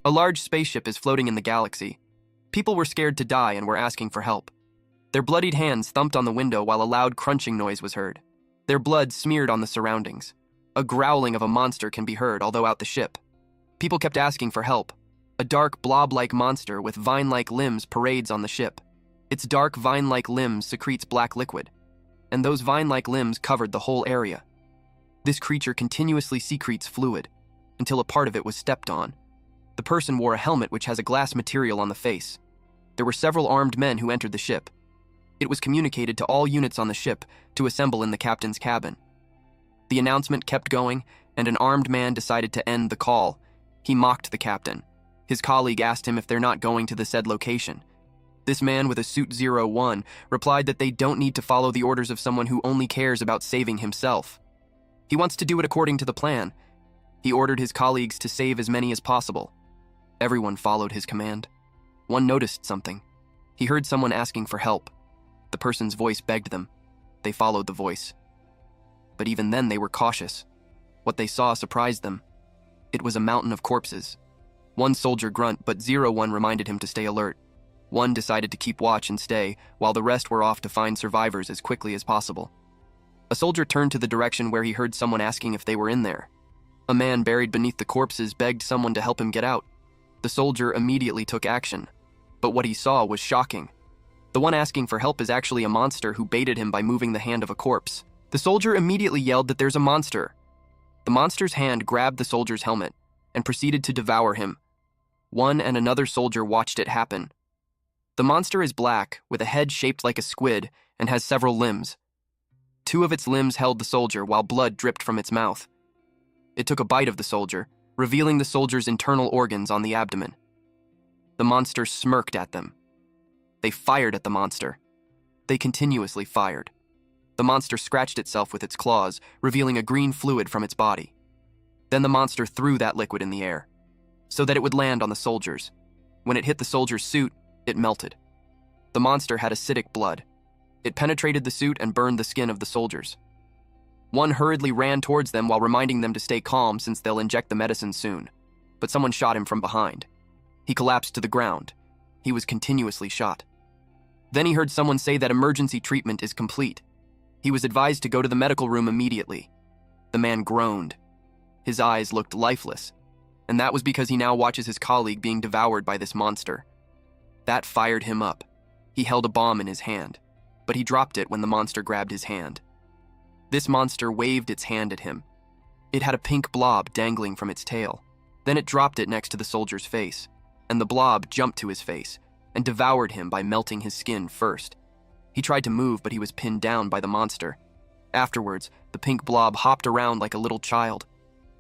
A large spaceship is floating in the galaxy. People were scared to die and were asking for help. Their bloodied hands thumped on the window while a loud crunching noise was heard. Their blood smeared on the surroundings. A growling of a monster can be heard, although out the ship. People kept asking for help. A dark blob-like monster with vine-like limbs parades on the ship. Its dark vine-like limbs secretes black liquid, and those vine-like limbs covered the whole area. This creature continuously secretes fluid, until a part of it was stepped on. The person wore a helmet which has a glass material on the face. There were several armed men who entered the ship. It was communicated to all units on the ship to assemble in the captain's cabin. The announcement kept going, and an armed man decided to end the call. He mocked the captain. His colleague asked him if they're not going to the said location. This man with a suit 01 replied that they don't need to follow the orders of someone who only cares about saving himself. He wants to do it according to the plan. He ordered his colleagues to save as many as possible. Everyone followed his command. One noticed something. He heard someone asking for help. The person's voice begged them. They followed the voice. But even then they were cautious. What they saw surprised them. It was a mountain of corpses. One soldier grunt, but 01 reminded him to stay alert. One decided to keep watch and stay, while the rest were off to find survivors as quickly as possible. A soldier turned to the direction where he heard someone asking if they were in there. A man buried beneath the corpses begged someone to help him get out. The soldier immediately took action. But what he saw was shocking. The one asking for help is actually a monster who baited him by moving the hand of a corpse. The soldier immediately yelled that there's a monster. The monster's hand grabbed the soldier's helmet and proceeded to devour him. One and another soldier watched it happen. The monster is black, with a head shaped like a squid, and has several limbs. Two of its limbs held the soldier, while blood dripped from its mouth. It took a bite of the soldier, revealing the soldier's internal organs on the abdomen. The monster smirked at them. They fired at the monster. They continuously fired. The monster scratched itself with its claws, revealing a green fluid from its body. Then the monster threw that liquid in the air, so that it would land on the soldiers. When it hit the soldier's suit, it melted. The monster had acidic blood. It penetrated the suit and burned the skin of the soldiers. One hurriedly ran towards them while reminding them to stay calm since they'll inject the medicine soon. But someone shot him from behind. He collapsed to the ground. He was continuously shot. Then he heard someone say that emergency treatment is complete. He was advised to go to the medical room immediately. The man groaned. His eyes looked lifeless, and that was because he now watches his colleague being devoured by this monster. That fired him up. He held a bomb in his hand, but he dropped it when the monster grabbed his hand. This monster waved its hand at him. It had a pink blob dangling from its tail. Then it dropped it next to the soldier's face, and the blob jumped to his face and devoured him by melting his skin first. He tried to move, but he was pinned down by the monster. Afterwards, the pink blob hopped around like a little child.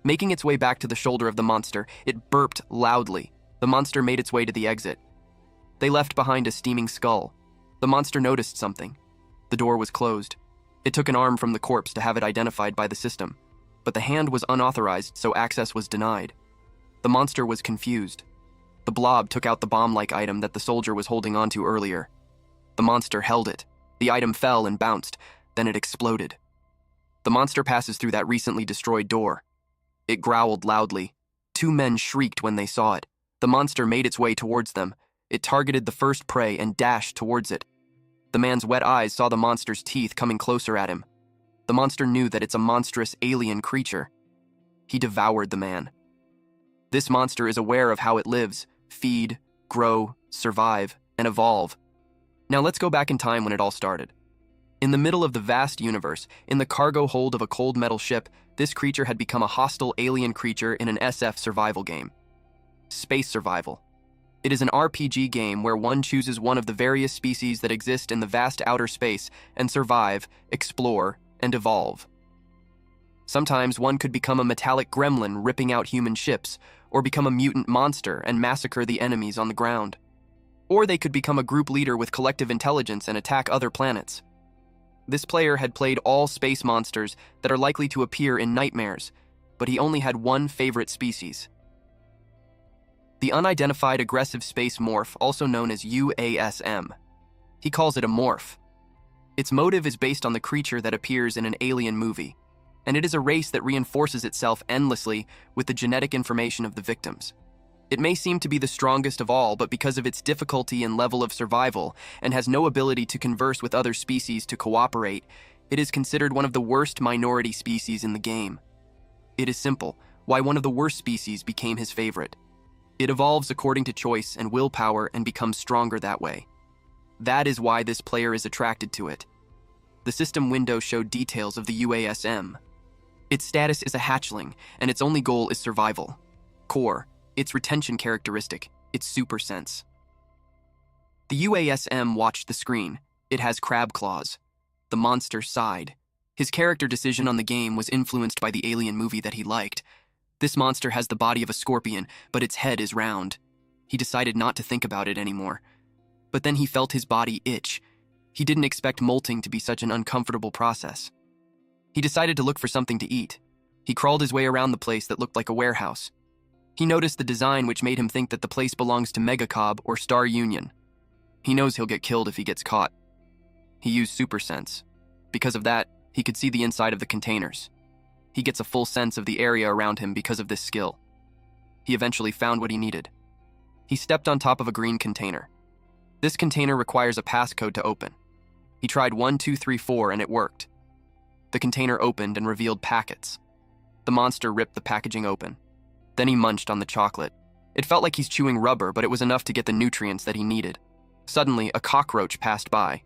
Making its way back to the shoulder of the monster, it burped loudly. The monster made its way to the exit. They left behind a steaming skull. The monster noticed something. The door was closed. It took an arm from the corpse to have it identified by the system, but the hand was unauthorized, so access was denied. The monster was confused. The blob took out the bomb-like item that the soldier was holding onto earlier. The monster held it. The item fell and bounced, then it exploded. The monster passes through that recently destroyed door. It growled loudly. Two men shrieked when they saw it. The monster made its way towards them. It targeted the first prey and dashed towards it. The man's wet eyes saw the monster's teeth coming closer at him. The monster knew that it's a monstrous alien creature. He devoured the man. This monster is aware of how it lives, feed, grow, survive, and evolve. Now let's go back in time when it all started. In the middle of the vast universe, in the cargo hold of a cold metal ship, this creature had become a hostile alien creature in an SF survival game. Space Survival. It is an RPG game where one chooses one of the various species that exist in the vast outer space and survive, explore, and evolve. Sometimes one could become a metallic gremlin ripping out human ships, or become a mutant monster and massacre the enemies on the ground. Or they could become a group leader with collective intelligence and attack other planets. This player had played all space monsters that are likely to appear in nightmares, but he only had one favorite species. The unidentified aggressive space morph, also known as UASM. He calls it a morph. Its motive is based on the creature that appears in an alien movie, and it is a race that reinforces itself endlessly with the genetic information of the victims. It may seem to be the strongest of all, but because of its difficulty and level of survival, and has no ability to converse with other species to cooperate, it is considered one of the worst minority species in the game. It is simple why one of the worst species became his favorite. It evolves according to choice and willpower and becomes stronger that way. That is why this player is attracted to it. The system window showed details of the UASM. Its status is a hatchling, and its only goal is survival. Core, its retention characteristic, its super sense. The UASM watched the screen. It has crab claws. The monster sighed. His character decision on the game was influenced by the Alien movie that he liked. This monster has the body of a scorpion, but its head is round. He decided not to think about it anymore. But then he felt his body itch. He didn't expect molting to be such an uncomfortable process. He decided to look for something to eat. He crawled his way around the place that looked like a warehouse. He noticed the design, which made him think that the place belongs to Megacab or Star Union. He knows he'll get killed if he gets caught. He used super sense. Because of that, he could see the inside of the containers. He gets a full sense of the area around him because of this skill. He eventually found what he needed. He stepped on top of a green container. This container requires a passcode to open. He tried 1, 2, 3, 4 and it worked. The container opened and revealed packets. The monster ripped the packaging open. Then he munched on the chocolate. It felt like he's chewing rubber, but it was enough to get the nutrients that he needed. Suddenly, a cockroach passed by.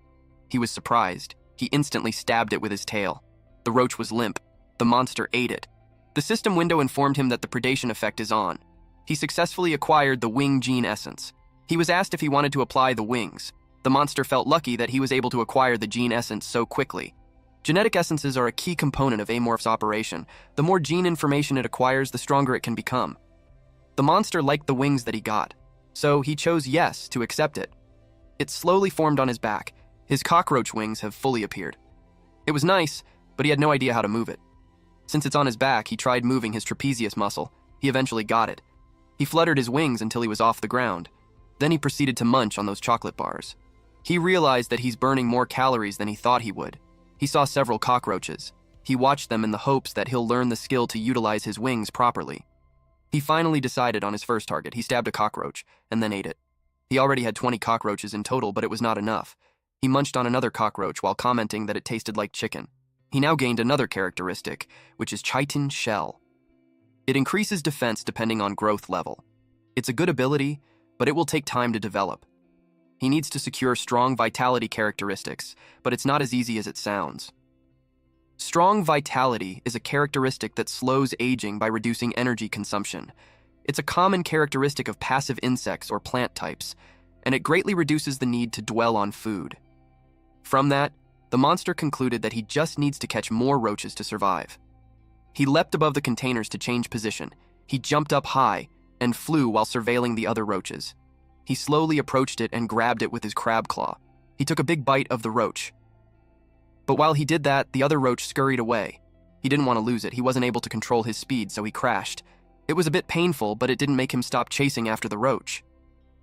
He was surprised. He instantly stabbed it with his tail. The roach was limp. The monster ate it. The system window informed him that the predation effect is on. He successfully acquired the wing gene essence. He was asked if he wanted to apply the wings. The monster felt lucky that he was able to acquire the gene essence so quickly. Genetic essences are a key component of Amorph's operation. The more gene information it acquires, the stronger it can become. The monster liked the wings that he got, so he chose yes to accept it. It slowly formed on his back. His cockroach wings have fully appeared. It was nice, but he had no idea how to move it. Since it's on his back, he tried moving his trapezius muscle. He eventually got it. He fluttered his wings until he was off the ground. Then he proceeded to munch on those chocolate bars. He realized that he's burning more calories than he thought he would. He saw several cockroaches. He watched them in the hopes that he'll learn the skill to utilize his wings properly. He finally decided on his first target. He stabbed a cockroach and then ate it. He already had 20 cockroaches in total, but it was not enough. He munched on another cockroach while commenting that it tasted like chicken. He now gained another characteristic, which is chitin shell. It increases defense depending on growth level. It's a good ability, but it will take time to develop. He needs to secure strong vitality characteristics, but it's not as easy as it sounds. Strong vitality is a characteristic that slows aging by reducing energy consumption. It's a common characteristic of passive insects or plant types, and it greatly reduces the need to dwell on food. From that, the monster concluded that he just needs to catch more roaches to survive. He leapt above the containers to change position. He jumped up high and flew while surveilling the other roaches. He slowly approached it and grabbed it with his crab claw. He took a big bite of the roach. But while he did that, the other roach scurried away. He didn't want to lose it. He wasn't able to control his speed, so he crashed. It was a bit painful, but it didn't make him stop chasing after the roach.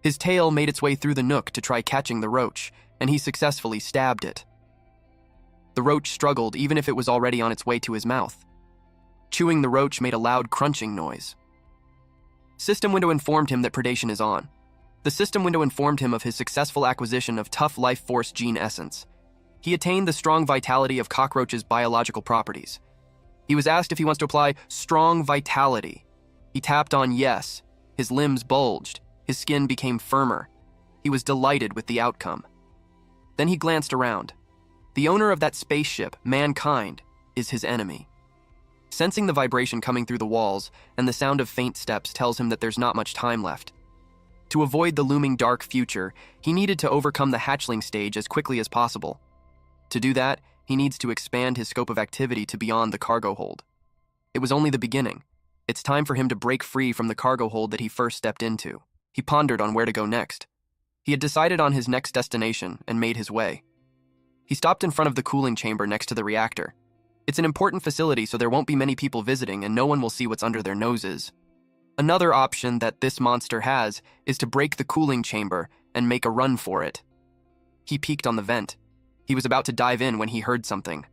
His tail made its way through the nook to try catching the roach, and he successfully stabbed it. The roach struggled even if it was already on its way to his mouth. Chewing the roach made a loud crunching noise. System window informed him that predation is on. The system window informed him of his successful acquisition of tough life force gene essence. He attained the strong vitality of cockroaches' biological properties. He was asked if he wants to apply strong vitality. He tapped on yes. His limbs bulged. His skin became firmer. He was delighted with the outcome. Then he glanced around. The owner of that spaceship, mankind, is his enemy. Sensing the vibration coming through the walls and the sound of faint steps tells him that there's not much time left. To avoid the looming dark future, he needed to overcome the hatchling stage as quickly as possible. To do that, he needs to expand his scope of activity to beyond the cargo hold. It was only the beginning. It's time for him to break free from the cargo hold that he first stepped into. He pondered on where to go next. He had decided on his next destination and made his way. He stopped in front of the cooling chamber next to the reactor. It's an important facility, so there won't be many people visiting and no one will see what's under their noses. Another option that this monster has is to break the cooling chamber and make a run for it. He peeked on the vent. He was about to dive in when he heard something.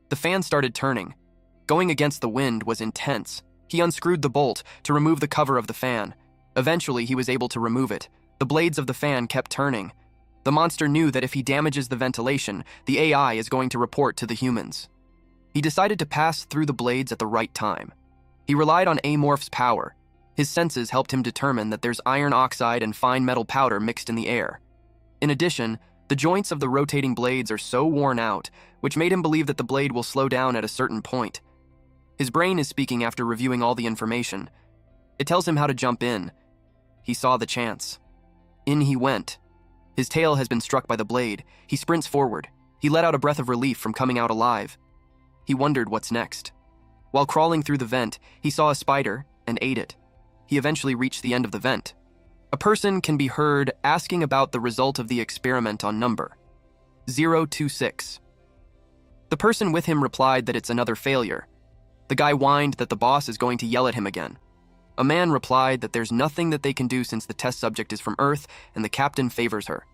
The fan started turning. Going against the wind was intense. He unscrewed the bolt to remove the cover of the fan. Eventually, he was able to remove it. The blades of the fan kept turning. The monster knew that if he damages the ventilation, the AI is going to report to the humans. He decided to pass through the blades at the right time. He relied on Amorph's power. His senses helped him determine that there's iron oxide and fine metal powder mixed in the air. In addition, the joints of the rotating blades are so worn out, which made him believe that the blade will slow down at a certain point. His brain is speaking after reviewing all the information. It tells him how to jump in. He saw the chance. In he went. His tail has been struck by the blade. He sprints forward. He let out a breath of relief from coming out alive. He wondered what's next. While crawling through the vent, he saw a spider and ate it. He eventually reached the end of the vent. A person can be heard asking about the result of the experiment on number 026. The person with him replied that it's another failure. The guy whined that the boss is going to yell at him again. A man replied that there's nothing that they can do since the test subject is from Earth and the captain favors her.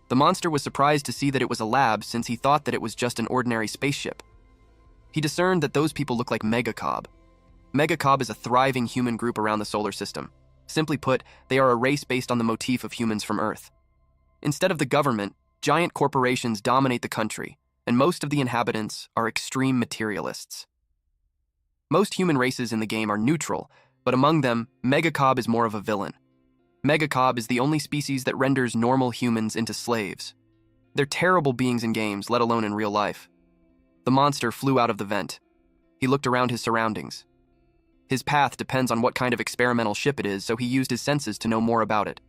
The monster was surprised to see that it was a lab since he thought that it was just an ordinary spaceship. He discerned that those people look like Mangacap. Mangacap is a thriving human group around the solar system. Simply put, they are a race based on the motif of humans from Earth. Instead of the government, giant corporations dominate the country, and most of the inhabitants are extreme materialists. Most human races in the game are neutral, but among them, Mangacap is more of a villain. Mangacap is the only species that renders normal humans into slaves. They're terrible beings in games, let alone in real life. The monster flew out of the vent. He looked around his surroundings. His path depends on what kind of experimental ship it is, so he used his senses to know more about it.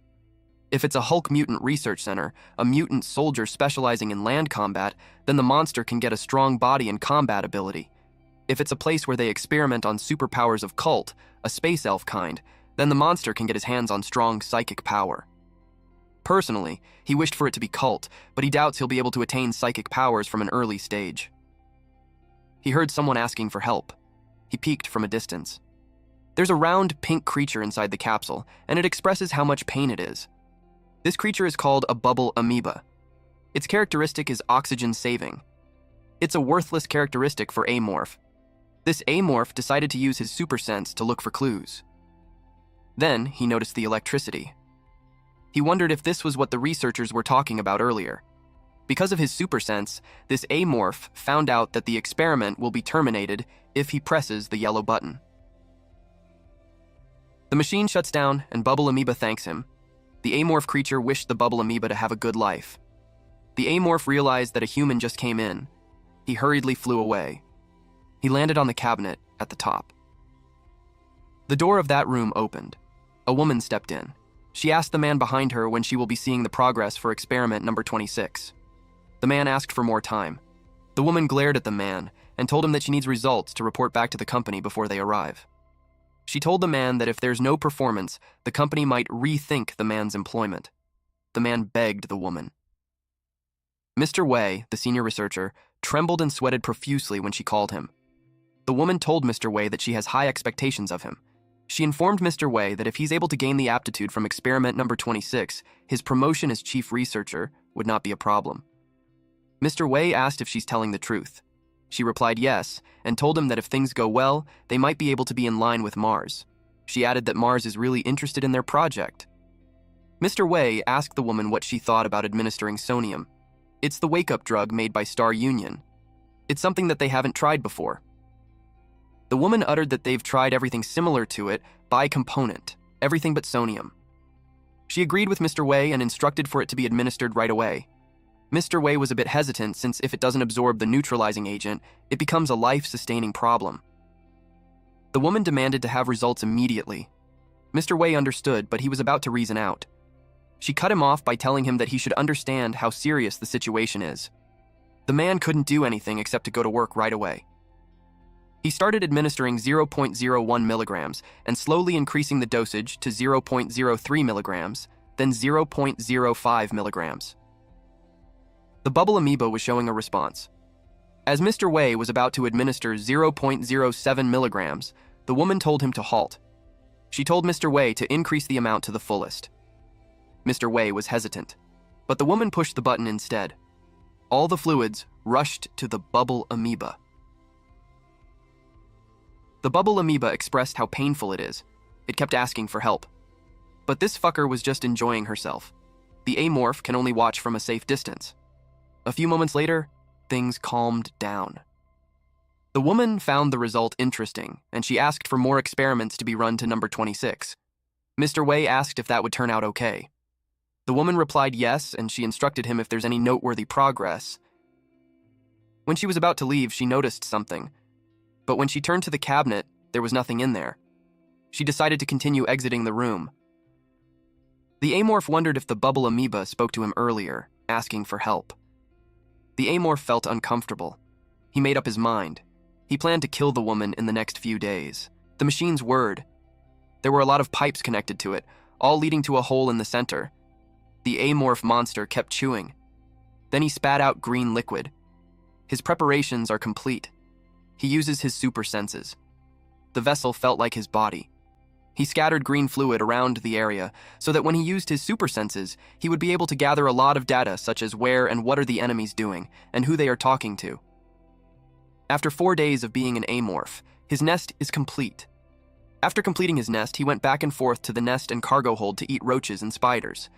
If it's a Hulk mutant research center, a mutant soldier specializing in land combat, then the monster can get a strong body and combat ability. If it's a place where they experiment on superpowers of cult, a space elf kind, then the monster can get his hands on strong psychic power. Personally, he wished for it to be cult, but he doubts he'll be able to attain psychic powers from an early stage. He heard someone asking for help. He peeked from a distance. There's a round, pink creature inside the capsule, and it expresses how much pain it is. This creature is called a bubble amoeba. Its characteristic is oxygen saving. It's a worthless characteristic for Amorph. This Amorph decided to use his super sense to look for clues. Then he noticed the electricity. He wondered if this was what the researchers were talking about earlier. Because of his super sense, this Amorph found out that the experiment will be terminated if he presses the yellow button. The machine shuts down and Bubble Amoeba thanks him. The Amorph creature wished the Bubble Amoeba to have a good life. The Amorph realized that a human just came in. He hurriedly flew away. He landed on the cabinet at the top. The door of that room opened. A woman stepped in. She asked the man behind her when she will be seeing the progress for experiment number 26. The man asked for more time. The woman glared at the man and told him that she needs results to report back to the company before they arrive. She told the man that if there's no performance, the company might rethink the man's employment. The man begged the woman. Mr. Wei, the senior researcher, trembled and sweated profusely when she called him. The woman told Mr. Wei that she has high expectations of him. She informed Mr. Wei that if he's able to gain the aptitude from experiment number 26, his promotion as chief researcher would not be a problem. Mr. Wei asked if she's telling the truth. She replied yes, and told him that if things go well, they might be able to be in line with Mars. She added that Mars is really interested in their project. Mr. Wei asked the woman what she thought about administering sonium. It's the wake-up drug made by Star Union. It's something that they haven't tried before. The woman uttered that they've tried everything similar to it by component, everything but sonium. She agreed with Mr. Wei and instructed for it to be administered right away. Mr. Wei was a bit hesitant since if it doesn't absorb the neutralizing agent, it becomes a life-sustaining problem. The woman demanded to have results immediately. Mr. Wei understood, but he was about to reason out. She cut him off by telling him that he should understand how serious the situation is. The man couldn't do anything except to go to work right away. He started administering 0.01 milligrams and slowly increasing the dosage to 0.03 milligrams, then 0.05 milligrams. The bubble amoeba was showing a response. As Mr. Wei was about to administer 0.07 milligrams, the woman told him to halt. She told Mr. Wei to increase the amount to the fullest. Mr. Wei was hesitant, but the woman pushed the button instead. All the fluids rushed to the bubble amoeba. The bubble amoeba expressed how painful it is. It kept asking for help. But this fucker was just enjoying herself. The amorph can only watch from a safe distance. A few moments later, things calmed down. The woman found the result interesting, and she asked for more experiments to be run to number 26. Mr. Wei asked if that would turn out okay. The woman replied yes, and she instructed him if there's any noteworthy progress. When she was about to leave, she noticed something. But when she turned to the cabinet, there was nothing in there. She decided to continue exiting the room. The amorph wondered if the bubble amoeba spoke to him earlier, asking for help. The amorph felt uncomfortable. He made up his mind. He planned to kill the woman in the next few days. The machine's word. There were a lot of pipes connected to it, all leading to a hole in the center. The amorph monster kept chewing. Then he spat out green liquid. His preparations are complete. He uses his super senses. The vessel felt like his body. He scattered green fluid around the area so that when he used his super senses, he would be able to gather a lot of data such as where and what are the enemies doing and who they are talking to. After 4 days of being an amorph, his nest is complete. After completing his nest, he went back and forth to the nest and cargo hold to eat roaches and spiders.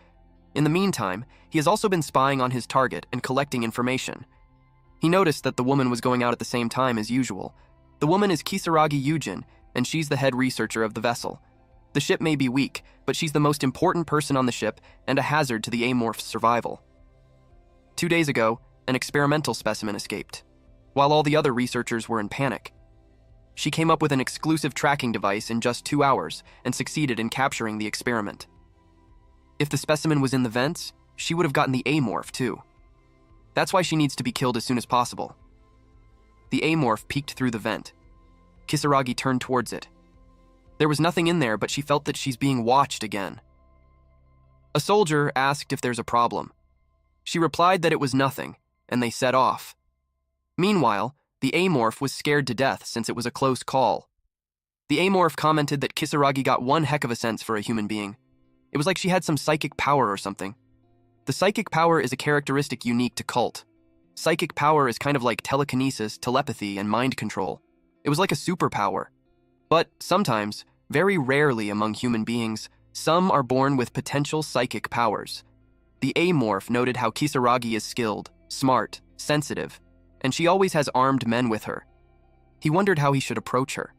In the meantime, he has also been spying on his target and collecting information. He noticed that the woman was going out at the same time as usual. The woman is Kisaragi Yujin, and she's the head researcher of the vessel. The ship may be weak, but she's the most important person on the ship and a hazard to the amorph's survival. 2 days ago, an experimental specimen escaped, while all the other researchers were in panic. She came up with an exclusive tracking device in just 2 hours and succeeded in capturing the experiment. If the specimen was in the vents, she would have gotten the amorph too. That's why she needs to be killed as soon as possible. The amorph peeked through the vent. Kisaragi turned towards it. There was nothing in there, but she felt that she's being watched again. A soldier asked if there's a problem. She replied that it was nothing, and they set off. Meanwhile, the amorph was scared to death since it was a close call. The amorph commented that Kisaragi got one heck of a sense for a human being. It was like she had some psychic power or something. The psychic power is a characteristic unique to cult. Psychic power is kind of like telekinesis, telepathy, and mind control. It was like a superpower. But sometimes, very rarely among human beings, some are born with potential psychic powers. The amorph noted how Kisaragi is skilled, smart, sensitive, and she always has armed men with her. He wondered how he should approach her.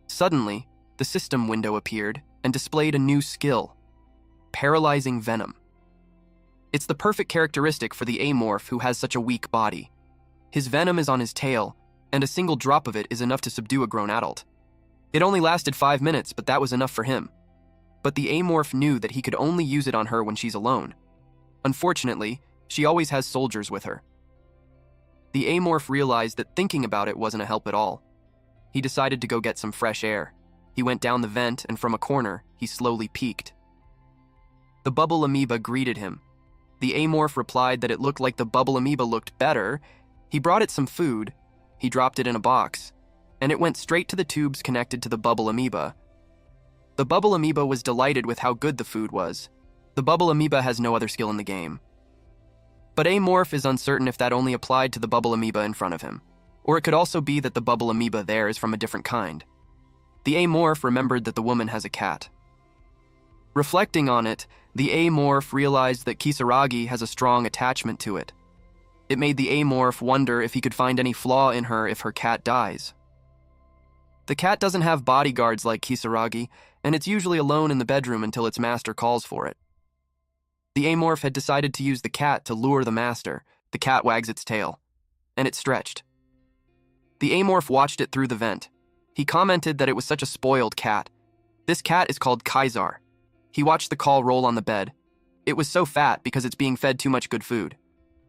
Suddenly, the system window appeared and displayed a new skill: paralyzing venom. It's the perfect characteristic for the amorph who has such a weak body. His venom is on his tail, and a single drop of it is enough to subdue a grown adult. It only lasted 5 minutes, but that was enough for him. But the amorph knew that he could only use it on her when she's alone. Unfortunately, she always has soldiers with her. The amorph realized that thinking about it wasn't a help at all. He decided to go get some fresh air. He went down the vent, and from a corner, he slowly peeked. The bubble amoeba greeted him. The amorph replied that it looked like the bubble amoeba looked better. He brought it some food. He dropped it in a box, and it went straight to the tubes connected to the bubble amoeba. The bubble amoeba was delighted with how good the food was. The bubble amoeba has no other skill in the game. But amorph is uncertain if that only applied to the bubble amoeba in front of him, or it could also be that the bubble amoeba there is from a different kind. The amorph remembered that the woman has a cat. Reflecting on it, the amorph realized that Kisaragi has a strong attachment to it. It made the amorph wonder if he could find any flaw in her if her cat dies. The cat doesn't have bodyguards like Kisaragi, and it's usually alone in the bedroom until its master calls for it. The amorph had decided to use the cat to lure the master. The cat wags its tail, and it stretched. The amorph watched it through the vent. He commented that it was such a spoiled cat. This cat is called Kaisar. He watched the call roll on the bed. It was so fat because it's being fed too much good food.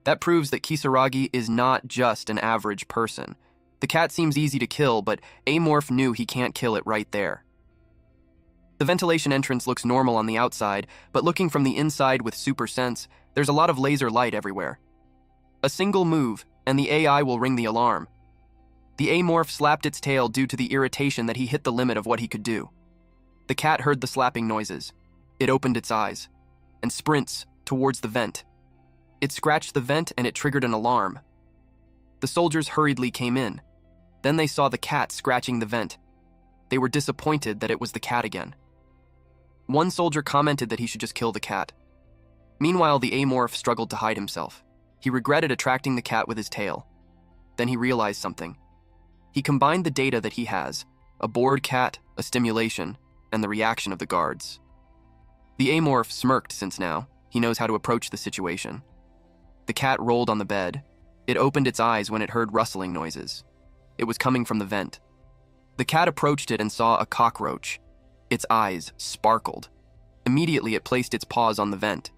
That proves that Kisaragi is not just an average person. The cat seems easy to kill, but amorph knew he can't kill it right there. The ventilation entrance looks normal on the outside, but looking from the inside with super sense, there's a lot of laser light everywhere. A single move, and the AI will ring the alarm. The amorph slapped its tail due to the irritation that he hit the limit of what he could do. The cat heard the slapping noises. It opened its eyes, and sprints towards the vent. It scratched the vent and it triggered an alarm. The soldiers hurriedly came in. Then they saw the cat scratching the vent. They were disappointed that it was the cat again. One soldier commented that he should just kill the cat. Meanwhile, the amorph struggled to hide himself. He regretted attracting the cat with his tail. Then he realized something. He combined the data that he has, a bored cat, a stimulation, and the reaction of the guards. The amorph smirked since now he knows how to approach the situation. The cat rolled on the bed. It opened its eyes when it heard rustling noises. It was coming from the vent. The cat approached it and saw a cockroach. Its eyes sparkled. Immediately, it placed its paws on the vent.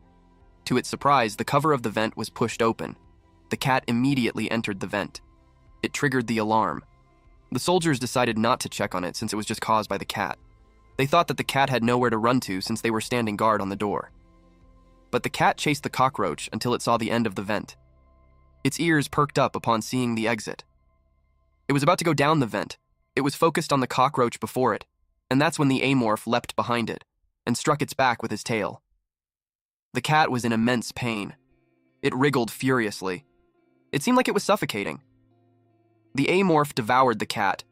To its surprise, the cover of the vent was pushed open. The cat immediately entered the vent. It triggered the alarm. The soldiers decided not to check on it since it was just caused by the cat. They thought that the cat had nowhere to run to since they were standing guard on the door. But the cat chased the cockroach until it saw the end of the vent. Its ears perked up upon seeing the exit. It was about to go down the vent. It was focused on the cockroach before it, and that's when the amorph leapt behind it and struck its back with his tail. The cat was in immense pain. It wriggled furiously. It seemed like it was suffocating. The amorph devoured the cat.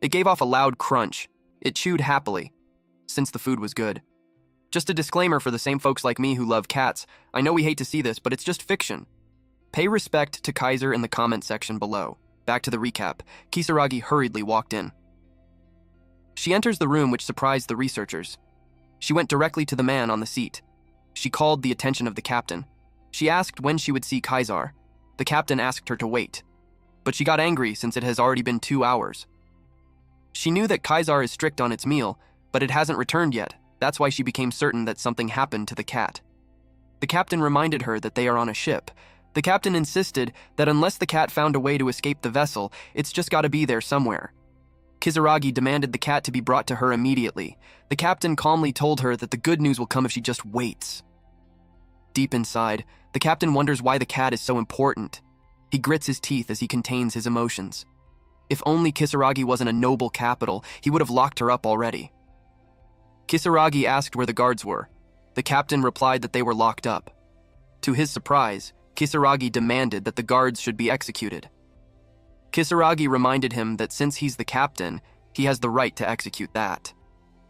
It gave off a loud crunch. It chewed happily, since the food was good. Just a disclaimer for the same folks like me who love cats. I know we hate to see this, but it's just fiction. Pay respect to Kaiser in the comment section below. Back to the recap. Kisaragi hurriedly walked in. She enters the room, which surprised the researchers. She went directly to the man on the seat. She called the attention of the captain. She asked when she would see Kaiser. The captain asked her to wait, but she got angry since it has already been 2 hours. She knew that Kaiser is strict on its meal, but it hasn't returned yet. That's why she became certain that something happened to the cat. The captain reminded her that they are on a ship. The captain insisted that unless the cat found a way to escape the vessel, it's just gotta be there somewhere. Kisaragi demanded the cat to be brought to her immediately. The captain calmly told her that the good news will come if she just waits. Deep inside, the captain wonders why the cat is so important. He grits his teeth as he contains his emotions. If only Kisaragi wasn't a noble capital, he would have locked her up already. Kisaragi asked where the guards were. The captain replied that they were locked up. To his surprise, Kisaragi demanded that the guards should be executed. Kisaragi reminded him that since he's the captain, he has the right to execute that.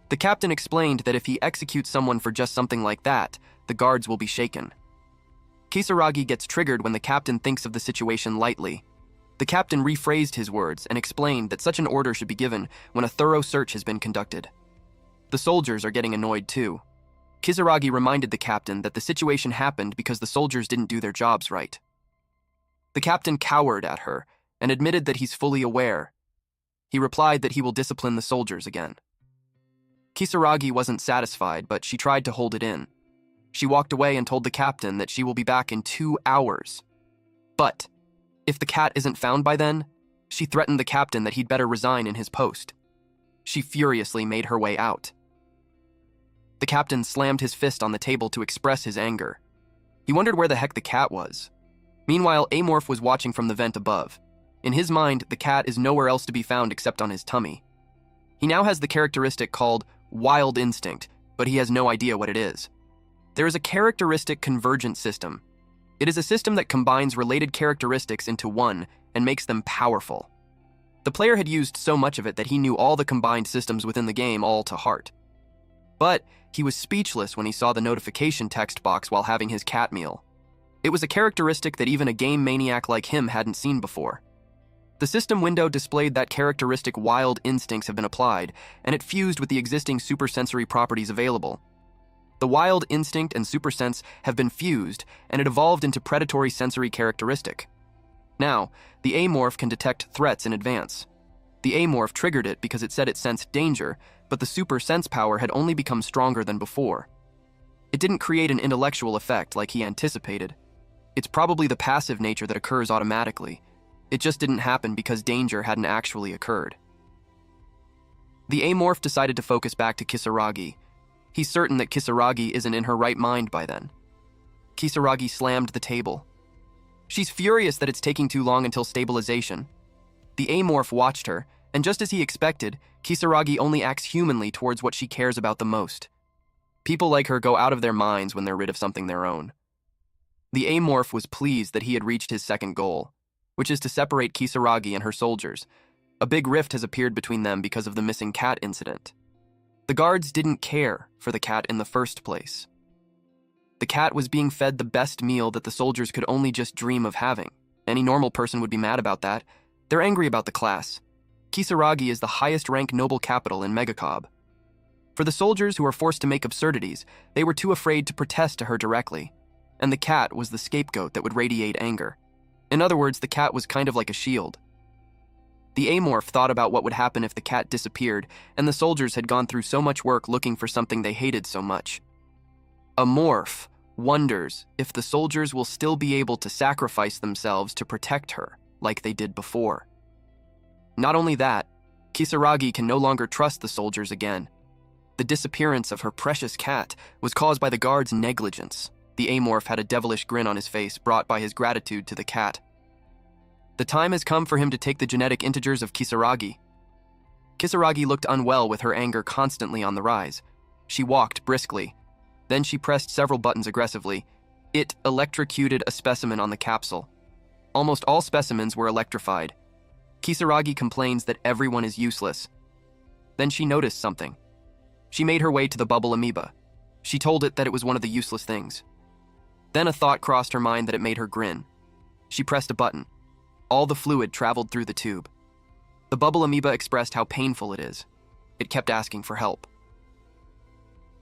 The captain explained that if he executes someone for just something like that, the guards will be shaken. Kisaragi gets triggered when the captain thinks of the situation lightly. The captain rephrased his words and explained that such an order should be given when a thorough search has been conducted. The soldiers are getting annoyed too. Kisaragi reminded the captain that the situation happened because the soldiers didn't do their jobs right. The captain cowered at her and admitted that he's fully aware. He replied that he will discipline the soldiers again. Kisaragi wasn't satisfied, but she tried to hold it in. She walked away and told the captain that she will be back in 2 hours. But if the cat isn't found by then, she threatened the captain that he'd better resign in his post. She furiously made her way out. The captain slammed his fist on the table to express his anger. He wondered where the heck the cat was. Meanwhile, Amorph was watching from the vent above. In his mind, the cat is nowhere else to be found except on his tummy. He now has the characteristic called Wild Instinct, but he has no idea what it is. There is a characteristic convergent system. It is a system that combines related characteristics into one and makes them powerful. The player had used so much of it that he knew all the combined systems within the game all to heart. But he was speechless when he saw the notification text box while having his cat meal. It was a characteristic that even a game maniac like him hadn't seen before. The system window displayed that characteristic wild instincts have been applied, and it fused with the existing supersensory properties available. The wild instinct and supersense have been fused, and it evolved into predatory sensory characteristic. Now, the Amorph can detect threats in advance. The Amorph triggered it because it said it sensed danger, but the super sense power had only become stronger than before. It didn't create an intellectual effect like he anticipated. It's probably the passive nature that occurs automatically. It just didn't happen because danger hadn't actually occurred. The Amorph decided to focus back to Kisaragi. He's certain that Kisaragi isn't in her right mind by then. Kisaragi slammed the table. She's furious that it's taking too long until stabilization. The Amorph watched her, and just as he expected, Kisaragi only acts humanly towards what she cares about the most. People like her go out of their minds when they're rid of something their own. The Amorph was pleased that he had reached his second goal, which is to separate Kisaragi and her soldiers. A big rift has appeared between them because of the missing cat incident. The guards didn't care for the cat in the first place. The cat was being fed the best meal that the soldiers could only just dream of having. Any normal person would be mad about that. They're angry about the class. Kisaragi is the highest-ranked noble capital in Megacab. For the soldiers who were forced to make absurdities, they were too afraid to protest to her directly, and the cat was the scapegoat that would radiate anger. In other words, the cat was kind of like a shield. The amorph thought about what would happen if the cat disappeared, and the soldiers had gone through so much work looking for something they hated so much. Amorph wonders if the soldiers will still be able to sacrifice themselves to protect her, like they did before. Not only that, Kisaragi can no longer trust the soldiers again. The disappearance of her precious cat was caused by the guards' negligence. The amorph had a devilish grin on his face, brought by his gratitude to the cat. The time has come for him to take the genetic integers of Kisaragi. Kisaragi looked unwell with her anger constantly on the rise. She walked briskly. Then she pressed several buttons aggressively. It electrocuted a specimen on the capsule. Almost all specimens were electrified. Kisaragi complains that everyone is useless. Then she noticed something. She made her way to the bubble amoeba. She told it that it was one of the useless things. Then a thought crossed her mind that it made her grin. She pressed a button. All the fluid traveled through the tube. The bubble amoeba expressed how painful it is. It kept asking for help.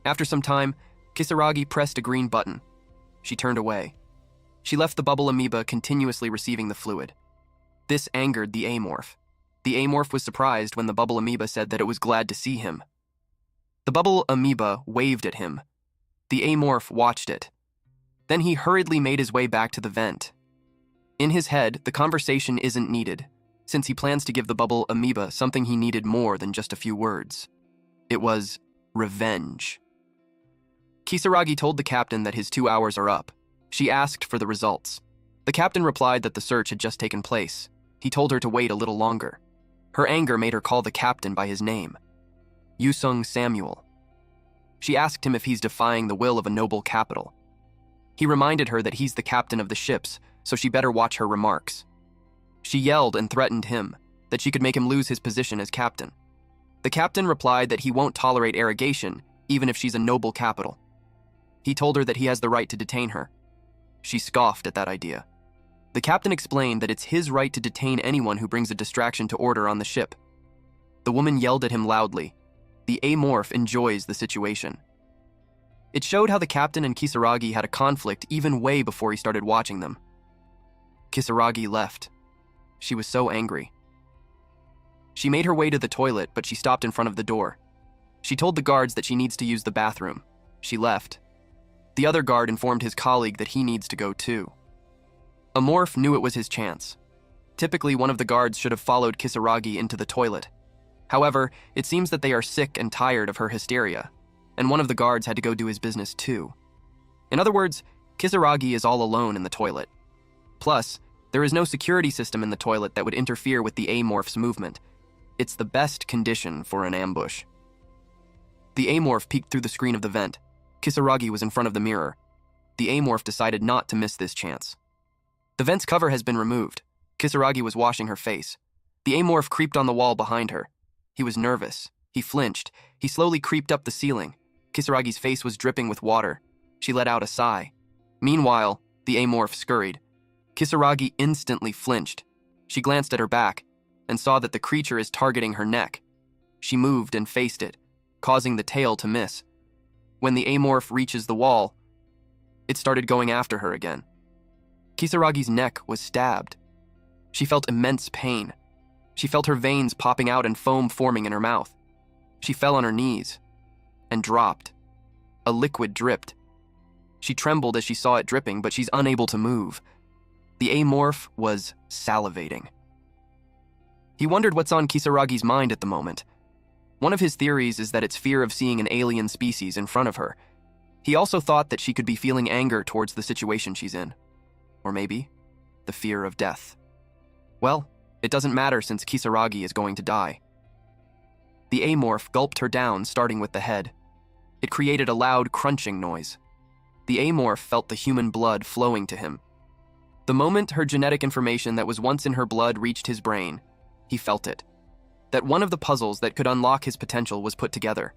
After some time, Kisaragi pressed a green button. She turned away. She left the bubble amoeba continuously receiving the fluid. This angered the amorph. The amorph was surprised when the bubble amoeba said that it was glad to see him. The bubble amoeba waved at him. The amorph watched it. Then he hurriedly made his way back to the vent. In his head, the conversation isn't needed, since he plans to give the bubble amoeba something he needed more than just a few words. It was revenge. Kisaragi told the captain that his 2 hours are up. She asked for the results. The captain replied that the search had just taken place. He told her to wait a little longer. Her anger made her call the captain by his name. Yusung Samuel. She asked him if he's defying the will of a noble capital. He reminded her that he's the captain of the ships, so she better watch her remarks. She yelled and threatened him, that she could make him lose his position as captain. The captain replied that he won't tolerate arrogation, even if she's a noble capital. He told her that he has the right to detain her. She scoffed at that idea. The captain explained that it's his right to detain anyone who brings a distraction to order on the ship. The woman yelled at him loudly. The amorph enjoys the situation. It showed how the captain and Kisaragi had a conflict even way before he started watching them. Kisaragi left. She was so angry. She made her way to the toilet, but she stopped in front of the door. She told the guards that she needs to use the bathroom. She left. The other guard informed his colleague that he needs to go too. Amorph knew it was his chance. Typically, one of the guards should have followed Kisaragi into the toilet. However, it seems that they are sick and tired of her hysteria, and one of the guards had to go do his business too. In other words, Kisaragi is all alone in the toilet. Plus, there is no security system in the toilet that would interfere with the amorph's movement. It's the best condition for an ambush. The amorph peeked through the screen of the vent. Kisaragi was in front of the mirror. The amorph decided not to miss this chance. The vent's cover has been removed. Kisaragi was washing her face. The amorph creeped on the wall behind her. He was nervous. He flinched. He slowly creeped up the ceiling. Kisaragi's face was dripping with water. She let out a sigh. Meanwhile, the amorph scurried. Kisaragi instantly flinched. She glanced at her back and saw that the creature is targeting her neck. She moved and faced it, causing the tail to miss. When the amorph reaches the wall, it started going after her again. Kisaragi's neck was stabbed. She felt immense pain. She felt her veins popping out and foam forming in her mouth. She fell on her knees and dropped. A liquid dripped. She trembled as she saw it dripping, but she's unable to move. The amorph was salivating. He wondered what's on Kisaragi's mind at the moment. One of his theories is that it's fear of seeing an alien species in front of her. He also thought that she could be feeling anger towards the situation she's in. Or maybe the fear of death. Well, it doesn't matter since Kisaragi is going to die. The amorph gulped her down, starting with the head. It created a loud crunching noise. The amorph felt the human blood flowing to him. The moment her genetic information that was once in her blood reached his brain, he felt it. That one of the puzzles that could unlock his potential was put together.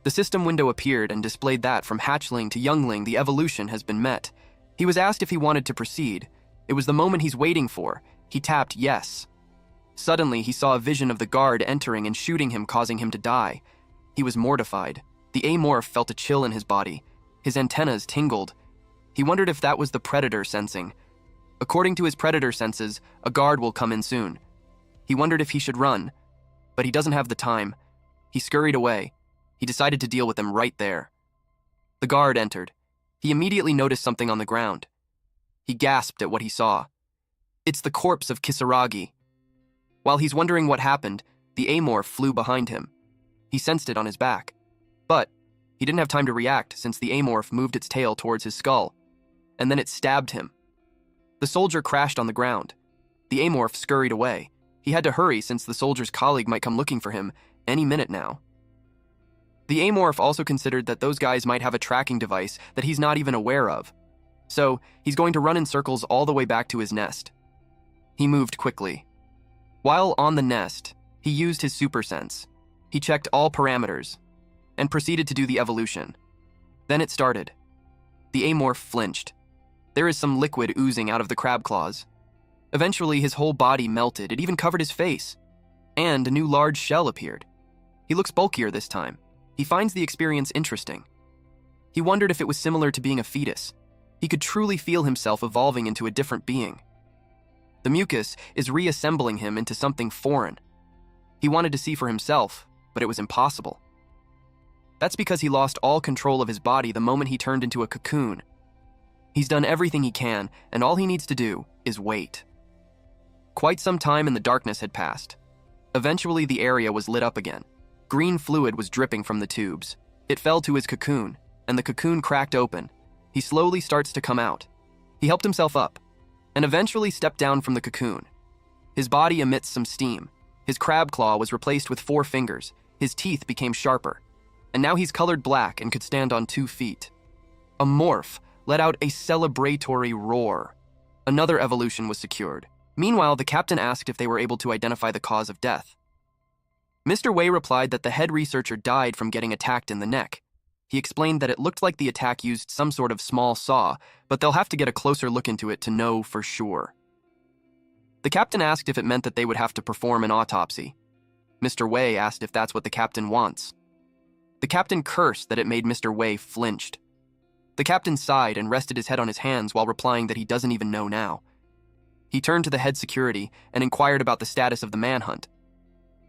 The system window appeared and displayed that from hatchling to youngling, the evolution has been met. He was asked if he wanted to proceed. It was the moment he's waiting for. He tapped yes. Suddenly, he saw a vision of the guard entering and shooting him, causing him to die. He was mortified. The amorph felt a chill in his body. His antennas tingled. He wondered if that was the predator sensing. According to his predator senses, a guard will come in soon. He wondered if he should run, but he doesn't have the time. He scurried away. He decided to deal with them right there. The guard entered. He immediately noticed something on the ground. He gasped at what he saw. It's the corpse of Kisaragi. While he's wondering what happened, the amorph flew behind him. He sensed it on his back. But he didn't have time to react since the amorph moved its tail towards his skull, and then it stabbed him. The soldier crashed on the ground. The amorph scurried away. He had to hurry since the soldier's colleague might come looking for him any minute now. The amorph also considered that those guys might have a tracking device that he's not even aware of. So he's going to run in circles all the way back to his nest. He moved quickly. While on the nest, he used his super sense. He checked all parameters and proceeded to do the evolution. Then it started. The amorph flinched. There is some liquid oozing out of the crab claws. Eventually, his whole body melted. It even covered his face. And a new large shell appeared. He looks bulkier this time. He finds the experience interesting. He wondered if it was similar to being a fetus. He could truly feel himself evolving into a different being. The mucus is reassembling him into something foreign. He wanted to see for himself, but it was impossible. That's because he lost all control of his body the moment he turned into a cocoon. He's done everything he can, and all he needs to do is wait. Quite some time in the darkness had passed. Eventually, the area was lit up again. Green fluid was dripping from the tubes. It fell to his cocoon, and the cocoon cracked open. He slowly starts to come out. He helped himself up, and eventually stepped down from the cocoon. His body emits some steam. His crab claw was replaced with 4 fingers. His teeth became sharper. And now he's colored black and could stand on 2 feet. A morph let out a celebratory roar. Another evolution was secured. Meanwhile, the captain asked if they were able to identify the cause of death. Mr. Wei replied that the head researcher died from getting attacked in the neck. He explained that it looked like the attack used some sort of small saw, but they'll have to get a closer look into it to know for sure. The captain asked if it meant that they would have to perform an autopsy. Mr. Wei asked if that's what the captain wants. The captain cursed that it made Mr. Wei flinched. The captain sighed and rested his head on his hands while replying that he doesn't even know now. He turned to the head security and inquired about the status of the manhunt.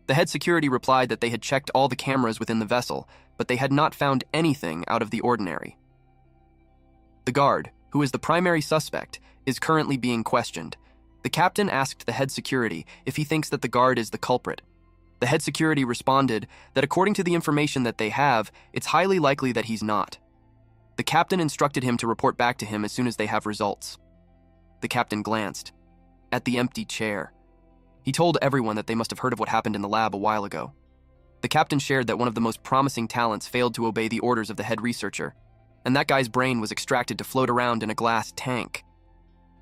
The head security replied that they had checked all the cameras within the vessel, but they had not found anything out of the ordinary. The guard, who is the primary suspect, is currently being questioned. The captain asked the head security if he thinks that the guard is the culprit. The head security responded that according to the information that they have, it's highly likely that he's not. The captain instructed him to report back to him as soon as they have results. The captain glanced at the empty chair. He told everyone that they must have heard of what happened in the lab a while ago. The captain shared that one of the most promising talents failed to obey the orders of the head researcher, and that guy's brain was extracted to float around in a glass tank.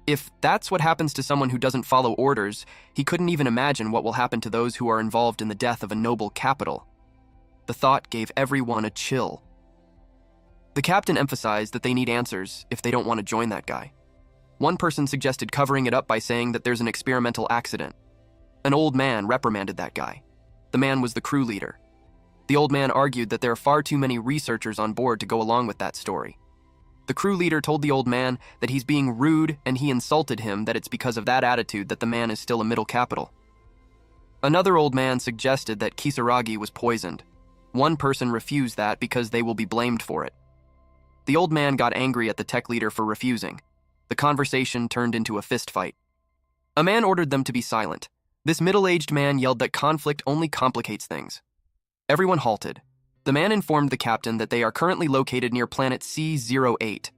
If that's what happens to someone who doesn't follow orders, he couldn't even imagine what will happen to those who are involved in the death of a noble capital. The thought gave everyone a chill. The captain emphasized that they need answers if they don't want to join that guy. One person suggested covering it up by saying that there's an experimental accident. An old man reprimanded that guy. The man was the crew leader. The old man argued that there are far too many researchers on board to go along with that story. The crew leader told the old man that he's being rude and he insulted him, that it's because of that attitude that the man is still a middle capital. Another old man suggested that Kisaragi was poisoned. One person refused that because they will be blamed for it. The old man got angry at the tech leader for refusing. The conversation turned into a fist fight. A man ordered them to be silent. This middle-aged man yelled that conflict only complicates things. Everyone halted. The man informed the captain that they are currently located near planet C08.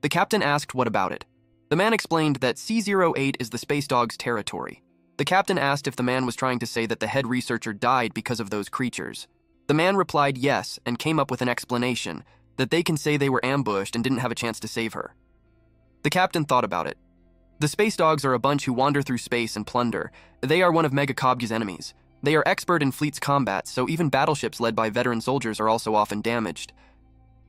The captain asked what about it. The man explained that C08 is the space dog's territory. The captain asked if the man was trying to say that the head researcher died because of those creatures. The man replied yes and came up with an explanation, that they can say they were ambushed and didn't have a chance to save her. The captain thought about it. The space dogs are a bunch who wander through space and plunder. They are one of Mangacapped's enemies. They are expert in fleet's combat, so even battleships led by veteran soldiers are also often damaged.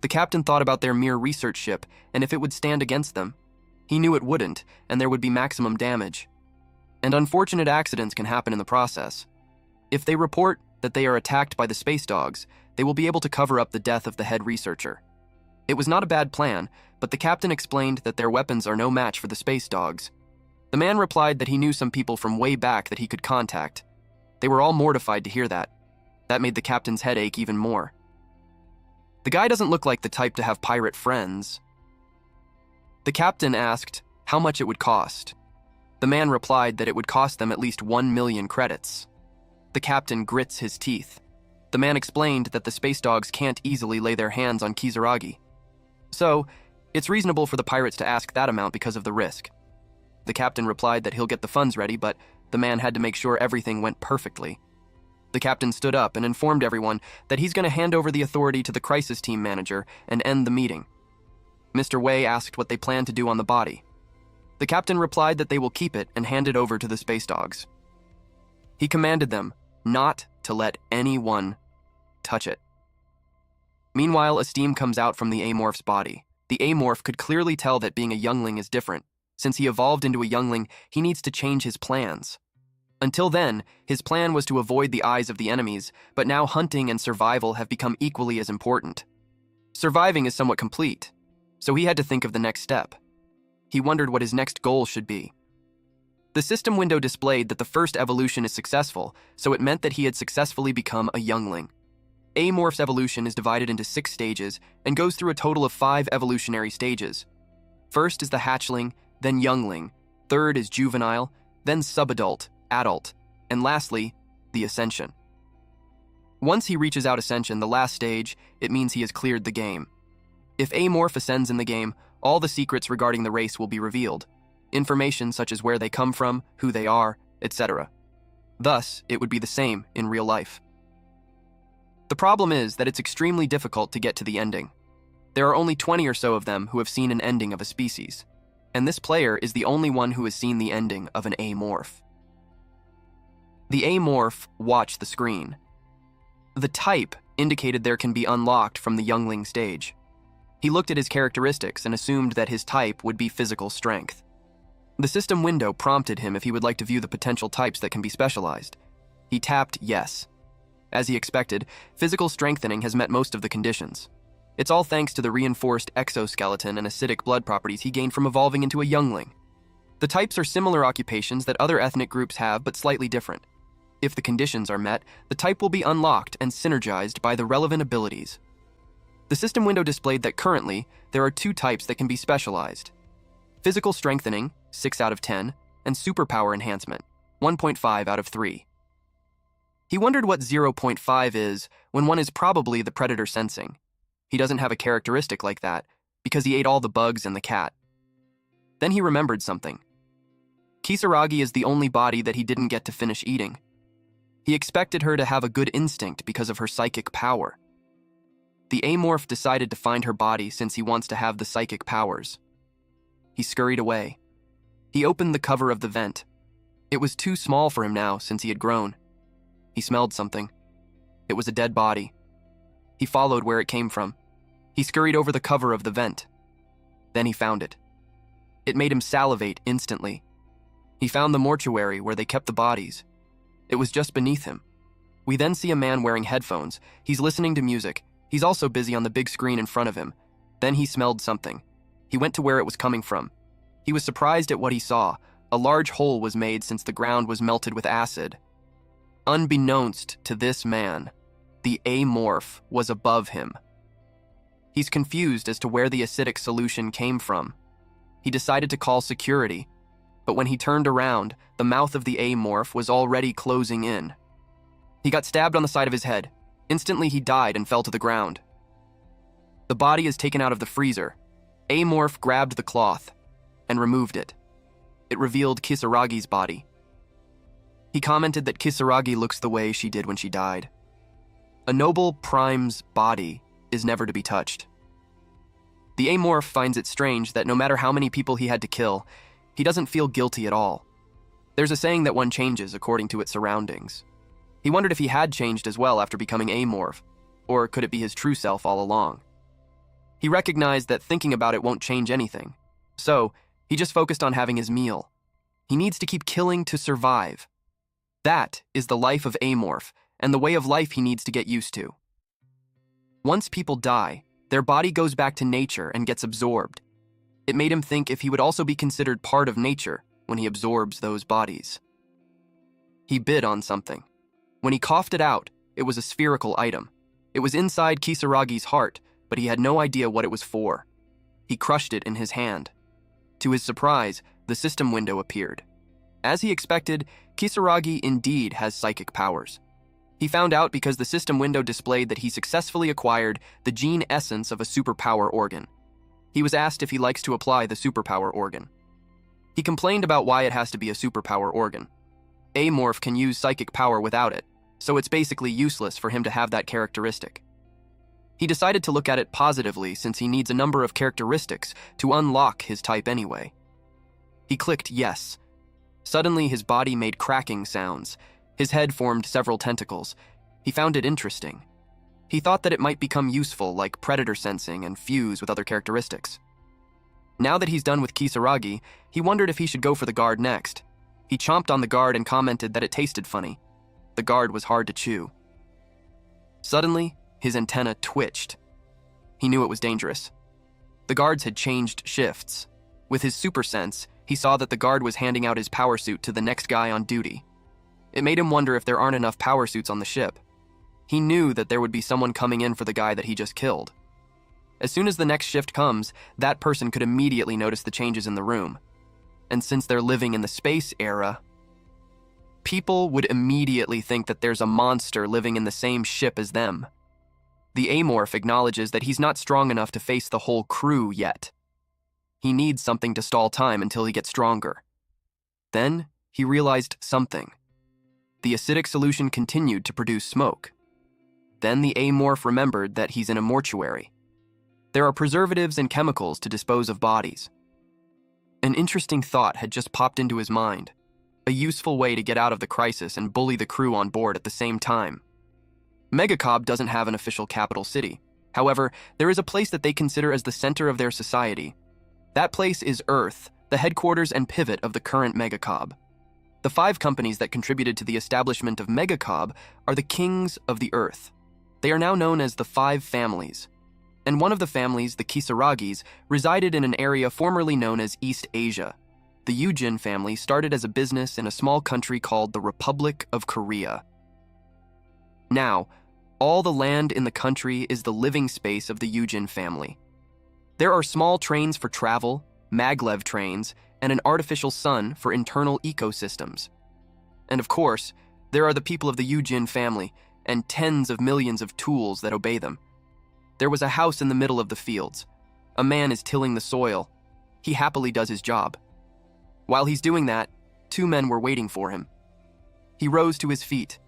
The captain thought about their mere research ship and if it would stand against them. He knew it wouldn't, and there would be maximum damage. And unfortunate accidents can happen in the process. If they report that they are attacked by the space dogs, they will be able to cover up the death of the head researcher. It was not a bad plan, but the captain explained that their weapons are no match for the space dogs. The man replied that he knew some people from way back that he could contact. They were all mortified to hear that. That made the captain's head ache even more. The guy doesn't look like the type to have pirate friends. The captain asked how much it would cost. The man replied that it would cost them at least 1 million credits. The captain grits his teeth. The man explained that the space dogs can't easily lay their hands on Kisaragi. So, it's reasonable for the pirates to ask that amount because of the risk. The captain replied that he'll get the funds ready, but the man had to make sure everything went perfectly. The captain stood up and informed everyone that he's going to hand over the authority to the crisis team manager and end the meeting. Mr. Wei asked what they plan to do on the body. The captain replied that they will keep it and hand it over to the space dogs. He commanded them not to let anyone touch it. Meanwhile, a steam comes out from the Amorph's body. The Amorph could clearly tell that being a youngling is different. Since he evolved into a youngling, he needs to change his plans. Until then, his plan was to avoid the eyes of the enemies, but now hunting and survival have become equally as important. Surviving is somewhat complete, so he had to think of the next step. He wondered what his next goal should be. The system window displayed that the first evolution is successful, so it meant that he had successfully become a youngling. Amorph's evolution is divided into 6 stages and goes through a total of 5 evolutionary stages. First is the hatchling, then youngling, third is juvenile, then subadult, adult, and lastly, the ascension. Once he reaches out ascension, the last stage, it means he has cleared the game. If Amorph ascends in the game, all the secrets regarding the race will be revealed. Information such as where they come from, who they are, etc. Thus, it would be the same in real life. The problem is that it's extremely difficult to get to the ending. There are only 20 or so of them who have seen an ending of a species, and this player is the only one who has seen the ending of an Amorph. The Amorph watched the screen. The type indicated there can be unlocked from the youngling stage. He looked at his characteristics and assumed that his type would be physical strength. The system window prompted him if he would like to view the potential types that can be specialized. He tapped yes. As he expected, physical strengthening has met most of the conditions. It's all thanks to the reinforced exoskeleton and acidic blood properties he gained from evolving into a youngling. The types are similar occupations that other ethnic groups have, but slightly different. If the conditions are met, the type will be unlocked and synergized by the relevant abilities. The system window displayed that currently, there are 2 types that can be specialized. Physical strengthening, 6 out of 10, and superpower enhancement, 1.5 out of 3. He wondered what 0.5 is when one is probably the predator sensing. He doesn't have a characteristic like that because he ate all the bugs and the cat. Then he remembered something. Kisaragi is the only body that he didn't get to finish eating. He expected her to have a good instinct because of her psychic power. The Amorph decided to find her body since he wants to have the psychic powers. He scurried away. He opened the cover of the vent. It was too small for him now since he had grown. He smelled something. It was a dead body. He followed where it came from. He scurried over the cover of the vent. Then he found it. It made him salivate instantly. He found the mortuary where they kept the bodies. It was just beneath him. We then see a man wearing headphones. He's listening to music. He's also busy on the big screen in front of him. Then he smelled something. He went to where it was coming from. He was surprised at what he saw. A large hole was made since the ground was melted with acid. Unbeknownst to this man, the Amorph was above him. He's confused as to where the acidic solution came from. He decided to call security, but when he turned around, the mouth of the Amorph was already closing in. He got stabbed on the side of his head. Instantly, he died and fell to the ground. The body is taken out of the freezer. Amorph grabbed the cloth and removed it. It revealed Kisaragi's body. He commented that Kisaragi looks the way she did when she died. A noble prime's body is never to be touched. The Amorph finds it strange that no matter how many people he had to kill, he doesn't feel guilty at all. There's a saying that one changes according to its surroundings. He wondered if he had changed as well after becoming amorph, or could it be his true self all along? He recognized that thinking about it won't change anything, so he just focused on having his meal. He needs to keep killing to survive. That is the life of amorph, and the way of life he needs to get used to. Once people die, their body goes back to nature and gets absorbed. It made him think if he would also be considered part of nature when he absorbs those bodies. He bit on something. When he coughed it out, it was a spherical item. It was inside Kisaragi's heart, but he had no idea what it was for. He crushed it in his hand. To his surprise, the system window appeared. As he expected, Kisaragi indeed has psychic powers. He found out because the system window displayed that he successfully acquired the gene essence of a superpower organ. He was asked if he likes to apply the superpower organ. He complained about why it has to be a superpower organ. Amorph can use psychic power without it, so it's basically useless for him to have that characteristic. He decided to look at it positively since he needs a number of characteristics to unlock his type anyway. He clicked yes. Suddenly his body made cracking sounds. His head formed several tentacles. He found it interesting. He thought that it might become useful, like predator sensing and fuse with other characteristics. Now that he's done with Kisaragi, he wondered if he should go for the guard next. He chomped on the guard and commented that it tasted funny. The guard was hard to chew. Suddenly, his antenna twitched. He knew it was dangerous. The guards had changed shifts. With his super sense, he saw that the guard was handing out his power suit to the next guy on duty. It made him wonder if there aren't enough power suits on the ship. He knew that there would be someone coming in for the guy that he just killed. As soon as the next shift comes, that person could immediately notice the changes in the room. And since they're living in the space era, people would immediately think that there's a monster living in the same ship as them. The amorph acknowledges that he's not strong enough to face the whole crew yet. He needs something to stall time until he gets stronger. Then, he realized something. The acidic solution continued to produce smoke. Then the amorph remembered that he's in a mortuary. There are preservatives and chemicals to dispose of bodies. An interesting thought had just popped into his mind. A useful way to get out of the crisis and bully the crew on board at the same time. Mangacap doesn't have an official capital city. However, there is a place that they consider as the center of their society. That place is Earth, the headquarters and pivot of the current Mangacap. The 5 companies that contributed to the establishment of Mangacap are the kings of the Earth. They are now known as the 5 families. And one of the families, the Kisaragis, resided in an area formerly known as East Asia. The Yujin family started as a business in a small country called the Republic of Korea. Now, all the land in the country is the living space of the Yujin family. There are small trains for travel, maglev trains, and an artificial sun for internal ecosystems. And of course, there are the people of the Yujin family and tens of millions of tools that obey them. There was a house in the middle of the fields. A man is tilling the soil. He happily does his job. While he's doing that, 2 men were waiting for him. He rose to his feet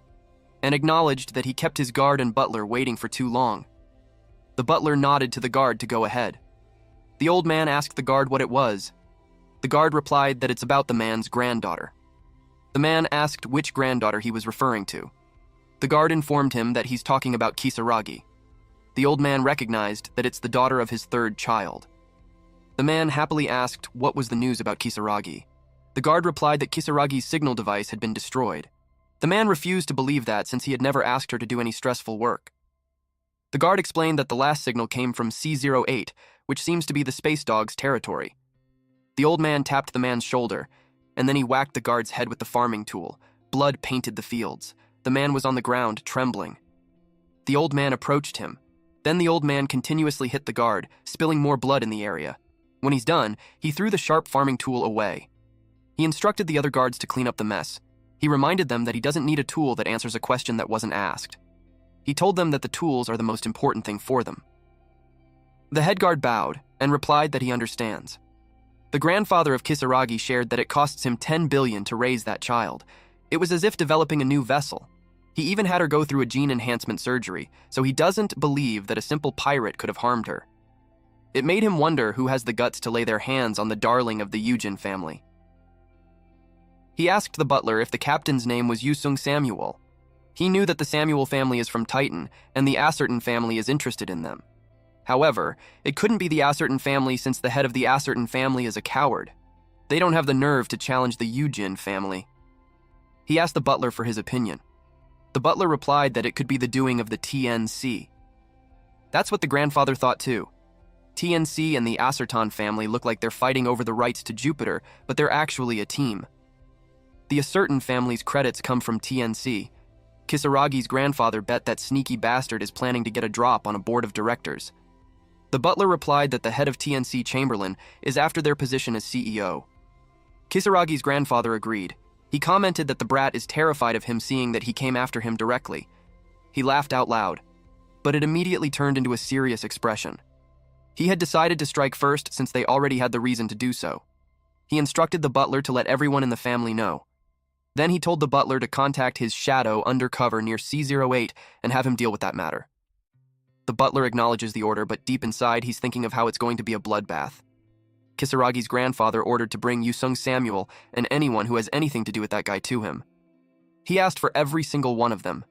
and acknowledged that he kept his guard and butler waiting for too long. The butler nodded to the guard to go ahead. The old man asked the guard what it was. The guard replied that it's about the man's granddaughter. The man asked which granddaughter he was referring to. The guard informed him that he's talking about Kisaragi. The old man recognized that it's the daughter of his 3rd child. The man happily asked what was the news about Kisaragi. The guard replied that Kisaragi's signal device had been destroyed. The man refused to believe that since he had never asked her to do any stressful work. The guard explained that the last signal came from C08, which seems to be the space dog's territory. The old man tapped the man's shoulder, and then he whacked the guard's head with the farming tool. Blood painted the fields. The man was on the ground, trembling. The old man approached him. Then the old man continuously hit the guard, spilling more blood in the area. When he's done, he threw the sharp farming tool away. He instructed the other guards to clean up the mess. He reminded them that he doesn't need a tool that answers a question that wasn't asked. He told them that the tools are the most important thing for them. The head guard bowed and replied that he understands. The grandfather of Kisaragi shared that it costs him 10 billion to raise that child. It was as if developing a new vessel. He even had her go through a gene enhancement surgery, so he doesn't believe that a simple pirate could have harmed her. It made him wonder who has the guts to lay their hands on the darling of the Yujin family. He asked the butler if the captain's name was Yusung Samuel. He knew that the Samuel family is from Titan, and the Ascertain family is interested in them. However, it couldn't be the Ascertain family since the head of the Ascertain family is a coward. They don't have the nerve to challenge the Yujin family. He asked the butler for his opinion. The butler replied that it could be the doing of the TNC. That's what the grandfather thought too. TNC and the Ascertain family look like they're fighting over the rights to Jupiter, but they're actually a team. The Ascertain family's credits come from TNC. Kisaragi's grandfather bet that sneaky bastard is planning to get a drop on a board of directors. The butler replied that the head of TNC Chamberlain is after their position as CEO. Kisaragi's grandfather agreed. He commented that the brat is terrified of him seeing that he came after him directly. He laughed out loud, but it immediately turned into a serious expression. He had decided to strike first since they already had the reason to do so. He instructed the butler to let everyone in the family know. Then he told the butler to contact his shadow undercover near C08 and have him deal with that matter. The butler acknowledges the order, but deep inside he's thinking of how it's going to be a bloodbath. Kisaragi's grandfather ordered to bring Yusung Samuel and anyone who has anything to do with that guy to him. He asked for every single one of them.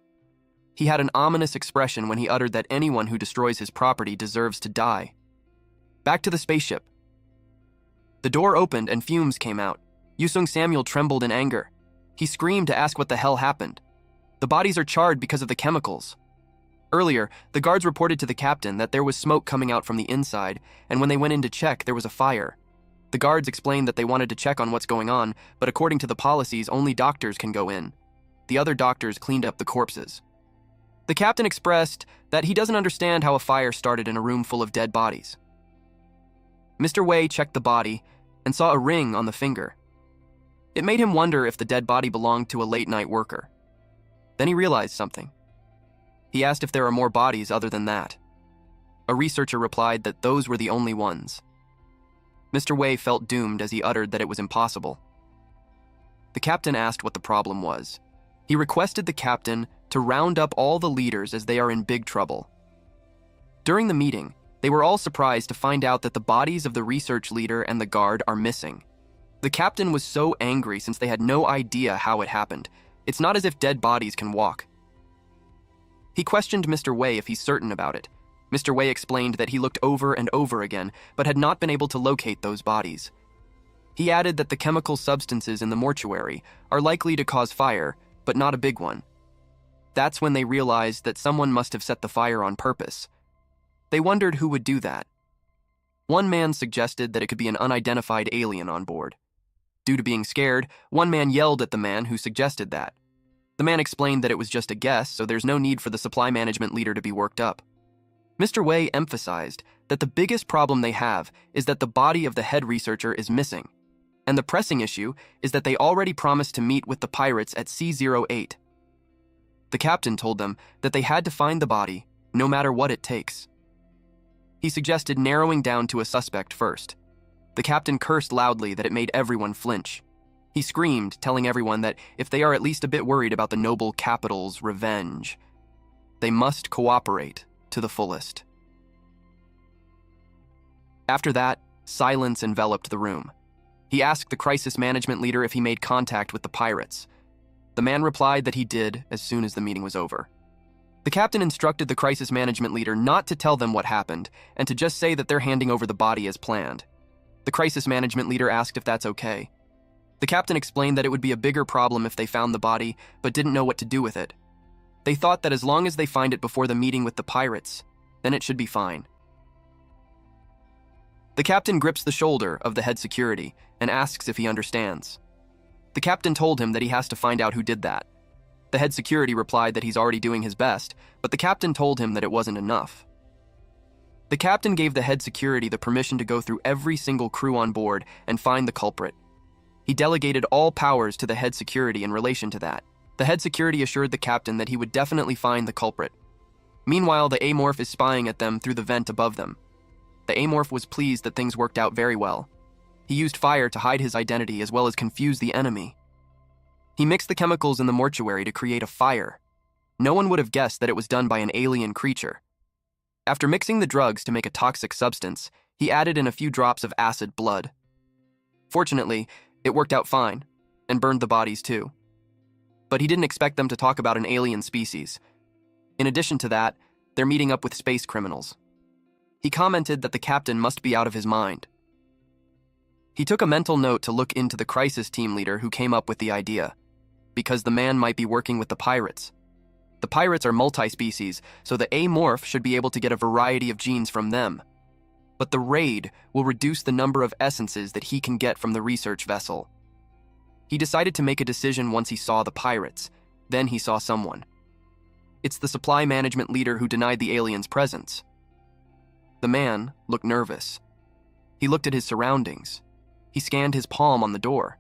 He had an ominous expression when he uttered that anyone who destroys his property deserves to die. Back to the spaceship. The door opened and fumes came out. Yusung Samuel trembled in anger. He screamed to ask what the hell happened. The bodies are charred because of the chemicals. Earlier, the guards reported to the captain that there was smoke coming out from the inside, and when they went in to check, there was a fire. The guards explained that they wanted to check on what's going on, but according to the policies, only doctors can go in. The other doctors cleaned up the corpses. The captain expressed that he doesn't understand how a fire started in a room full of dead bodies. Mr. Wei checked the body and saw a ring on the finger. It made him wonder if the dead body belonged to a late-night worker. Then he realized something. He asked if there are more bodies other than that. A researcher replied that those were the only ones. Mr. Wei felt doomed as he uttered that it was impossible. The captain asked what the problem was. He requested the captain to round up all the leaders as they are in big trouble. During the meeting, they were all surprised to find out that the bodies of the research leader and the guard are missing. The captain was so angry since they had no idea how it happened. It's not as if dead bodies can walk. He questioned Mr. Wei if he's certain about it. Mr. Wei explained that he looked over and over again, but had not been able to locate those bodies. He added that the chemical substances in the mortuary are likely to cause fire, but not a big one. That's when they realized that someone must have set the fire on purpose. They wondered who would do that. One man suggested that it could be an unidentified alien on board. Due to being scared, one man yelled at the man who suggested that. The man explained that it was just a guess, so there's no need for the supply management leader to be worked up. Mr. Wei emphasized that the biggest problem they have is that the body of the head researcher is missing, and the pressing issue is that they already promised to meet with the pirates at C08. The captain told them that they had to find the body, no matter what it takes. He suggested narrowing down to a suspect first. The captain cursed loudly that it made everyone flinch. He screamed, telling everyone that if they are at least a bit worried about the noble capital's revenge, they must cooperate to the fullest. After that, silence enveloped the room. He asked the crisis management leader if he made contact with the pirates. The man replied that he did as soon as the meeting was over. The captain instructed the crisis management leader not to tell them what happened and to just say that they're handing over the body as planned. The crisis management leader asked if that's okay. The captain explained that it would be a bigger problem if they found the body, but didn't know what to do with it. They thought that as long as they find it before the meeting with the pirates, then it should be fine. The captain grips the shoulder of the head security and asks if he understands. The captain told him that he has to find out who did that. The head security replied that he's already doing his best, but the captain told him that it wasn't enough. The captain gave the head security the permission to go through every single crew on board and find the culprit. He delegated all powers to the head security in relation to that. The head security assured the captain that he would definitely find the culprit. Meanwhile, the Amorph is spying at them through the vent above them. The Amorph was pleased that things worked out very well. He used fire to hide his identity as well as confuse the enemy. He mixed the chemicals in the mortuary to create a fire. No one would have guessed that it was done by an alien creature. After mixing the drugs to make a toxic substance, he added in a few drops of acid blood. Fortunately, it worked out fine, and burned the bodies too. But he didn't expect them to talk about an alien species. In addition to that, they're meeting up with space criminals. He commented that the captain must be out of his mind. He took a mental note to look into the crisis team leader who came up with the idea, because the man might be working with the pirates. The pirates are multi-species, so the amorph should be able to get a variety of genes from them. But the raid will reduce the number of essences that he can get from the research vessel. He decided to make a decision once he saw the pirates. Then he saw someone. It's the supply management leader who denied the aliens' presence. The man looked nervous. He looked at his surroundings. He scanned his palm on the door.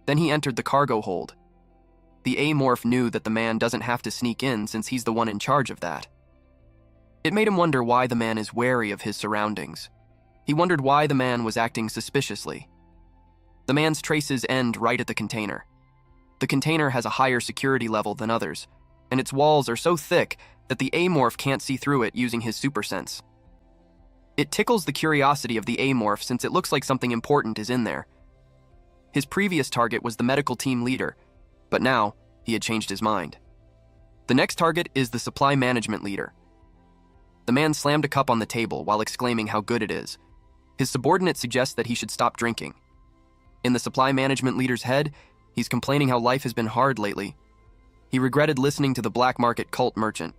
Then he entered the cargo hold. The amorph knew that the man doesn't have to sneak in since he's the one in charge of that. It made him wonder why the man is wary of his surroundings. He wondered why the man was acting suspiciously. The man's traces end right at the container. The container has a higher security level than others, and its walls are so thick that the amorph can't see through it using his super sense. It tickles the curiosity of the amorph since it looks like something important is in there. His previous target was the medical team leader, but now he had changed his mind. The next target is the supply management leader. The man slammed a cup on the table while exclaiming how good it is. His subordinate suggests that he should stop drinking. In the supply management leader's head, he's complaining how life has been hard lately. He regretted listening to the black market cult merchant.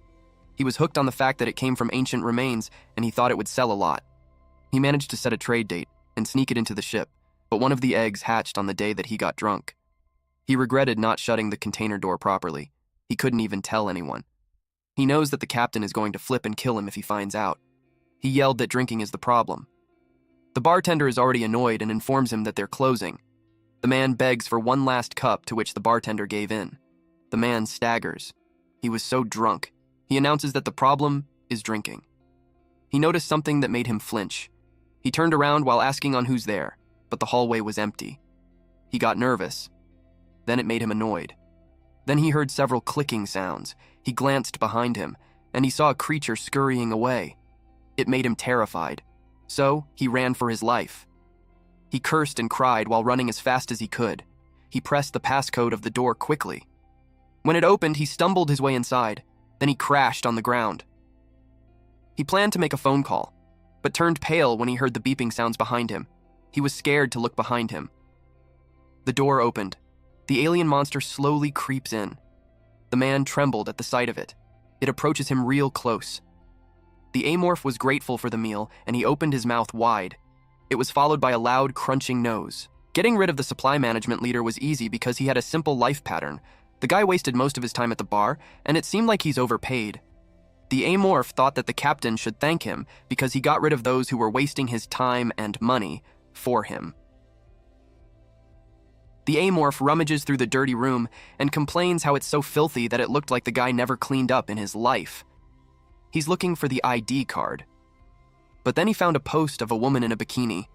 He was hooked on the fact that it came from ancient remains and he thought it would sell a lot. He managed to set a trade date and sneak it into the ship, but one of the eggs hatched on the day that he got drunk. He regretted not shutting the container door properly. He couldn't even tell anyone. He knows that the captain is going to flip and kill him if he finds out. He yelled that drinking is the problem. The bartender is already annoyed and informs him that they're closing. The man begs for one last cup, to which the bartender gave in. The man staggers. He was so drunk. He announces that the problem is drinking. He noticed something that made him flinch. He turned around while asking on who's there, but the hallway was empty. He got nervous. Then it made him annoyed. Then he heard several clicking sounds. He glanced behind him, and he saw a creature scurrying away. It made him terrified. So he ran for his life. He cursed and cried while running as fast as he could. He pressed the passcode of the door quickly. When it opened, he stumbled his way inside. Then he crashed on the ground. He planned to make a phone call, but turned pale when he heard the beeping sounds behind him. He was scared to look behind him. The door opened. The alien monster slowly creeps in. The man trembled at the sight of it. It approaches him real close. The amorph was grateful for the meal, and he opened his mouth wide. It was followed by a loud, crunching nose. Getting rid of the supply management leader was easy because he had a simple life pattern. The guy wasted most of his time at the bar, and it seemed like he's overpaid. The amorph thought that the captain should thank him because he got rid of those who were wasting his time and money for him. The amorph rummages through the dirty room and complains how it's so filthy that it looked like the guy never cleaned up in his life. He's looking for the ID card. But then he found a post of a woman in a bikini.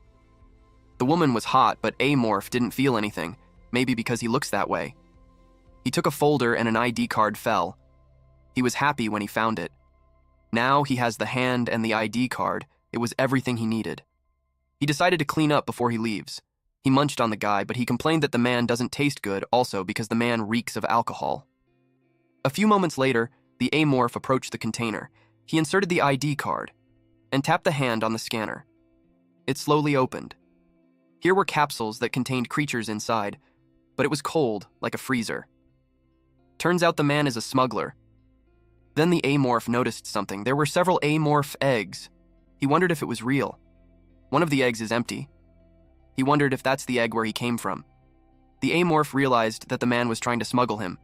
The woman was hot, but amorph didn't feel anything, maybe because he looks that way. He took a folder and an ID card fell. He was happy when he found it. Now he has the hand and the ID card. It was everything he needed. He decided to clean up before he leaves. He munched on the guy, but he complained that the man doesn't taste good also because the man reeks of alcohol. A few moments later, the amorph approached the container. He inserted the ID card and tapped the hand on the scanner. It slowly opened. Here were capsules that contained creatures inside, but it was cold, like a freezer. Turns out the man is a smuggler. Then the amorph noticed something. There were several amorph eggs. He wondered if it was real. One of the eggs is empty. He wondered if that's the egg where he came from. The amorph realized that the man was trying to smuggle him.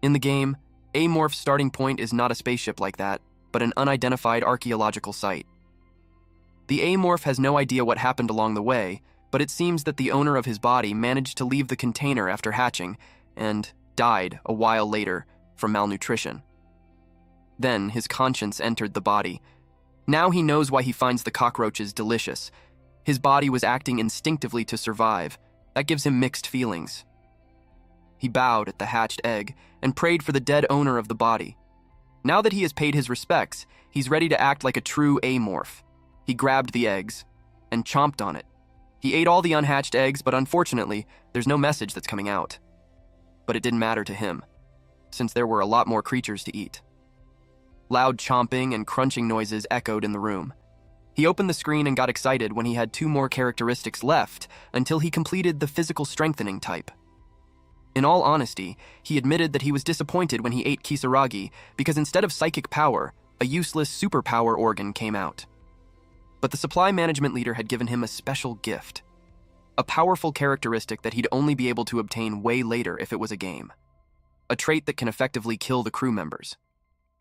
In the game, amorph's starting point is not a spaceship like that, but an unidentified archaeological site. The amorph has no idea what happened along the way, but it seems that the owner of his body managed to leave the container after hatching and died a while later from malnutrition. Then his conscience entered the body. Now he knows why he finds the cockroaches delicious. His body was acting instinctively to survive. That gives him mixed feelings. He bowed at the hatched egg and prayed for the dead owner of the body. Now that he has paid his respects, he's ready to act like a true amorph. He grabbed the eggs and chomped on it. He ate all the unhatched eggs, but unfortunately, there's no message that's coming out. but it didn't matter to him, since there were a lot more creatures to eat. Loud chomping and crunching noises echoed in the room. He opened the screen and got excited when he had 2 more characteristics left until he completed the physical strengthening type. In all honesty, he admitted that he was disappointed when he ate Kisaragi because instead of psychic power, a useless superpower organ came out. But the supply management leader had given him a special gift, a powerful characteristic that he'd only be able to obtain way later if it was a game, a trait that can effectively kill the crew members.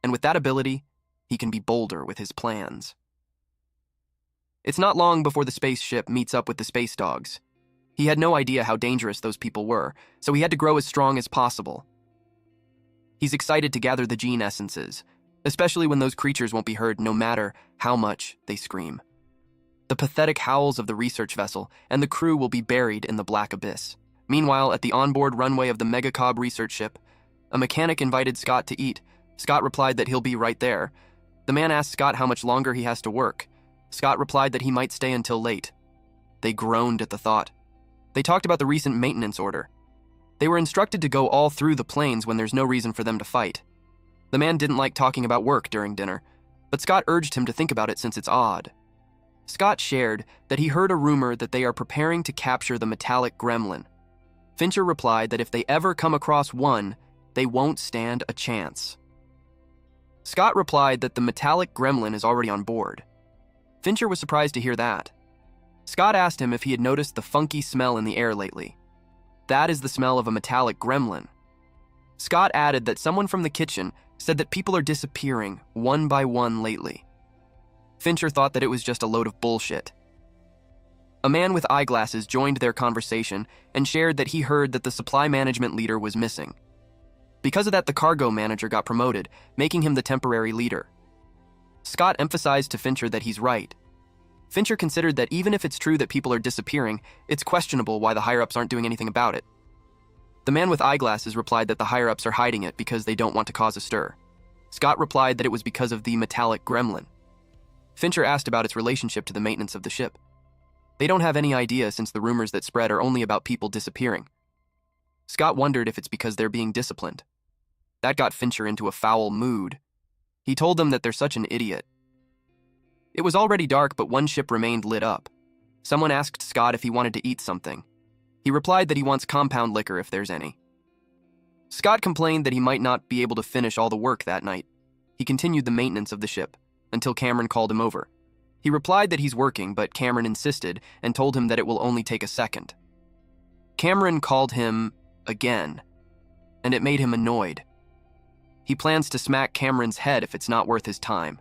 And with that ability, he can be bolder with his plans. It's not long before the spaceship meets up with the space dogs. He had no idea how dangerous those people were, so he had to grow as strong as possible. He's excited to gather the gene essences, especially when those creatures won't be heard no matter how much they scream. The pathetic howls of the research vessel and the crew will be buried in the black abyss. Meanwhile, at the onboard runway of the mangacap research ship, a mechanic invited Scott to eat. Scott replied that he'll be right there. The man asked Scott how much longer he has to work. Scott replied that he might stay until late. They groaned at the thought. They talked about the recent maintenance order. They were instructed to go all through the planes when there's no reason for them to fight. The man didn't like talking about work during dinner, but Scott urged him to think about it since it's odd. Scott shared that he heard a rumor that they are preparing to capture the metallic gremlin. Fincher replied that if they ever come across one, they won't stand a chance. Scott replied that the metallic gremlin is already on board. Fincher was surprised to hear that. Scott asked him if he had noticed the funky smell in the air lately. That is the smell of a metallic gremlin. Scott added that someone from the kitchen said that people are disappearing one by one lately. Fincher thought that it was just a load of bullshit. A man with eyeglasses joined their conversation and shared that he heard that the supply management leader was missing. Because of that, the cargo manager got promoted, making him the temporary leader. Scott emphasized to Fincher that he's right. Fincher considered that even if it's true that people are disappearing, it's questionable why the higher-ups aren't doing anything about it. The man with eyeglasses replied that the higher-ups are hiding it because they don't want to cause a stir. Scott replied that it was because of the metallic gremlin. Fincher asked about its relationship to the maintenance of the ship. They don't have any idea since the rumors that spread are only about people disappearing. Scott wondered if it's because they're being disciplined. That got Fincher into a foul mood. He told them that they're such an idiot. It was already dark, but one ship remained lit up. Someone asked Scott if he wanted to eat something. He replied that he wants compound liquor if there's any. Scott complained that he might not be able to finish all the work that night. He continued the maintenance of the ship until Cameron called him over. He replied that he's working, but Cameron insisted and told him that it will only take a second. Cameron called him again, and it made him annoyed. He plans to smack Cameron's head if it's not worth his time.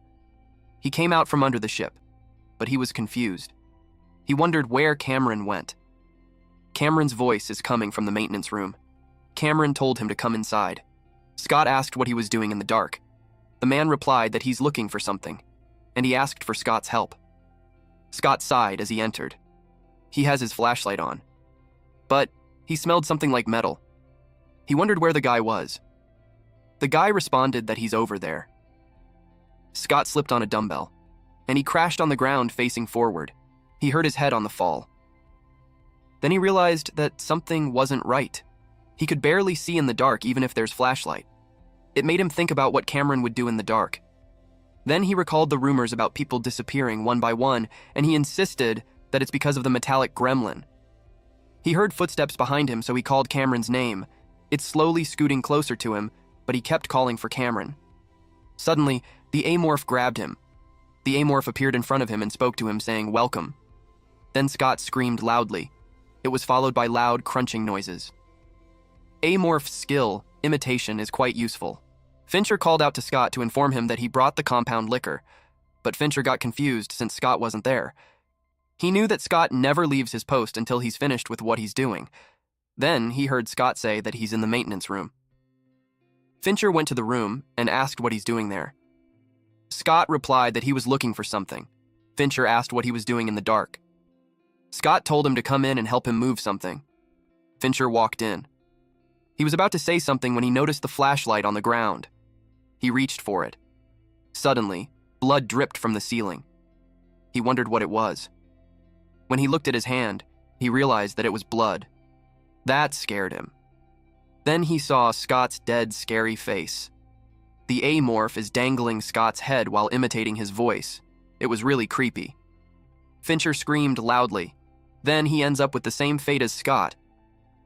He came out from under the ship, but he was confused. He wondered where Cameron went. Cameron's voice is coming from the maintenance room. Cameron told him to come inside. Scott asked what he was doing in the dark. The man replied that he's looking for something, and he asked for Scott's help. Scott sighed as he entered. He has his flashlight on, but he smelled something like metal. He wondered where the guy was. The guy responded that he's over there. Scott slipped on a dumbbell, and he crashed on the ground facing forward. He hurt his head on the fall. Then he realized that something wasn't right. He could barely see in the dark even if there's flashlight. It made him think about what Cameron would do in the dark. Then he recalled the rumors about people disappearing one by one, and he insisted that it's because of the metallic gremlin. He heard footsteps behind him, so he called Cameron's name. It's slowly scooting closer to him, but he kept calling for Cameron. Suddenly, the amorph grabbed him. The amorph appeared in front of him and spoke to him, saying, "Welcome." Then Scott screamed loudly. It was followed by loud crunching noises. Amorph's skill, imitation, is quite useful. Fincher called out to Scott to inform him that he brought the compound liquor, but Fincher got confused since Scott wasn't there. He knew that Scott never leaves his post until he's finished with what he's doing. Then he heard Scott say that he's in the maintenance room. Fincher went to the room and asked what he's doing there. Scott replied that he was looking for something. Fincher asked what he was doing in the dark. Scott told him to come in and help him move something. Fincher walked in. He was about to say something when he noticed the flashlight on the ground. He reached for it. Suddenly, blood dripped from the ceiling. He wondered what it was. When he looked at his hand, he realized that it was blood. That scared him. Then he saw Scott's dead, scary face. The amorph is dangling Scott's head while imitating his voice. It was really creepy. Fincher screamed loudly. Then he ends up with the same fate as Scott.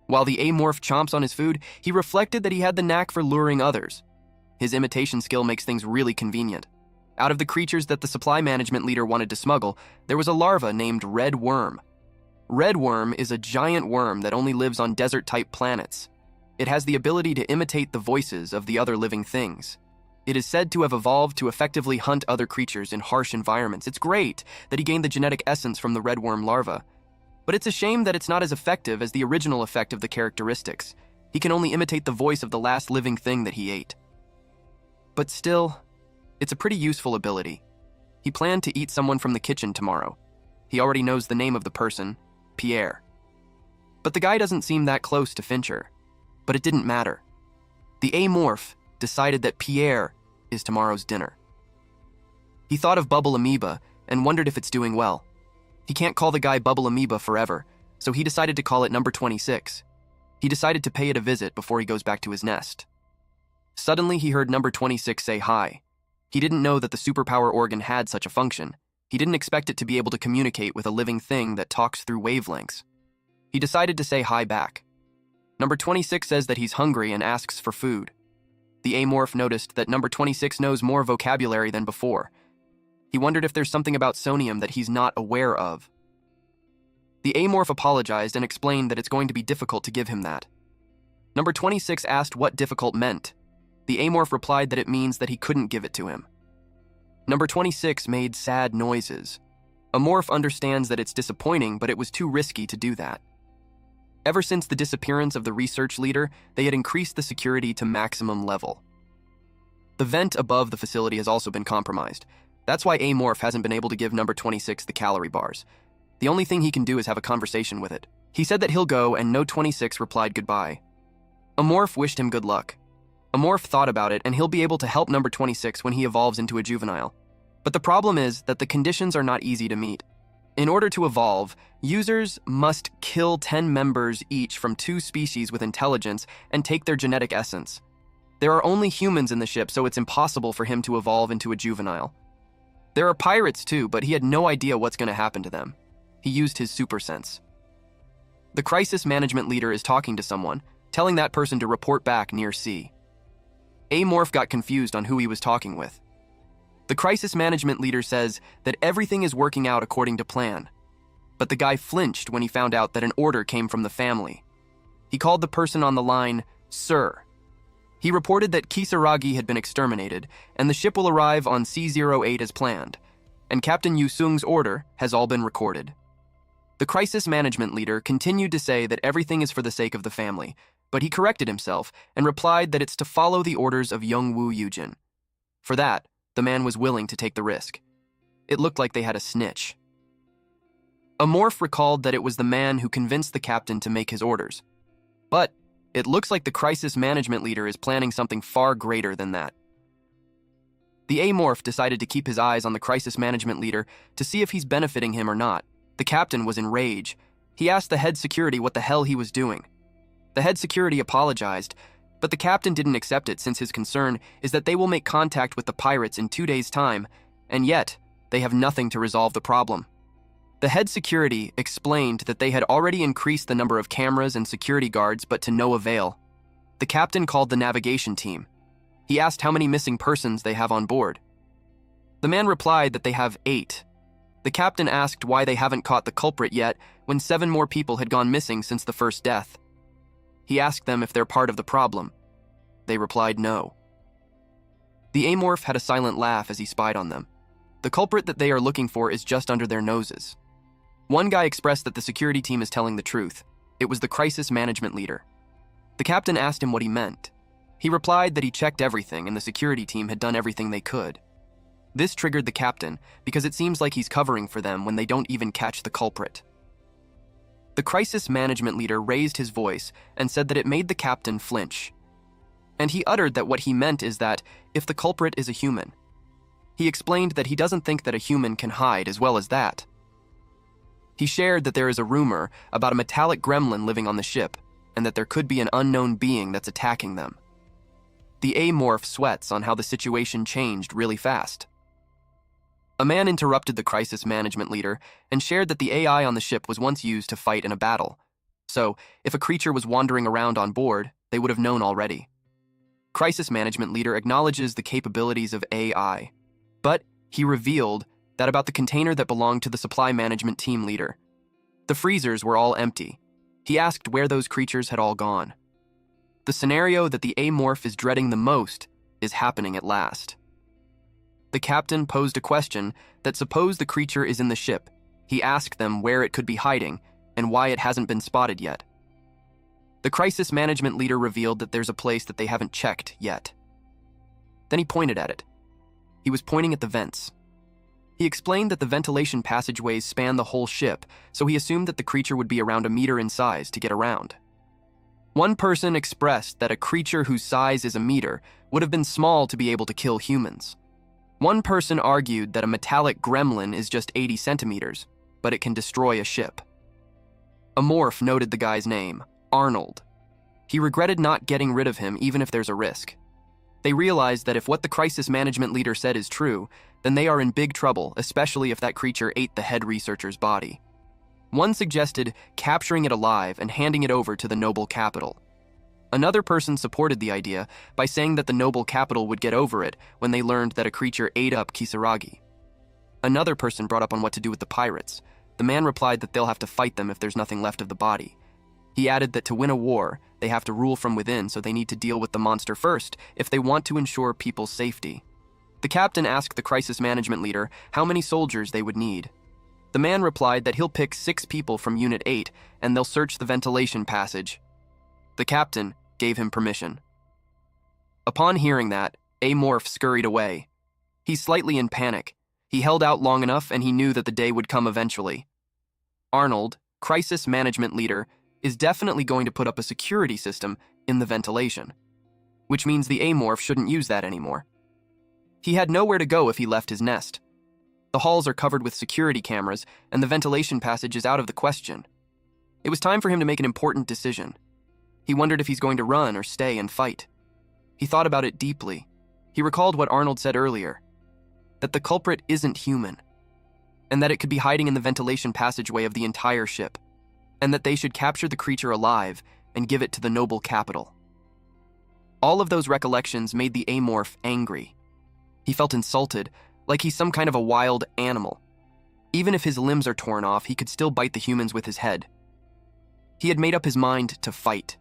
While the amorph chomps on his food, he reflected that he had the knack for luring others. His imitation skill makes things really convenient. Out of the creatures that the supply management leader wanted to smuggle, there was a larva named Red Worm. Red Worm is a giant worm that only lives on desert-type planets. It has the ability to imitate the voices of the other living things. It is said to have evolved to effectively hunt other creatures in harsh environments. It's great that he gained the genetic essence from the red worm larva. But it's a shame that it's not as effective as the original effect of the characteristics. He can only imitate the voice of the last living thing that he ate. But still, it's a pretty useful ability. He planned to eat someone from the kitchen tomorrow. He already knows the name of the person, Pierre. But the guy doesn't seem that close to Fincher. But it didn't matter. The amorph decided that Pierre is tomorrow's dinner. He thought of Bubble Amoeba and wondered if it's doing well. He can't call the guy Bubble Amoeba forever, so he decided to call it number 26. He decided to pay it a visit before he goes back to his nest. Suddenly, he heard number 26 say hi. He didn't know that the superpower organ had such a function. He didn't expect it to be able to communicate with a living thing that talks through wavelengths. He decided to say hi back. Number 26 says that he's hungry and asks for food. The amorph noticed that number 26 knows more vocabulary than before. He wondered if there's something about sonium that he's not aware of. The amorph apologized and explained that it's going to be difficult to give him that. Number 26 asked what difficult meant. The amorph replied that it means that he couldn't give it to him. Number 26 made sad noises. Amorph understands that it's disappointing, but it was too risky to do that. Ever since the disappearance of the research leader, they had increased the security to maximum level. The vent above the facility has also been compromised. That's why Amorph hasn't been able to give number 26 the calorie bars. The only thing he can do is have a conversation with it. He said that he'll go, and no 26 replied goodbye. Amorph wished him good luck. Amorph thought about it, and he'll be able to help number 26 when he evolves into a juvenile. But the problem is that the conditions are not easy to meet. In order to evolve, users must kill 10 members each from 2 species with intelligence and take their genetic essence. There are only humans in the ship, so it's impossible for him to evolve into a juvenile. There are pirates too, but he had no idea what's going to happen to them. He used his super sense. The crisis management leader is talking to someone, telling that person to report back near sea. Amorph got confused on who he was talking with. The crisis management leader says that everything is working out according to plan. But the guy flinched when he found out that an order came from the family. He called the person on the line, Sir. He reported that Kisaragi had been exterminated, and the ship will arrive on C-08 as planned, and Captain Yusung's order has all been recorded. The crisis management leader continued to say that everything is for the sake of the family, but he corrected himself and replied that it's to follow the orders of Youngwoo Yujin. For that, the man was willing to take the risk. It looked like they had a snitch. Amorph recalled that it was the man who convinced the captain to make his orders. But it looks like the crisis management leader is planning something far greater than that. The Amorph decided to keep his eyes on the crisis management leader to see if he's benefiting him or not. The captain was in rage. He asked the head security what the hell he was doing. The head security apologized, but the captain didn't accept it since his concern is that they will make contact with the pirates in 2 days' time, and yet they have nothing to resolve the problem. The head security explained that they had already increased the number of cameras and security guards, but to no avail. The captain called the navigation team. He asked how many missing persons they have on board. The man replied that they have 8. The captain asked why they haven't caught the culprit yet when 7 more people had gone missing since the first death. He asked them if they're part of the problem. They replied no. The Amorph had a silent laugh as he spied on them. The culprit that they are looking for is just under their noses. One guy expressed that the security team is telling the truth. It was the crisis management leader. The captain asked him what he meant. He replied that he checked everything and the security team had done everything they could. This triggered the captain because it seems like he's covering for them when they don't even catch the culprit. The crisis management leader raised his voice and said that it made the captain flinch. And he uttered that what he meant is that if the culprit is a human. He explained that he doesn't think that a human can hide as well as that. He shared that there is a rumor about a metallic gremlin living on the ship. and that there could be an unknown being that's attacking them. The A-morph sweats on how the situation changed really fast. A man interrupted the crisis management leader and shared that the AI on the ship was once used to fight in a battle. So, if a creature was wandering around on board, they would have known already. Crisis management leader acknowledges the capabilities of AI, but he revealed that about the container that belonged to the supply management team leader. The freezers were all empty. He asked where those creatures had all gone. The scenario that the A-morph is dreading the most is happening at last. The captain posed a question that suppose the creature is in the ship. He asked them where it could be hiding and why it hasn't been spotted yet. The crisis management leader revealed that there's a place that they haven't checked yet. Then he pointed at it. He was pointing at the vents. He explained that the ventilation passageways span the whole ship, so he assumed that the creature would be around a meter in size to get around. One person expressed that a creature whose size is a meter would have been small to be able to kill humans. One person argued that a metallic gremlin is just 80 centimeters, but it can destroy a ship. A morph noted the guy's name, Arnold. He regretted not getting rid of him even if there's a risk. They realized that if what the crisis management leader said is true, then they are in big trouble, especially if that creature ate the head researcher's body. One suggested capturing it alive and handing it over to the noble capital. Another person supported the idea by saying that the noble capital would get over it when they learned that a creature ate up Kisaragi. Another person brought up on what to do with the pirates. The man replied that they'll have to fight them if there's nothing left of the body. He added that to win a war, they have to rule from within, so they need to deal with the monster first if they want to ensure people's safety. The captain asked the crisis management leader how many soldiers they would need. The man replied that he'll pick 6 people from Unit 8 and they'll search the ventilation passage. The captain gave him permission. Upon hearing that, A-morph scurried away. He's slightly in panic. He held out long enough and he knew that the day would come eventually. Arnold, crisis management leader, is definitely going to put up a security system in the ventilation, which means the A-morph shouldn't use that anymore. He had nowhere to go if he left his nest. The halls are covered with security cameras, and the ventilation passage is out of the question. It was time for him to make an important decision. He wondered if he's going to run or stay and fight. He thought about it deeply. He recalled what Arnold said earlier, that the culprit isn't human, and that it could be hiding in the ventilation passageway of the entire ship, and that they should capture the creature alive and give it to the noble capital. All of those recollections made the A-morph angry. He felt insulted, like he's some kind of a wild animal. Even if his limbs are torn off, he could still bite the humans with his head. He had made up his mind to fight.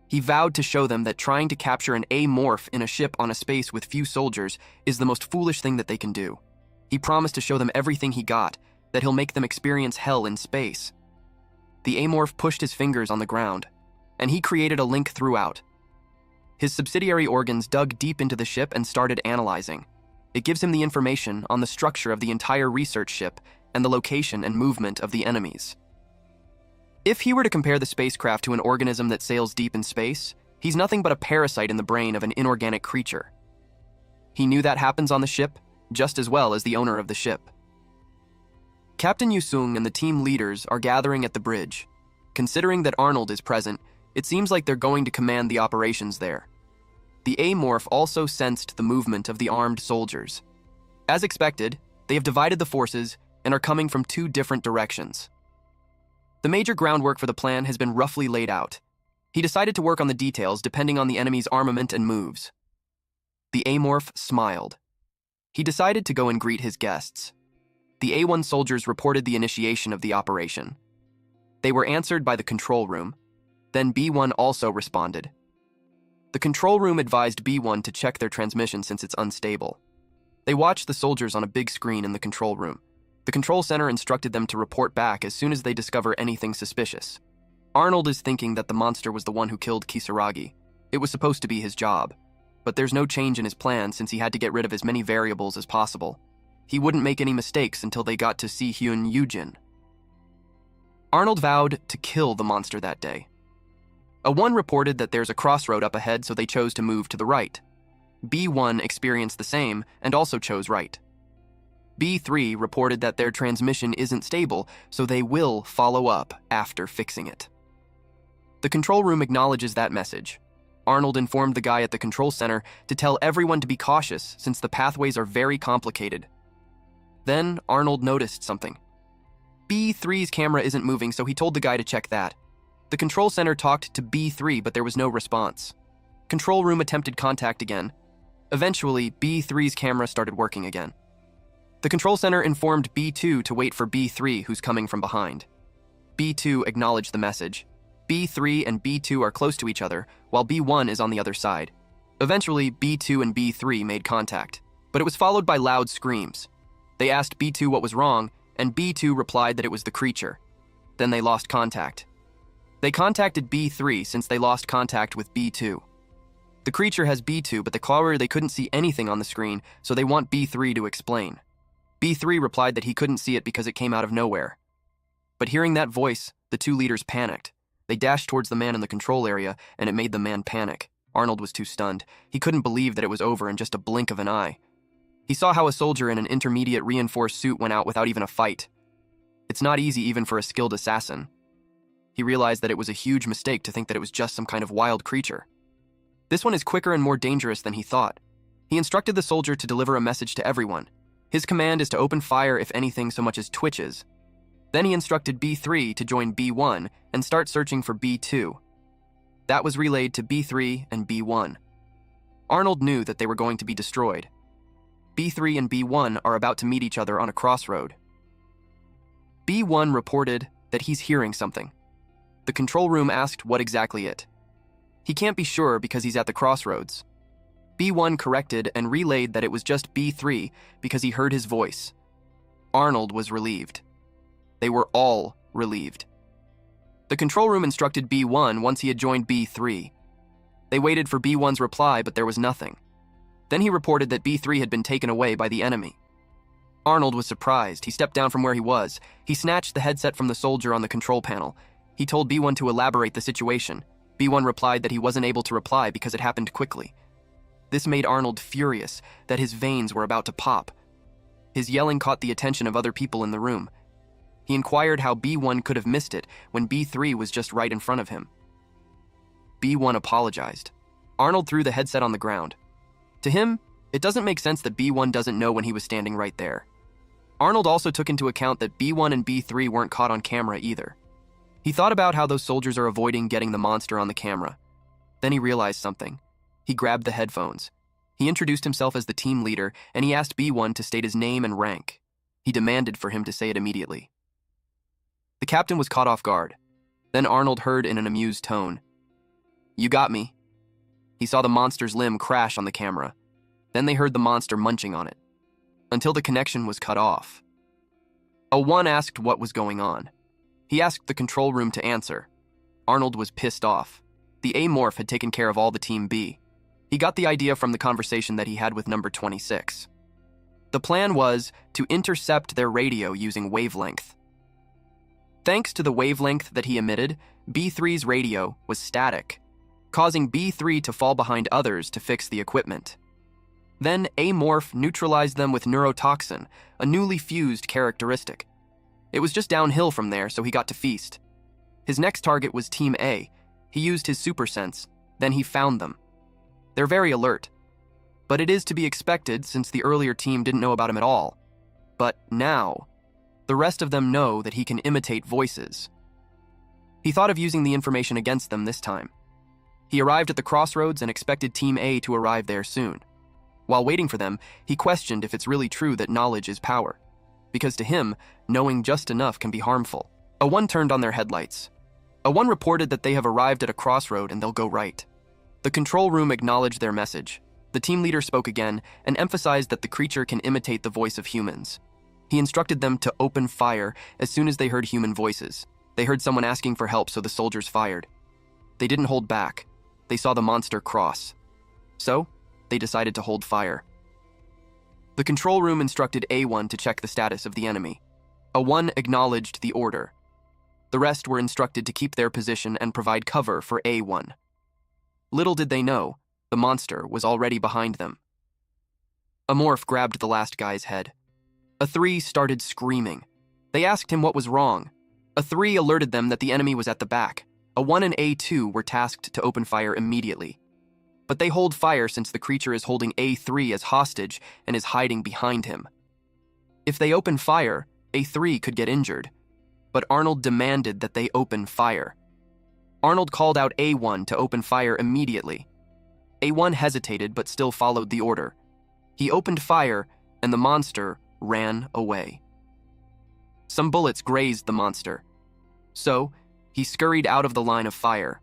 He vowed to show them that trying to capture an A-morph in a ship on a space with few soldiers is the most foolish thing that they can do. He promised to show them everything he got, that he'll make them experience hell in space. The A-morph pushed his fingers on the ground, and he created a link throughout. His subsidiary organs dug deep into the ship and started analyzing. It gives him the information on the structure of the entire research ship and the location and movement of the enemies. If he were to compare the spacecraft to an organism that sails deep in space, he's nothing but a parasite in the brain of an inorganic creature. He knew that happens on the ship just as well as the owner of the ship. Captain Yusung and the team leaders are gathering at the bridge. Considering that Arnold is present, it seems like they're going to command the operations there. The A-morph also sensed the movement of the armed soldiers. As expected, they have divided the forces and are coming from 2 different directions. The major groundwork for the plan has been roughly laid out. He decided to work on the details depending on the enemy's armament and moves. The A-morph smiled. He decided to go and greet his guests. The A-1 soldiers reported the initiation of the operation. They were answered by the control room. Then B-1 also responded. The control room advised B-1 to check their transmission since it's unstable. They watched the soldiers on a big screen in the control room. The control center instructed them to report back as soon as they discover anything suspicious. Arnold is thinking that the monster was the one who killed Kisaragi. It was supposed to be his job, but there's no change in his plan since he had to get rid of as many variables as possible. He wouldn't make any mistakes until they got to Si-hyun Yujin. Arnold vowed to kill the monster that day. A-1 reported that there's a crossroad up ahead, so they chose to move to the right. B-1 experienced the same and also chose right. B-3 reported that their transmission isn't stable, so they will follow up after fixing it. The control room acknowledges that message. Arnold informed the guy at the control center to tell everyone to be cautious since the pathways are very complicated. Then Arnold noticed something. B3's camera isn't moving, so he told the guy to check that. The control center talked to B3, but there was no response. Control room attempted contact again. Eventually, B3's camera started working again. The control center informed B2 to wait for B3, who's coming from behind. B2 acknowledged the message. B3 and B2 are close to each other, while B1 is on the other side. Eventually, B2 and B3 made contact, but it was followed by loud screams. They asked B2 what was wrong, and B2 replied that it was the creature. Then they lost contact. They contacted B3 since they lost contact with B2. The creature has B2, but they couldn't see anything on the screen, so they want B3 to explain. B3 replied that he couldn't see it because it came out of nowhere. But hearing that voice, the two leaders panicked. They dashed towards the man in the control area, and it made the man panic. Arnold was too stunned. He couldn't believe that it was over in just a blink of an eye. He saw how a soldier in an intermediate reinforced suit went out without even a fight. It's not easy even for a skilled assassin. He realized that it was a huge mistake to think that it was just some kind of wild creature. This one is quicker and more dangerous than he thought. He instructed the soldier to deliver a message to everyone. His command is to open fire if anything so much as twitches. Then he instructed B3 to join B1 and start searching for B2. That was relayed to B3 and B1. Arnold knew that they were going to be destroyed. B3 and B1 are about to meet each other on a crossroad. B1 reported that he's hearing something. The control room asked what exactly it. He can't be sure because he's at the crossroads. B1 corrected and relayed that it was just B3 because he heard his voice. Arnold was relieved. They were all relieved. The control room instructed B1 once he had joined B3. They waited for B1's reply, but there was nothing. Then he reported that B3 had been taken away by the enemy. Arnold was surprised. He stepped down from where he was. He snatched the headset from the soldier on the control panel. He told B1 to elaborate the situation. B1 replied that he wasn't able to reply because it happened quickly. This made Arnold furious, that his veins were about to pop. His yelling caught the attention of other people in the room. He inquired how B1 could have missed it when B3 was just right in front of him. B1 apologized. Arnold threw the headset on the ground. To him, it doesn't make sense that B1 doesn't know when he was standing right there. Arnold also took into account that B1 and B3 weren't caught on camera either. He thought about how those soldiers are avoiding getting the monster on the camera. Then he realized something. He grabbed the headphones. He introduced himself as the team leader, and he asked B1 to state his name and rank. He demanded for him to say it immediately. The captain was caught off guard. Then Arnold heard in an amused tone, "You got me." He saw the monster's limb crash on the camera. Then they heard the monster munching on it, until the connection was cut off. A1 asked what was going on. He asked the control room to answer. Arnold was pissed off. The Amorph had taken care of all the Team B. He got the idea from the conversation that he had with number 26. The plan was to intercept their radio using wavelength. Thanks to the wavelength that he emitted, B3's radio was static, causing B3 to fall behind others to fix the equipment. Then Amorph neutralized them with neurotoxin, a newly fused characteristic. It was just downhill from there, so he got to feast. His next target was Team A. He used his super sense, then he found them. They're very alert. But it is to be expected since the earlier team didn't know about him at all. But now, the rest of them know that he can imitate voices. He thought of using the information against them this time. He arrived at the crossroads and expected Team A to arrive there soon. While waiting for them, he questioned if it's really true that knowledge is power. Because to him, knowing just enough can be harmful. A1 turned on their headlights. A1 reported that they have arrived at a crossroad and they'll go right. The control room acknowledged their message. The team leader spoke again and emphasized that the creature can imitate the voice of humans. He instructed them to open fire as soon as they heard human voices. They heard someone asking for help, so the soldiers fired. They didn't hold back. They saw the monster cross. So, they decided to hold fire. The control room instructed A1 to check the status of the enemy. A1 acknowledged the order. The rest were instructed to keep their position and provide cover for A1. Little did they know, the monster was already behind them. A morph grabbed the last guy's head. A3 started screaming. They asked him what was wrong. A3 alerted them that the enemy was at the back. A1 and A2 were tasked to open fire immediately. But they hold fire since the creature is holding A3 as hostage and is hiding behind him. If they open fire, A3 could get injured, but Arnold demanded that they open fire. Arnold called out A1 to open fire immediately. A1 hesitated but still followed the order. He opened fire, and the monster ran away. Some bullets grazed the monster, so he scurried out of the line of fire.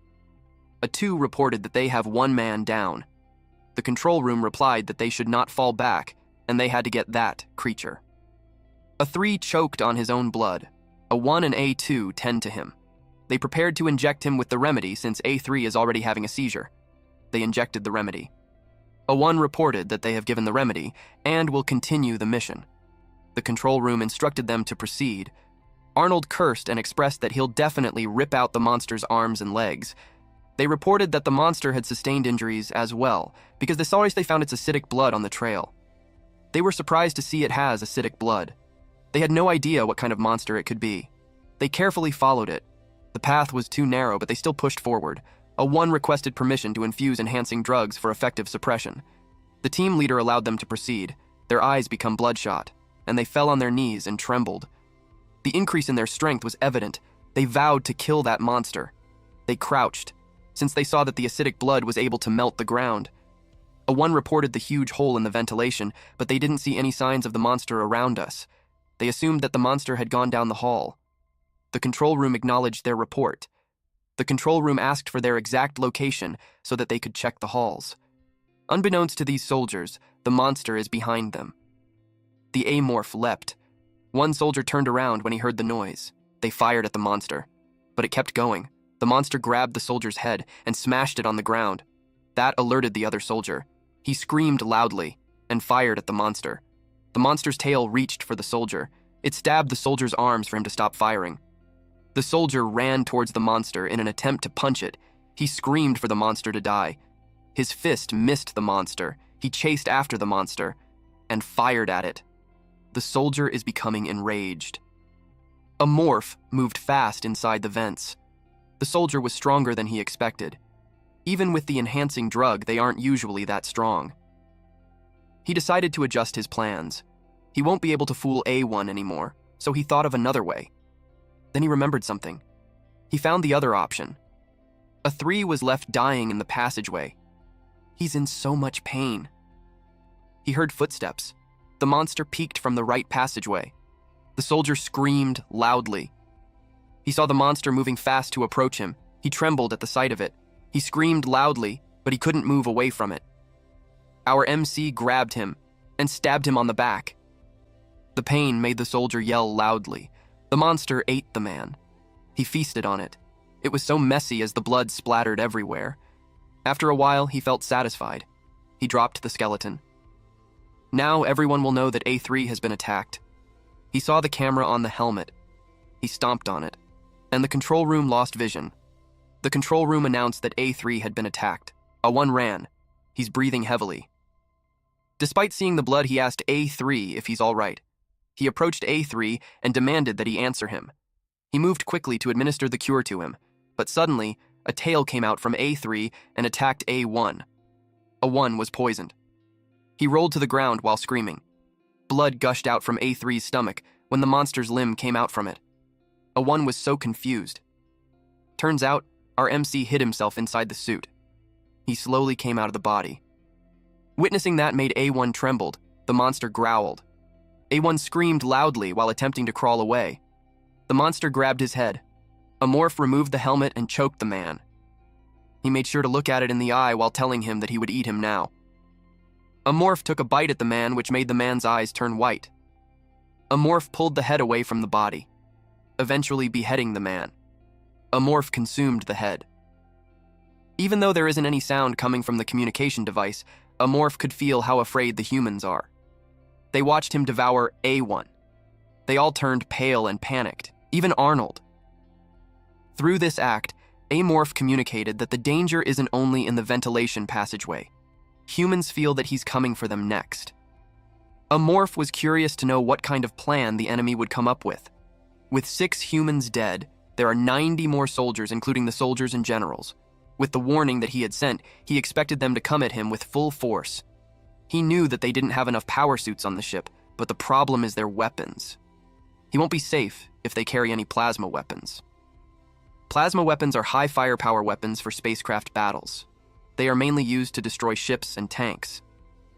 A2 reported that they have one man down. The control room replied that they should not fall back, and they had to get that creature. A3 choked on his own blood. A1 and A2 tend to him. They prepared to inject him with the remedy since A3 is already having a seizure. They injected the remedy. A1 reported that they have given the remedy and will continue the mission. The control room instructed them to proceed. Arnold cursed and expressed that he'll definitely rip out the monster's arms and legs. They reported that the monster had sustained injuries as well, because they found its acidic blood on the trail. They were surprised to see it has acidic blood. They had no idea what kind of monster it could be. They carefully followed it. The path was too narrow, but they still pushed forward. A1 requested permission to infuse enhancing drugs for effective suppression. The team leader allowed them to proceed. Their eyes become bloodshot, and they fell on their knees and trembled. The increase in their strength was evident. They vowed to kill that monster. They crouched, since they saw that the acidic blood was able to melt the ground. A1 reported the huge hole in the ventilation, but they didn't see any signs of the monster around us. They assumed that the monster had gone down the hall. The control room acknowledged their report. The control room asked for their exact location so that they could check the halls. Unbeknownst to these soldiers, the monster is behind them. The amorph leapt. One soldier turned around when he heard the noise. They fired at the monster, but it kept going. The monster grabbed the soldier's head and smashed it on the ground. That alerted the other soldier. He screamed loudly and fired at the monster. The monster's tail reached for the soldier. It stabbed the soldier's arms for him to stop firing. The soldier ran towards the monster in an attempt to punch it. He screamed for the monster to die. His fist missed the monster. He chased after the monster and fired at it. The soldier is becoming enraged. A morph moved fast inside the vents. The soldier was stronger than he expected. Even with the enhancing drug, they aren't usually that strong. He decided to adjust his plans. He won't be able to fool A1 anymore, so he thought of another way. Then he remembered something. He found the other option. A3 was left dying in the passageway. He's in so much pain. He heard footsteps. The monster peeked from the right passageway. The soldier screamed loudly. He saw the monster moving fast to approach him. He trembled at the sight of it. He screamed loudly, but he couldn't move away from it. Our MC grabbed him and stabbed him on the back. The pain made the soldier yell loudly. The monster ate the man. He feasted on it. It was so messy as the blood splattered everywhere. After a while, he felt satisfied. He dropped the skeleton. Now everyone will know that A3 has been attacked. He saw the camera on the helmet. He stomped on it, and the control room lost vision. The control room announced that A3 had been attacked. A1 ran. He's breathing heavily. Despite seeing the blood, he asked A3 if he's all right. He approached A3 and demanded that he answer him. He moved quickly to administer the cure to him, but suddenly, a tail came out from A3 and attacked A1. A1 was poisoned. He rolled to the ground while screaming. Blood gushed out from A3's stomach when the monster's limb came out from it. A1 was so confused. Turns out, our MC hid himself inside the suit. He slowly came out of the body. Witnessing that made A1 trembled. The monster growled. A1 screamed loudly while attempting to crawl away. The monster grabbed his head. A morph removed the helmet and choked the man. He made sure to look at it in the eye while telling him that he would eat him now. A morph took a bite at the man, which made the man's eyes turn white. A morph pulled the head away from the body, eventually beheading the man. A morph consumed the head. Even though there isn't any sound coming from the communication device, a morph could feel how afraid the humans are. They watched him devour A1. They all turned pale and panicked, even Arnold. Through this act, Amorph communicated that the danger isn't only in the ventilation passageway. Humans feel that he's coming for them next. Amorph was curious to know what kind of plan the enemy would come up with. With 6 humans dead, There are 90 more soldiers, including the soldiers and generals. With the warning that he had sent, he expected them to come at him with full force. He knew that they didn't have enough power suits on the ship, but the problem is their weapons. He won't be safe if they carry any plasma weapons. Plasma weapons are high firepower weapons for spacecraft battles. They are mainly used to destroy ships and tanks,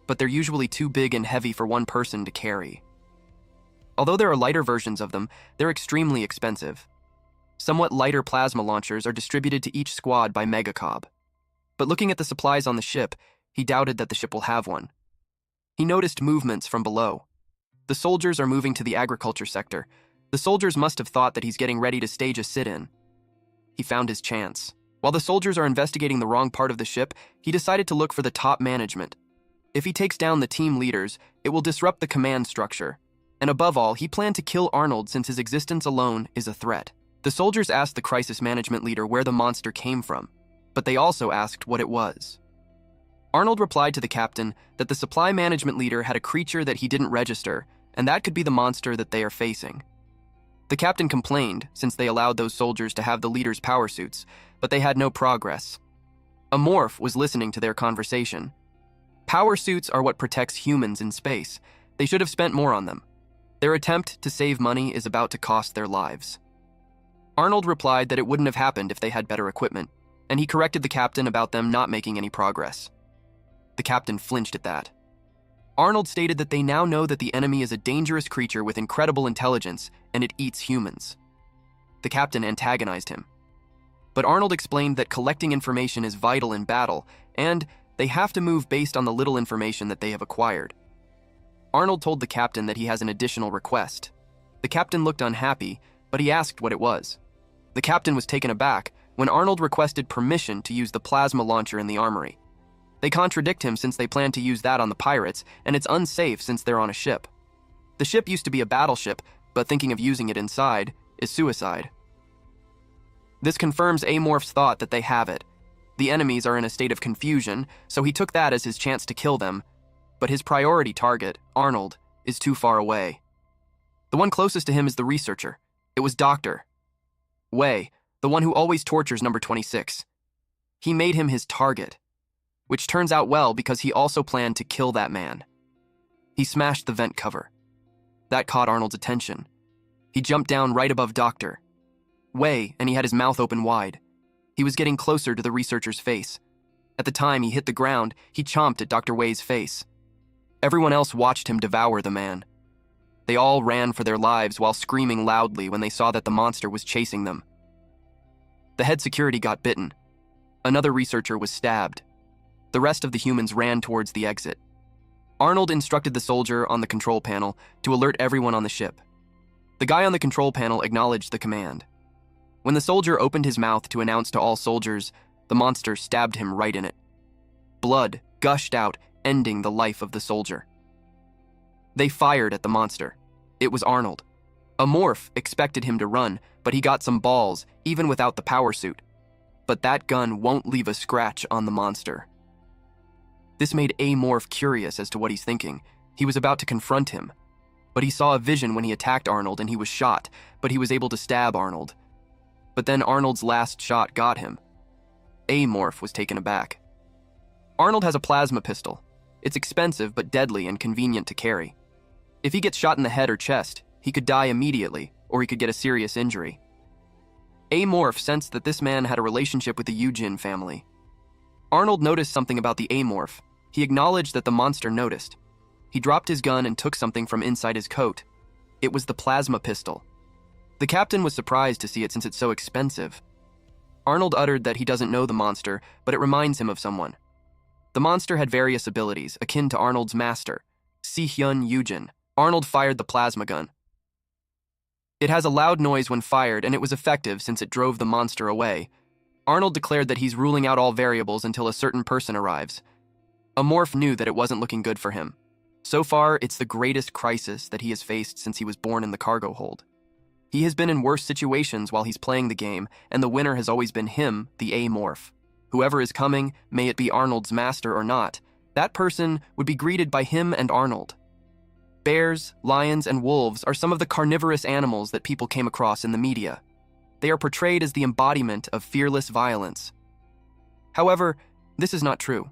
but they're usually too big and heavy for one person to carry. Although there are lighter versions of them, they're extremely expensive. Somewhat lighter plasma launchers are distributed to each squad by mangacap. But looking at the supplies on the ship, he doubted that the ship will have one. He noticed movements from below. The soldiers are moving to the agriculture sector. The soldiers must have thought that he's getting ready to stage a sit-in. He found his chance. While the soldiers are investigating the wrong part of the ship, he decided to look for the top management. If he takes down the team leaders, it will disrupt the command structure. And above all, he planned to kill Arnold since his existence alone is a threat. The soldiers asked the crisis management leader where the monster came from, but they also asked what it was. Arnold replied to the captain that the supply management leader had a creature that he didn't register, and that could be the monster that they are facing. The captain complained since they allowed those soldiers to have the leader's power suits, but they had no progress. A morph was listening to their conversation. Power suits are what protects humans in space. They should have spent more on them. Their attempt to save money is about to cost their lives. Arnold replied that it wouldn't have happened if they had better equipment, and he corrected the captain about them not making any progress. The captain flinched at that. Arnold stated that they now know that the enemy is a dangerous creature with incredible intelligence, and it eats humans. The captain antagonized him. But Arnold explained that collecting information is vital in battle, and they have to move based on the little information that they have acquired. Arnold told the captain that he has an additional request. The captain looked unhappy, but he asked what it was. The captain was taken aback when Arnold requested permission to use the plasma launcher in the armory. They contradict him since they plan to use that on the pirates, and it's unsafe since they're on a ship. The ship used to be a battleship, but thinking of using it inside is suicide. This confirms Amorph's thought that they have it. The enemies are in a state of confusion, so he took that as his chance to kill them, but his priority target, Arnold, is too far away. The one closest to him is the researcher. It was Dr. Wei, the one who always tortures number 26. He made him his target, which turns out well because he also planned to kill that man. He smashed the vent cover. That caught Arnold's attention. He jumped down right above Dr. Wei, and he had his mouth open wide. He was getting closer to the researcher's face. At the time he hit the ground, he chomped at Dr. Wei's face. Everyone else watched him devour the man. They all ran for their lives while screaming loudly when they saw that the monster was chasing them. The head security got bitten. Another researcher was stabbed. The rest of the humans ran towards the exit. Arnold instructed the soldier on the control panel to alert everyone on the ship. The guy on the control panel acknowledged the command. When the soldier opened his mouth to announce to all soldiers, the monster stabbed him right in it. Blood gushed out, ending the life of the soldier. They fired at the monster. It was Arnold. A morph expected him to run, but he got some balls, even without the power suit. But that gun won't leave a scratch on the monster. This made Amorph curious as to what he's thinking. He was about to confront him. But he saw a vision when he attacked Arnold and he was shot, but he was able to stab Arnold. But then Arnold's last shot got him. Amorph was taken aback. Arnold has a plasma pistol. It's expensive but deadly and convenient to carry. If he gets shot in the head or chest, he could die immediately, or he could get a serious injury. Amorph sensed that this man had a relationship with the Eugene family. Arnold noticed something about the Amorph. He acknowledged that the monster noticed. He dropped his gun and took something from inside his coat. It was the plasma pistol. The captain was surprised to see it since it's so expensive. Arnold uttered that he doesn't know the monster, but it reminds him of someone. The monster had various abilities, akin to Arnold's master, Si-hyun Eugene. Arnold fired the plasma gun. It has a loud noise when fired, and it was effective since it drove the monster away. Arnold declared that he's ruling out all variables until a certain person arrives. Amorph knew that it wasn't looking good for him. So far, it's the greatest crisis that he has faced since he was born in the cargo hold. He has been in worse situations while he's playing the game, and the winner has always been him, the Amorph. Whoever is coming, may it be Arnold's master or not, that person would be greeted by him and Arnold. Bears, lions, and wolves are some of the carnivorous animals that people came across in the media. they are portrayed as the embodiment of fearless violence. However, this is not true.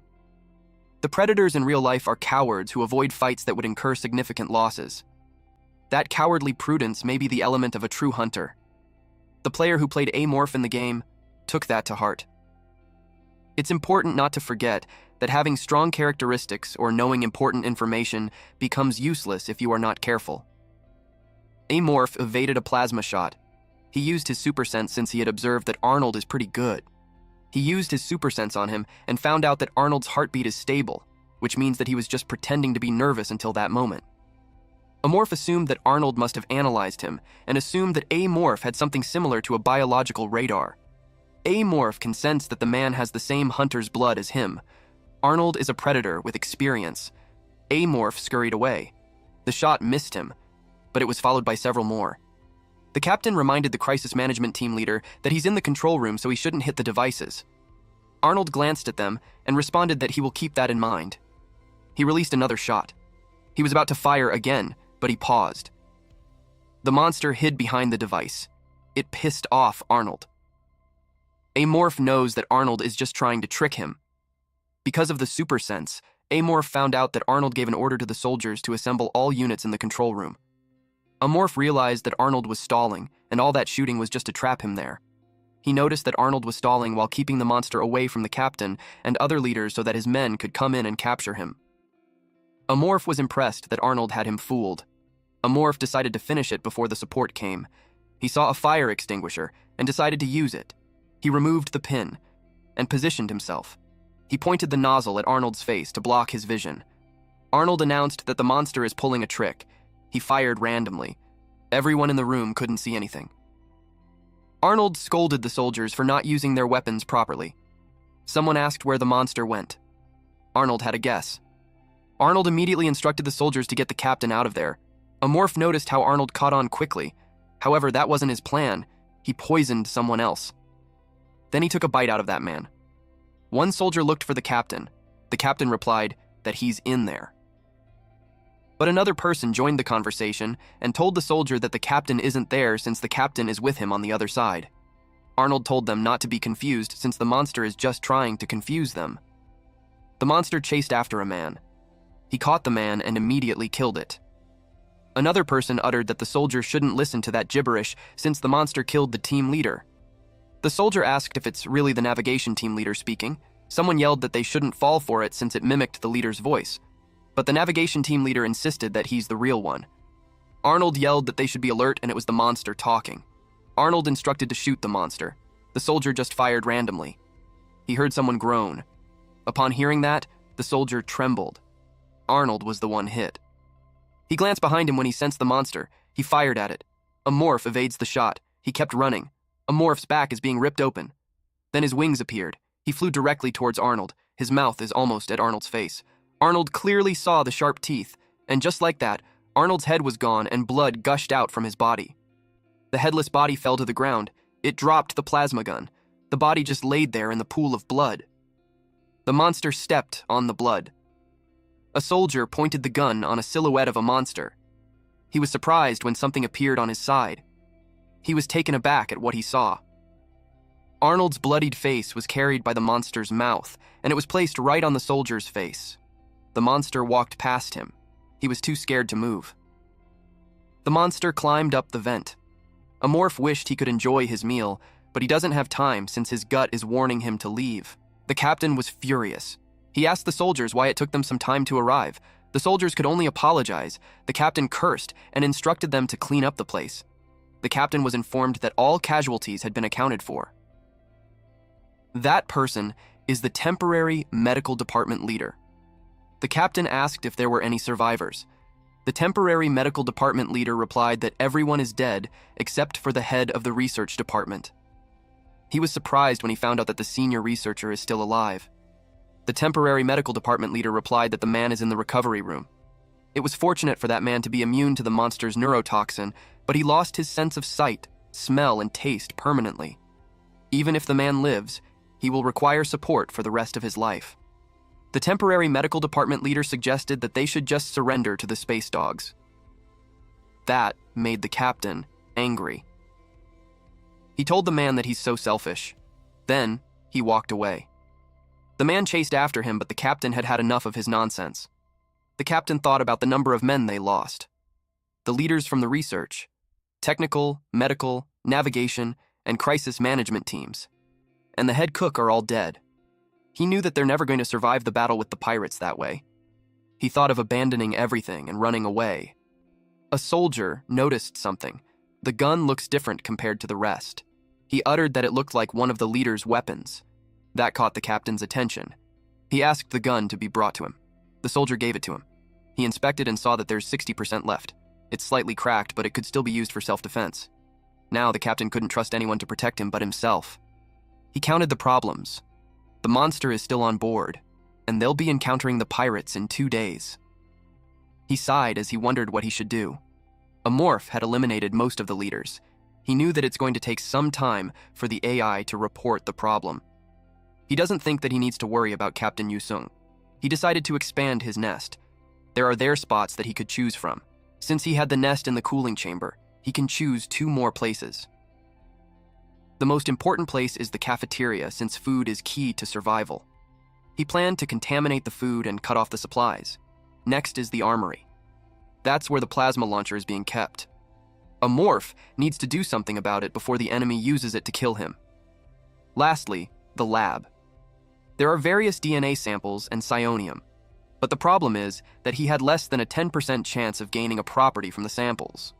The predators in real life are cowards who avoid fights that would incur significant losses. That cowardly prudence may be the element of a true hunter. The player who played Amorph in the game took that to heart. It's important not to forget that having strong characteristics or knowing important information becomes useless if you are not careful. Amorph evaded a plasma shot. He used his super sense since he had observed that Arnold is pretty good. He used his super sense on him and found out that Arnold's heartbeat is stable, which means that he was just pretending to be nervous until that moment. Amorph assumed that Arnold must have analyzed him and assumed that Amorph had something similar to a biological radar. Amorph can sense that the man has the same hunter's blood as him. Arnold is a predator with experience. Amorph scurried away. The shot missed him, but it was followed by several more. The captain reminded the crisis management team leader that he's in the control room so he shouldn't hit the devices. Arnold glanced at them and responded that he will keep that in mind. He released another shot. He was about to fire again, but he paused. The monster hid behind the device. It pissed off Arnold. Amorph knows that Arnold is just trying to trick him. Because of the super sense, Amorph found out that Arnold gave an order to the soldiers to assemble all units in the control room. Amorph realized that Arnold was stalling, and all that shooting was just to trap him there. He noticed that Arnold was stalling while keeping the monster away from the captain and other leaders so that his men could come in and capture him. Amorph was impressed that Arnold had him fooled. Amorph decided to finish it before the support came. He saw a fire extinguisher and decided to use it. He removed the pin and positioned himself. He pointed the nozzle at Arnold's face to block his vision. Arnold announced that the monster is pulling a trick. He fired randomly. Everyone in the room couldn't see anything. Arnold scolded the soldiers for not using their weapons properly. Someone asked where the monster went. Arnold had a guess. Arnold immediately instructed the soldiers to get the captain out of there. Amorph noticed how Arnold caught on quickly. However, that wasn't his plan. He poisoned someone else. Then he took a bite out of that man. One soldier looked for the captain. The captain replied that he's in there. But another person joined the conversation and told the soldier that the captain isn't there since the captain is with him on the other side. Arnold told them not to be confused since the monster is just trying to confuse them. The monster chased after a man. He caught the man and immediately killed it. Another person uttered that the soldier shouldn't listen to that gibberish since the monster killed the team leader. The soldier asked if it's really the navigation team leader speaking. Someone yelled that they shouldn't fall for it since it mimicked the leader's voice. But the navigation team leader insisted that he's the real one. Arnold yelled that they should be alert and it was the monster talking. Arnold instructed to shoot the monster. The soldier just fired randomly. He heard someone groan. Upon hearing that, the soldier trembled. Arnold was the one hit. He glanced behind him when he sensed the monster. He fired at it. Amorph evades the shot. He kept running. Amorph's back is being ripped open. Then his wings appeared. He flew directly towards Arnold. His mouth is almost at Arnold's face. Arnold clearly saw the sharp teeth, and just like that, Arnold's head was gone and blood gushed out from his body. The headless body fell to the ground. It dropped the plasma gun. The body just laid there in the pool of blood. The monster stepped on the blood. A soldier pointed the gun on a silhouette of a monster. He was surprised when something appeared on his side. He was taken aback at what he saw. Arnold's bloodied face was carried by the monster's mouth, and it was placed right on the soldier's face. The monster walked past him. He was too scared to move. The monster climbed up the vent. Amorph wished he could enjoy his meal, but he doesn't have time since his gut is warning him to leave. The captain was furious. He asked the soldiers why it took them some time to arrive. The soldiers could only apologize. The captain cursed and instructed them to clean up the place. The captain was informed that all casualties had been accounted for. That person is the temporary medical department leader. The captain asked if there were any survivors. The temporary medical department leader replied that everyone is dead except for the head of the research department. He was surprised when he found out that the senior researcher is still alive. The temporary medical department leader replied that the man is in the recovery room. It was fortunate for that man to be immune to the monster's neurotoxin, but he lost his sense of sight, smell, and taste permanently. Even if the man lives, he will require support for the rest of his life. The temporary medical department leader suggested that they should just surrender to the space dogs. That made the captain angry. He told the man that he's so selfish. Then, he walked away. The man chased after him, but the captain had had enough of his nonsense. The captain thought about the number of men they lost. The leaders from the research, technical, medical, navigation, and crisis management teams. And the head cook are all dead. He knew that they're never going to survive the battle with the pirates that way. He thought of abandoning everything and running away. A soldier noticed something. The gun looks different compared to the rest. He uttered that it looked like one of the leader's weapons. That caught the captain's attention. He asked the gun to be brought to him. The soldier gave it to him. He inspected and saw that there's 60% left. It's slightly cracked, but it could still be used for self-defense. Now the captain couldn't trust anyone to protect him but himself. He counted the problems. The monster is still on board, and they'll be encountering the pirates in 2 days. He sighed as he wondered what he should do. A morph had eliminated most of the leaders. He knew that it's going to take some time for the AI to report the problem. He doesn't think that he needs to worry about Captain Yusung. He decided to expand his nest. There are their spots that he could choose from. Since he had the nest in the cooling chamber, he can choose 2 more places. The most important place is the cafeteria, since food is key to survival. He planned to contaminate the food and cut off the supplies. Next is the armory. That's where the plasma launcher is being kept. A morph needs to do something about it before the enemy uses it to kill him. Lastly, the lab. There are various DNA samples and psionium, but the problem is that he had less than a 10% chance of gaining a property from the samples.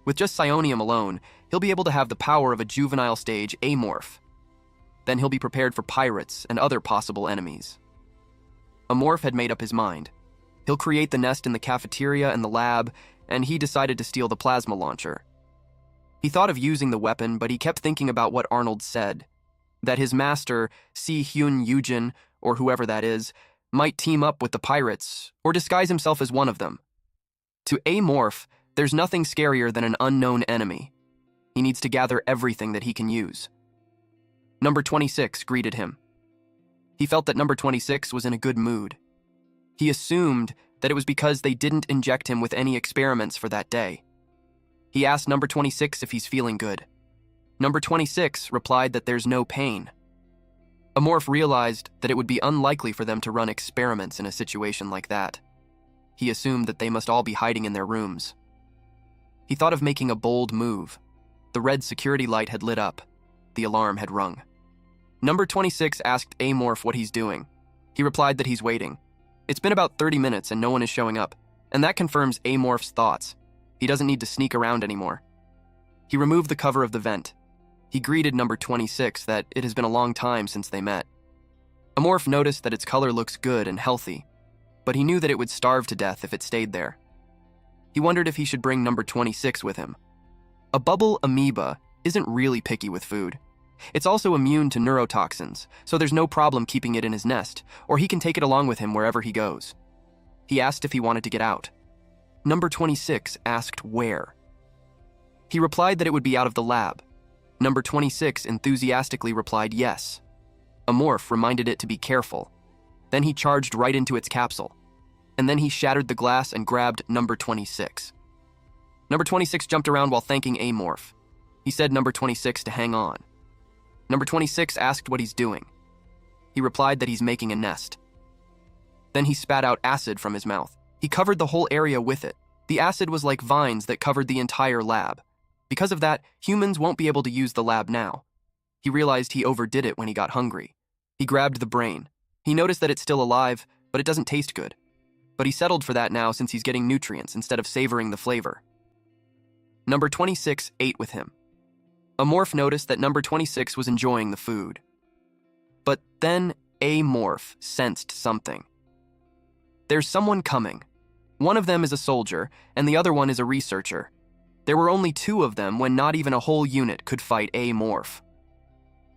With just psionium alone, he'll be able to have the power of a juvenile stage amorph. Then he'll be prepared for pirates and other possible enemies. A morph had made up his mind. He'll create the nest in the cafeteria and the lab, and he decided to steal the plasma launcher. He thought of using the weapon, but he kept thinking about what Arnold said, that his master, Si-Hyun Yujin, or whoever that is, might team up with the pirates or disguise himself as one of them. To amorph, there's nothing scarier than an unknown enemy. He needs to gather everything that he can use. Number 26 greeted him. He felt that number 26 was in a good mood. He assumed that it was because they didn't inject him with any experiments for that day. He asked number 26 if he's feeling good. Number 26 replied that there's no pain. Amorph realized that it would be unlikely for them to run experiments in a situation like that. He assumed that they must all be hiding in their rooms. He thought of making a bold move. The red security light had lit up. The alarm had rung. Number 26 asked Amorph what he's doing. He replied that he's waiting. It's been about 30 minutes and no one is showing up, and that confirms Amorph's thoughts. He doesn't need to sneak around anymore. He removed the cover of the vent. He greeted number 26 that it has been a long time since they met. Amorph noticed that its color looks good and healthy, but he knew that it would starve to death if it stayed there. He wondered if he should bring number 26 with him. A bubble amoeba isn't really picky with food. It's also immune to neurotoxins, so there's no problem keeping it in his nest, or he can take it along with him wherever he goes. He asked if he wanted to get out. Number 26 asked where. He replied that it would be out of the lab. Number 26 enthusiastically replied yes. Amorph reminded it to be careful. Then he charged right into its capsule. And then he shattered the glass and grabbed number 26. Number 26 jumped around while thanking Amorph. He said number 26 to hang on. Number 26 asked what he's doing. He replied that he's making a nest. Then he spat out acid from his mouth. He covered the whole area with it. The acid was like vines that covered the entire lab. Because of that, humans won't be able to use the lab now. He realized he overdid it when he got hungry. He grabbed the brain. He noticed that it's still alive, but it doesn't taste good. But he settled for that now since he's getting nutrients instead of savoring the flavor. Number 26 ate with him. Amorph noticed that number 26 was enjoying the food. But then Amorph sensed something. There's someone coming. One of them is a soldier, and the other one is a researcher. There were only 2 of them when not even a whole unit could fight Amorph.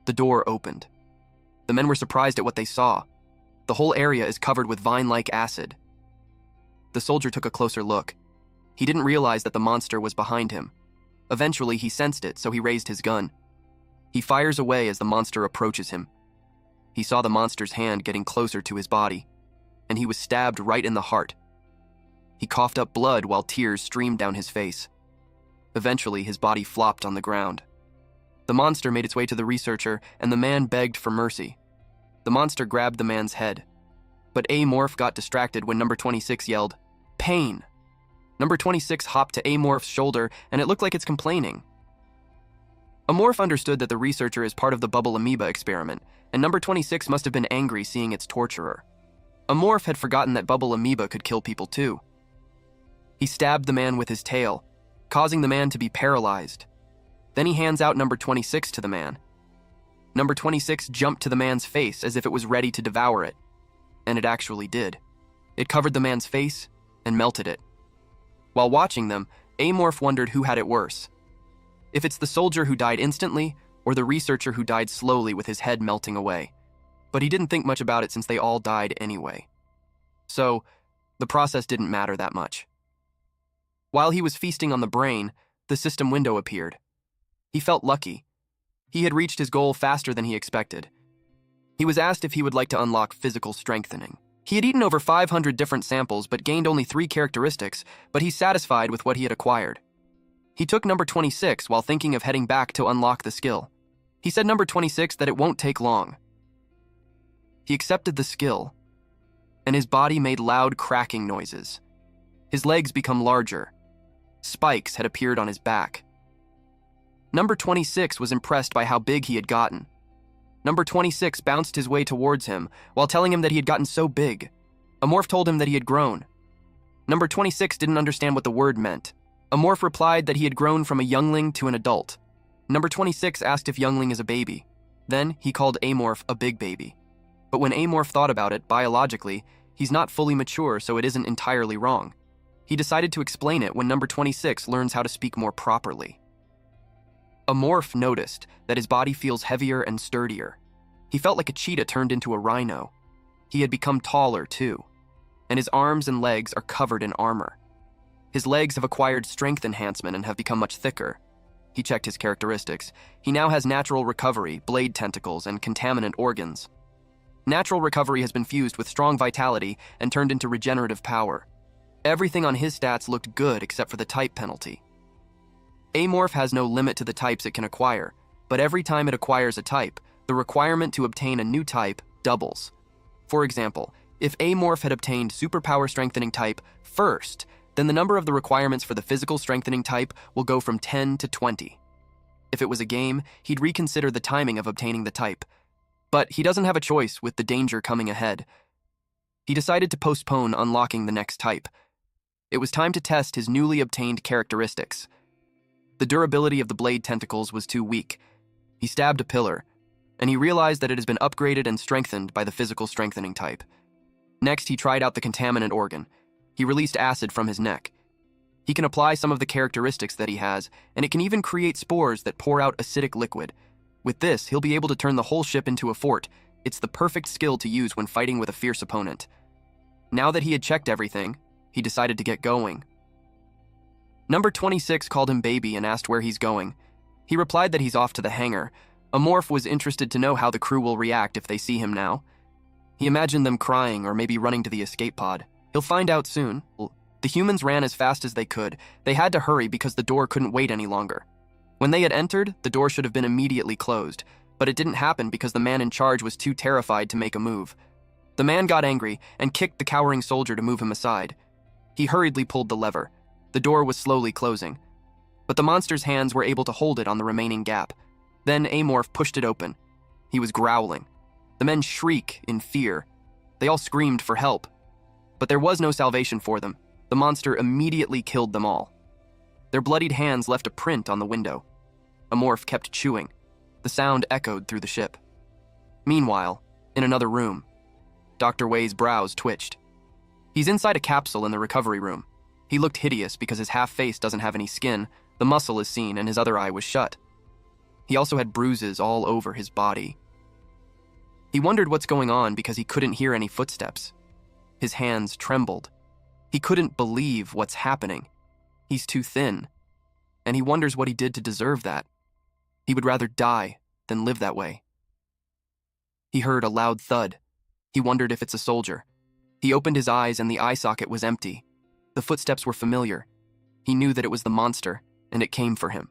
The door opened. The men were surprised at what they saw. The whole area is covered with vine-like acid. The soldier took a closer look. He didn't realize that the monster was behind him. Eventually, he sensed it, so he raised his gun. He fires away as the monster approaches him. He saw the monster's hand getting closer to his body, and he was stabbed right in the heart. He coughed up blood while tears streamed down his face. Eventually, his body flopped on the ground. The monster made its way to the researcher, and the man begged for mercy. The monster grabbed the man's head. But Amorph got distracted when number 26 yelled, "Pain!" Number 26 hopped to Amorph's shoulder, and it looked like it's complaining. Amorph understood that the researcher is part of the bubble amoeba experiment, and number 26 must have been angry seeing its torturer. Amorph had forgotten that bubble amoeba could kill people too. He stabbed the man with his tail, causing the man to be paralyzed. Then he hands out number 26 to the man. Number 26 jumped to the man's face as if it was ready to devour it. And it actually did. It covered the man's face and melted it. While watching them, Amorph wondered who had it worse. If it's the soldier who died instantly, or the researcher who died slowly with his head melting away. But he didn't think much about it since they all died anyway. So, the process didn't matter that much. While he was feasting on the brain, the system window appeared. He felt lucky. He had reached his goal faster than he expected. He was asked if he would like to unlock physical strengthening. He had eaten over 500 different samples but gained only 3 characteristics, but he's satisfied with what he had acquired. He took number 26 while thinking of heading back to unlock the skill. He said number 26 that it won't take long. He accepted the skill, and his body made loud cracking noises. His legs become larger. Spikes had appeared on his back. Number 26 was impressed by how big he had gotten. Number 26 bounced his way towards him while telling him that he had gotten so big. Amorph told him that he had grown. Number 26 didn't understand what the word meant. Amorph replied that he had grown from a youngling to an adult. Number 26 asked if youngling is a baby. Then he called Amorph a big baby. But when Amorph thought about it, biologically, he's not fully mature, so it isn't entirely wrong. He decided to explain it when number 26 learns how to speak more properly. Amorph noticed that his body feels heavier and sturdier. He felt like a cheetah turned into a rhino. He had become taller, too, and his arms and legs are covered in armor. His legs have acquired strength enhancement and have become much thicker. He checked his characteristics. He now has natural recovery, blade tentacles, and contaminant organs. Natural recovery has been fused with strong vitality and turned into regenerative power. Everything on his stats looked good except for the type penalty. Amorph has no limit to the types it can acquire, but every time it acquires a type, the requirement to obtain a new type doubles. For example, if Amorph had obtained superpower strengthening type first, then the number of the requirements for the physical strengthening type will go from 10 to 20. If it was a game, he'd reconsider the timing of obtaining the type. But he doesn't have a choice with the danger coming ahead. He decided to postpone unlocking the next type. It was time to test his newly obtained characteristics. The durability of the blade tentacles was too weak. He stabbed a pillar, and he realized that it has been upgraded and strengthened by the physical strengthening type. Next, he tried out the contaminant organ. He released acid from his neck. He can apply some of the characteristics that he has, and it can even create spores that pour out acidic liquid. With this, he'll be able to turn the whole ship into a fort. It's the perfect skill to use when fighting with a fierce opponent. Now that he had checked everything, he decided to get going. Number 26 called him baby and asked where he's going. He replied that he's off to the hangar. Amorph was interested to know how the crew will react if they see him now. He imagined them crying or maybe running to the escape pod. He'll find out soon. The humans ran as fast as they could. They had to hurry because the door couldn't wait any longer. When they had entered, the door should have been immediately closed, but it didn't happen because the man in charge was too terrified to make a move. The man got angry and kicked the cowering soldier to move him aside. He hurriedly pulled the lever. The door was slowly closing, but the monster's hands were able to hold it on the remaining gap. Then Amorph pushed it open. He was growling. The men shrieked in fear. They all screamed for help, but there was no salvation for them. The monster immediately killed them all. Their bloodied hands left a print on the window. Amorph kept chewing. The sound echoed through the ship. Meanwhile, in another room, Dr. Wei's brows twitched. He's inside a capsule in the recovery room. He looked hideous because his half face doesn't have any skin, the muscle is seen, and his other eye was shut. He also had bruises all over his body. He wondered what's going on because he couldn't hear any footsteps. His hands trembled. He couldn't believe what's happening. He's too thin, and he wonders what he did to deserve that. He would rather die than live that way. He heard a loud thud. He wondered if it's a soldier. He opened his eyes and the eye socket was empty. The footsteps were familiar. He knew that it was the monster, and it came for him.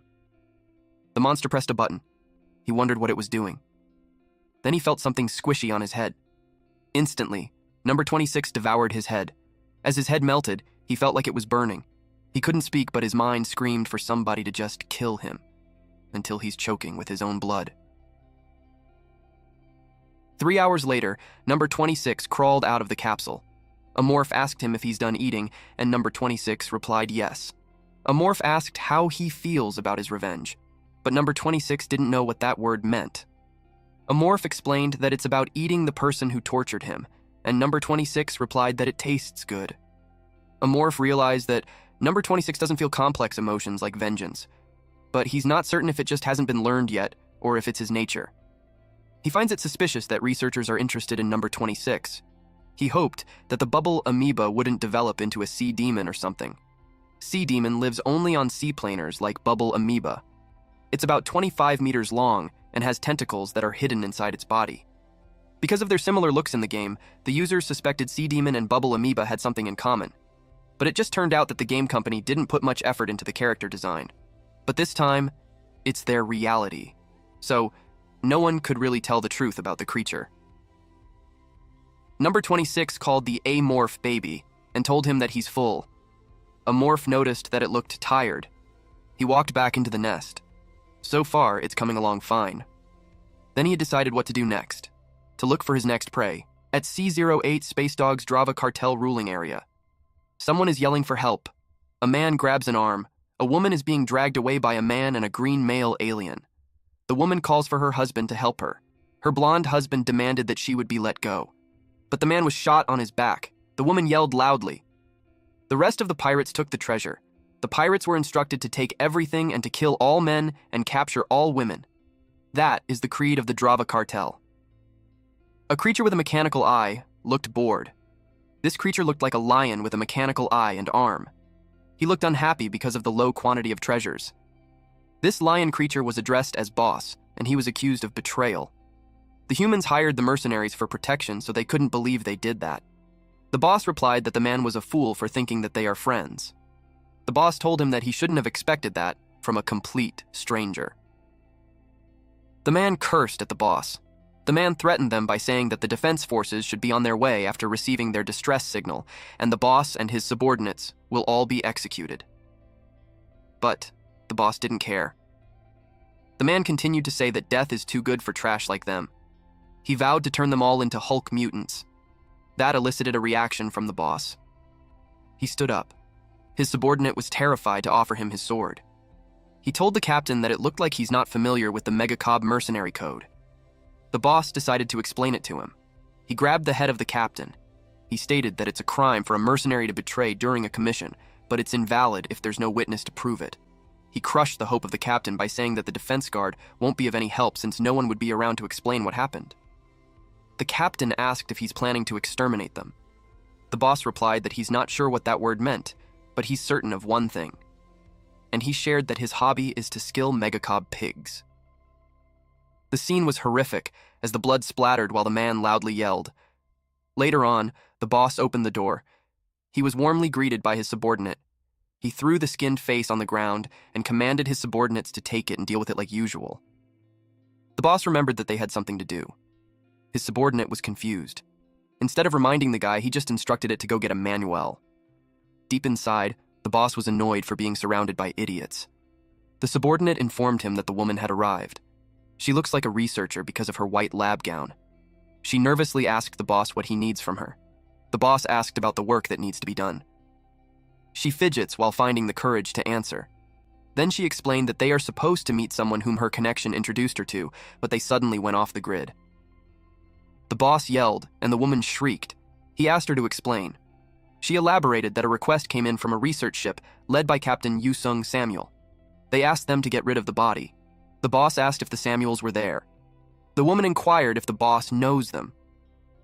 The monster pressed a button. He wondered what it was doing. Then he felt something squishy on his head. Instantly, number 26 devoured his head. As his head melted, he felt like it was burning. He couldn't speak, but his mind screamed for somebody to just kill him, until he's choking with his own blood. 3 hours later, number 26 crawled out of the capsule. A morph asked him if he's done eating, and number 26 replied yes. A morph asked how he feels about his revenge, but number 26 didn't know what that word meant. A morph explained that it's about eating the person who tortured him, and number 26 replied that it tastes good. A morph realized that number 26 doesn't feel complex emotions like vengeance, but he's not certain if it just hasn't been learned yet or if it's his nature. He finds it suspicious that researchers are interested in number 26. He hoped that the bubble amoeba wouldn't develop into a sea demon or something. Sea demon lives only on seaplaners like bubble amoeba. It's about 25 meters long and has tentacles that are hidden inside its body. Because of their similar looks in the game, the users suspected sea demon and bubble amoeba had something in common. But it just turned out that the game company didn't put much effort into the character design. But this time, it's their reality. So, no one could really tell the truth about the creature. Number 26 called the amorph baby and told him that he's full. A morph noticed that it looked tired. He walked back into the nest. So far, it's coming along fine. Then he had decided what to do next. To look for his next prey, at C08 Space Dog's Drava cartel ruling area. Someone is yelling for help. A man grabs an arm. A woman is being dragged away by a man and a green male alien. The woman calls for her husband to help her. Her blonde husband demanded that she would be let go. But the man was shot on his back. The woman yelled loudly. The rest of the pirates took the treasure. The pirates were instructed to take everything and to kill all men and capture all women. That is the creed of the Drava cartel. A creature with a mechanical eye looked bored. This creature looked like a lion with a mechanical eye and arm. He looked unhappy because of the low quantity of treasures. This lion creature was addressed as boss, and he was accused of betrayal. The humans hired the mercenaries for protection, so they couldn't believe they did that. The boss replied that the man was a fool for thinking that they are friends. The boss told him that he shouldn't have expected that from a complete stranger. The man cursed at the boss. The man threatened them by saying that the defense forces should be on their way after receiving their distress signal, and the boss and his subordinates will all be executed. But the boss didn't care. The man continued to say that death is too good for trash like them. He vowed to turn them all into Hulk mutants. That elicited a reaction from the boss. He stood up. His subordinate was terrified to offer him his sword. He told the captain that it looked like he's not familiar with the mangacap mercenary code. The boss decided to explain it to him. He grabbed the head of the captain. He stated that it's a crime for a mercenary to betray during a commission, but it's invalid if there's no witness to prove it. He crushed the hope of the captain by saying that the defense guard won't be of any help since no one would be around to explain what happened. The captain asked if he's planning to exterminate them. The boss replied that he's not sure what that word meant, but he's certain of one thing. And he shared that his hobby is to skill mangacap pigs. The scene was horrific as the blood splattered while the man loudly yelled. Later on, the boss opened the door. He was warmly greeted by his subordinate. He threw the skinned face on the ground and commanded his subordinates to take it and deal with it like usual. The boss remembered that they had something to do. His subordinate was confused. Instead of reminding the guy, he just instructed it to go get a manual. Deep inside, the boss was annoyed for being surrounded by idiots. The subordinate informed him that the woman had arrived. She looks like a researcher because of her white lab gown. She nervously asked the boss what he needs from her. The boss asked about the work that needs to be done. She fidgets while finding the courage to answer. Then she explained that they are supposed to meet someone whom her connection introduced her to, but they suddenly went off the grid. The boss yelled, and the woman shrieked. He asked her to explain. She elaborated that a request came in from a research ship led by Captain Yusung Samuel. They asked them to get rid of the body. The boss asked if the Samuels were there. The woman inquired if the boss knows them.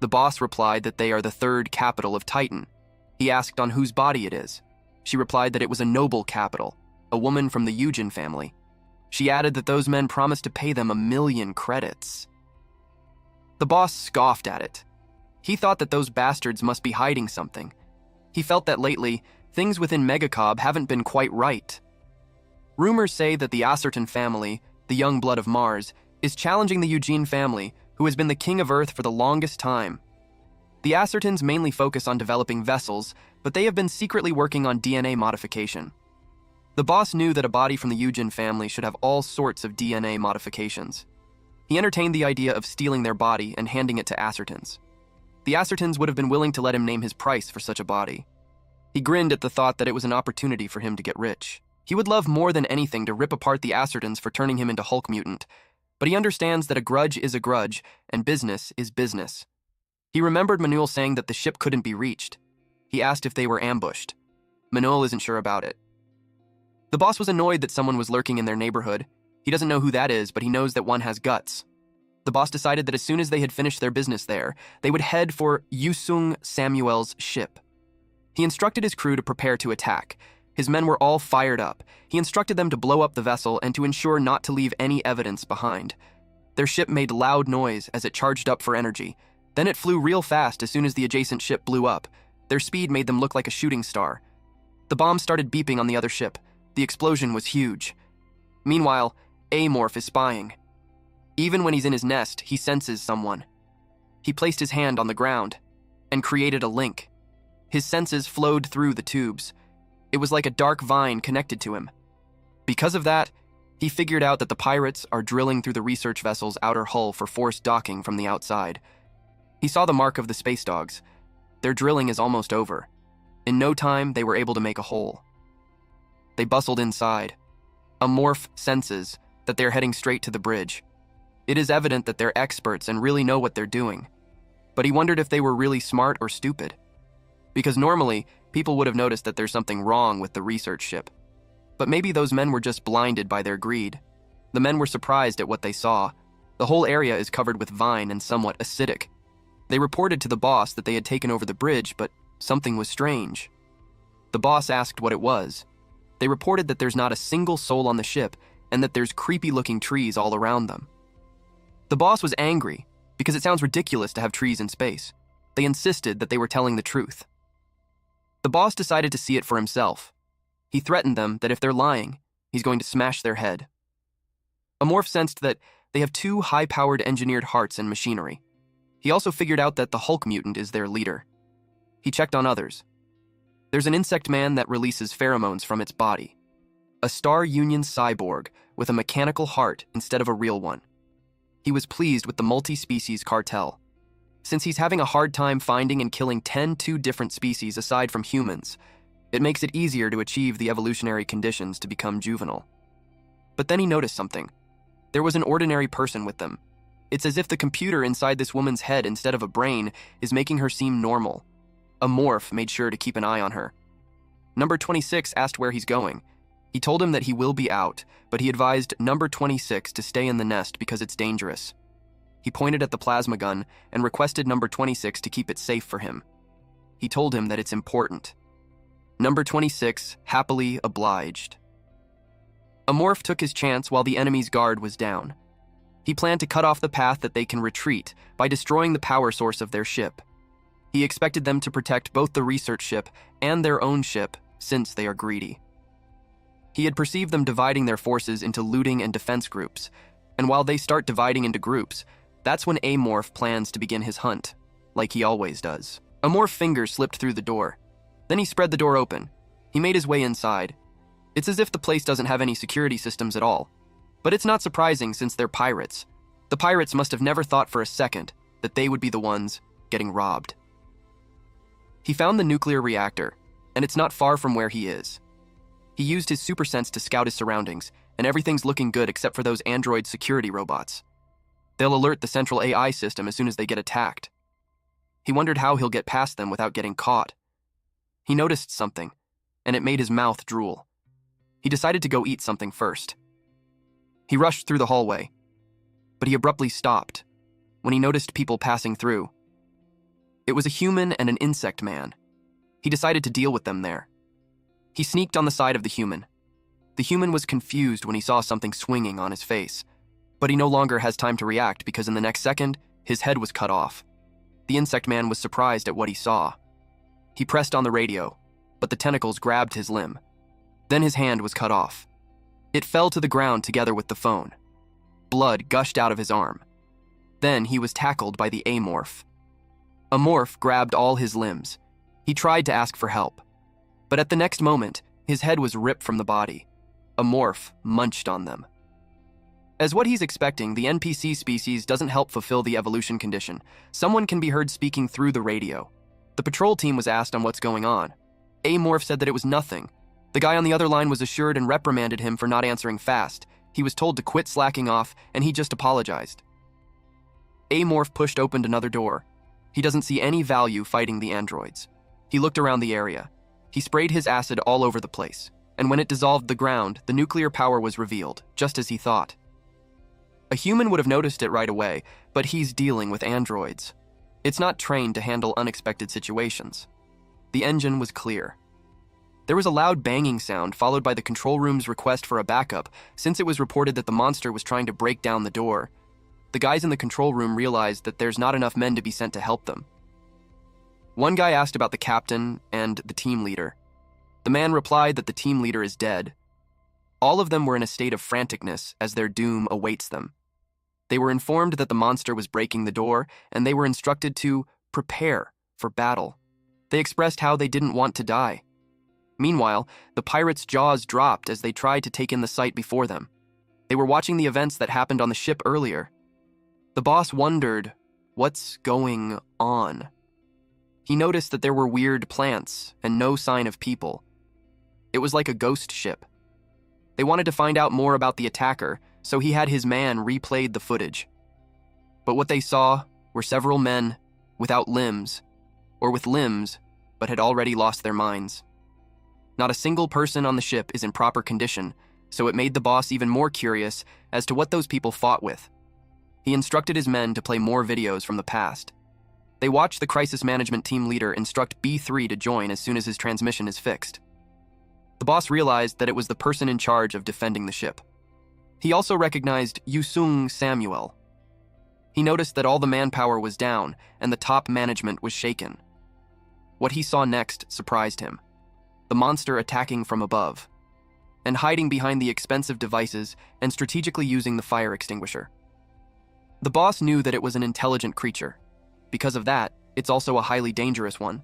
The boss replied that they are the third capital of Titan. He asked on whose body it is. She replied that it was a noble capital, a woman from the Yujin family. She added that those men promised to pay them 1,000,000 credits. The boss scoffed at it. He thought that those bastards must be hiding something. He felt that lately, things within Mangacap haven't been quite right. Rumors say that the Acerton family, the young blood of Mars, is challenging the Eugene family, who has been the king of Earth for the longest time. The Ascertons mainly focus on developing vessels, but they have been secretly working on DNA modification. The boss knew that a body from the Eugene family should have all sorts of DNA modifications. He entertained the idea of stealing their body and handing it to Ascertons. The Ascertons would have been willing to let him name his price for such a body. He grinned at the thought that it was an opportunity for him to get rich. He would love more than anything to rip apart the Ascertons for turning him into Hulk mutant, but he understands that a grudge is a grudge, and business is business. He remembered Manuel saying that the ship couldn't be reached. He asked if they were ambushed. Manuel isn't sure about it. The boss was annoyed that someone was lurking in their neighborhood. He doesn't know who that is, but he knows that one has guts. The boss decided that as soon as they had finished their business there, they would head for Yusung Samuel's ship. He instructed his crew to prepare to attack. His men were all fired up. He instructed them to blow up the vessel and to ensure not to leave any evidence behind. Their ship made loud noise as it charged up for energy. Then it flew real fast as soon as the adjacent ship blew up. Their speed made them look like a shooting star. The bomb started beeping on the other ship. The explosion was huge. Meanwhile, Amorph is spying. Even when he's in his nest, he senses someone. He placed his hand on the ground and created a link. His senses flowed through the tubes. It was like a dark vine connected to him. Because of that, he figured out that the pirates are drilling through the research vessel's outer hull for forced docking from the outside. He saw the mark of the space dogs. Their drilling is almost over. In no time, they were able to make a hole. They bustled inside. Amorph senses that they're heading straight to the bridge. It is evident that they're experts and really know what they're doing. But he wondered if they were really smart or stupid. Because normally, people would have noticed that there's something wrong with the research ship. But maybe those men were just blinded by their greed. The men were surprised at what they saw. The whole area is covered with vine and somewhat acidic. They reported to the boss that they had taken over the bridge, but something was strange. The boss asked what it was. They reported that there's not a single soul on the ship and that there's creepy-looking trees all around them. The boss was angry because it sounds ridiculous to have trees in space. They insisted that they were telling the truth. The boss decided to see it for himself. He threatened them that if they're lying, he's going to smash their head. Amorph sensed that they have 2 high-powered engineered hearts and machinery. He also figured out that the Hulk mutant is their leader. He checked on others. There's an insect man that releases pheromones from its body. A Star Union cyborg with a mechanical heart instead of a real one. He was pleased with the multi-species cartel. Since he's having a hard time finding and killing 2 different species aside from humans, it makes it easier to achieve the evolutionary conditions to become juvenile. But then he noticed something. There was an ordinary person with them. It's as if the computer inside this woman's head instead of a brain is making her seem normal. Amorph made sure to keep an eye on her. Number 26 asked where he's going. He told him that he will be out, but he advised number 26 to stay in the nest because it's dangerous. He pointed at the plasma gun and requested number 26 to keep it safe for him. He told him that it's important. Number 26 happily obliged. Amorph took his chance while the enemy's guard was down. He planned to cut off the path that they can retreat by destroying the power source of their ship. He expected them to protect both the research ship and their own ship, since they are greedy. He had perceived them dividing their forces into looting and defense groups, and while they start dividing into groups, that's when Amorph plans to begin his hunt, like he always does. Amorph's fingers slipped through the door. Then he spread the door open. He made his way inside. It's as if the place doesn't have any security systems at all. But it's not surprising since they're pirates. The pirates must have never thought for a second that they would be the ones getting robbed. He found the nuclear reactor, and it's not far from where he is. He used his super sense to scout his surroundings, and everything's looking good except for those android security robots. They'll alert the central AI system as soon as they get attacked. He wondered how he'll get past them without getting caught. He noticed something, and it made his mouth drool. He decided to go eat something first. He rushed through the hallway, but he abruptly stopped when he noticed people passing through. It was a human and an insect man. He decided to deal with them there. He sneaked on the side of the human. The human was confused when he saw something swinging on his face, but he no longer has time to react because in the next second, his head was cut off. The insect man was surprised at what he saw. He pressed on the radio, but the tentacles grabbed his limb. Then his hand was cut off. It fell to the ground together with the phone. Blood gushed out of his arm. Then he was tackled by the amorph. Amorph grabbed all his limbs. He tried to ask for help. But at the next moment, his head was ripped from the body. Amorph munched on them. As what he's expecting, the NPC species doesn't help fulfill the evolution condition. Someone can be heard speaking through the radio. The patrol team was asked on what's going on. Amorph said that it was nothing. The guy on the other line was assured and reprimanded him for not answering fast. He was told to quit slacking off, and he just apologized. Amorph pushed open another door. He doesn't see any value fighting the androids. He looked around the area. He sprayed his acid all over the place, and when it dissolved the ground, the nuclear power was revealed, just as he thought. A human would have noticed it right away, but he's dealing with androids. It's not trained to handle unexpected situations. The engine was clear. There was a loud banging sound followed by the control room's request for a backup, since it was reported that the monster was trying to break down the door. The guys in the control room realized that there's not enough men to be sent to help them. One guy asked about the captain and the team leader. The man replied that the team leader is dead. All of them were in a state of franticness as their doom awaits them. They were informed that the monster was breaking the door, and they were instructed to prepare for battle. They expressed how they didn't want to die. Meanwhile, the pirates' jaws dropped as they tried to take in the sight before them. They were watching the events that happened on the ship earlier. The boss wondered, what's going on? He noticed that there were weird plants and no sign of people. It was like a ghost ship. They wanted to find out more about the attacker, so he had his man replayed the footage. But what they saw were several men without limbs, or with limbs but had already lost their minds. Not a single person on the ship is in proper condition, so it made the boss even more curious as to what those people fought with. He instructed his men to play more videos from the past. They watched the crisis management team leader instruct B3 to join as soon as his transmission is fixed. The boss realized that it was the person in charge of defending the ship. He also recognized Yusung Samuel. He noticed that all the manpower was down and the top management was shaken. What he saw next surprised him. The monster attacking from above, and hiding behind the expensive devices and strategically using the fire extinguisher. The boss knew that it was an intelligent creature. Because of that, it's also a highly dangerous one.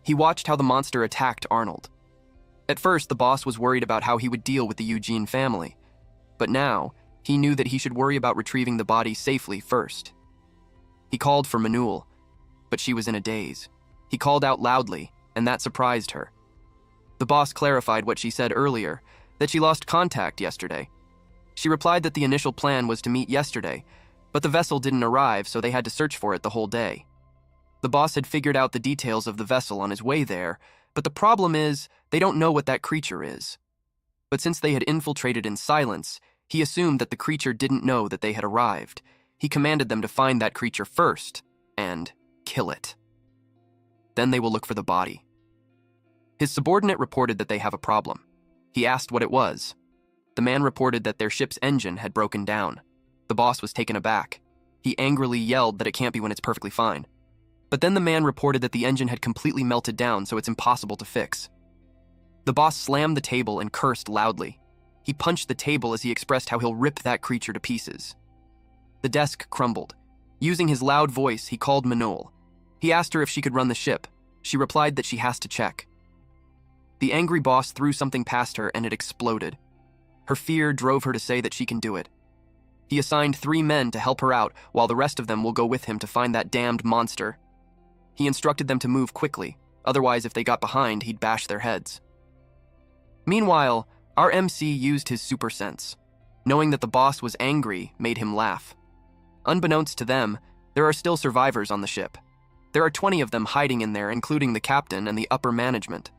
He watched how the monster attacked Arnold. At first, the boss was worried about how he would deal with the Eugene family, but now he knew that he should worry about retrieving the body safely first. He called for Manul, but she was in a daze. He called out loudly, and that surprised her. The boss clarified what she said earlier, that she lost contact yesterday. She replied that the initial plan was to meet yesterday, but the vessel didn't arrive, so they had to search for it the whole day. The boss had figured out the details of the vessel on his way there, but the problem is they don't know what that creature is. But since they had infiltrated in silence, he assumed that the creature didn't know that they had arrived. He commanded them to find that creature first and kill it. Then they will look for the body. His subordinate reported that they have a problem. He asked what it was. The man reported that their ship's engine had broken down. The boss was taken aback. He angrily yelled that it can't be when it's perfectly fine. But then the man reported that the engine had completely melted down, so it's impossible to fix. The boss slammed the table and cursed loudly. He punched the table as he expressed how he'll rip that creature to pieces. The desk crumbled. Using his loud voice, he called Manul. He asked her if she could run the ship. She replied that she has to check. The angry boss threw something past her and it exploded. Her fear drove her to say that she can do it. He assigned 3 men to help her out, while the rest of them will go with him to find that damned monster. He instructed them to move quickly, otherwise if they got behind, he'd bash their heads. Meanwhile, our MC used his super sense. Knowing that the boss was angry made him laugh. Unbeknownst to them, there are still survivors on the ship. There are 20 of them hiding in there, including the captain and the upper management.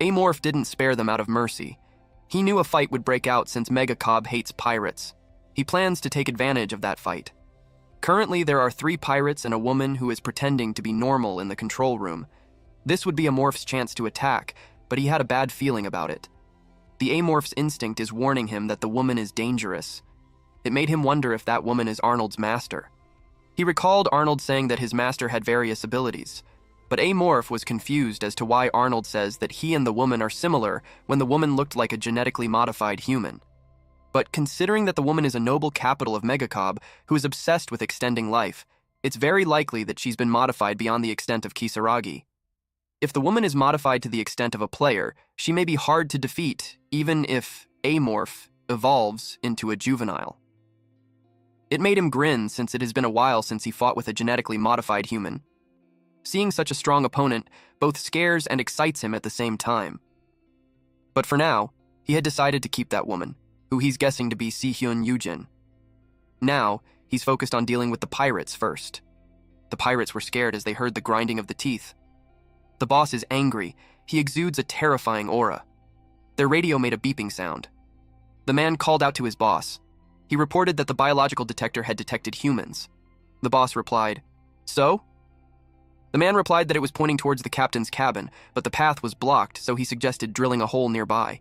Amorph didn't spare them out of mercy. He knew a fight would break out since Mangacap hates pirates. He plans to take advantage of that fight. Currently, there are 3 pirates and a woman who is pretending to be normal in the control room. This would be Amorph's chance to attack, but he had a bad feeling about it. The Amorph's instinct is warning him that the woman is dangerous. It made him wonder if that woman is Arnold's master. He recalled Arnold saying that his master had various abilities, but Amorph was confused as to why Arnold says that he and the woman are similar when the woman looked like a genetically modified human. But considering that the woman is a noble capital of Megacob who is obsessed with extending life, it's very likely that she's been modified beyond the extent of Kisaragi. If the woman is modified to the extent of a player, she may be hard to defeat, even if Amorph evolves into a juvenile. It made him grin since it has been a while since he fought with a genetically modified human. Seeing such a strong opponent both scares and excites him at the same time. But for now, he had decided to keep that woman, who he's guessing to be Si-hyun Yujin. Now, he's focused on dealing with the pirates first. The pirates were scared as they heard the grinding of the teeth. The boss is angry. He exudes a terrifying aura. Their radio made a beeping sound. The man called out to his boss. He reported that the biological detector had detected humans. The boss replied, "So?" The man replied that it was pointing towards the captain's cabin, but the path was blocked, so he suggested drilling a hole nearby.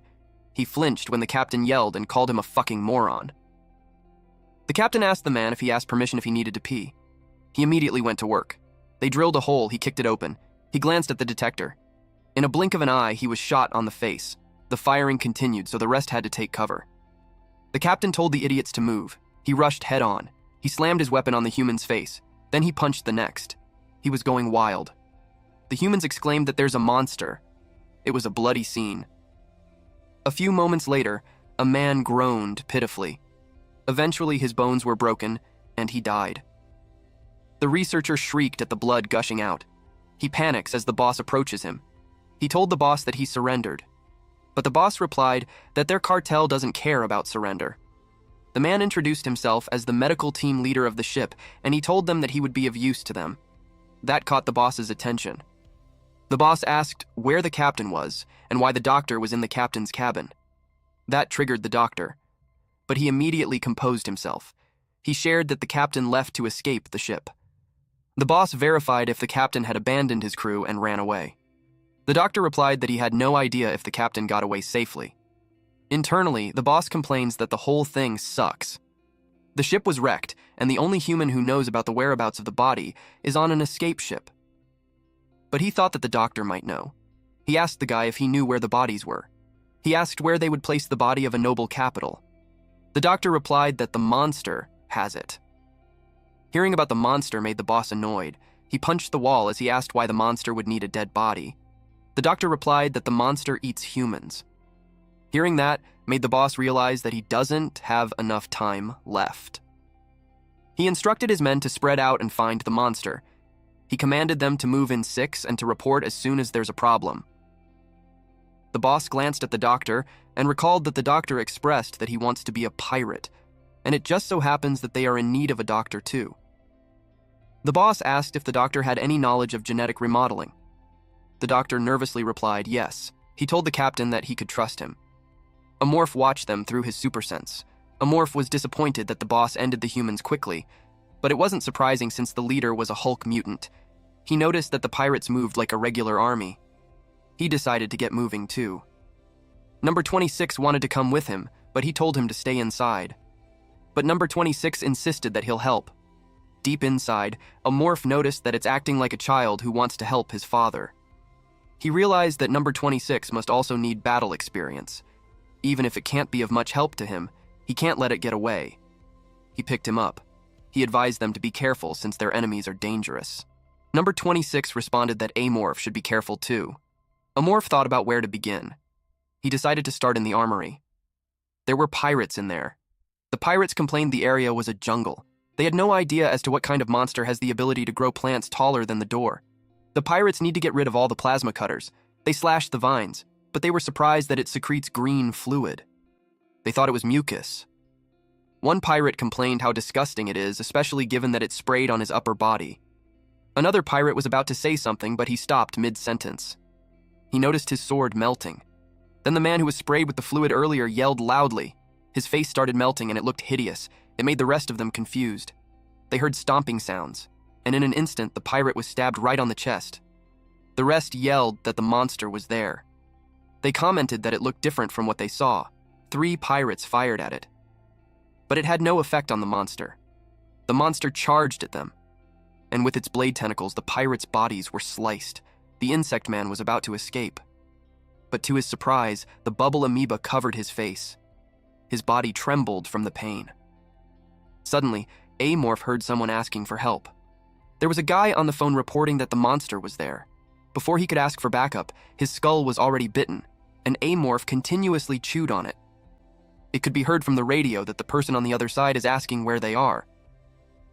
He flinched when the captain yelled and called him a fucking moron. The captain asked the man if he asked permission if he needed to pee. He immediately went to work. They drilled a hole, he kicked it open. He glanced at the detector. In a blink of an eye, he was shot on the face. The firing continued, so the rest had to take cover. The captain told the idiots to move. He rushed head on. He slammed his weapon on the human's face. Then he punched the next. He was going wild. The humans exclaimed that there's a monster. It was a bloody scene. A few moments later, a man groaned pitifully. Eventually, his bones were broken, and he died. The researcher shrieked at the blood gushing out. He panics as the boss approaches him. He told the boss that he surrendered. But the boss replied that their cartel doesn't care about surrender. The man introduced himself as the medical team leader of the ship, and he told them that he would be of use to them. That caught the boss's attention. The boss asked where the captain was and why the doctor was in the captain's cabin. That triggered the doctor. But he immediately composed himself. He shared that the captain left to escape the ship. The boss verified if the captain had abandoned his crew and ran away. The doctor replied that he had no idea if the captain got away safely. Internally, the boss complains that the whole thing sucks. The ship was wrecked, and the only human who knows about the whereabouts of the body is on an escape ship. But he thought that the doctor might know. He asked the guy if he knew where the bodies were. He asked where they would place the body of a noble capital. The doctor replied that the monster has it. Hearing about the monster made the boss annoyed. He punched the wall as he asked why the monster would need a dead body. The doctor replied that the monster eats humans. Hearing that made the boss realize that he doesn't have enough time left. He instructed his men to spread out and find the monster. He commanded them to move in 6 and to report as soon as there's a problem. The boss glanced at the doctor and recalled that the doctor expressed that he wants to be a pirate, and it just so happens that they are in need of a doctor too. The boss asked if the doctor had any knowledge of genetic remodeling. The doctor nervously replied yes. He told the captain that he could trust him. Amorph watched them through his super sense. Amorph was disappointed that the boss ended the humans quickly, but it wasn't surprising since the leader was a Hulk mutant. He noticed that the pirates moved like a regular army. He decided to get moving too. Number 26 wanted to come with him, but he told him to stay inside. But number 26 insisted that he'll help. Deep inside, Amorph noticed that it's acting like a child who wants to help his father. He realized that number 26 must also need battle experience. Even if it can't be of much help to him, he can't let it get away. He picked him up. He advised them to be careful since their enemies are dangerous. Number 26 responded that Amorph should be careful too. Amorph thought about where to begin. He decided to start in the armory. There were pirates in there. The pirates complained the area was a jungle. They had no idea as to what kind of monster has the ability to grow plants taller than the door. The pirates need to get rid of all the plasma cutters. They slashed the vines, but they were surprised that it secretes green fluid. They thought it was mucus. One pirate complained how disgusting it is, especially given that it sprayed on his upper body. Another pirate was about to say something, but he stopped mid-sentence. He noticed his sword melting. Then the man who was sprayed with the fluid earlier yelled loudly. His face started melting and it looked hideous. It made the rest of them confused. They heard stomping sounds, and in an instant the pirate was stabbed right on the chest. The rest yelled that the monster was there. They commented that it looked different from what they saw. 3 pirates fired at it. But it had no effect on the monster. The monster charged at them, and with its blade tentacles the pirates' bodies were sliced. The insect man was about to escape. But to his surprise, the bubble amoeba covered his face. His body trembled from the pain. Suddenly, Amorph heard someone asking for help. There was a guy on the phone reporting that the monster was there. Before he could ask for backup, his skull was already bitten, and Amorph continuously chewed on it. It could be heard from the radio that the person on the other side is asking where they are.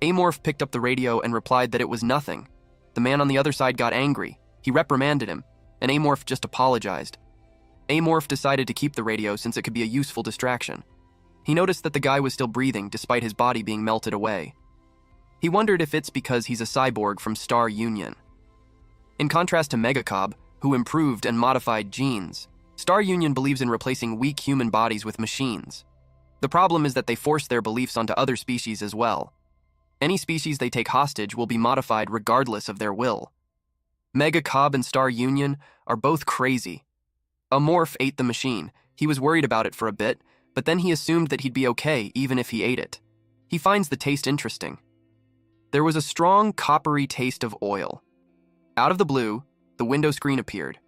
Amorph picked up the radio and replied that it was nothing. The man on the other side got angry. He reprimanded him, and Amorph just apologized. Amorph decided to keep the radio since it could be a useful distraction. He noticed that the guy was still breathing despite his body being melted away. He wondered if it's because he's a cyborg from Star Union. In contrast to Mangacap, who improved and modified genes, Star Union believes in replacing weak human bodies with machines. The problem is that they force their beliefs onto other species as well. Any species they take hostage will be modified regardless of their will. Mangacap and Star Union are both crazy. Amorph ate the machine. He was worried about it for a bit, but then he assumed that he'd be okay even if he ate it. He finds the taste interesting. There was a strong, coppery taste of oil. Out of the blue, the window screen appeared.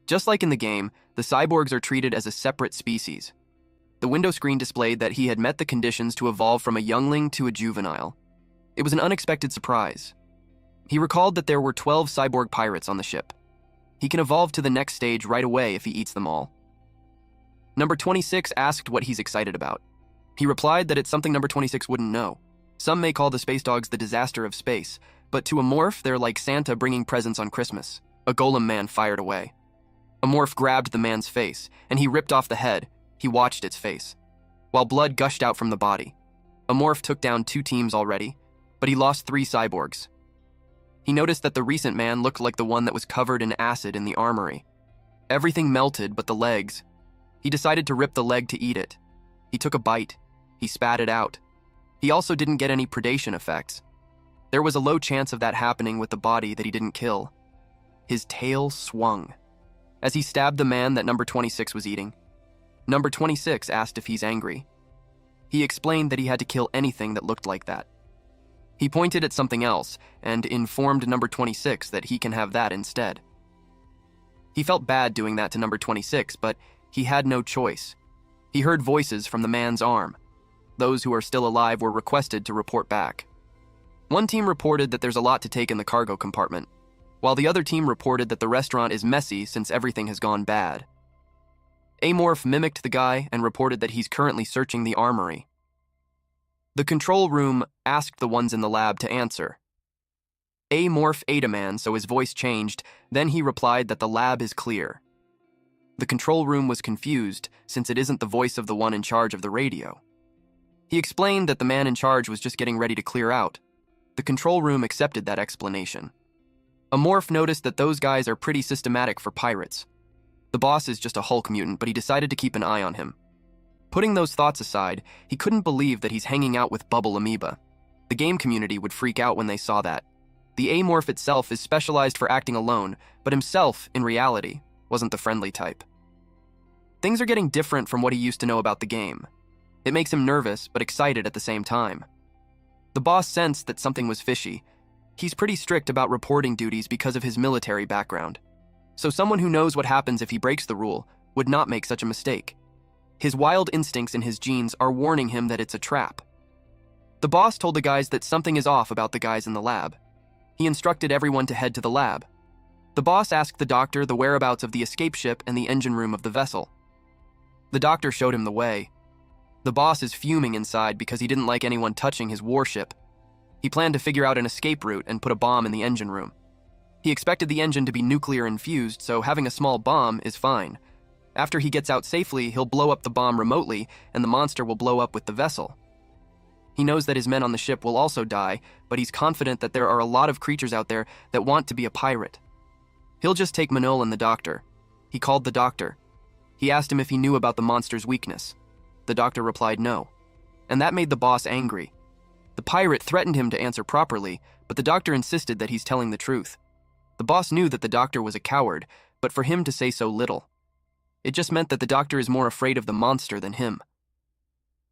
Just like in the game, the cyborgs are treated as a separate species. The window screen displayed that he had met the conditions to evolve from a youngling to a juvenile. It was an unexpected surprise. He recalled that there were 12 cyborg pirates on the ship. He can evolve to the next stage right away if he eats them all. Number 26 asked what he's excited about. He replied that it's something number 26 wouldn't know. Some may call the space dogs the disaster of space, but to Amorph, they're like Santa bringing presents on Christmas. A golem man fired away. Amorph grabbed the man's face, and he ripped off the head. He watched its face, while blood gushed out from the body. Amorph took down 2 teams already, but he lost 3 cyborgs. He noticed that the recent man looked like the one that was covered in acid in the armory. Everything melted but the legs. He decided to rip the leg to eat it. He took a bite. He spat it out. He also didn't get any predation effects. There was a low chance of that happening with the body that he didn't kill. His tail swung as he stabbed the man that number 26 was eating. Number 26 asked if he's angry. He explained that he had to kill anything that looked like that. He pointed at something else and informed number 26 that he can have that instead. He felt bad doing that to number 26, but he had no choice. He heard voices from the man's arm. Those who are still alive were requested to report back. One team reported that there's a lot to take in the cargo compartment, while the other team reported that the restaurant is messy since everything has gone bad. Amorph mimicked the guy and reported that he's currently searching the armory. The control room asked the ones in the lab to answer. Amorph ate a man, so his voice changed, then he replied that the lab is clear. The control room was confused since it isn't the voice of the one in charge of the radio. He explained that the man in charge was just getting ready to clear out. The control room accepted that explanation. Amorph noticed that those guys are pretty systematic for pirates. The boss is just a Hulk mutant, but he decided to keep an eye on him. Putting those thoughts aside, he couldn't believe that he's hanging out with Bubble Amoeba. The game community would freak out when they saw that. The Amorph itself is specialized for acting alone, but himself, in reality, wasn't the friendly type. Things are getting different from what he used to know about the game. It makes him nervous, but excited at the same time. The boss sensed that something was fishy. He's pretty strict about reporting duties because of his military background. So someone who knows what happens if he breaks the rule would not make such a mistake. His wild instincts in his genes are warning him that it's a trap. The boss told the guys that something is off about the guys in the lab. He instructed everyone to head to the lab. The boss asked the doctor the whereabouts of the escape ship and the engine room of the vessel. The doctor showed him the way. The boss is fuming inside because he didn't like anyone touching his warship. He planned to figure out an escape route and put a bomb in the engine room. He expected the engine to be nuclear infused, so having a small bomb is fine. After he gets out safely, he'll blow up the bomb remotely, and the monster will blow up with the vessel. He knows that his men on the ship will also die, but he's confident that there are a lot of creatures out there that want to be a pirate. He'll just take Manol and the doctor. He called the doctor. He asked him if he knew about the monster's weakness. The doctor replied no, and that made the boss angry. The pirate threatened him to answer properly, but the doctor insisted that he's telling the truth. The boss knew that the doctor was a coward, but for him to say so little, it just meant that the doctor is more afraid of the monster than him.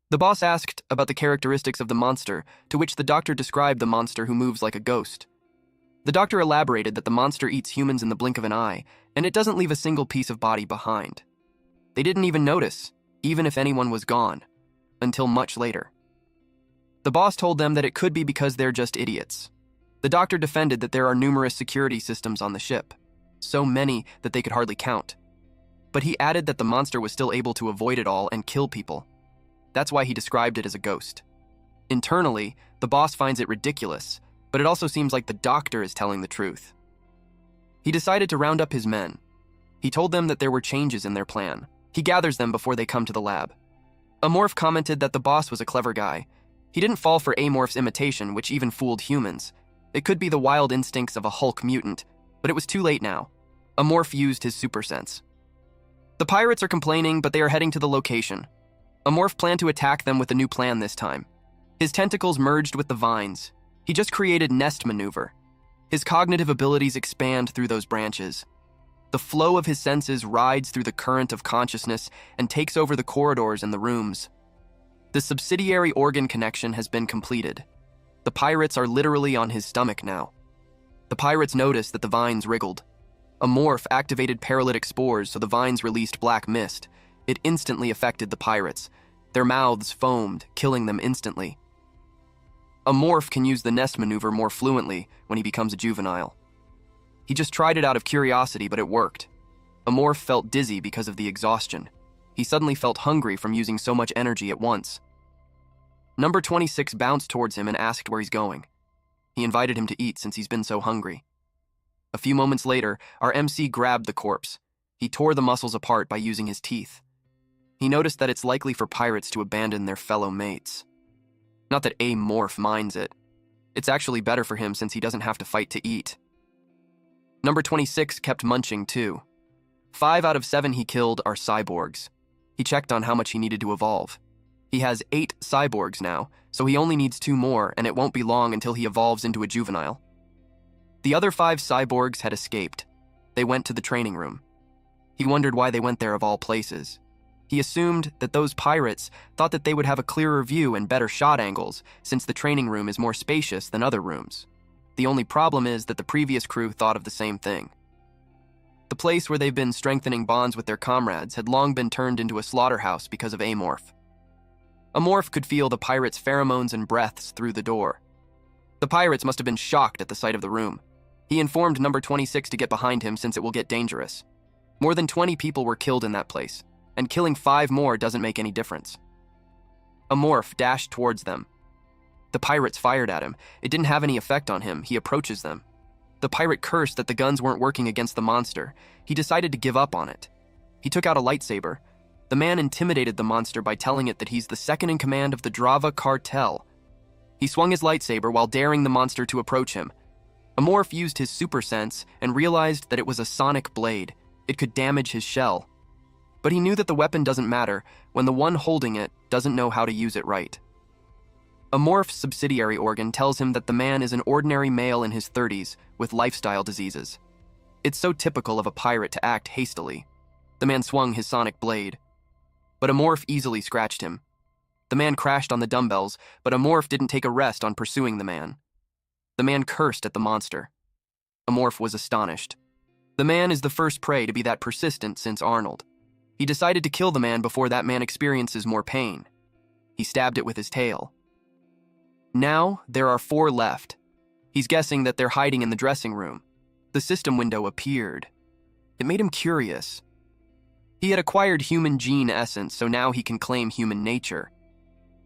The boss asked about the characteristics of the monster, to which the doctor described the monster who moves like a ghost. The doctor elaborated that the monster eats humans in the blink of an eye, and it doesn't leave a single piece of body behind. They didn't even notice. even if anyone was gone, until much later. The boss told them that it could be because they're just idiots. The doctor defended that there are numerous security systems on the ship, so many that they could hardly count. But he added that the monster was still able to avoid it all and kill people. That's why he described it as a ghost. Internally, the boss finds it ridiculous, but it also seems like the doctor is telling the truth. He decided to round up his men. He told them that there were changes in their plan. He gathers them before they come to the lab. Amorph commented that the boss was a clever guy. He didn't fall for Amorph's imitation, which even fooled humans. It could be the wild instincts of a Hulk mutant, but it was too late now. Amorph used his super sense. The pirates are complaining, but they are heading to the location. Amorph planned to attack them with a new plan this time. His tentacles merged with the vines. He just created nest maneuver. His cognitive abilities expand through those branches. The flow of his senses rides through the current of consciousness and takes over the corridors and the rooms. The subsidiary organ connection has been completed. The pirates are literally on his stomach now. The pirates noticed that the vines wriggled. Amorph activated paralytic spores, so the vines released black mist. It instantly affected the pirates. Their mouths foamed, killing them instantly. Amorph can use the nest maneuver more fluently when he becomes a juvenile. He just tried it out of curiosity, but it worked. Amorph felt dizzy because of the exhaustion. He suddenly felt hungry from using so much energy at once. Number 26 bounced towards him and asked where he's going. He invited him to eat since he's been so hungry. A few moments later, our MC grabbed the corpse. He tore the muscles apart by using his teeth. He noticed that it's likely for pirates to abandon their fellow mates. Not that Amorph minds it. It's actually better for him since he doesn't have to fight to eat. Number 26 kept munching too. 5 out of 7 he killed are cyborgs. He checked on how much he needed to evolve. He has 8 cyborgs now, so he only needs 2 more, and it won't be long until he evolves into a juvenile. The other 5 cyborgs had escaped. They went to the training room. He wondered why they went there of all places. He assumed that those pirates thought that they would have a clearer view and better shot angles, since the training room is more spacious than other rooms. The only problem is that the previous crew thought of the same thing. The place where they've been strengthening bonds with their comrades had long been turned into a slaughterhouse because of Amorph. Amorph could feel the pirates' pheromones and breaths through the door. The pirates must have been shocked at the sight of the room. He informed number 26 to get behind him since it will get dangerous. More than 20 people were killed in that place, and killing 5 more doesn't make any difference. Amorph dashed towards them. The pirates fired at him. It didn't have any effect on him. He approaches them. The pirate cursed that the guns weren't working against the monster. He decided to give up on it. He took out a lightsaber. The man intimidated the monster by telling it that he's the second in command of the Drava cartel. He swung his lightsaber while daring the monster to approach him. Amorph used his super sense and realized that it was a sonic blade. It could damage his shell. But he knew that the weapon doesn't matter when the one holding it doesn't know how to use it right. Amorph's subsidiary organ tells him that the man is an ordinary male in his 30s with lifestyle diseases. It's so typical of a pirate to act hastily. The man swung his sonic blade, but Amorph easily scratched him. The man crashed on the dumbbells, but Amorph didn't take a rest on pursuing the man. The man cursed at the monster. Amorph was astonished. The man is the first prey to be that persistent since Arnold. He decided to kill the man before that man experiences more pain. He stabbed it with his tail. Now, there are 4 left. He's guessing that they're hiding in the dressing room. The system window appeared. It made him curious. He had acquired human gene essence, so now he can claim human nature.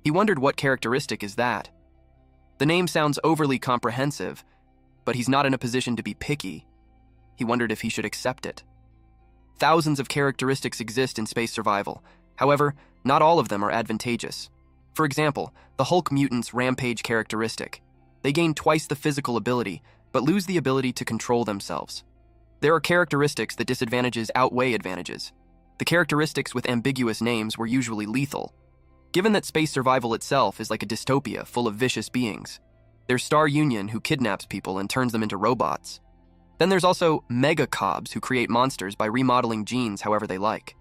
He wondered what characteristic is that. The name sounds overly comprehensive, but he's not in a position to be picky. He wondered if he should accept it. Thousands of characteristics exist in space survival. However, not all of them are advantageous. For example, the Hulk mutant's rampage characteristic. They gain twice the physical ability, but lose the ability to control themselves. There are characteristics that disadvantages outweigh advantages. The characteristics with ambiguous names were usually lethal. Given that space survival itself is like a dystopia full of vicious beings, there's Star Union who kidnaps people and turns them into robots. Then there's also mangacaps who create monsters by remodeling genes however they like.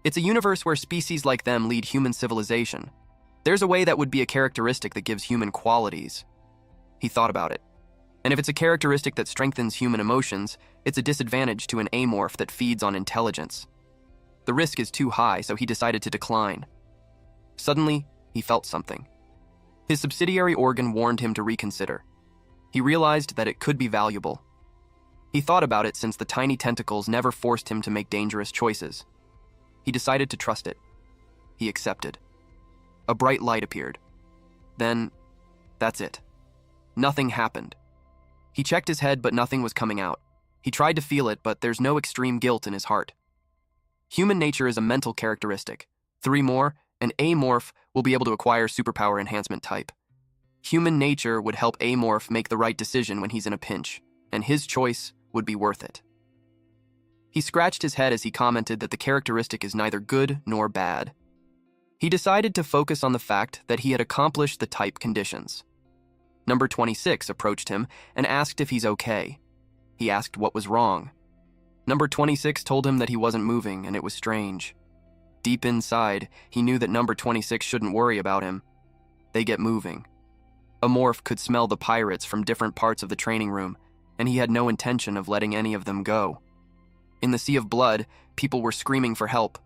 It's a universe where species like them lead human civilization. There's a way that would be a characteristic that gives human qualities. He thought about it. And if it's a characteristic that strengthens human emotions, it's a disadvantage to an amorph that feeds on intelligence. The risk is too high, so he decided to decline. Suddenly, he felt something. His subsidiary organ warned him to reconsider. He realized that it could be valuable. He thought about it since the tiny tentacles never forced him to make dangerous choices. He decided to trust it. He accepted. A bright light appeared. Then, that's it. Nothing happened. He checked his head, but nothing was coming out. He tried to feel it, but there's no extreme guilt in his heart. Human nature is a mental characteristic. 3 more, an amorph will be able to acquire superpower enhancement type. Human nature would help amorph make the right decision when he's in a pinch, and his choice would be worth it. He scratched his head as he commented that the characteristic is neither good nor bad. He decided to focus on the fact that he had accomplished the type conditions. Number 26 approached him and asked if he's okay. He asked what was wrong. Number 26 told him that he wasn't moving, and it was strange. Deep inside, he knew that number 26 shouldn't worry about him. They get moving. Amorph could smell the pirates from different parts of the training room, and he had no intention of letting any of them go. In the sea of blood, people were screaming for help.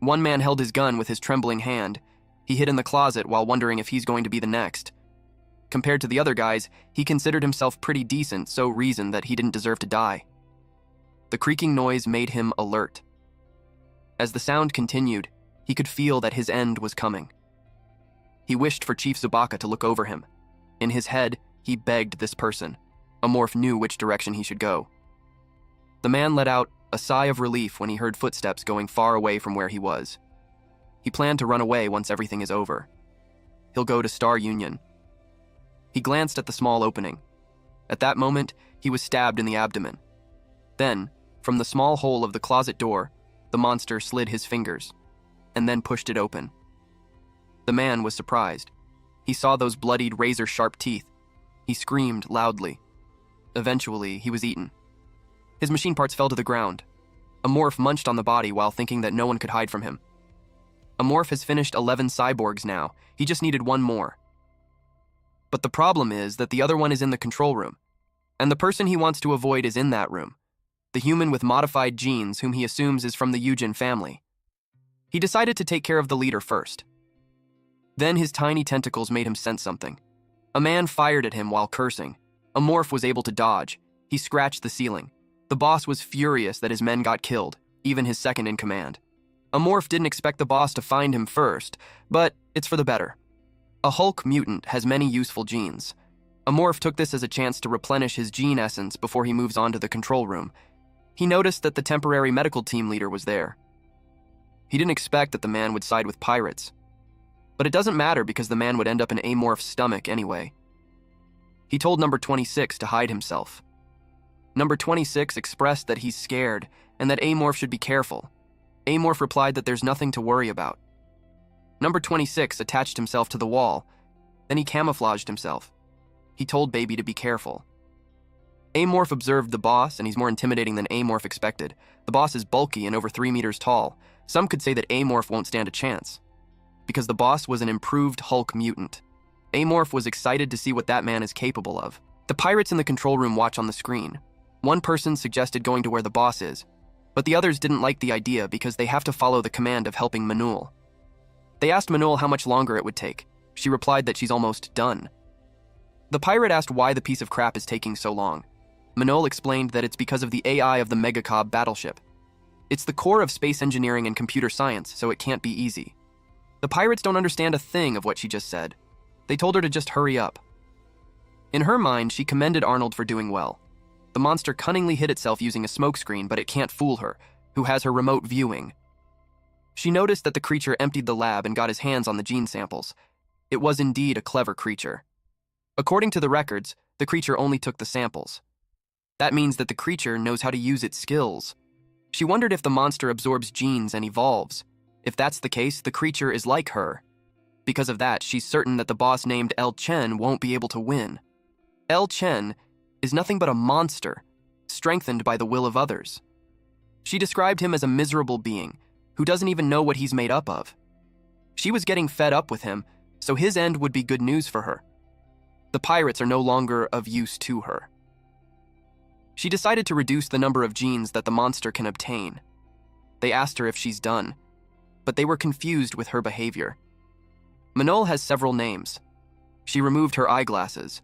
One man held his gun with his trembling hand. He hid in the closet while wondering if he's going to be the next. Compared to the other guys, he considered himself pretty decent, so reasoned that he didn't deserve to die. The creaking noise made him alert. As the sound continued, he could feel that his end was coming. He wished for Chief Zubaka to look over him. In his head, he begged this person. Amorph knew which direction he should go. The man let out a sigh of relief when he heard footsteps going far away from where he was. He planned to run away once everything is over. He'll go to Star Union. He glanced at the small opening. At that moment, he was stabbed in the abdomen. Then, from the small hole of the closet door, the monster slid his fingers, and then pushed it open. The man was surprised. He saw those bloodied, razor-sharp teeth. He screamed loudly. Eventually, he was eaten. His machine parts fell to the ground. Amorph munched on the body while thinking that no one could hide from him. Amorph has finished 11 cyborgs now. He just needed 1 more. But the problem is that the other one is in the control room, and the person he wants to avoid is in that room. The human with modified genes whom he assumes is from the Yujin family. He decided to take care of the leader first. Then his tiny tentacles made him sense something. A man fired at him while cursing. Amorph was able to dodge. He scratched the ceiling. The boss was furious that his men got killed, even his second in command. Amorph didn't expect the boss to find him first, but it's for the better. A Hulk mutant has many useful genes. Amorph took this as a chance to replenish his gene essence before he moves on to the control room. He noticed that the temporary medical team leader was there. He didn't expect that the man would side with pirates. But it doesn't matter because the man would end up in Amorph's stomach anyway. He told number 26 to hide himself. Number 26 expressed that he's scared and that Amorph should be careful. Amorph replied that there's nothing to worry about. Number 26 attached himself to the wall. Then he camouflaged himself. He told Baby to be careful. Amorph observed the boss, and he's more intimidating than Amorph expected. The boss is bulky and over 3 meters tall. Some could say that Amorph won't stand a chance, because the boss was an improved Hulk mutant. Amorph was excited to see what that man is capable of. The pirates in the control room watch on the screen. One person suggested going to where the boss is, but the others didn't like the idea because they have to follow the command of helping Manul. They asked Manul how much longer it would take. She replied that she's almost done. The pirate asked why the piece of crap is taking so long. Manul explained that it's because of the AI of the Mangacap battleship. It's the core of space engineering and computer science, so it can't be easy. The pirates don't understand a thing of what she just said. They told her to just hurry up. In her mind, she commended Arnold for doing well. The monster cunningly hid itself using a smokescreen, but it can't fool her, who has her remote viewing. She noticed that the creature emptied the lab and got his hands on the gene samples. It was indeed a clever creature. According to the records, the creature only took the samples. That means that the creature knows how to use its skills. She wondered if the monster absorbs genes and evolves. If that's the case, the creature is like her. Because of that, she's certain that the boss named El Chen won't be able to win. El Chen is nothing but a monster, strengthened by the will of others. She described him as a miserable being who doesn't even know what he's made up of. She was getting fed up with him, so his end would be good news for her. The pirates are no longer of use to her. She decided to reduce the number of genes that the monster can obtain. They asked her if she's done, but they were confused with her behavior. Manol has several names. She removed her eyeglasses.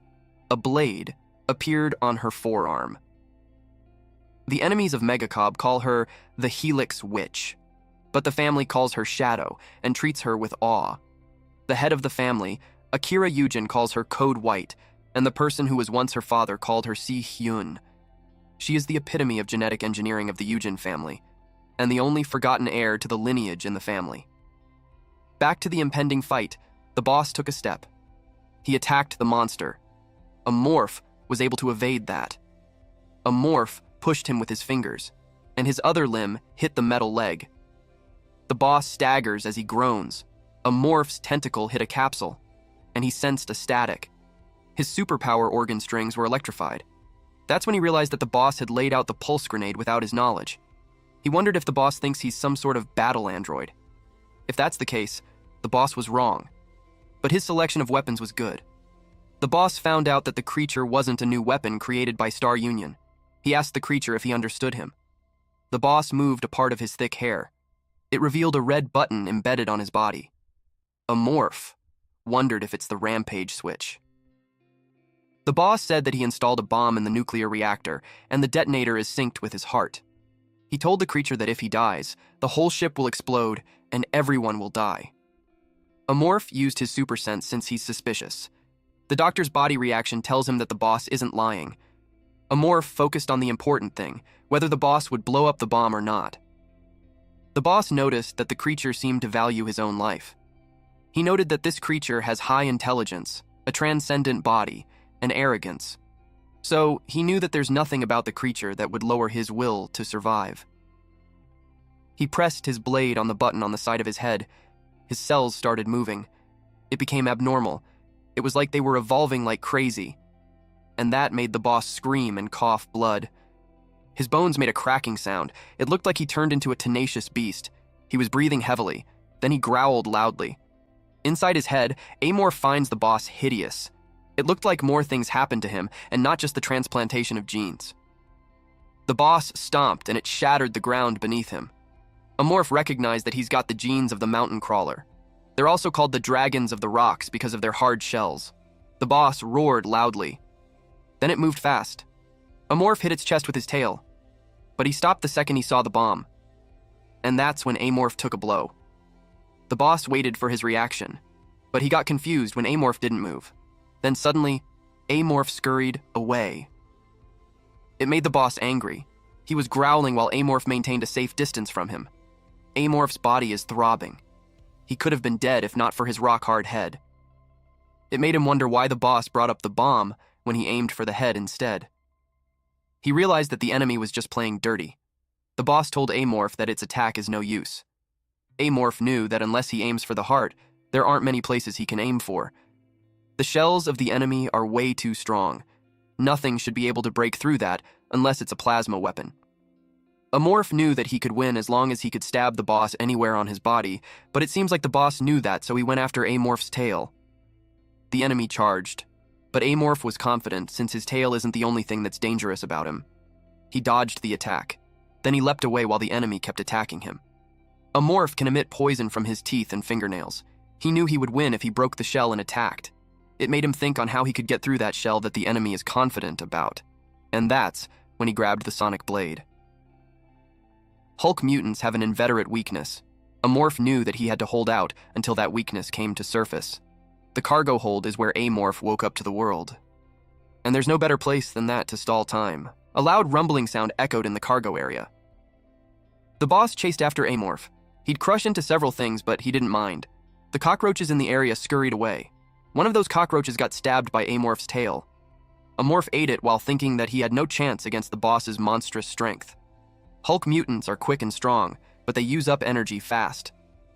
A blade appeared on her forearm. The enemies of Mangacap call her the Helix Witch, but the family calls her Shadow and treats her with awe. The head of the family, Akira Yujin, calls her Code White, and the person who was once her father called her Si Hyun. She is the epitome of genetic engineering of the Yujin family, and the only forgotten heir to the lineage in the family. Back to the impending fight, the boss took a step. He attacked the monster. A morph was able to evade that. A morph pushed him with his fingers, and his other limb hit the metal leg. The boss staggers as he groans. A morph's tentacle hit a capsule, and he sensed a static. His superpower organ strings were electrified. That's when he realized that the boss had laid out the pulse grenade without his knowledge. He wondered if the boss thinks he's some sort of battle android. If that's the case, the boss was wrong. But his selection of weapons was good. The boss found out that the creature wasn't a new weapon created by Star Union. He asked the creature if he understood him. The boss moved a part of his thick hair. It revealed a red button embedded on his body. A morph wondered if it's the rampage switch. The boss said that he installed a bomb in the nuclear reactor, and the detonator is synced with his heart. He told the creature that if he dies, the whole ship will explode and everyone will die. A morph used his super sense since he's suspicious. The doctor's body reaction tells him that the boss isn't lying. A morph focused on the important thing, whether the boss would blow up the bomb or not. The boss noticed that the creature seemed to value his own life. He noted that this creature has high intelligence, a transcendent body, and arrogance. So he knew that there's nothing about the creature that would lower his will to survive. He pressed his blade on the button on the side of his head. His cells started moving. It became abnormal. It was like they were evolving like crazy. And that made the boss scream and cough blood. His bones made a cracking sound. It looked like he turned into a tenacious beast. He was breathing heavily. Then he growled loudly. Inside his head, Amor finds the boss hideous. It looked like more things happened to him, and not just the transplantation of genes. The boss stomped, and it shattered the ground beneath him. Amorph recognized that he's got the genes of the mountain crawler. They're also called the dragons of the rocks because of their hard shells. The boss roared loudly. Then it moved fast. Amorph hit its chest with his tail, but he stopped the second he saw the bomb. And that's when Amorph took a blow. The boss waited for his reaction, but he got confused when Amorph didn't move. Then suddenly, Amorph scurried away. It made the boss angry. He was growling while Amorph maintained a safe distance from him. Amorph's body is throbbing. He could have been dead if not for his rock-hard head. It made him wonder why the boss brought up the bomb when he aimed for the head instead. He realized that the enemy was just playing dirty. The boss told Amorph that its attack is no use. Amorph knew that unless he aims for the heart, there aren't many places he can aim for. The shells of the enemy are way too strong. Nothing should be able to break through that unless it's a plasma weapon. Amorph knew that he could win as long as he could stab the boss anywhere on his body, but it seems like the boss knew that, so he went after Amorph's tail. The enemy charged, but Amorph was confident since his tail isn't the only thing that's dangerous about him. He dodged the attack. Then he leapt away while the enemy kept attacking him. Amorph can emit poison from his teeth and fingernails. He knew he would win if he broke the shell and attacked. It made him think on how he could get through that shell that the enemy is confident about. And that's when he grabbed the sonic blade. Hulk mutants have an inveterate weakness. Amorph knew that he had to hold out until that weakness came to surface. The cargo hold is where Amorph woke up to the world. And there's no better place than that to stall time. A loud rumbling sound echoed in the cargo area. The boss chased after Amorph. He'd crush into several things, but he didn't mind. The cockroaches in the area scurried away. One of those cockroaches got stabbed by Amorph's tail. Amorph ate it while thinking that he had no chance against the boss's monstrous strength. Hulk mutants are quick and strong, but they use up energy fast.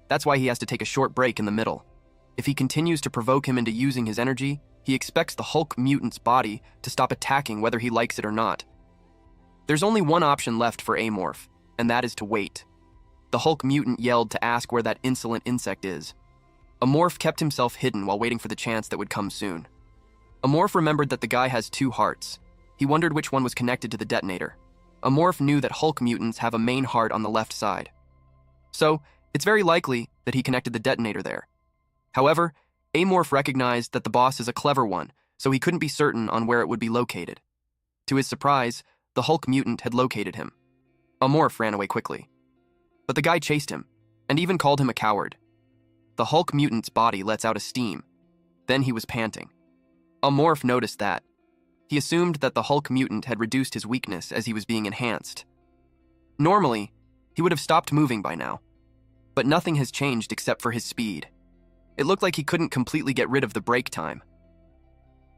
That's why he has to take a short break in the middle. If he continues to provoke him into using his energy, he expects the Hulk mutant's body to stop attacking whether he likes it or not. There's only one option left for Amorph, and that is to wait. The Hulk mutant yelled to ask where that insolent insect is. Amorph kept himself hidden while waiting for the chance that would come soon. Amorph remembered that the guy has two hearts. He wondered which one was connected to the detonator. Amorph knew that Hulk mutants have a main heart on the left side. So, it's very likely that he connected the detonator there. However, Amorph recognized that the boss is a clever one, so he couldn't be certain on where it would be located. To his surprise, the Hulk mutant had located him. Amorph ran away quickly. But the guy chased him, and even called him a coward. The Hulk mutant's body lets out a steam. Then he was panting. Amorph noticed that. He assumed that the Hulk mutant had reduced his weakness as he was being enhanced. Normally, he would have stopped moving by now. But nothing has changed except for his speed. It looked like he couldn't completely get rid of the break time.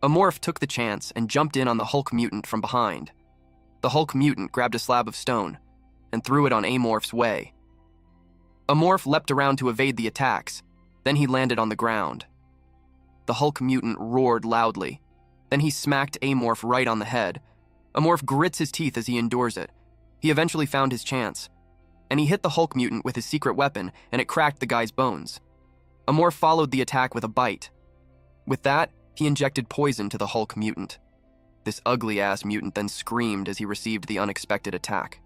Amorph took the chance and jumped in on the Hulk mutant from behind. The Hulk mutant grabbed a slab of stone and threw it on Amorph's way. Amorph leapt around to evade the attacks, then he landed on the ground. The Hulk mutant roared loudly. Then he smacked Amorph right on the head. Amorph grits his teeth as he endures it. He eventually found his chance, and he hit the Hulk mutant with his secret weapon, and it cracked the guy's bones. Amorph followed the attack with a bite. With that, he injected poison to the Hulk mutant. This ugly-ass mutant then screamed as he received the unexpected attack.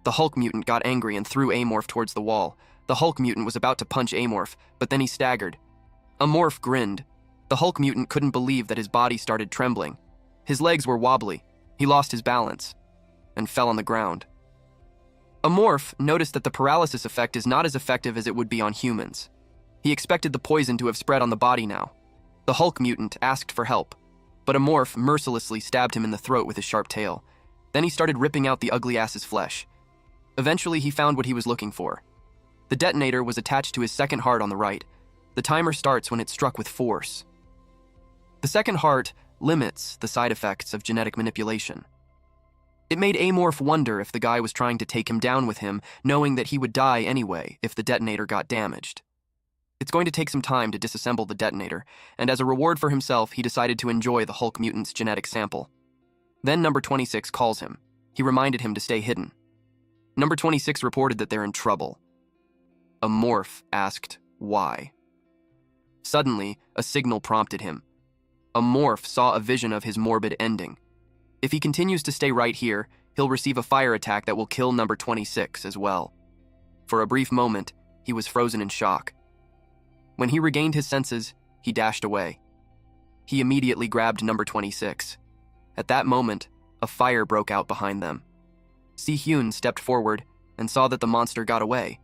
The Hulk mutant got angry and threw Amorph towards the wall. The Hulk mutant was about to punch Amorph, but then he staggered. Amorph grinned. The Hulk mutant couldn't believe that his body started trembling. His legs were wobbly. He lost his balance and fell on the ground. Amorph noticed that the paralysis effect is not as effective as it would be on humans. He expected the poison to have spread on the body now. The Hulk mutant asked for help, but Amorph mercilessly stabbed him in the throat with his sharp tail. Then he started ripping out the ugly ass's flesh. Eventually, he found what he was looking for. The detonator was attached to his second heart on the right. The timer starts when it's struck with force. The second heart limits the side effects of genetic manipulation. It made Amorph wonder if the guy was trying to take him down with him, knowing that he would die anyway if the detonator got damaged. It's going to take some time to disassemble the detonator, and as a reward for himself, he decided to enjoy the Hulk mutant's genetic sample. Then number 26 calls him. He reminded him to stay hidden. Number 26 reported that they're in trouble. Amorph asked why. Suddenly, a signal prompted him. Amorph saw a vision of his morbid ending. If he continues to stay right here, he'll receive a fire attack that will kill number 26 as well. For a brief moment, he was frozen in shock. When he regained his senses, he dashed away. He immediately grabbed number 26. At that moment, a fire broke out behind them. Si-hyun stepped forward and saw that the monster got away.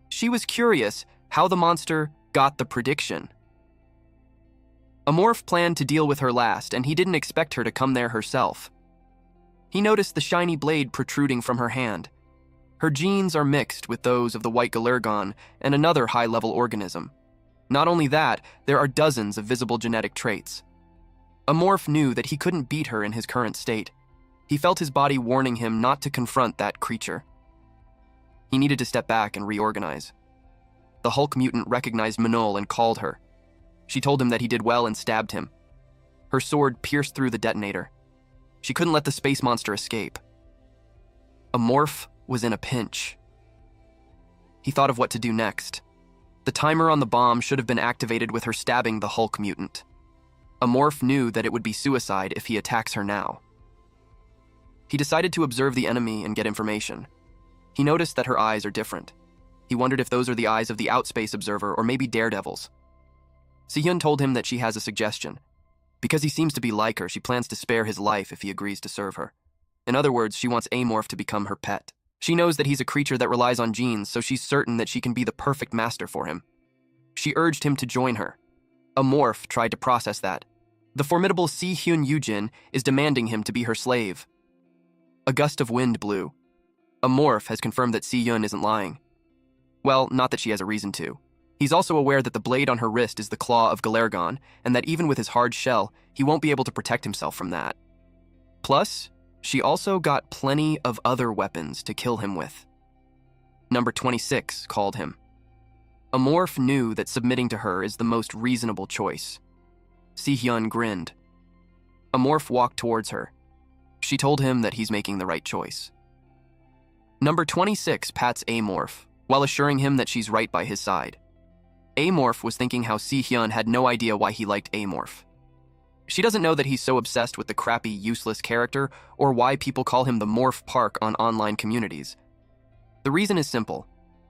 She was curious how the monster got the prediction. Amorph planned to deal with her last, and he didn't expect her to come there herself. He noticed the shiny blade protruding from her hand. Her genes are mixed with those of the white Galergon and another high-level organism. Not only that, there are dozens of visible genetic traits. Amorph knew that he couldn't beat her in his current state. He felt his body warning him not to confront that creature. He needed to step back and reorganize. The Hulk mutant recognized Manol and called her. She told him that he did well and stabbed him. Her sword pierced through the detonator. She couldn't let the space monster escape. Amorph was in a pinch. He thought of what to do next. The timer on the bomb should have been activated with her stabbing the Hulk mutant. Amorph knew that it would be suicide if he attacks her now. He decided to observe the enemy and get information. He noticed that her eyes are different. He wondered if those are the eyes of the Outspace Observer or maybe Daredevil's. Si-hyun told him that she has a suggestion. Because he seems to be like her, she plans to spare his life if he agrees to serve her. In other words, she wants Amorph to become her pet. She knows that he's a creature that relies on genes, so she's certain that she can be the perfect master for him. She urged him to join her. Amorph tried to process that. The formidable Si-hyun Yujin is demanding him to be her slave. A gust of wind blew. Amorph has confirmed that Si-hyun isn't lying. Well, not that she has a reason to. He's also aware that the blade on her wrist is the claw of Galergon, and that even with his hard shell, he won't be able to protect himself from that. Plus, she also got plenty of other weapons to kill him with. Number 26 called him. Amorph knew that submitting to her is the most reasonable choice. Si-hyun grinned. Amorph walked towards her. She told him that he's making the right choice. Number 26 pats Amorph, while assuring him that she's right by his side. Amorph was thinking how Si-hyun had no idea why he liked Amorph. She doesn't know that he's so obsessed with the crappy, useless character, or why people call him the Morph Park on online communities. The reason is simple.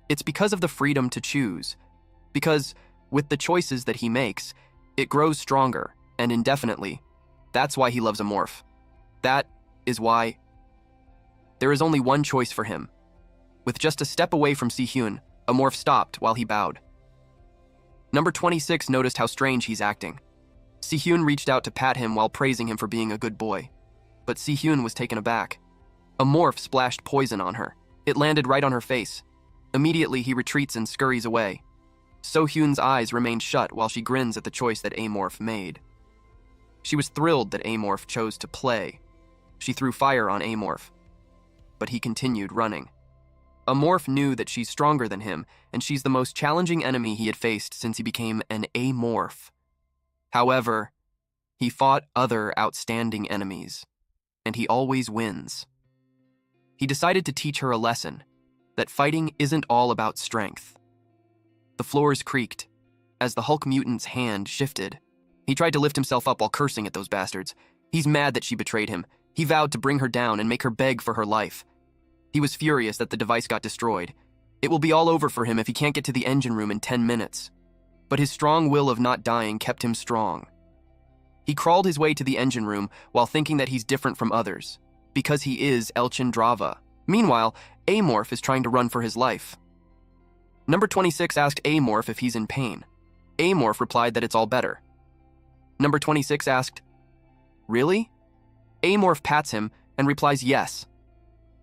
It's because of the freedom to choose. Because, with the choices that he makes, it grows stronger, and indefinitely. That's why he loves a morph. That is why there is only one choice for him. With just a step away from Si-hyun, a morph stopped while he bowed. Number 26 noticed how strange he's acting. Si-hyun reached out to pat him while praising him for being a good boy. But Si-hyun was taken aback. A morph splashed poison on her. It landed right on her face. Immediately, he retreats and scurries away. So-hyun's eyes remain shut while she grins at the choice that Amorph made. She was thrilled that Amorph chose to play. She threw fire on Amorph. But he continued running. Amorph knew that she's stronger than him, and she's the most challenging enemy he had faced since he became an Amorph. However, he fought other outstanding enemies, and he always wins. He decided to teach her a lesson, that fighting isn't all about strength. The floors creaked. As the Hulk mutant's hand shifted, he tried to lift himself up while cursing at those bastards. He's mad that she betrayed him. He vowed to bring her down and make her beg for her life. He was furious that the device got destroyed. It will be all over for him if he can't get to the engine room in 10 minutes. But his strong will of not dying kept him strong. He crawled his way to the engine room while thinking that he's different from others, because he is Elchindrava. Meanwhile, Amorph is trying to run for his life. Number 26 asked Amorph if he's in pain. Amorph replied that it's all better. Number 26 asked, "Really?" Amorph pats him and replies yes.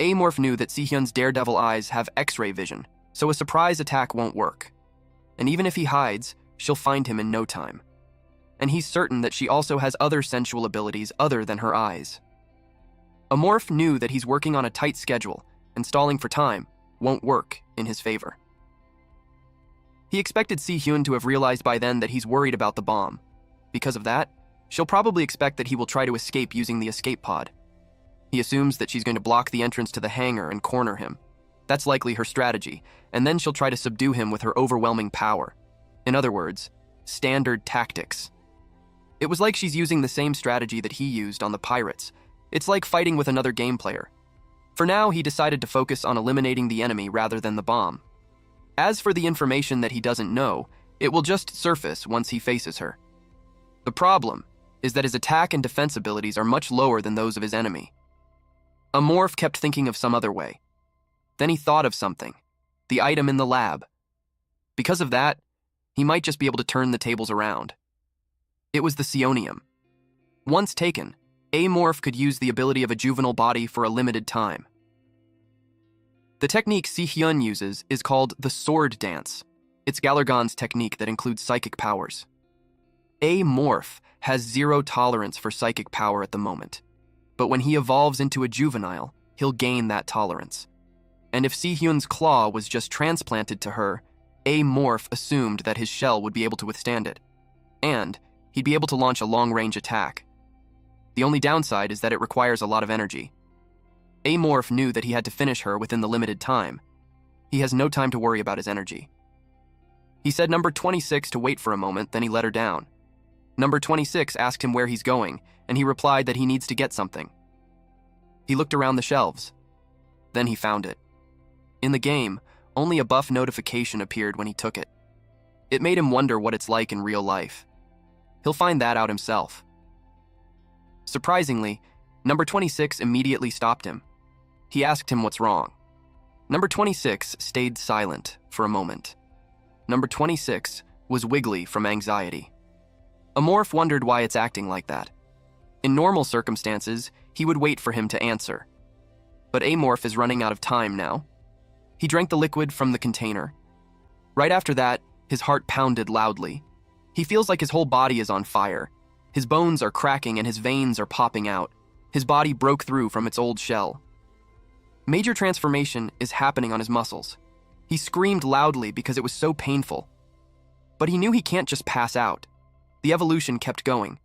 Amorph knew that Si-hyun's daredevil eyes have X-ray vision, so a surprise attack won't work. And even if he hides, she'll find him in no time. And he's certain that she also has other sensual abilities other than her eyes. Amorph knew that he's working on a tight schedule, and stalling for time won't work in his favor. He expected Si-hyun to have realized by then that he's worried about the bomb. Because of that, she'll probably expect that he will try to escape using the escape pod. He assumes that she's going to block the entrance to the hangar and corner him. That's likely her strategy, and then she'll try to subdue him with her overwhelming power. In other words, standard tactics. It was like she's using the same strategy that he used on the pirates. It's like fighting with another game player. For now, he decided to focus on eliminating the enemy rather than the bomb. As for the information that he doesn't know, it will just surface once he faces her. The problem is that his attack and defense abilities are much lower than those of his enemy. Amorph kept thinking of some other way. Then he thought of something, the item in the lab. Because of that, he might just be able to turn the tables around. It was the psionium. Once taken, Amorph could use the ability of a juvenile body for a limited time. The technique Si-hyun uses is called the sword dance. It's Galargon's technique that includes psychic powers. Amorph has zero tolerance for psychic power at the moment. But when he evolves into a juvenile, he'll gain that tolerance. And if Si-hyun's claw was just transplanted to her, Amorph assumed that his shell would be able to withstand it. And he'd be able to launch a long-range attack. The only downside is that it requires a lot of energy. Amorph knew that he had to finish her within the limited time. He has no time to worry about his energy. He said number 26 to wait for a moment, then he let her down. Number 26 asked him where he's going, and he replied that he needs to get something. He looked around the shelves. Then he found it. In the game, only a buff notification appeared when he took it. It made him wonder what it's like in real life. He'll find that out himself. Surprisingly, number 26 immediately stopped him. He asked him what's wrong. Number 26 stayed silent for a moment. Number 26 was wiggly from anxiety. Amorph wondered why it's acting like that. In normal circumstances, he would wait for him to answer. But Amorph is running out of time now. He drank the liquid from the container. Right after that, his heart pounded loudly. He feels like his whole body is on fire. His bones are cracking and his veins are popping out. His body broke through from its old shell. Major transformation is happening on his muscles. He screamed loudly because it was so painful. But he knew he can't just pass out. The evolution kept going,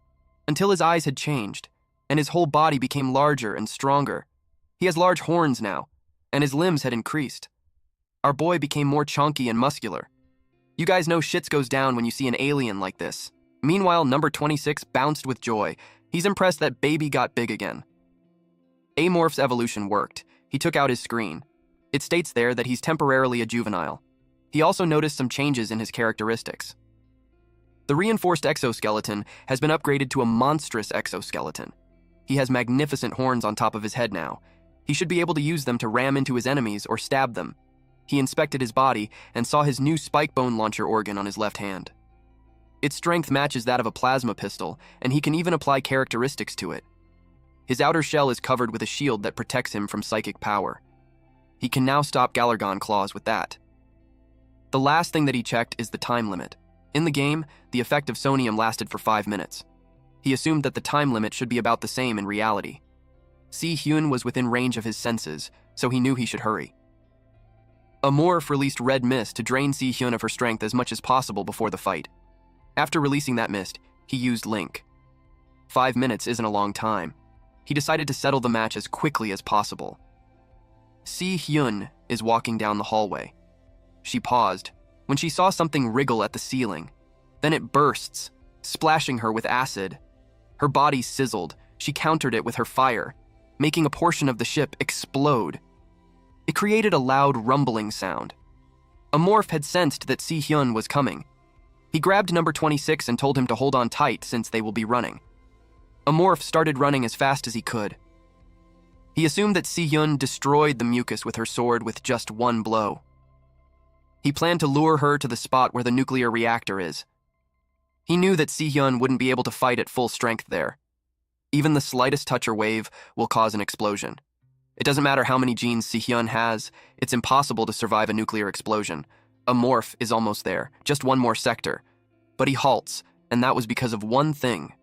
until his eyes had changed, and his whole body became larger and stronger. He has large horns now, and his limbs had increased. Our boy became more chunky and muscular. You guys know shits goes down when you see an alien like this. Meanwhile, number 26 bounced with joy. He's impressed that baby got big again. Amorph's evolution worked. He took out his screen. It states there that he's temporarily a juvenile. He also noticed some changes in his characteristics. The reinforced exoskeleton has been upgraded to a monstrous exoskeleton. He has magnificent horns on top of his head now. He should be able to use them to ram into his enemies or stab them. He inspected his body and saw his new spike bone launcher organ on his left hand. Its strength matches that of a plasma pistol, and he can even apply characteristics to it. His outer shell is covered with a shield that protects him from psychic power. He can now stop Galargon claws with that. The last thing that he checked is the time limit. In the game, the effect of sonium lasted for 5 minutes. He assumed that the time limit should be about the same in reality. Si-hyun was within range of his senses, so he knew he should hurry. A morph released red mist to drain Si-hyun of her strength as much as possible before the fight. After releasing that mist, he used Link. 5 minutes isn't a long time. He decided to settle the match as quickly as possible. Si-hyun is walking down the hallway. She paused when she saw something wriggle at the ceiling. Then it bursts, splashing her with acid. Her body sizzled. She countered it with her fire, making a portion of the ship explode. It created a loud rumbling sound. A morph had sensed that Si-hyun was coming. He grabbed number 26 and told him to hold on tight since they will be running. A morph started running as fast as he could. He assumed that Si-hyun destroyed the mucus with her sword with just one blow. He planned to lure her to the spot where the nuclear reactor is. He knew that Si-hyun wouldn't be able to fight at full strength there. Even the slightest touch or wave will cause an explosion. It doesn't matter how many genes Si-hyun has, it's impossible to survive a nuclear explosion. A morph is almost there, just one more sector. But he halts, and that was because of one thing.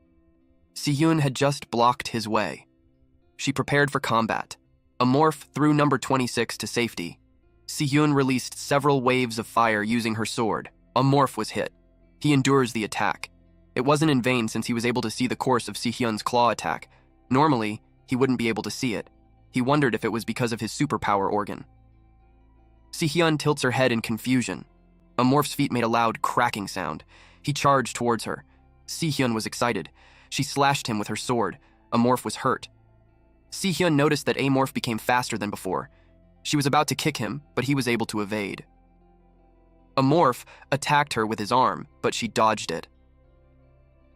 Si-hyun had just blocked his way. She prepared for combat. A morph threw number 26 to safety. Si-hyun released several waves of fire using her sword. A morph was hit. He endures the attack. It wasn't in vain since he was able to see the course of Si-hyun's claw attack. Normally, he wouldn't be able to see it. He wondered if it was because of his superpower organ. Si-hyun tilts her head in confusion. A morph's feet made a loud cracking sound. He charged towards her. Si-hyun was excited. She slashed him with her sword. A morph was hurt. Si-hyun noticed that A morph became faster than before. She was about to kick him, but he was able to evade. A morph attacked her with his arm, but she dodged it.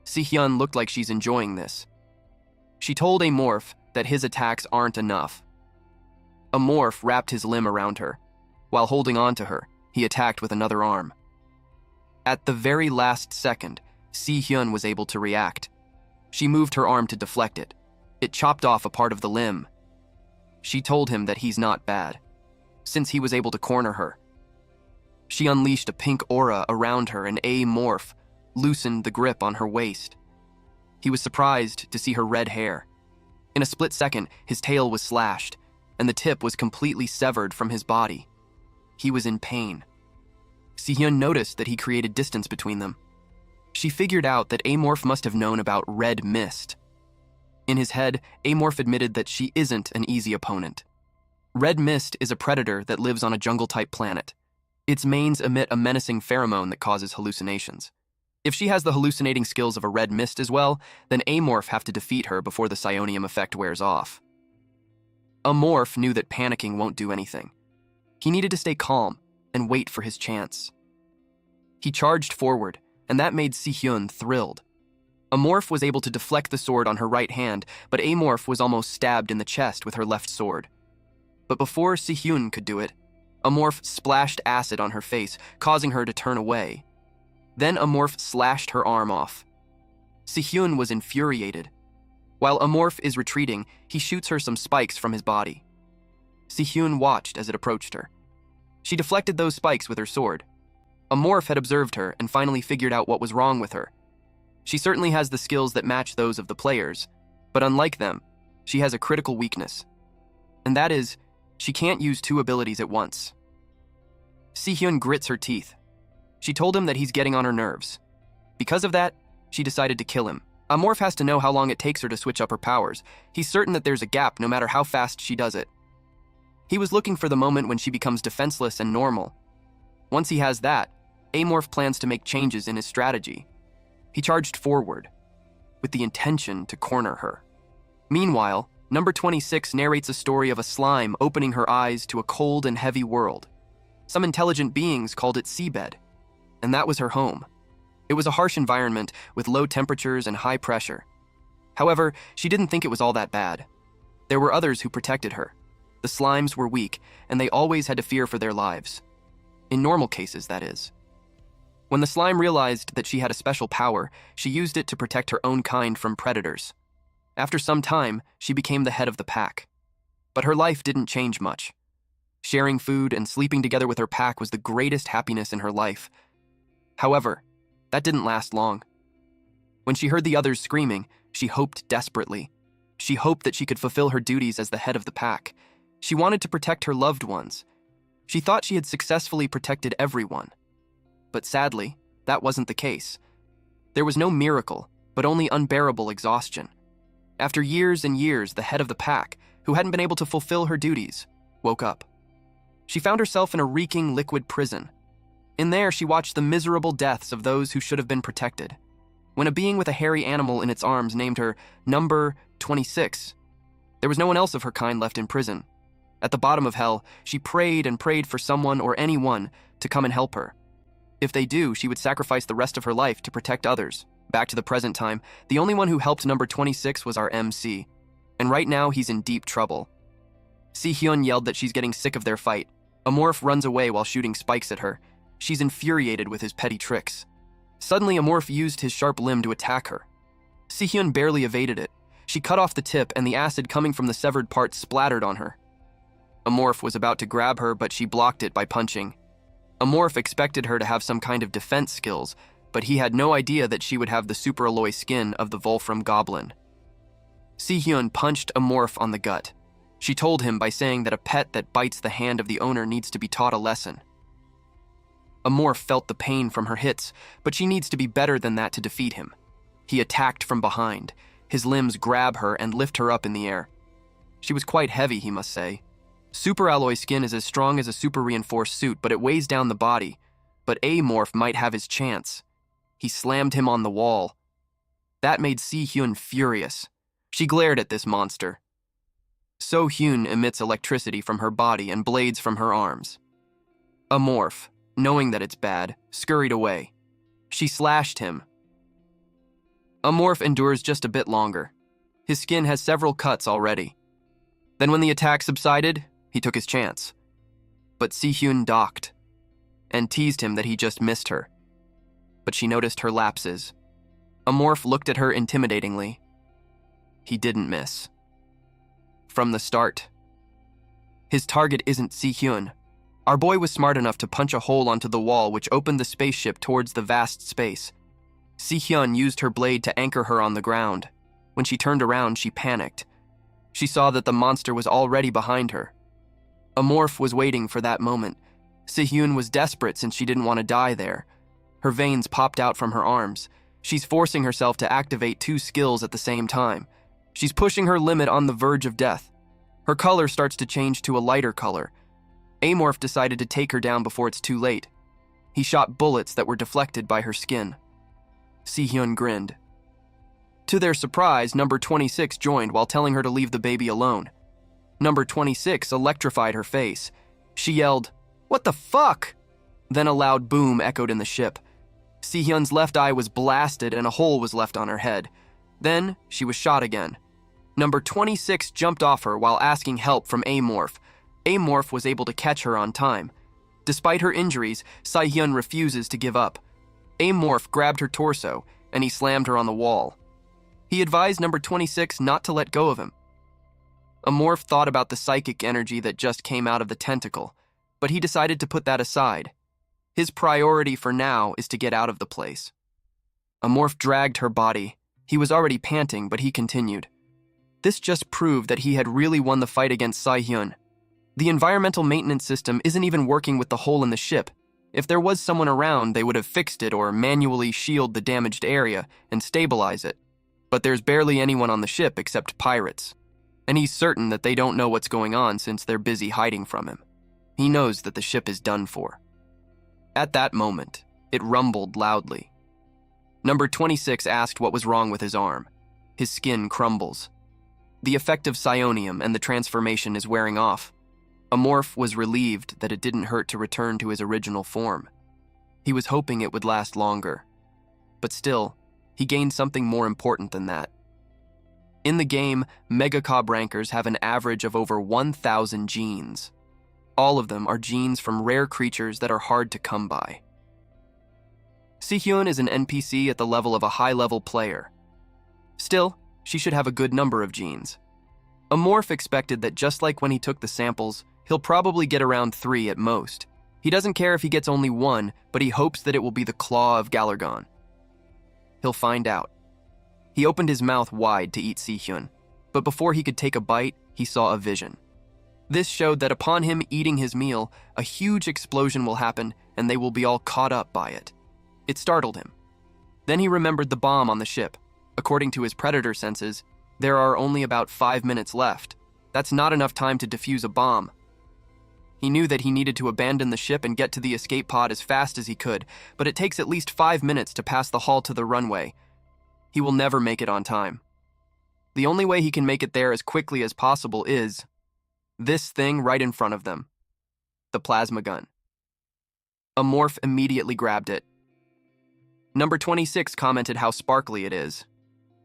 Si-hyun looked like she's enjoying this. She told A morph that his attacks aren't enough. A morph wrapped his limb around her. While holding on to her, he attacked with another arm. At the very last second, Si-hyun was able to react. She moved her arm to deflect it. It chopped off a part of the limb. She told him that he's not bad, since he was able to corner her. She unleashed a pink aura around her and A morph loosened the grip on her waist. He was surprised to see her red hair. In a split second, his tail was slashed, and the tip was completely severed from his body. He was in pain. Si-hyun noticed that he created distance between them. She figured out that Amorph must have known about red mist. In his head, Amorph admitted that she isn't an easy opponent. Red mist is a predator that lives on a jungle-type planet. Its manes emit a menacing pheromone that causes hallucinations. If she has the hallucinating skills of a red mist as well, then Amorph have to defeat her before the psionium effect wears off. Amorph knew that panicking won't do anything. He needed to stay calm and wait for his chance. He charged forward, and that made Si-hyun thrilled. Amorph was able to deflect the sword on her right hand, but Amorph was almost stabbed in the chest with her left sword. But before Si-hyun could do it, Amorph splashed acid on her face, causing her to turn away. Then Amorph slashed her arm off. Si-hyun was infuriated. While Amorph is retreating, he shoots her some spikes from his body. Si-hyun watched as it approached her. She deflected those spikes with her sword. Amorph had observed her and finally figured out what was wrong with her. She certainly has the skills that match those of the players, but unlike them, she has a critical weakness. And that is, she can't use two abilities at once. Si-hyun grits her teeth. She told him that he's getting on her nerves. Because of that, she decided to kill him. Amorph has to know how long it takes her to switch up her powers. He's certain that there's a gap no matter how fast she does it. He was looking for the moment when she becomes defenseless and normal. Once he has that, Amorph plans to make changes in his strategy. He charged forward, with the intention to corner her. Meanwhile, number 26 narrates a story of a slime opening her eyes to a cold and heavy world. Some intelligent beings called it seabed, and that was her home. It was a harsh environment with low temperatures and high pressure. However, she didn't think it was all that bad. There were others who protected her. The slimes were weak, and they always had to fear for their lives. In normal cases, that is. When the slime realized that she had a special power, she used it to protect her own kind from predators. After some time, she became the head of the pack. But her life didn't change much. Sharing food and sleeping together with her pack was the greatest happiness in her life. However, that didn't last long. When she heard the others screaming, she hoped desperately. She hoped that she could fulfill her duties as the head of the pack. She wanted to protect her loved ones. She thought she had successfully protected everyone. But sadly, that wasn't the case. There was no miracle, but only unbearable exhaustion. After years and years, the head of the pack, who hadn't been able to fulfill her duties, woke up. She found herself in a reeking liquid prison. In there, she watched the miserable deaths of those who should have been protected. When a being with a hairy animal in its arms named her Number 26, there was no one else of her kind left in prison. At the bottom of hell, she prayed and prayed for someone or anyone to come and help her. If they do, she would sacrifice the rest of her life to protect others. Back to the present time, the only one who helped Number 26 was our MC. And right now, he's in deep trouble. Si-hyun yelled that she's getting sick of their fight. Amorph runs away while shooting spikes at her. She's infuriated with his petty tricks. Suddenly, Amorph used his sharp limb to attack her. Si-hyun barely evaded it. She cut off the tip, and the acid coming from the severed part splattered on her. Amorph was about to grab her, but she blocked it by punching. Amorph expected her to have some kind of defense skills, but he had no idea that she would have the superalloy skin of the Wolfram Goblin. Si-hyun punched Amorph on the gut. She told him by saying that a pet that bites the hand of the owner needs to be taught a lesson. Amorph felt the pain from her hits, but she needs to be better than that to defeat him. He attacked from behind. His limbs grab her and lift her up in the air. She was quite heavy, he must say. Superalloy skin is as strong as a super-reinforced suit, but it weighs down the body. But Amorph might have his chance. He slammed him on the wall. That made Si-hyun furious. She glared at this monster. So-hyun emits electricity from her body and blades from her arms. Amorph, knowing that it's bad, scurried away. She slashed him. Amorph endures just a bit longer. His skin has several cuts already. Then when the attack subsided, he took his chance. But Si-hyun docked and teased him that he just missed her. But she noticed her lapses. Amorph looked at her intimidatingly. He didn't miss. From the start. His target isn't Si-hyun. Our boy was smart enough to punch a hole onto the wall which opened the spaceship towards the vast space. Si-hyun used her blade to anchor her on the ground. When she turned around, she panicked. She saw that the monster was already behind her. Amorph was waiting for that moment. Si-hyun was desperate since she didn't want to die there. Her veins popped out from her arms. She's forcing herself to activate two skills at the same time. She's pushing her limit on the verge of death. Her color starts to change to a lighter color. Amorph decided to take her down before it's too late. He shot bullets that were deflected by her skin. Si-hyun grinned. To their surprise, Number 26 joined while telling her to leave the baby alone. Number 26 electrified her face. She yelled, "What the fuck?" Then a loud boom echoed in the ship. Si-hyun's left eye was blasted and a hole was left on her head. Then she was shot again. Number 26 jumped off her while asking help from Amorph. Amorph was able to catch her on time. Despite her injuries, Si-hyun refuses to give up. Amorph grabbed her torso and he slammed her on the wall. He advised Number 26 not to let go of him. Amorph thought about the psychic energy that just came out of the tentacle, but he decided to put that aside. His priority for now is to get out of the place. Amorph dragged her body. He was already panting, but he continued. This just proved that he had really won the fight against Si-hyun. The environmental maintenance system isn't even working with the hole in the ship. If there was someone around, they would have fixed it or manually shield the damaged area and stabilize it. But there's barely anyone on the ship except pirates. And he's certain that they don't know what's going on since they're busy hiding from him. He knows that the ship is done for. At that moment, it rumbled loudly. Number 26 asked what was wrong with his arm. His skin crumbles. The effect of psionium and the transformation is wearing off. Amorph was relieved that it didn't hurt to return to his original form. He was hoping it would last longer. But still, he gained something more important than that. In the game, mangacap rankers have an average of over 1,000 genes. All of them are genes from rare creatures that are hard to come by. Sihyun is an NPC at the level of a high-level player. Still, she should have a good number of genes. Amorph expected that just like when he took the samples, he'll probably get around 3 at most. He doesn't care if he gets only 1, but he hopes that it will be the Claw of Galargon. He'll find out. He opened his mouth wide to eat Sihyun, but before he could take a bite, he saw a vision. This showed that upon him eating his meal, a huge explosion will happen and they will be all caught up by it. It startled him. Then he remembered the bomb on the ship. According to his predator senses, there are only about 5 minutes left. That's not enough time to defuse a bomb. He knew that he needed to abandon the ship and get to the escape pod as fast as he could, but it takes at least 5 minutes to pass the hull to the runway. He will never make it on time. The only way he can make it there as quickly as possible is this thing right in front of them, the plasma gun. Amorph immediately grabbed it. Number 26 commented how sparkly it is.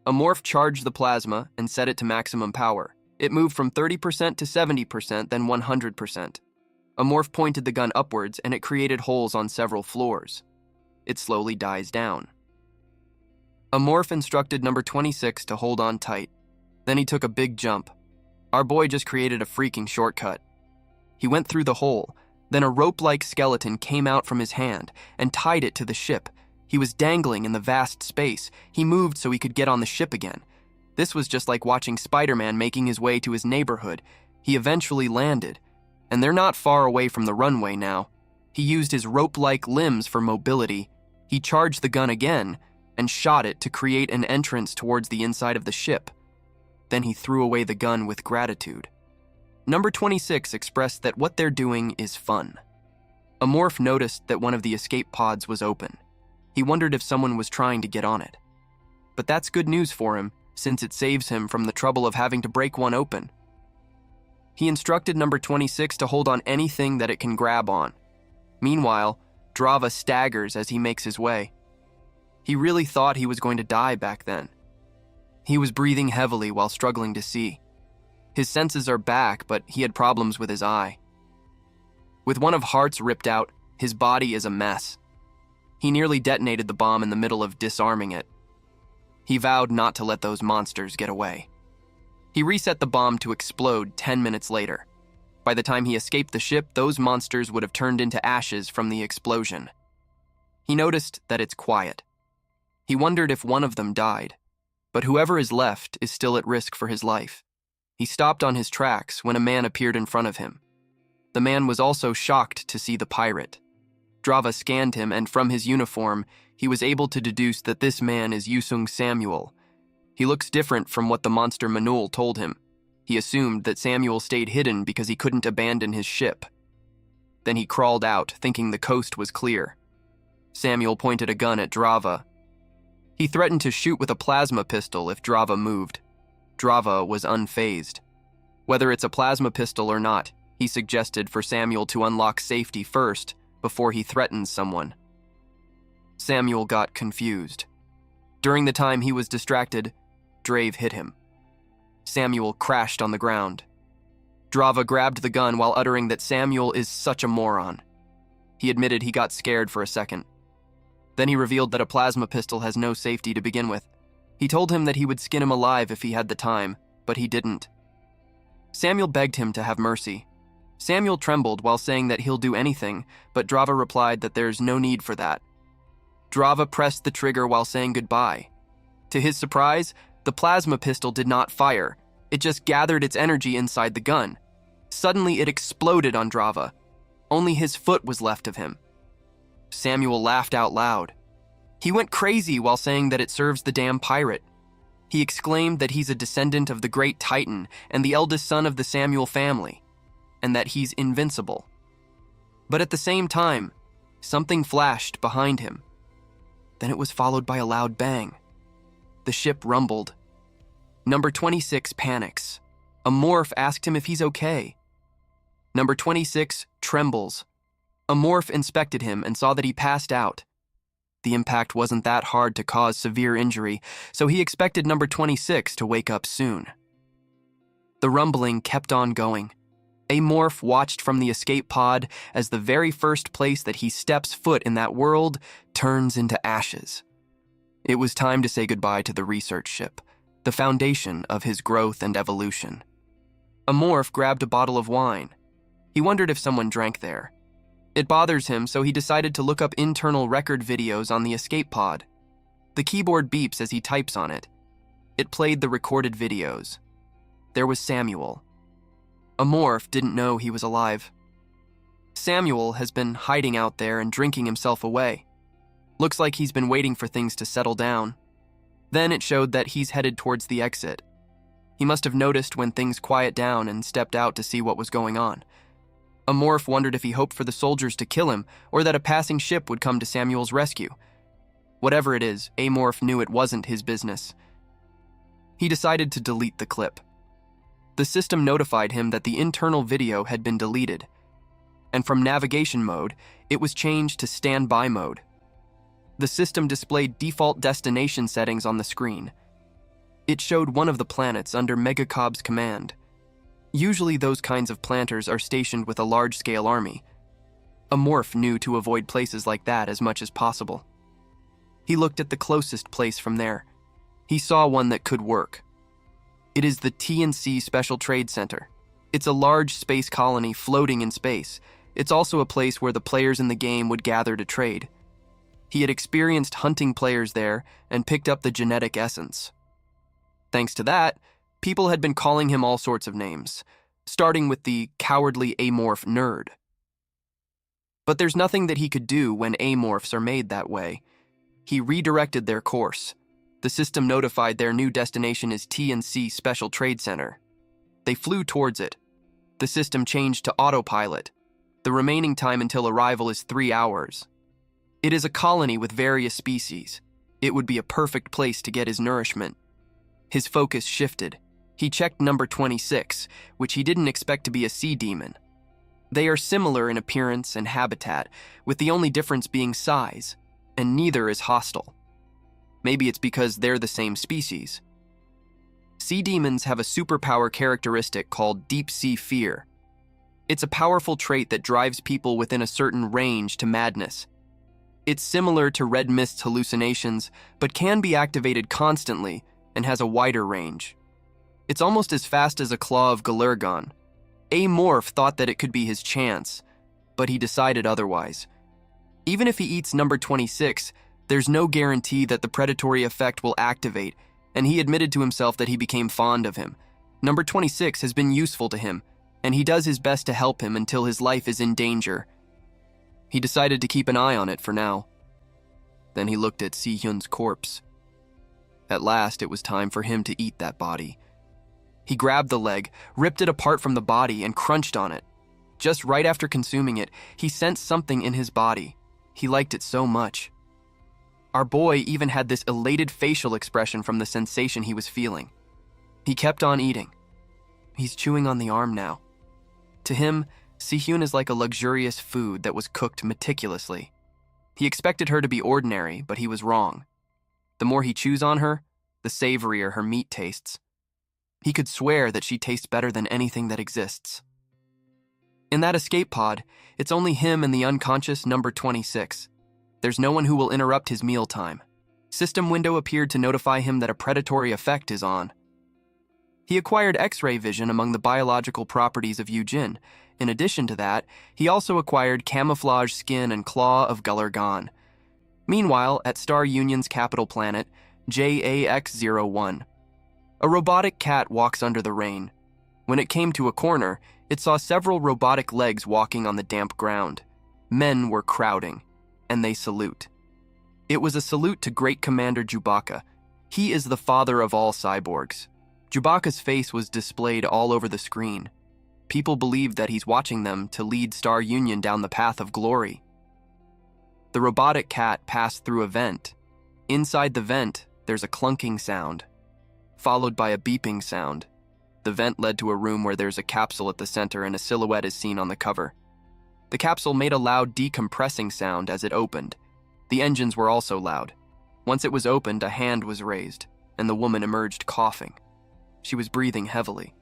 Amorph charged the plasma and set it to maximum power. It moved from 30% to 70%, then 100%. Amorph pointed the gun upwards and it created holes on several floors. It slowly dies down. Amorph instructed number 26 to hold on tight. Then he took a big jump. Our boy just created a freaking shortcut. He went through the hole, then a rope-like skeleton came out from his hand and tied it to the ship. He was dangling in the vast space. He moved so he could get on the ship again. This was just like watching Spider-Man making his way to his neighborhood. He eventually landed, and they're not far away from the runway now. He used his rope-like limbs for mobility. He charged the gun again and shot it to create an entrance towards the inside of the ship. Then he threw away the gun with gratitude. Number 26 expressed that what they're doing is fun. Amorph noticed that one of the escape pods was open. He wondered if someone was trying to get on it. But that's good news for him, since it saves him from the trouble of having to break one open. He instructed number 26 to hold on anything that it can grab on. Meanwhile, Drava staggers as he makes his way. He really thought he was going to die back then. He was breathing heavily while struggling to see. His senses are back, but he had problems with his eye. With one of hearts ripped out, his body is a mess. He nearly detonated the bomb in the middle of disarming it. He vowed not to let those monsters get away. He reset the bomb to explode 10 minutes later. By the time he escaped the ship, those monsters would have turned into ashes from the explosion. He noticed that it's quiet. He wondered if one of them died, but whoever is left is still at risk for his life. He stopped on his tracks when a man appeared in front of him. The man was also shocked to see the pirate. Drava scanned him, and from his uniform, he was able to deduce that this man is Yusung Samuel. He looks different from what the monster Manul told him. He assumed that Samuel stayed hidden because he couldn't abandon his ship. Then he crawled out, thinking the coast was clear. Samuel pointed a gun at Drava. He threatened to shoot with a plasma pistol if Drava moved. Drava was unfazed. Whether it's a plasma pistol or not, he suggested for Samuel to unlock safety first before he threatens someone. Samuel got confused. During the time he was distracted, Drave hit him. Samuel crashed on the ground. Drava grabbed the gun while uttering that Samuel is such a moron. He admitted he got scared for a second. Then he revealed that a plasma pistol has no safety to begin with. He told him that he would skin him alive if he had the time, but he didn't. Samuel begged him to have mercy. Samuel trembled while saying that he'll do anything, but Drava replied that there's no need for that. Drava pressed the trigger while saying goodbye. To his surprise, the plasma pistol did not fire. It just gathered its energy inside the gun. Suddenly it exploded on Drava. Only his foot was left of him. Samuel laughed out loud. He went crazy while saying that it serves the damn pirate. He exclaimed that he's a descendant of the great Titan and the eldest son of the Samuel family, and that he's invincible. But at the same time, something flashed behind him. Then it was followed by a loud bang. The ship rumbled. Number 26 panics. Amorph asked him if he's okay. Number 26 trembles. A morph inspected him and saw that he passed out. The impact wasn't that hard to cause severe injury, so he expected number 26 to wake up soon. The rumbling kept on going. A morph watched from the escape pod as the very first place that he steps foot in that world turns into ashes. It was time to say goodbye to the research ship, the foundation of his growth and evolution. A morph grabbed a bottle of wine. He wondered if someone drank there. It bothers him, so he decided to look up internal record videos on the escape pod. The keyboard beeps as he types on it. It played the recorded videos. There was Samuel. A morph didn't know he was alive. Samuel has been hiding out there and drinking himself away. Looks like he's been waiting for things to settle down. Then it showed that he's headed towards the exit. He must have noticed when things quiet down and stepped out to see what was going on. A morph wondered if he hoped for the soldiers to kill him or that a passing ship would come to Samuel's rescue. Whatever it is, a morph knew it wasn't his business. He decided to delete the clip. The system notified him that the internal video had been deleted, and from navigation mode, it was changed to standby mode. The system displayed default destination settings on the screen. It showed one of the planets under Megacob's command. Usually those kinds of planters are stationed with a large-scale army. A morph knew to avoid places like that as much as possible. He looked at the closest place from there. He saw one that could work. It is the T&C Special Trade Center. It's a large space colony floating in space. It's also a place where the players in the game would gather to trade. He had experienced hunting players there and picked up the genetic essence. Thanks to that, people had been calling him all sorts of names, starting with the cowardly amorph nerd. But there's nothing that he could do when amorphs are made that way. He redirected their course. The system notified their new destination is T&C Special Trade Center. They flew towards it. The system changed to autopilot. The remaining time until arrival is 3 hours. It is a colony with various species. It would be a perfect place to get his nourishment. His focus shifted. He checked number 26, which he didn't expect to be a sea demon. They are similar in appearance and habitat, with the only difference being size, and neither is hostile. Maybe it's because they're the same species. Sea demons have a superpower characteristic called deep sea fear. It's a powerful trait that drives people within a certain range to madness. It's similar to red mist's hallucinations, but can be activated constantly and has a wider range. It's almost as fast as a claw of Galurgon. Amorph thought that it could be his chance, but he decided otherwise. Even if he eats number 26, there's no guarantee that the predatory effect will activate, and he admitted to himself that he became fond of him. Number 26 has been useful to him, and he does his best to help him until his life is in danger. He decided to keep an eye on it for now. Then he looked at Si-hyun's corpse. At last, it was time for him to eat that body. He grabbed the leg, ripped it apart from the body, and crunched on it. Just right after consuming it, he sensed something in his body. He liked it so much. Our boy even had this elated facial expression from the sensation he was feeling. He kept on eating. He's chewing on the arm now. To him, Si-hyun is like a luxurious food that was cooked meticulously. He expected her to be ordinary, but he was wrong. The more he chews on her, the savorier her meat tastes. He could swear that she tastes better than anything that exists. In that escape pod, it's only him and the unconscious number 26. There's no one who will interrupt his mealtime. System window appeared to notify him that a predatory effect is on. He acquired X-ray vision among the biological properties of Yujin. In addition to that, he also acquired camouflage skin and claw of Galurgon. Meanwhile, at Star Union's capital planet, JAX-01, a robotic cat walks under the rain. When it came to a corner, it saw several robotic legs walking on the damp ground. Men were crowding, and they salute. It was a salute to Great Commander Chewbacca. He is the father of all cyborgs. Chewbacca's face was displayed all over the screen. People believed that he's watching them to lead Star Union down the path of glory. The robotic cat passed through a vent. Inside the vent, there's a clunking sound, followed by a beeping sound. The vent led to a room where there's a capsule at the center and a silhouette is seen on the cover. The capsule made a loud decompressing sound as it opened. The engines were also loud. Once it was opened, a hand was raised, and the woman emerged coughing. She was breathing heavily.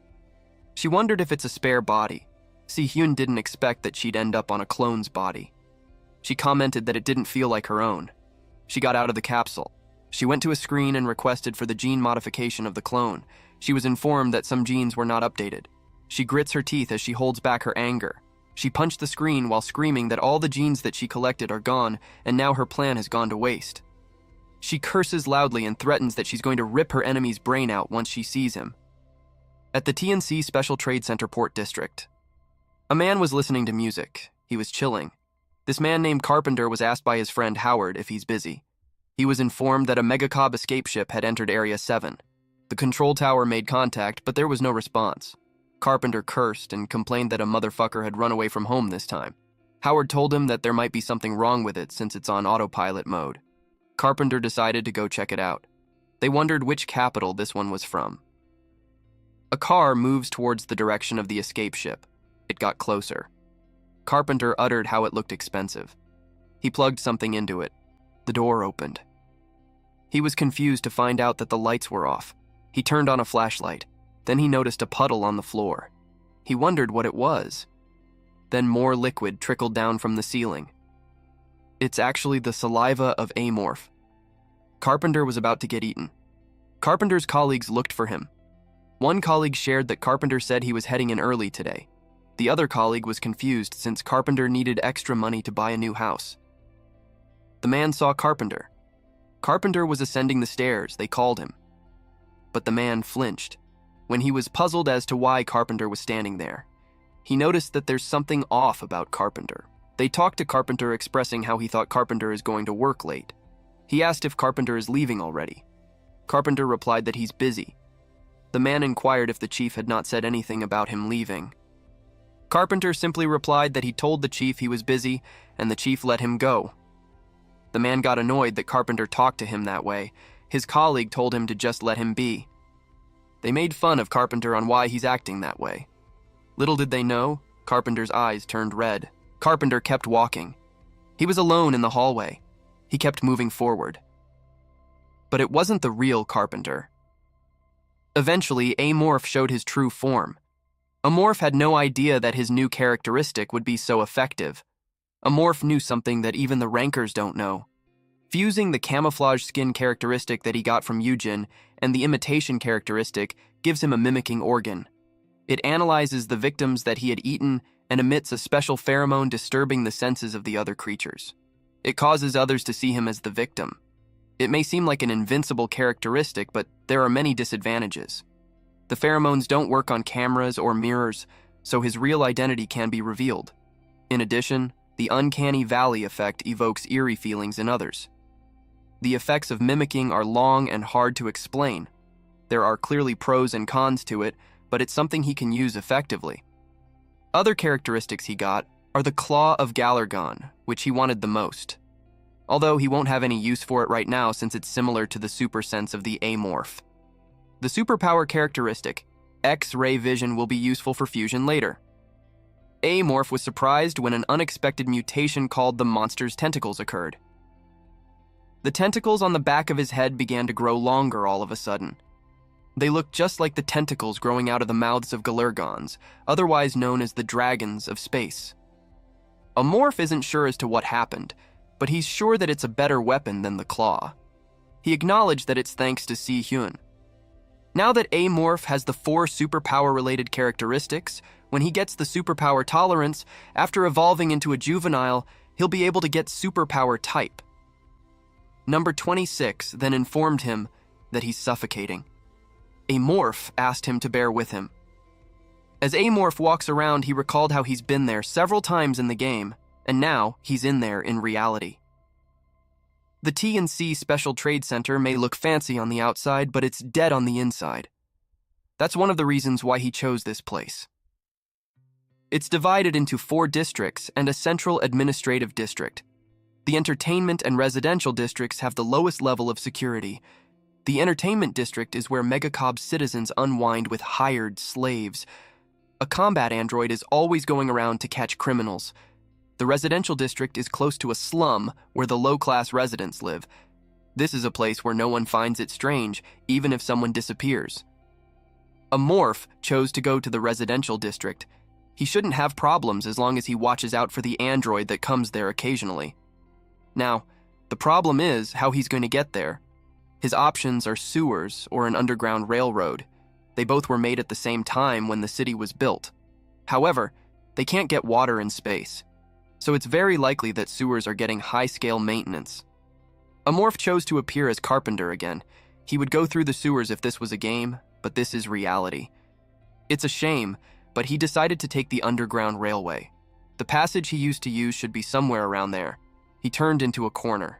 She wondered if it's a spare body. Si-hyun didn't expect that she'd end up on a clone's body. She commented that it didn't feel like her own. She got out of the capsule. She went to a screen and requested for the gene modification of the clone. She was informed that some genes were not updated. She grits her teeth as she holds back her anger. She punched the screen while screaming that all the genes that she collected are gone, and now her plan has gone to waste. She curses loudly and threatens that she's going to rip her enemy's brain out once she sees him. At the TNC Special Trade Center Port District, a man was listening to music. He was chilling. This man named Carpenter was asked by his friend Howard if he's busy. He was informed that a mangacap escape ship had entered Area 7. The control tower made contact, but there was no response. Carpenter cursed and complained that a motherfucker had run away from home this time. Howard told him that there might be something wrong with it since it's on autopilot mode. Carpenter decided to go check it out. They wondered which capital this one was from. A car moves towards the direction of the escape ship. It got closer. Carpenter uttered how it looked expensive. He plugged something into it. The door opened. He was confused to find out that the lights were off. He turned on a flashlight. Then he noticed a puddle on the floor. He wondered what it was. Then more liquid trickled down from the ceiling. It's actually the saliva of Amorph. Carpenter was about to get eaten. Carpenter's colleagues looked for him. One colleague shared that Carpenter said he was heading in early today. The other colleague was confused since Carpenter needed extra money to buy a new house. The man saw Carpenter. Carpenter was ascending the stairs. They called him. But the man flinched when he was puzzled as to why Carpenter was standing there. He noticed that there's something off about Carpenter. They talked to Carpenter expressing how he thought Carpenter is going to work late. He asked if Carpenter is leaving already. Carpenter replied that he's busy. The man inquired if the chief had not said anything about him leaving. Carpenter simply replied that he told the chief he was busy and the chief let him go. The man got annoyed that Carpenter talked to him that way. His colleague told him to just let him be. They made fun of Carpenter on why he's acting that way. Little did they know, Carpenter's eyes turned red. Carpenter kept walking. He was alone in the hallway. He kept moving forward. But it wasn't the real Carpenter. Eventually, Amorph showed his true form. Amorph had no idea that his new characteristic would be so effective. Amorph knew something that even the rankers don't know. Fusing the camouflage skin characteristic that he got from Yujin and the imitation characteristic gives him a mimicking organ. It analyzes the victims that he had eaten and emits a special pheromone disturbing the senses of the other creatures. It causes others to see him as the victim. It may seem like an invincible characteristic, but there are many disadvantages. The pheromones don't work on cameras or mirrors, so his real identity can be revealed. In addition, the uncanny valley effect evokes eerie feelings in others. The effects of mimicking are long and hard to explain. There are clearly pros and cons to it, but it's something he can use effectively. Other characteristics he got are the Claw of Galargon, which he wanted the most. Although he won't have any use for it right now since it's similar to the super sense of the Amorph. The superpower characteristic, X-ray vision, will be useful for fusion later. Amorph was surprised when an unexpected mutation called the monster's tentacles occurred. The tentacles on the back of his head began to grow longer all of a sudden. They looked just like the tentacles growing out of the mouths of Galergons, otherwise known as the dragons of space. Amorph isn't sure as to what happened, but he's sure that it's a better weapon than the claw. He acknowledged that it's thanks to Si-hyun. Now that Amorph has the 4 superpower-related characteristics, when he gets the superpower tolerance, after evolving into a juvenile, he'll be able to get superpower type. Number 26 then informed him that he's suffocating. Amorph asked him to bear with him. As Amorph walks around, he recalled how he's been there several times in the game, and now he's in there in reality. The T&C Special Trade Center may look fancy on the outside, but it's dead on the inside. That's one of the reasons why he chose this place. It's divided into 4 districts and a central administrative district. The entertainment and residential districts have the lowest level of security. The entertainment district is where Megacob's citizens unwind with hired slaves. A combat android is always going around to catch criminals. The residential district is close to a slum where the low-class residents live. This is a place where no one finds it strange, even if someone disappears. A morph chose to go to the residential district. He shouldn't have problems as long as he watches out for the android that comes there occasionally. Now, the problem is how he's going to get there. His options are sewers or an underground railroad. They both were made at the same time when the city was built. However, they can't get water in space, so it's very likely that sewers are getting high-scale maintenance. A morph chose to appear as Carpenter again. He would go through the sewers if this was a game, but this is reality. It's a shame, but he decided to take the underground railway. The passage he used to use should be somewhere around there. He turned into a corner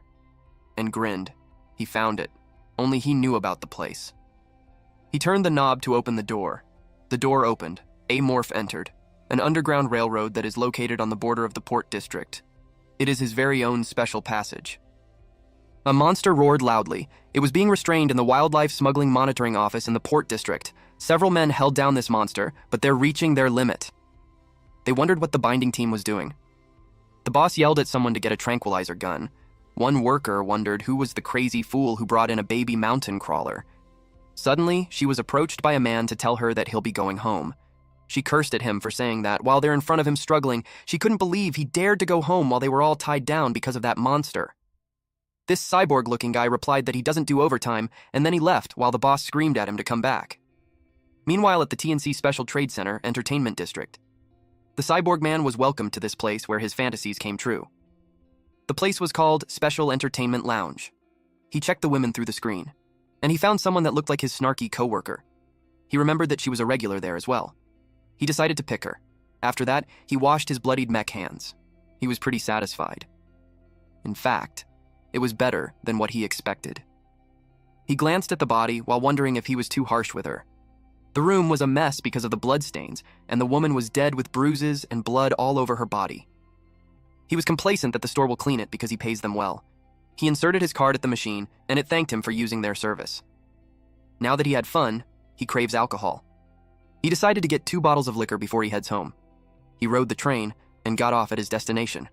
and grinned. He found it. Only he knew about the place. He turned the knob to open the door. The door opened. A morph entered. An underground railroad that is located on the border of the port district. It is his very own special passage. A monster roared loudly. It was being restrained in the wildlife smuggling monitoring office in the port district. Several men held down this monster, but they're reaching their limit. They wondered what the binding team was doing. The boss yelled at someone to get a tranquilizer gun. One worker wondered who was the crazy fool who brought in a baby mountain crawler. Suddenly, she was approached by a man to tell her that he'll be going home. She cursed at him for saying that while they're in front of him struggling. She couldn't believe he dared to go home while they were all tied down because of that monster. This cyborg-looking guy replied that he doesn't do overtime, and then he left while the boss screamed at him to come back. Meanwhile, at the TNC Special Trade Center Entertainment District, the cyborg man was welcomed to this place where his fantasies came true. The place was called Special Entertainment Lounge. He checked the women through the screen, and he found someone that looked like his snarky coworker. He remembered that she was a regular there as well. He decided to pick her. After that, he washed his bloodied mech hands. He was pretty satisfied. In fact, it was better than what he expected. He glanced at the body while wondering if he was too harsh with her. The room was a mess because of the bloodstains, and the woman was dead with bruises and blood all over her body. He was complacent that the store will clean it because he pays them well. He inserted his card at the machine, and it thanked him for using their service. Now that he had fun, he craves alcohol. He decided to get 2 bottles of liquor before he heads home. He rode the train and got off at his destination.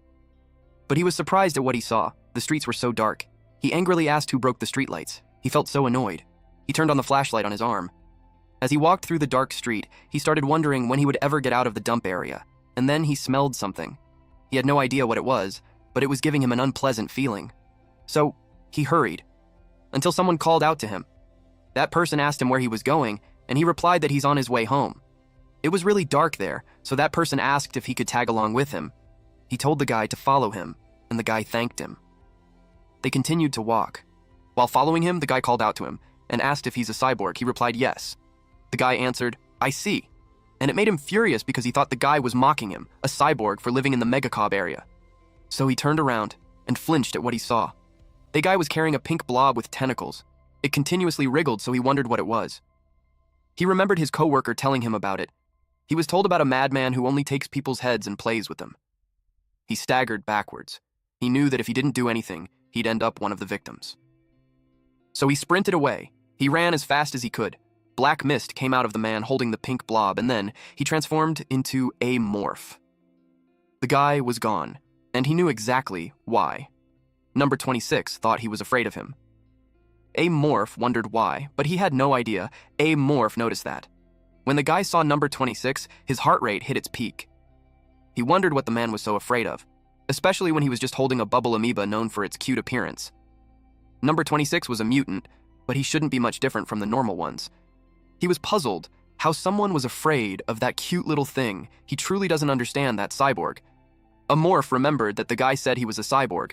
But he was surprised at what he saw. The streets were so dark. He angrily asked who broke the streetlights. He felt so annoyed. He turned on the flashlight on his arm. As he walked through the dark street, he started wondering when he would ever get out of the dump area. And then he smelled something. He had no idea what it was, but it was giving him an unpleasant feeling. So, he hurried, until someone called out to him. That person asked him where he was going, and he replied that he's on his way home. It was really dark there, so that person asked if he could tag along with him. He told the guy to follow him, and the guy thanked him. They continued to walk. While following him, the guy called out to him, and asked if he's a cyborg. He replied yes. The guy answered, "I see." And it made him furious because he thought the guy was mocking him, a cyborg, for living in the Megacob area. So he turned around and flinched at what he saw. The guy was carrying a pink blob with tentacles. It continuously wriggled, so he wondered what it was. He remembered his coworker telling him about it. He was told about a madman who only takes people's heads and plays with them. He staggered backwards. He knew that if he didn't do anything, he'd end up one of the victims. So he sprinted away. He ran as fast as he could. Black mist came out of the man holding the pink blob, and then he transformed into a morph. The guy was gone, and he knew exactly why. Number 26 thought he was afraid of him. A morph wondered why, but he had no idea. A morph noticed that. When the guy saw number 26, his heart rate hit its peak. He wondered what the man was so afraid of, especially when he was just holding a bubble amoeba known for its cute appearance. Number 26 was a mutant, but he shouldn't be much different from the normal ones. He was puzzled how someone was afraid of that cute little thing. He truly doesn't understand that cyborg. A morph remembered that the guy said he was a cyborg.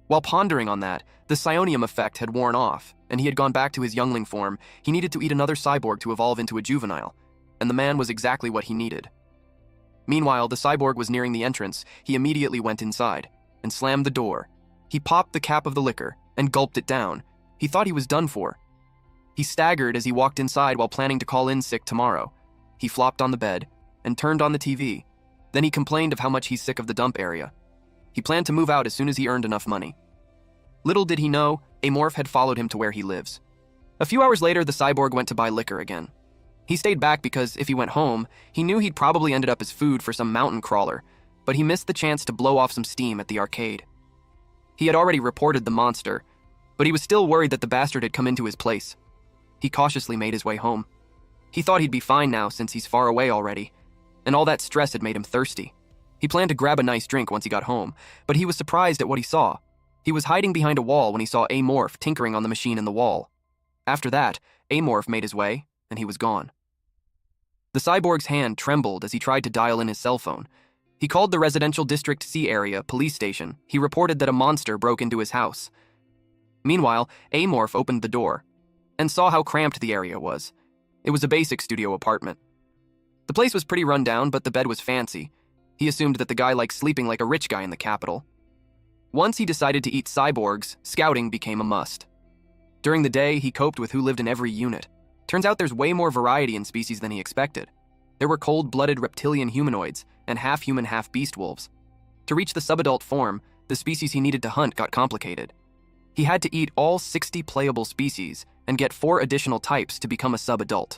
While pondering on that, the psionium effect had worn off, and he had gone back to his youngling form. He needed to eat another cyborg to evolve into a juvenile, and the man was exactly what he needed. Meanwhile, the cyborg was nearing the entrance. He immediately went inside and slammed the door. He popped the cap of the liquor and gulped it down. He thought he was done for. He staggered as he walked inside while planning to call in sick tomorrow. He flopped on the bed and turned on the TV. Then he complained of how much he's sick of the dump area. He planned to move out as soon as he earned enough money. Little did he know, a morph had followed him to where he lives. A few hours later, the cyborg went to buy liquor again. He stayed back because if he went home, he knew he'd probably ended up as food for some mountain crawler, but he missed the chance to blow off some steam at the arcade. He had already reported the monster, but he was still worried that the bastard had come into his place. He cautiously made his way home. He thought he'd be fine now since he's far away already, and all that stress had made him thirsty. He planned to grab a nice drink once he got home, but he was surprised at what he saw. He was hiding behind a wall when he saw Amorph tinkering on the machine in the wall. After that, Amorph made his way, and he was gone. The cyborg's hand trembled as he tried to dial in his cell phone. He called the Residential District C area police station. He reported that a monster broke into his house. Meanwhile, Amorph opened the door and saw how cramped the area was. It was a basic studio apartment. The place was pretty run down, but the bed was fancy. He assumed that the guy liked sleeping like a rich guy in the capital. Once he decided to eat cyborgs, scouting became a must. During the day, he coped with who lived in every unit. Turns out there's way more variety in species than he expected. There were cold-blooded reptilian humanoids and half-human, half-beast wolves. To reach the subadult form, the species he needed to hunt got complicated. He had to eat all 60 playable species and get 4 additional types to become a subadult.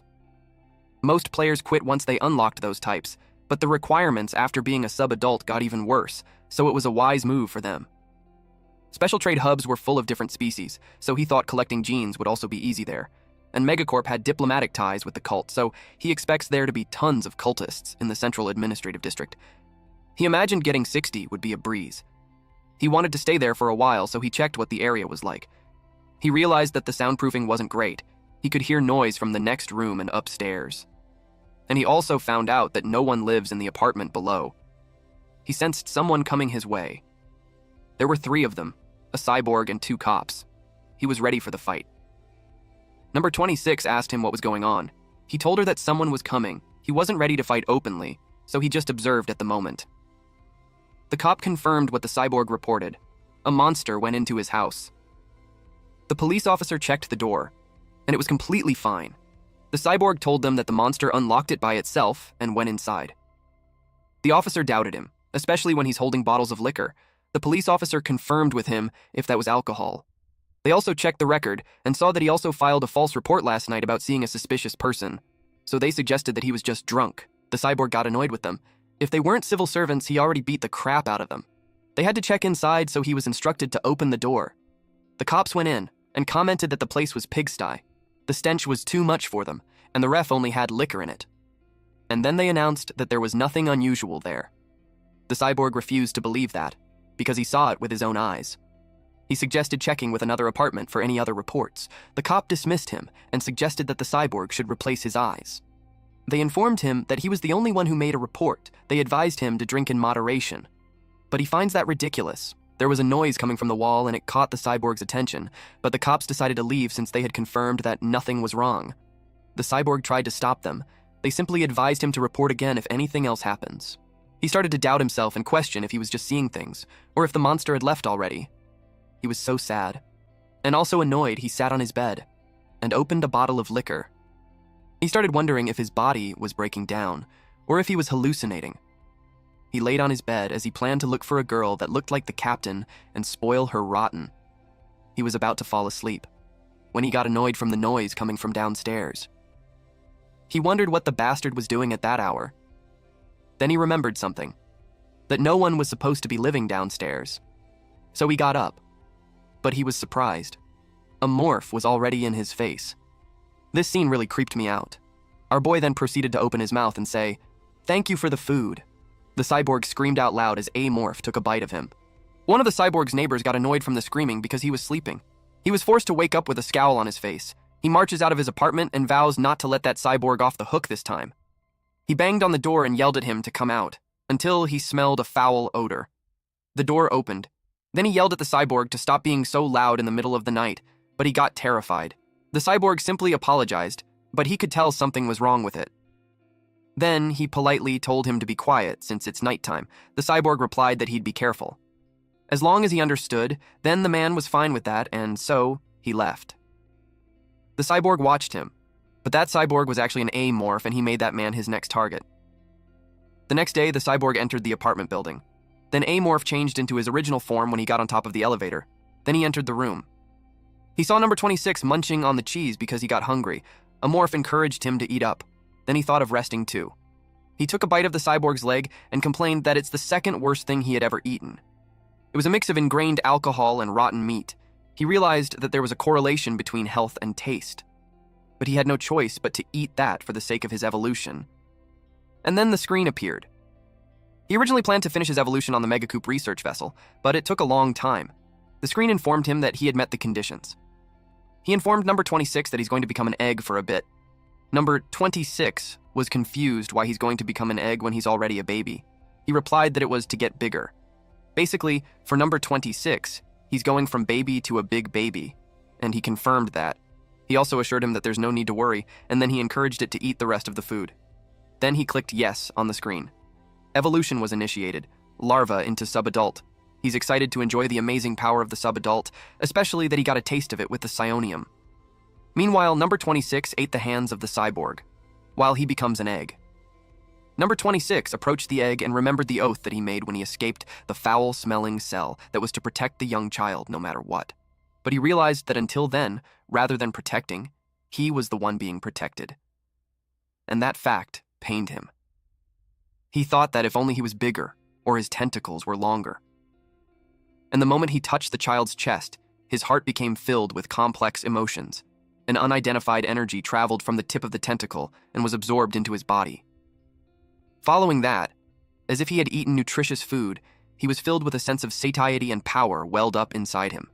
Most players quit once they unlocked those types, but the requirements after being a subadult got even worse, so it was a wise move for them. Special trade hubs were full of different species, so he thought collecting genes would also be easy there. And Megacorp had diplomatic ties with the cult, so he expects there to be tons of cultists in the Central Administrative District. He imagined getting 60 would be a breeze. He wanted to stay there for a while, so he checked what the area was like. He realized that the soundproofing wasn't great. He could hear noise from the next room and upstairs. And he also found out that no one lives in the apartment below. He sensed someone coming his way. There were 3 of them, a cyborg and 2 cops. He was ready for the fight. Number 26 asked him what was going on. He told her that someone was coming. He wasn't ready to fight openly, so he just observed at the moment. The cop confirmed what the cyborg reported. A monster went into his house. The police officer checked the door, and it was completely fine. The cyborg told them that the monster unlocked it by itself and went inside. The officer doubted him, especially when he's holding bottles of liquor. The police officer confirmed with him if that was alcohol. They also checked the record and saw that he also filed a false report last night about seeing a suspicious person. So they suggested that he was just drunk. The cyborg got annoyed with them. If they weren't civil servants, he already beat the crap out of them. They had to check inside, so he was instructed to open the door. The cops went in and commented that the place was pigsty. The stench was too much for them, and the ref only had liquor in it. And then they announced that there was nothing unusual there. The cyborg refused to believe that, because he saw it with his own eyes. He suggested checking with another apartment for any other reports. The cop dismissed him and suggested that the cyborg should replace his eyes. They informed him that he was the only one who made a report. They advised him to drink in moderation. But he finds that ridiculous. There was a noise coming from the wall and it caught the cyborg's attention, but the cops decided to leave since they had confirmed that nothing was wrong. The cyborg tried to stop them. They simply advised him to report again if anything else happens. He started to doubt himself and question if he was just seeing things, or if the monster had left already. He was so sad. And also annoyed, he sat on his bed and opened a bottle of liquor. He started wondering if his body was breaking down, or if he was hallucinating. He laid on his bed as he planned to look for a girl that looked like the captain and spoil her rotten. He was about to fall asleep when he got annoyed from the noise coming from downstairs. He wondered what the bastard was doing at that hour. Then he remembered something, that no one was supposed to be living downstairs. So he got up, but he was surprised. A morph was already in his face. This scene really creeped me out. Our boy then proceeded to open his mouth and say, "Thank you for the food." The cyborg screamed out loud as Amorph took a bite of him. One of the cyborg's neighbors got annoyed from the screaming because he was sleeping. He was forced to wake up with a scowl on his face. He marches out of his apartment and vows not to let that cyborg off the hook this time. He banged on the door and yelled at him to come out, until he smelled a foul odor. The door opened. Then he yelled at the cyborg to stop being so loud in the middle of the night, but he got terrified. The cyborg simply apologized, but he could tell something was wrong with it. Then he politely told him to be quiet since it's nighttime. The cyborg replied that he'd be careful. As long as he understood, then the man was fine with that, and so he left. The cyborg watched him, but that cyborg was actually an amorph, and he made that man his next target. The next day, the cyborg entered the apartment building. Then Amorph changed into his original form when he got on top of the elevator. Then he entered the room. He saw number 26 munching on the cheese because he got hungry. A morph encouraged him to eat up. Then he thought of resting too. He took a bite of the cyborg's leg and complained that it's the second worst thing he had ever eaten. It was a mix of ingrained alcohol and rotten meat. He realized that there was a correlation between health and taste. But he had no choice but to eat that for the sake of his evolution. And then the screen appeared. He originally planned to finish his evolution on the Megacoop research vessel, but it took a long time. The screen informed him that he had met the conditions. He informed number 26 that he's going to become an egg for a bit. Number 26 was confused why he's going to become an egg when he's already a baby. He replied that it was to get bigger. Basically, for number 26, he's going from baby to a big baby, and he confirmed that. He also assured him that there's no need to worry, and then he encouraged it to eat the rest of the food. Then he clicked yes on the screen. Evolution was initiated, larva into subadult. He's excited to enjoy the amazing power of the subadult, especially that he got a taste of it with the psionium. Meanwhile, number 26 ate the hands of the cyborg, while he becomes an egg. Number 26 approached the egg and remembered the oath that he made when he escaped the foul-smelling cell that was to protect the young child no matter what. But he realized that until then, rather than protecting, he was the one being protected. And that fact pained him. He thought that if only he was bigger, or his tentacles were longer. And the moment he touched the child's chest, his heart became filled with complex emotions. An unidentified energy traveled from the tip of the tentacle and was absorbed into his body. Following that, as if he had eaten nutritious food, he was filled with a sense of satiety and power welled up inside him.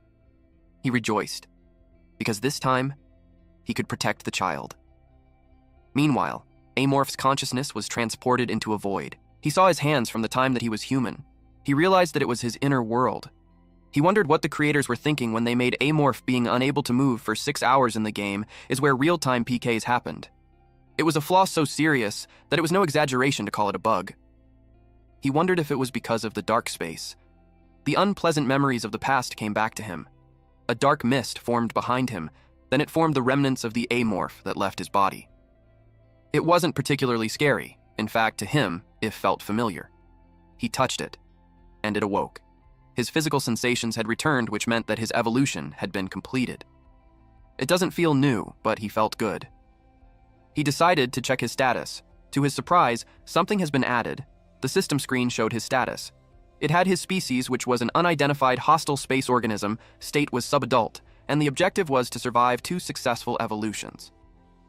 He rejoiced, because this time, he could protect the child. Meanwhile, Amorph's consciousness was transported into a void. He saw his hands from the time that he was human. He realized that it was his inner world. He wondered what the creators were thinking when they made Amorph being unable to move for 6 hours in the game is where real-time PKs happened. It was a flaw so serious that it was no exaggeration to call it a bug. He wondered if it was because of the dark space. The unpleasant memories of the past came back to him. A dark mist formed behind him, then it formed the remnants of the Amorph that left his body. It wasn't particularly scary. In fact, to him, it felt familiar. He touched it, and it awoke. His physical sensations had returned, which meant that his evolution had been completed. It doesn't feel new, but he felt good. He decided to check his status. To his surprise, something has been added. The system screen showed his status. It had his species, which was an unidentified hostile space organism, state was subadult, and the objective was to survive 2 successful evolutions.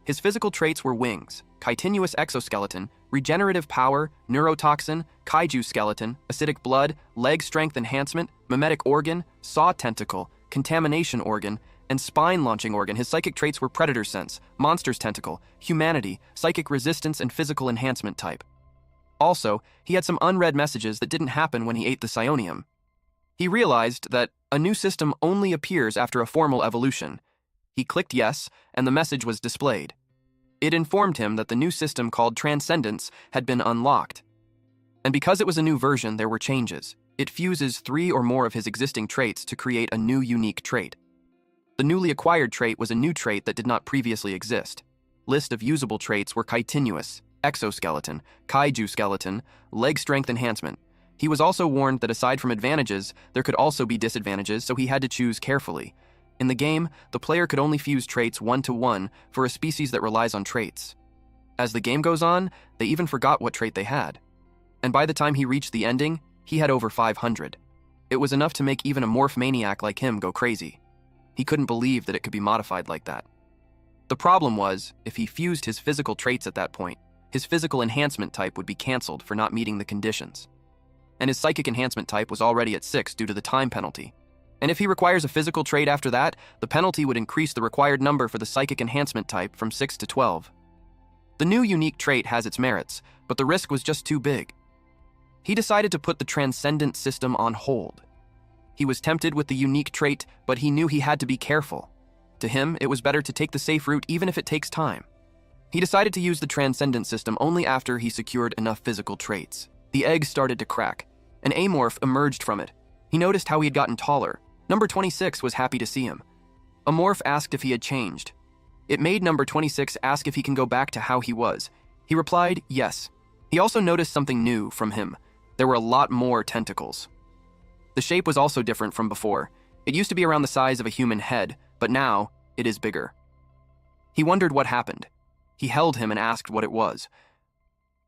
His physical traits were wings, chitinous exoskeleton, regenerative power, neurotoxin, kaiju skeleton, acidic blood, leg strength enhancement, mimetic organ, saw tentacle, contamination organ, and spine launching organ. His psychic traits were predator sense, monster's tentacle, humanity, psychic resistance, and physical enhancement type. Also, he had some unread messages that didn't happen when he ate the psionium. He realized that a new system only appears after a formal evolution. He clicked yes, and the message was displayed. It informed him that the new system called Transcendence had been unlocked. And because it was a new version, there were changes. It fuses 3 or more of his existing traits to create a new unique trait. The newly acquired trait was a new trait that did not previously exist. List of usable traits were chitinous, exoskeleton, kaiju skeleton, leg strength enhancement. He was also warned that aside from advantages, there could also be disadvantages, so he had to choose carefully. In the game, the player could only fuse traits 1-to-1 for a species that relies on traits. As the game goes on, they even forgot what trait they had. And by the time he reached the ending, he had over 500. It was enough to make even a morph maniac like him go crazy. He couldn't believe that it could be modified like that. The problem was, if he fused his physical traits at that point, his physical enhancement type would be cancelled for not meeting the conditions. And his psychic enhancement type was already at 6 due to the time penalty. And if he requires a physical trait after that, the penalty would increase the required number for the psychic enhancement type from 6 to 12. The new unique trait has its merits, but the risk was just too big. He decided to put the transcendent system on hold. He was tempted with the unique trait, but he knew he had to be careful. To him, it was better to take the safe route even if it takes time. He decided to use the transcendent system only after he secured enough physical traits. The egg started to crack. An amorph emerged from it. He noticed how he had gotten taller. Number 26 was happy to see him. A morph asked if he had changed. It made number 26 ask if he can go back to how he was. He replied, yes. He also noticed something new from him. There were a lot more tentacles. The shape was also different from before. It used to be around the size of a human head, but now it is bigger. He wondered what happened. He held him and asked what it was.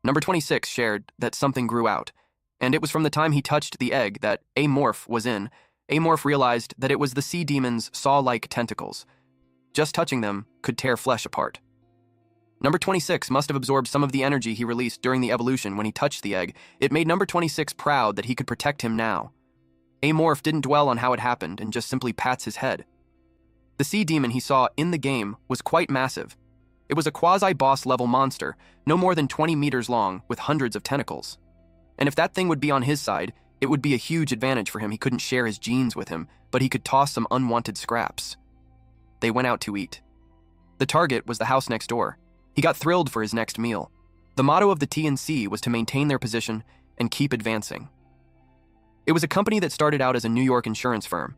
Number 26 shared that something grew out, and it was from the time he touched the egg that Amorph was in. Amorph realized that it was the sea demon's saw-like tentacles. Just touching them could tear flesh apart. Number 26 must have absorbed some of the energy he released during the evolution when he touched the egg. It made number 26 proud that he could protect him now. Amorph didn't dwell on how it happened and just simply pats his head. The sea demon he saw in the game was quite massive. It was a quasi-boss level monster, no more than 20 meters long, with hundreds of tentacles. And if that thing would be on his side, it would be a huge advantage for him. He couldn't share his genes with him, but he could toss some unwanted scraps. They went out to eat. The target was the house next door. He got thrilled for his next meal. The motto of the TNC was to maintain their position and keep advancing. It was a company that started out as a New York insurance firm.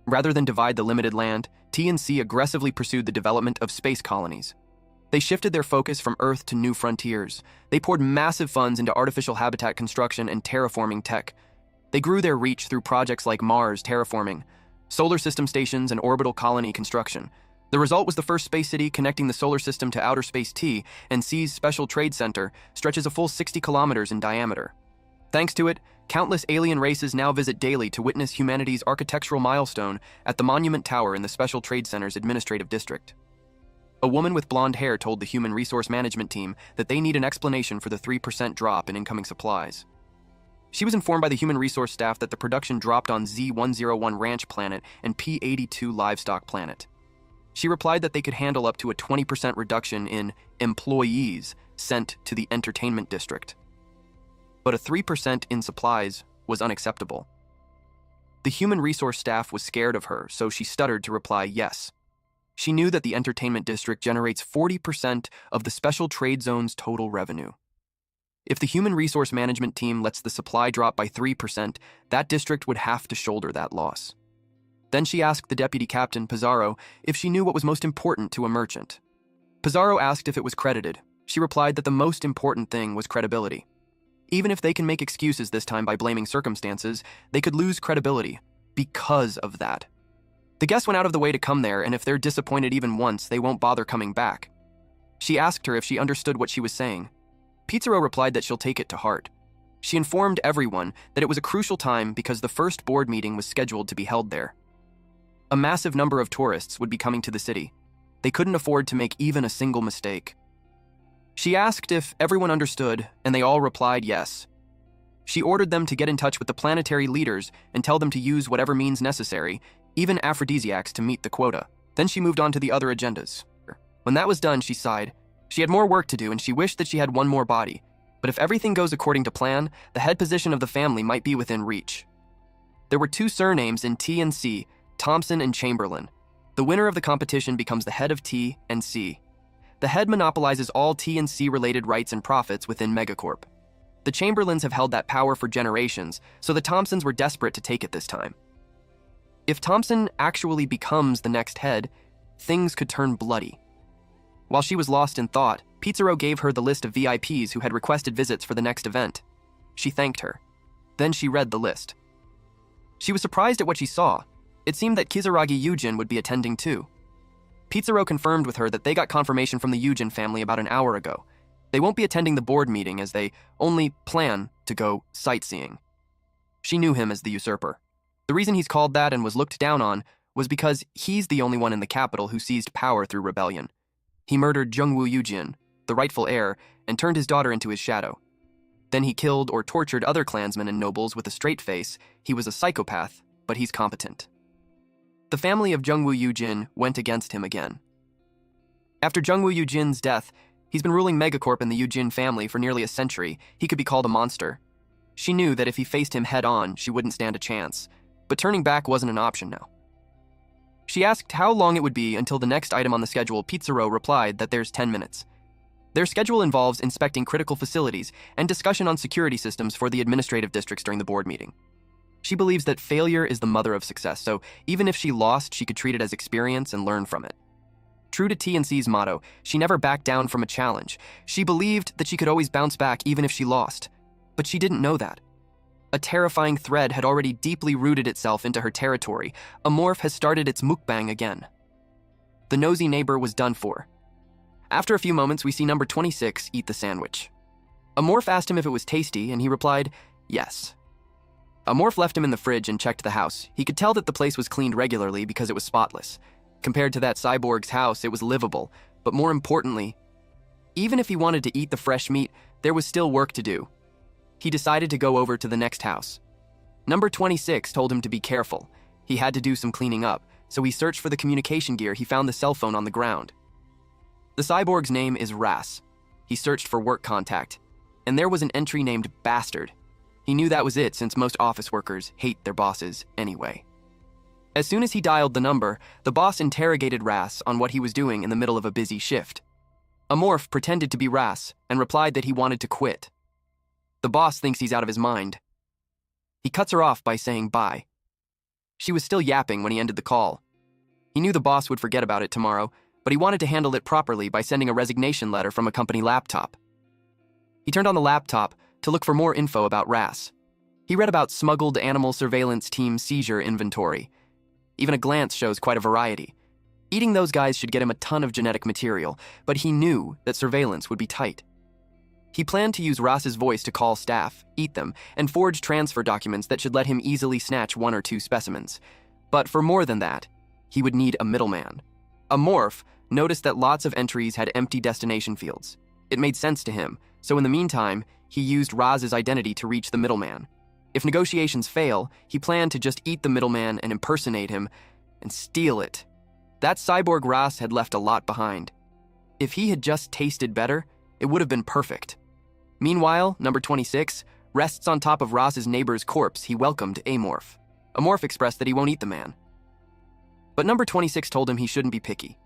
Rather than divide the limited land, TNC aggressively pursued the development of space colonies. They shifted their focus from Earth to new frontiers. They poured massive funds into artificial habitat construction and terraforming tech. They grew their reach through projects like Mars terraforming, solar system stations, and orbital colony construction. The result was the first space city connecting the solar system to outer space T, and C's Special Trade Center stretches a full 60 kilometers in diameter. Thanks to it, countless alien races now visit daily to witness humanity's architectural milestone at the Monument Tower in the Special Trade Center's administrative district. A woman with blonde hair told the Human Resource Management team that they need an explanation for the 3% drop in incoming supplies. She was informed by the human resource staff that the production dropped on Z101 Ranch Planet and P82 Livestock Planet. She replied that they could handle up to a 20% reduction in employees sent to the entertainment district. But a 3% in supplies was unacceptable. The human resource staff was scared of her, so she stuttered to reply yes. She knew that the entertainment district generates 40% of the special trade zone's total revenue. If the human resource management team lets the supply drop by 3%, that district would have to shoulder that loss. Then she asked the deputy captain, Pizarro, if she knew what was most important to a merchant. Pizarro asked if it was credited. She replied that the most important thing was credibility. Even if they can make excuses this time by blaming circumstances, they could lose credibility because of that. The guests went out of the way to come there, and if they're disappointed even once, they won't bother coming back. She asked her if she understood what she was saying. Pizarro replied that she'll take it to heart. She informed everyone that it was a crucial time because the first board meeting was scheduled to be held there. A massive number of tourists would be coming to the city. They couldn't afford to make even a single mistake. She asked if everyone understood, and they all replied yes. She ordered them to get in touch with the planetary leaders and tell them to use whatever means necessary, even aphrodisiacs, to meet the quota. Then she moved on to the other agendas. When that was done, she sighed. She had more work to do, and she wished that she had one more body. But if everything goes according to plan, the head position of the family might be within reach. There were two surnames in T and C, Thompson and Chamberlain. The winner of the competition becomes the head of T and C. The head monopolizes all T and C related rights and profits within Megacorp. The Chamberlains have held that power for generations, so the Thompsons were desperate to take it this time. If Thompson actually becomes the next head, things could turn bloody. While she was lost in thought, Pizarro gave her the list of VIPs who had requested visits for the next event. She thanked her. Then she read the list. She was surprised at what she saw. It seemed that Kizaragi Yujin would be attending too. Pizarro confirmed with her that they got confirmation from the Yujin family about an hour ago. They won't be attending the board meeting as they only plan to go sightseeing. She knew him as the usurper. The reason he's called that and was looked down on was because he's the only one in the capital who seized power through rebellion. He murdered Jungwoo Yujin, the rightful heir, and turned his daughter into his shadow. Then he killed or tortured other clansmen and nobles with a straight face. He was a psychopath, but he's competent. The family of Jungwoo Yujin went against him again. After Jungwoo Yujin's death, he's been ruling Megacorp and the Yujin family for nearly a century. He could be called a monster. She knew that if he faced him head-on, she wouldn't stand a chance, but turning back wasn't an option now. She asked how long it would be until the next item on the schedule. Pizarro replied that there's 10 minutes. Their schedule involves inspecting critical facilities and discussion on security systems for the administrative districts during the board meeting. She believes that failure is the mother of success, so even if she lost, she could treat it as experience and learn from it. True to TNC's motto, she never backed down from a challenge. She believed that she could always bounce back even if she lost, but she didn't know that. A terrifying thread had already deeply rooted itself into her territory. A morph has started its mukbang again. The nosy neighbor was done for. After a few moments, we see number 26 eat the sandwich. A morph asked him if it was tasty, and he replied, yes. A morph left him in the fridge and checked the house. He could tell that the place was cleaned regularly because it was spotless. Compared to that cyborg's house, it was livable, but more importantly, even if he wanted to eat the fresh meat, there was still work to do. He decided to go over to the next house. Number 26 told him to be careful. He had to do some cleaning up, so he searched for the communication gear. He found the cell phone on the ground. The cyborg's name is Ras. He searched for work contact, and there was an entry named Bastard. He knew that was it since most office workers hate their bosses anyway. As soon as he dialed the number, the boss interrogated Ras on what he was doing in the middle of a busy shift. A morph pretended to be Ras and replied that he wanted to quit. The boss thinks he's out of his mind. He cuts her off by saying bye. She was still yapping when he ended the call. He knew the boss would forget about it tomorrow, but he wanted to handle it properly by sending a resignation letter from a company laptop. He turned on the laptop to look for more info about Ras. He read about smuggled animal surveillance team seizure inventory. Even a glance shows quite a variety. Eating those guys should get him a ton of genetic material, but he knew that surveillance would be tight. He planned to use Ras's voice to call staff, eat them, and forge transfer documents that should let him easily snatch 1 or 2 specimens. But for more than that, he would need a middleman. A morph noticed that lots of entries had empty destination fields. It made sense to him, so in the meantime, he used Ras's identity to reach the middleman. If negotiations fail, he planned to just eat the middleman and impersonate him and steal it. That cyborg Ras had left a lot behind. If he had just tasted better, it would have been perfect. Meanwhile, number 26 rests on top of Ras's neighbor's corpse. He welcomed Amorph. Amorph expressed that he won't eat the man. But number 26 told him he shouldn't be picky.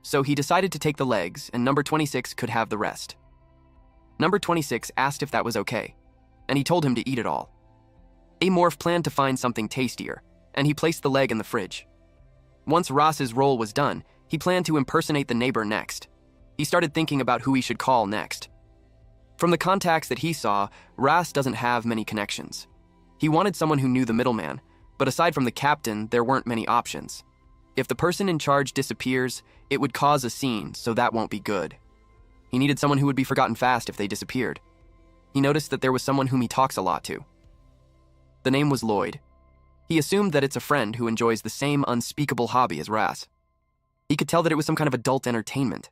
So he decided to take the legs, and number 26 could have the rest. Number 26 asked if that was okay, and he told him to eat it all. Amorph planned to find something tastier, and he placed the leg in the fridge. Once Ras's role was done, he planned to impersonate the neighbor next. He started thinking about who he should call next. From the contacts that he saw, Ras doesn't have many connections. He wanted someone who knew the middleman, but aside from the captain, there weren't many options. If the person in charge disappears, it would cause a scene, so that won't be good. He needed someone who would be forgotten fast if they disappeared. He noticed that there was someone whom he talks a lot to. The name was Lloyd. He assumed that it's a friend who enjoys the same unspeakable hobby as Ras. He could tell that it was some kind of adult entertainment.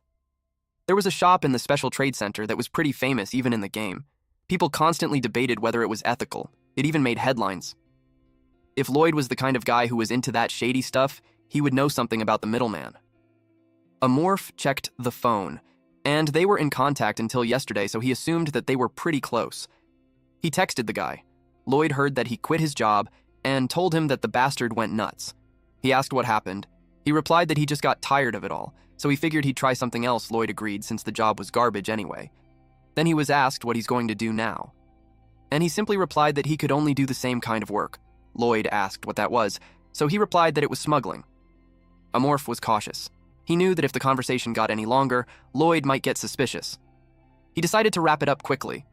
There was a shop in the Special Trade Center that was pretty famous even in the game. People constantly debated whether it was ethical. It even made headlines. If Lloyd was the kind of guy who was into that shady stuff, he would know something about the middleman. Amorph checked the phone, and they were in contact until yesterday, so he assumed that they were pretty close. He texted the guy. Lloyd heard that he quit his job and told him that the bastard went nuts. He asked what happened. He replied that he just got tired of it all, so he figured he'd try something else. Lloyd agreed since the job was garbage anyway. Then he was asked what he's going to do now. And he simply replied that he could only do the same kind of work. Lloyd asked what that was, so he replied that it was smuggling. Amorph was cautious. He knew that if the conversation got any longer, Lloyd might get suspicious. He decided to wrap it up quickly.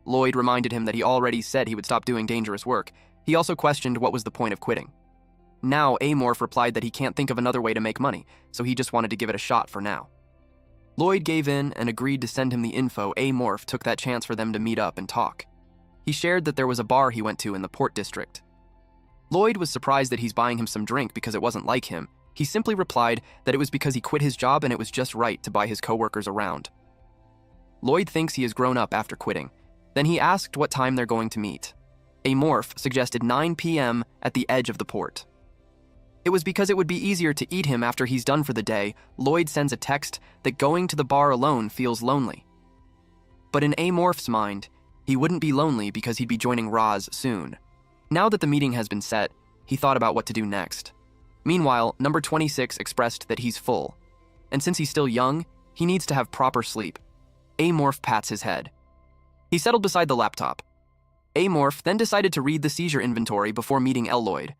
Lloyd reminded him that he already said he would stop doing dangerous work. He also questioned what was the point of quitting. Now, Amorph replied that he can't think of another way to make money, so he just wanted to give it a shot for now. Lloyd gave in and agreed to send him the info. Amorph took that chance for them to meet up and talk. He shared that there was a bar he went to in the Port District. Lloyd was surprised that he's buying him some drink because it wasn't like him. He simply replied that it was because he quit his job and it was just right to buy his coworkers around. Lloyd thinks he has grown up after quitting. Then he asked what time they're going to meet. Amorph suggested 9 p.m. at the edge of the port. It was because it would be easier to eat him after he's done for the day. Lloyd sends a text that going to the bar alone feels lonely. But in Amorph's mind, he wouldn't be lonely because he'd be joining Ras soon. Now that the meeting has been set, he thought about what to do next. Meanwhile, number 26 expressed that he's full, and since he's still young, he needs to have proper sleep. Amorph pats his head. He settled beside the laptop. Amorph then decided to read the seizure inventory before meeting Lloyd.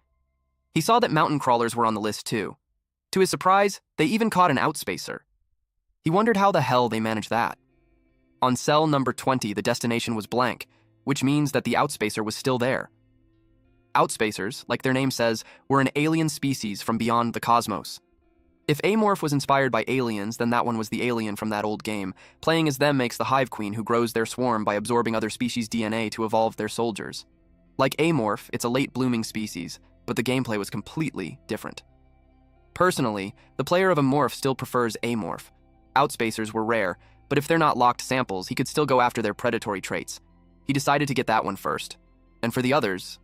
He saw that mountain crawlers were on the list too. To his surprise, they even caught an outspacer. He wondered how the hell they managed that. On cell number 20, the destination was blank, which means that the outspacer was still there. Outspacers, like their name says, were an alien species from beyond the cosmos. If Amorph was inspired by aliens, then that one was the alien from that old game. Playing as them makes the Hive Queen who grows their swarm by absorbing other species' DNA to evolve their soldiers. Like Amorph, it's a late-blooming species, but the gameplay was completely different. Personally, the player of Amorph still prefers Amorph. Outspacers were rare, but if they're not locked samples, he could still go after their predatory traits. He decided to get that one first. And for the others,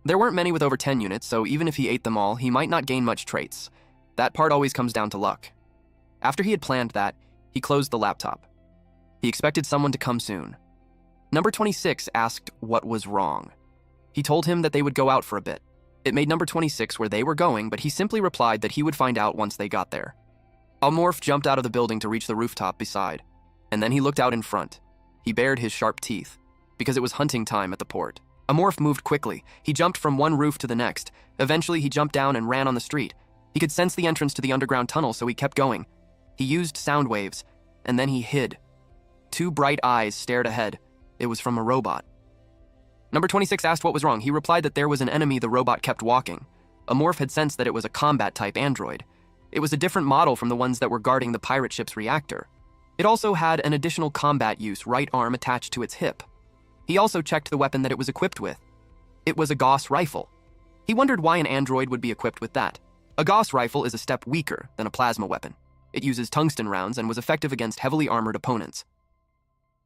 there weren't many with over 10 units, so even if he ate them all, he might not gain much traits. That part always comes down to luck. After he had planned that, he closed the laptop. He expected someone to come soon. Number 26 asked what was wrong. He told him that they would go out for a bit. It made number 26 where they were going, but he simply replied that he would find out once they got there. Amorph jumped out of the building to reach the rooftop beside, and then he looked out in front. He bared his sharp teeth, because it was hunting time at the port. Amorph moved quickly. He jumped from one roof to the next. Eventually, he jumped down and ran on the street. He could sense the entrance to the underground tunnel, so he kept going. He used sound waves, and then he hid. Two bright eyes stared ahead. It was from a robot. Number 26 asked what was wrong. He replied that there was an enemy the robot kept walking. Amorph had sensed that it was a combat-type android. It was a different model from the ones that were guarding the pirate ship's reactor. It also had an additional combat use right arm attached to its hip. He also checked the weapon that it was equipped with. It was a Gauss rifle. He wondered why an android would be equipped with that. A Gauss rifle is a step weaker than a plasma weapon. It uses tungsten rounds and was effective against heavily armored opponents.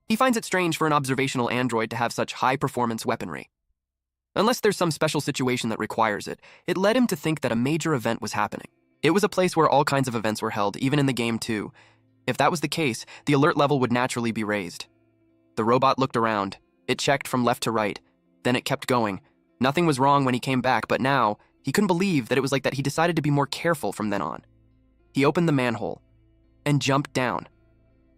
He finds it strange for an observational android to have such high-performance weaponry. Unless there's some special situation that requires it, it led him to think that a major event was happening. It was a place where all kinds of events were held, even in the game too. If that was the case, the alert level would naturally be raised. The robot looked around. It checked from left to right. Then it kept going. Nothing was wrong when he came back, but now, he couldn't believe that it was like that. He decided to be more careful from then on. He opened the manhole and jumped down.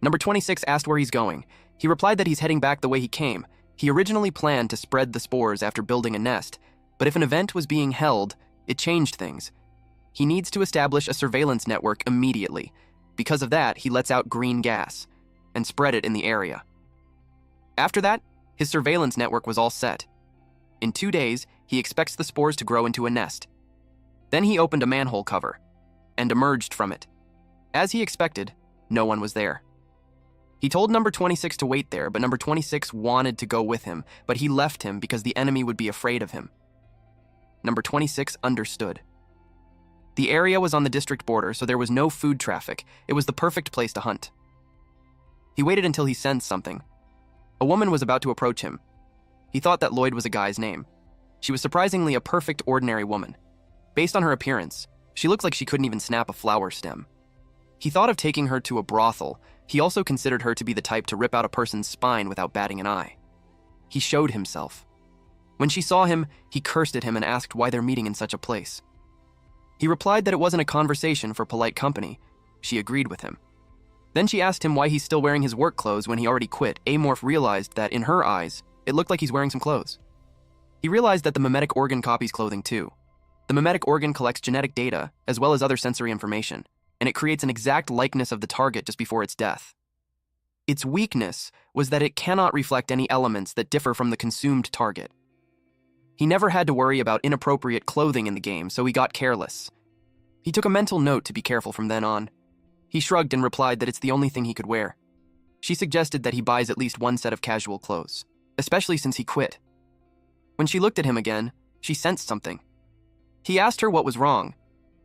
Number 26 asked where he's going. He replied that he's heading back the way he came. He originally planned to spread the spores after building a nest, but if an event was being held, it changed things. He needs to establish a surveillance network immediately. Because of that, he lets out green gas and spread it in the area. After that, his surveillance network was all set. In 2 days, he expects the spores to grow into a nest. Then he opened a manhole cover and emerged from it. As he expected, no one was there. He told number 26 to wait there, but number 26 wanted to go with him, but he left him because the enemy would be afraid of him. Number 26 understood. The area was on the district border, so there was no food traffic. It was the perfect place to hunt. He waited until he sensed something. A woman was about to approach him. He thought that Lloyd was a guy's name. She was surprisingly a perfect, ordinary woman. Based on her appearance, she looked like she couldn't even snap a flower stem. He thought of taking her to a brothel. He also considered her to be the type to rip out a person's spine without batting an eye. He showed himself. When she saw him, he cursed at him and asked why they're meeting in such a place. He replied that it wasn't a conversation for polite company. She agreed with him. Then she asked him why he's still wearing his work clothes when he already quit. Amorph realized that, in her eyes, it looked like he's wearing some clothes. He realized that the mimetic organ copies clothing too. The mimetic organ collects genetic data, as well as other sensory information, and it creates an exact likeness of the target just before its death. Its weakness was that it cannot reflect any elements that differ from the consumed target. He never had to worry about inappropriate clothing in the game, so he got careless. He took a mental note to be careful from then on. He shrugged and replied that it's the only thing he could wear. She suggested that he buys at least one set of casual clothes, especially since he quit. When she looked at him again, she sensed something. He asked her what was wrong.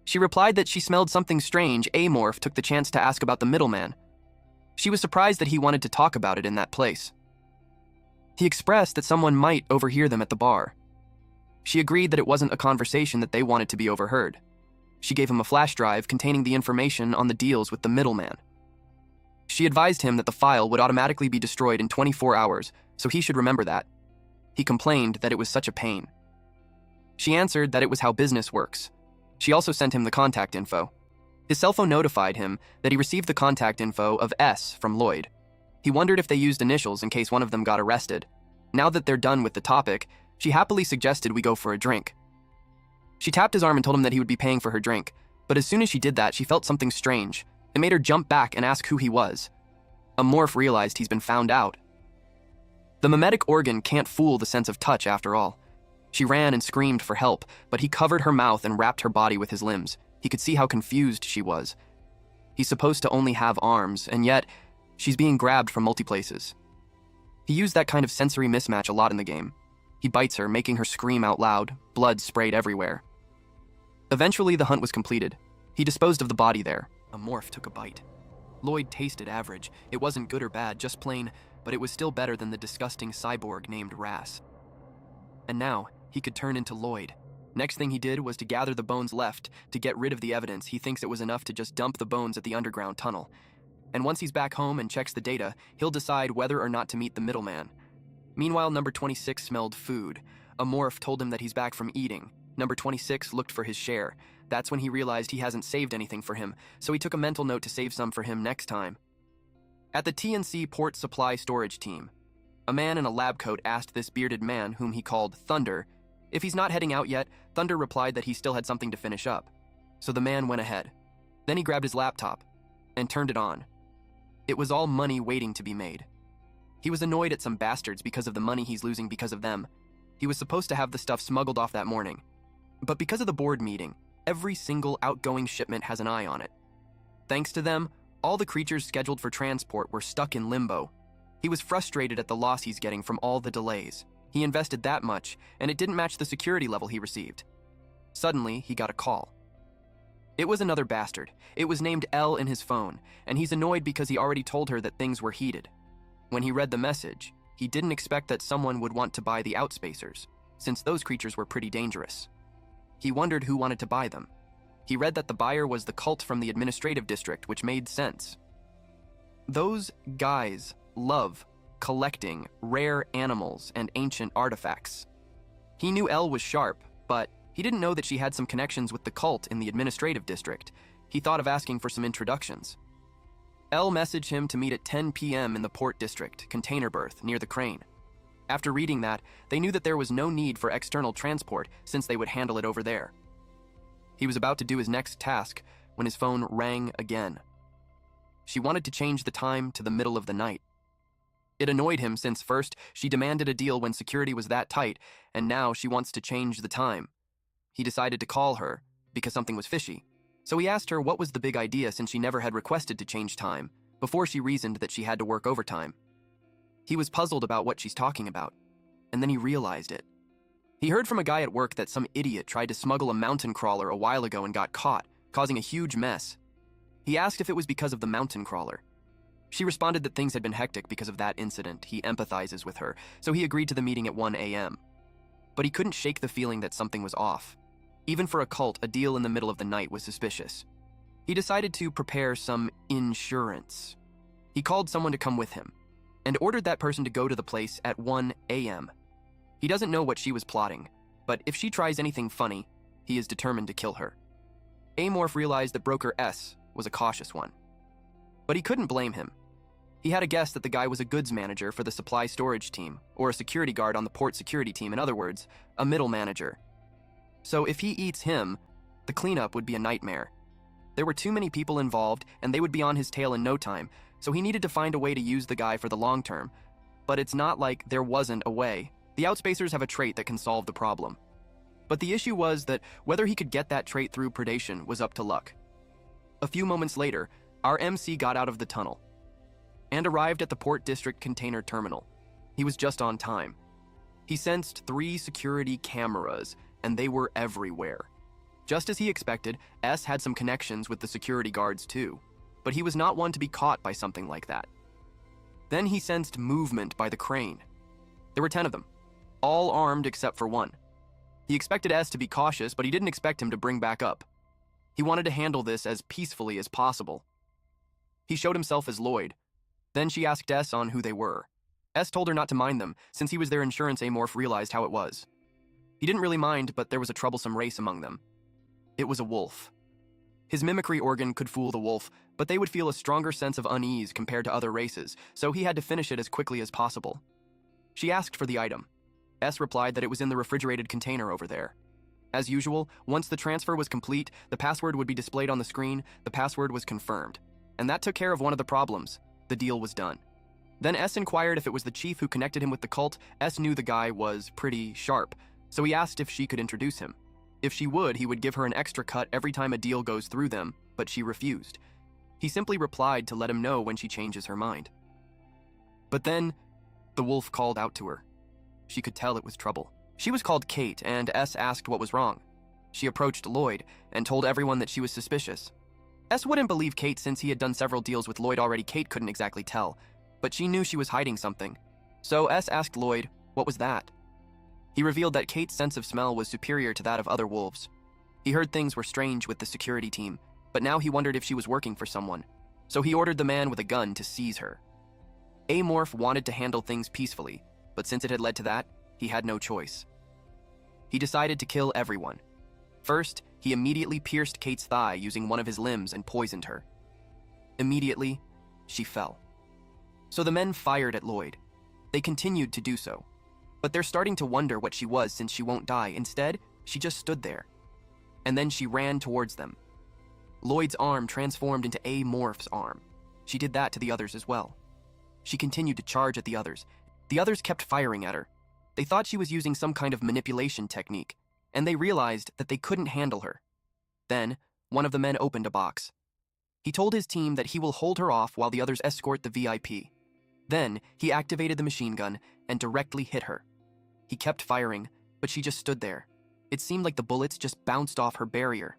She replied that she smelled something strange. Amorph took the chance to ask about the middleman. She was surprised that he wanted to talk about it in that place. He expressed that someone might overhear them at the bar. She agreed that it wasn't a conversation that they wanted to be overheard. She gave him a flash drive containing the information on the deals with the middleman. She advised him that the file would automatically be destroyed in 24 hours, so he should remember that. He complained that it was such a pain. She answered that it was how business works. She also sent him the contact info. His cell phone notified him that he received the contact info of S from Lloyd. He wondered if they used initials in case one of them got arrested. Now that they're done with the topic, she happily suggested we go for a drink. She tapped his arm and told him that he would be paying for her drink, but as soon as she did that, she felt something strange. It made her jump back and ask who he was. Amorph realized he's been found out. The mimetic organ can't fool the sense of touch after all. She ran and screamed for help, but he covered her mouth and wrapped her body with his limbs. He could see how confused she was. He's supposed to only have arms, and yet she's being grabbed from multi-places. He used that kind of sensory mismatch a lot in the game. He bites her, making her scream out loud, blood sprayed everywhere. Eventually, the hunt was completed. He disposed of the body there. A morph took a bite. Lloyd tasted average. It wasn't good or bad, just plain, but it was still better than the disgusting cyborg named Ras. And now, he could turn into Lloyd. Next thing he did was to gather the bones left to get rid of the evidence. He thinks it was enough to just dump the bones at the underground tunnel. And once he's back home and checks the data, he'll decide whether or not to meet the middleman. Meanwhile, number 26 smelled food. A morph told him that he's back from eating. Number 26 looked for his share. That's when he realized he hasn't saved anything for him, so he took a mental note to save some for him next time. At the TNC Port Supply Storage Team, a man in a lab coat asked this bearded man, whom he called Thunder, if he's not heading out yet. Thunder replied that he still had something to finish up. So the man went ahead. Then he grabbed his laptop and turned it on. It was all money waiting to be made. He was annoyed at some bastards because of the money he's losing because of them. He was supposed to have the stuff smuggled off that morning. But because of the board meeting, every single outgoing shipment has an eye on it. Thanks to them, all the creatures scheduled for transport were stuck in limbo. He was frustrated at the loss he's getting from all the delays. He invested that much, and it didn't match the security level he received. Suddenly, he got a call. It was another bastard. It was named L in his phone, and he's annoyed because he already told her that things were heated. When he read the message, he didn't expect that someone would want to buy the Outspacers, since those creatures were pretty dangerous. He wondered who wanted to buy them. He read that the buyer was the cult from the administrative district, which made sense. Those guys love collecting rare animals and ancient artifacts. He knew Elle was sharp, but he didn't know that she had some connections with the cult in the administrative district. He thought of asking for some introductions. Elle messaged him to meet at 10 p.m. in the Port District, container berth, near the crane. After reading that, they knew that there was no need for external transport since they would handle it over there. He was about to do his next task when his phone rang again. She wanted to change the time to the middle of the night. It annoyed him since first she demanded a deal when security was that tight, and now she wants to change the time. He decided to call her because something was fishy. So he asked her what was the big idea since she never had requested to change time, before she reasoned that she had to work overtime. He was puzzled about what she's talking about, and then he realized it. He heard from a guy at work that some idiot tried to smuggle a mountain crawler a while ago and got caught, causing a huge mess. He asked if it was because of the mountain crawler. She responded that things had been hectic because of that incident. He empathizes with her, so he agreed to the meeting at 1 a.m. But he couldn't shake the feeling that something was off. Even for a cult, a deal in the middle of the night was suspicious. He decided to prepare some insurance. He called someone to come with him, and ordered that person to go to the place at 1 a.m. He doesn't know what she was plotting, but if she tries anything funny, he is determined to kill her. Amorph realized that Broker S was a cautious one. But he couldn't blame him. He had a guess that the guy was a goods manager for the supply storage team, or a security guard on the port security team, in other words, a middle manager. So if he eats him, the cleanup would be a nightmare. There were too many people involved, and they would be on his tail in no time, so he needed to find a way to use the guy for the long term. But it's not like there wasn't a way. The Outspacers have a trait that can solve the problem. But the issue was that whether he could get that trait through predation was up to luck. A few moments later, our MC got out of the tunnel and arrived at the Port District container terminal. He was just on time. He sensed 3 security cameras, and they were everywhere. Just as he expected, S had some connections with the security guards too, but he was not one to be caught by something like that. Then he sensed movement by the crane. There were 10 of them, all armed except for one. He expected S to be cautious, but he didn't expect him to bring back up. He wanted to handle this as peacefully as possible. He showed himself as Lloyd. Then she asked S on who they were. S told her not to mind them, since he was their insurance. Amorph realized how it was. He didn't really mind, but there was a troublesome race among them. It was a wolf. His mimicry organ could fool the wolf, but they would feel a stronger sense of unease compared to other races, so he had to finish it as quickly as possible. She asked for the item. S replied that it was in the refrigerated container over there. As usual, once the transfer was complete, the password would be displayed on the screen. The password was confirmed. And that took care of one of the problems. The deal was done. Then S inquired if it was the chief who connected him with the cult. S knew the guy was pretty sharp, so he asked if she could introduce him. If she would, he would give her an extra cut every time a deal goes through them, but she refused. He simply replied to let him know when she changes her mind. But then, the wolf called out to her. She could tell it was trouble. She was called Kate, and S asked what was wrong. She approached Lloyd and told everyone that she was suspicious. S wouldn't believe Kate since he had done several deals with Lloyd already. Kate couldn't exactly tell, but she knew she was hiding something. So S asked Lloyd, what was that? He revealed that Kate's sense of smell was superior to that of other wolves. He heard things were strange with the security team, but now he wondered if she was working for someone. So he ordered the man with a gun to seize her. Amorph wanted to handle things peacefully, but since it had led to that, he had no choice. He decided to kill everyone. First, he immediately pierced Kate's thigh using one of his limbs and poisoned her. Immediately, she fell. So the men fired at Lloyd. They continued to do so. But they're starting to wonder what she was since she won't die. Instead, she just stood there. And then she ran towards them. Lloyd's arm transformed into Amorph's arm. She did that to the others as well. She continued to charge at the others. The others kept firing at her. They thought she was using some kind of manipulation technique, and they realized that they couldn't handle her. Then, one of the men opened a box. He told his team that he will hold her off while the others escort the VIP. Then, he activated the machine gun and directly hit her. He kept firing, but she just stood there. It seemed like the bullets just bounced off her barrier.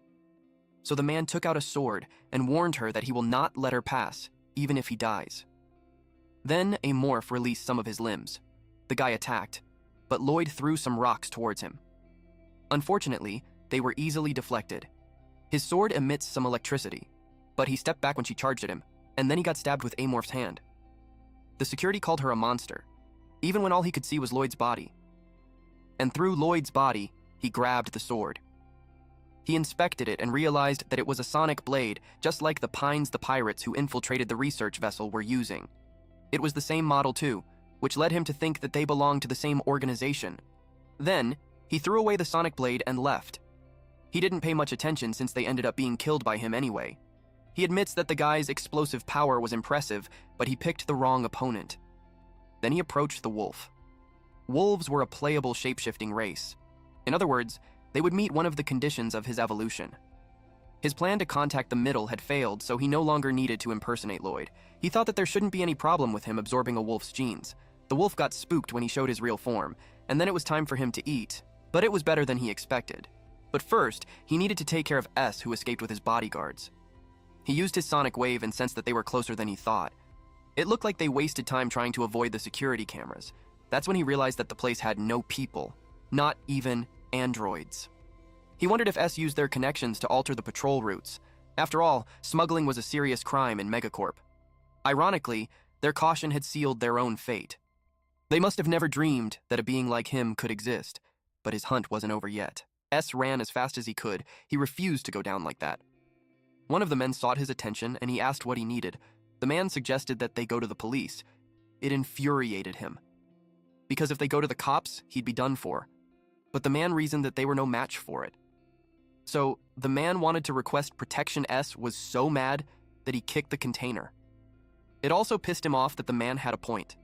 So the man took out a sword and warned her that he will not let her pass, even if he dies. Then Amorph released some of his limbs. The guy attacked, but Lloyd threw some rocks towards him. Unfortunately, they were easily deflected. His sword emits some electricity, but he stepped back when she charged at him, and then he got stabbed with Amorph's hand. The security called her a monster, even when all he could see was Lloyd's body. And through Lloyd's body, he grabbed the sword. He inspected it and realized that it was a sonic blade, just like the Pines the pirates who infiltrated the research vessel were using. It was the same model too, which led him to think that they belonged to the same organization. Then, he threw away the sonic blade and left. He didn't pay much attention since they ended up being killed by him anyway. He admits that the guy's explosive power was impressive, but he picked the wrong opponent. Then he approached the wolf. Wolves were a playable shape-shifting race. In other words, they would meet one of the conditions of his evolution. His plan to contact the middle had failed, so he no longer needed to impersonate Lloyd. He thought that there shouldn't be any problem with him absorbing a wolf's genes. The wolf got spooked when he showed his real form, and then it was time for him to eat, but it was better than he expected. But first, he needed to take care of S, who escaped with his bodyguards. He used his sonic wave and sensed that they were closer than he thought. It looked like they wasted time trying to avoid the security cameras. That's when he realized that the place had no people, not even androids. He wondered if S used their connections to alter the patrol routes. After all, smuggling was a serious crime in Megacorp. Ironically, their caution had sealed their own fate. They must have never dreamed that a being like him could exist, but his hunt wasn't over yet. S ran as fast as he could. He refused to go down like that. One of the men sought his attention and he asked what he needed. The man suggested that they go to the police. It infuriated him. Because if they go to the cops, he'd be done for. But the man reasoned that they were no match for it. So, the man wanted to request protection. S was so mad that he kicked the container. It also pissed him off that the man had a point.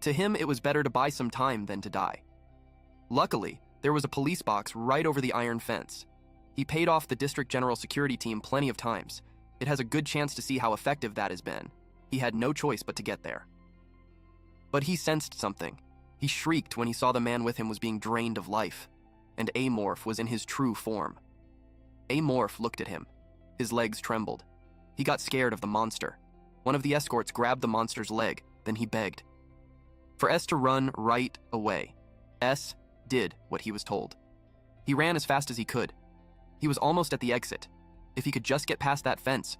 To him, it was better to buy some time than to die. Luckily, there was a police box right over the iron fence. He paid off the district general security team plenty of times. It has a good chance to see how effective that has been. He had no choice but to get there. But he sensed something. He shrieked when he saw the man with him was being drained of life, and Amorph was in his true form. Amorph looked at him. His legs trembled. He got scared of the monster. One of the escorts grabbed the monster's leg, then he begged for S to run right away. S did what he was told. He ran as fast as he could. He was almost at the exit, if he could just get past that fence.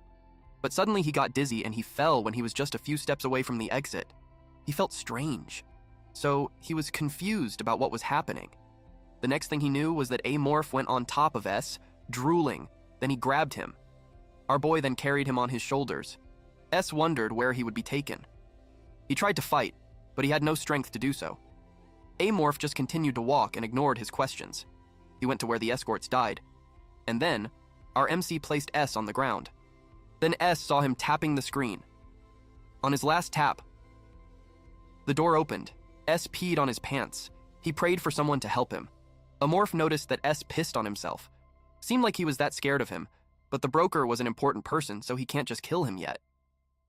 But suddenly he got dizzy and he fell when he was just a few steps away from the exit. He felt strange, so he was confused about what was happening. The next thing he knew was that Amorph went on top of S, drooling. Then he grabbed him. Our boy then carried him on his shoulders. S wondered where he would be taken. He tried to fight, but he had no strength to do so. Amorph just continued to walk and ignored his questions. He went to where the escorts died. And then, our MC placed S on the ground. Then S saw him tapping the screen. On his last tap, the door opened. S peed on his pants. He prayed for someone to help him. Amorph noticed that S pissed on himself, Seemed like he was that scared of him, but the broker was an important person, so he can't just kill him yet.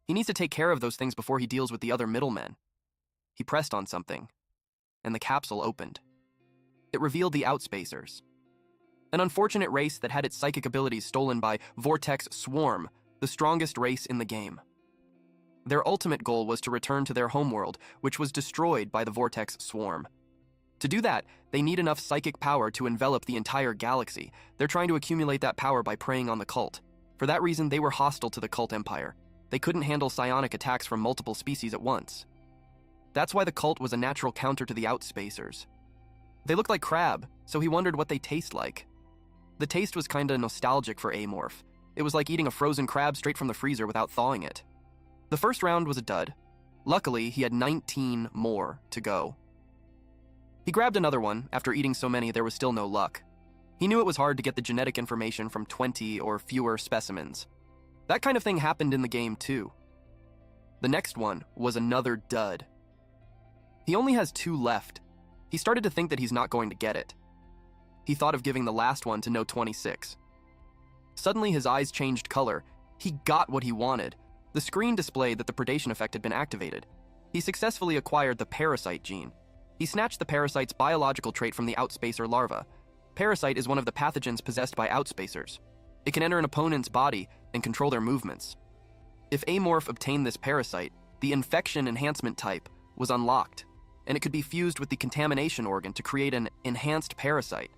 He needs to take care of those things before he deals with the other middlemen. He pressed on something, and the capsule opened. It revealed the Outspacers, an unfortunate race that had its psychic abilities stolen by Vortex Swarm, the strongest race in the game. Their ultimate goal was to return to their homeworld, which was destroyed by the Vortex Swarm. To do that, they need enough psychic power to envelop the entire galaxy. They're trying to accumulate that power by preying on the cult. For that reason, they were hostile to the cult empire. They couldn't handle psionic attacks from multiple species at once. That's why the cult was a natural counter to the Outspacers. They looked like crab, so he wondered what they taste like. The taste was kinda nostalgic for Amorph. It was like eating a frozen crab straight from the freezer without thawing it. The first round was a dud. Luckily, he had 19 more to go. He grabbed another one. After eating so many, there was still no luck. He knew it was hard to get the genetic information from 20 or fewer specimens. That kind of thing happened in the game too. The next one was another dud. He only has 2 left. He started to think that he's not going to get it. He thought of giving the last one to No 26. Suddenly his eyes changed color. He got what he wanted. The screen displayed that the predation effect had been activated. He successfully acquired the parasite gene. He snatched the parasite's biological trait from the Outspacer larva. Parasite is one of the pathogens possessed by Outspacers. It can enter an opponent's body and control their movements. If Amorph obtained this parasite, the infection enhancement type was unlocked, and it could be fused with the contamination organ to create an enhanced parasite.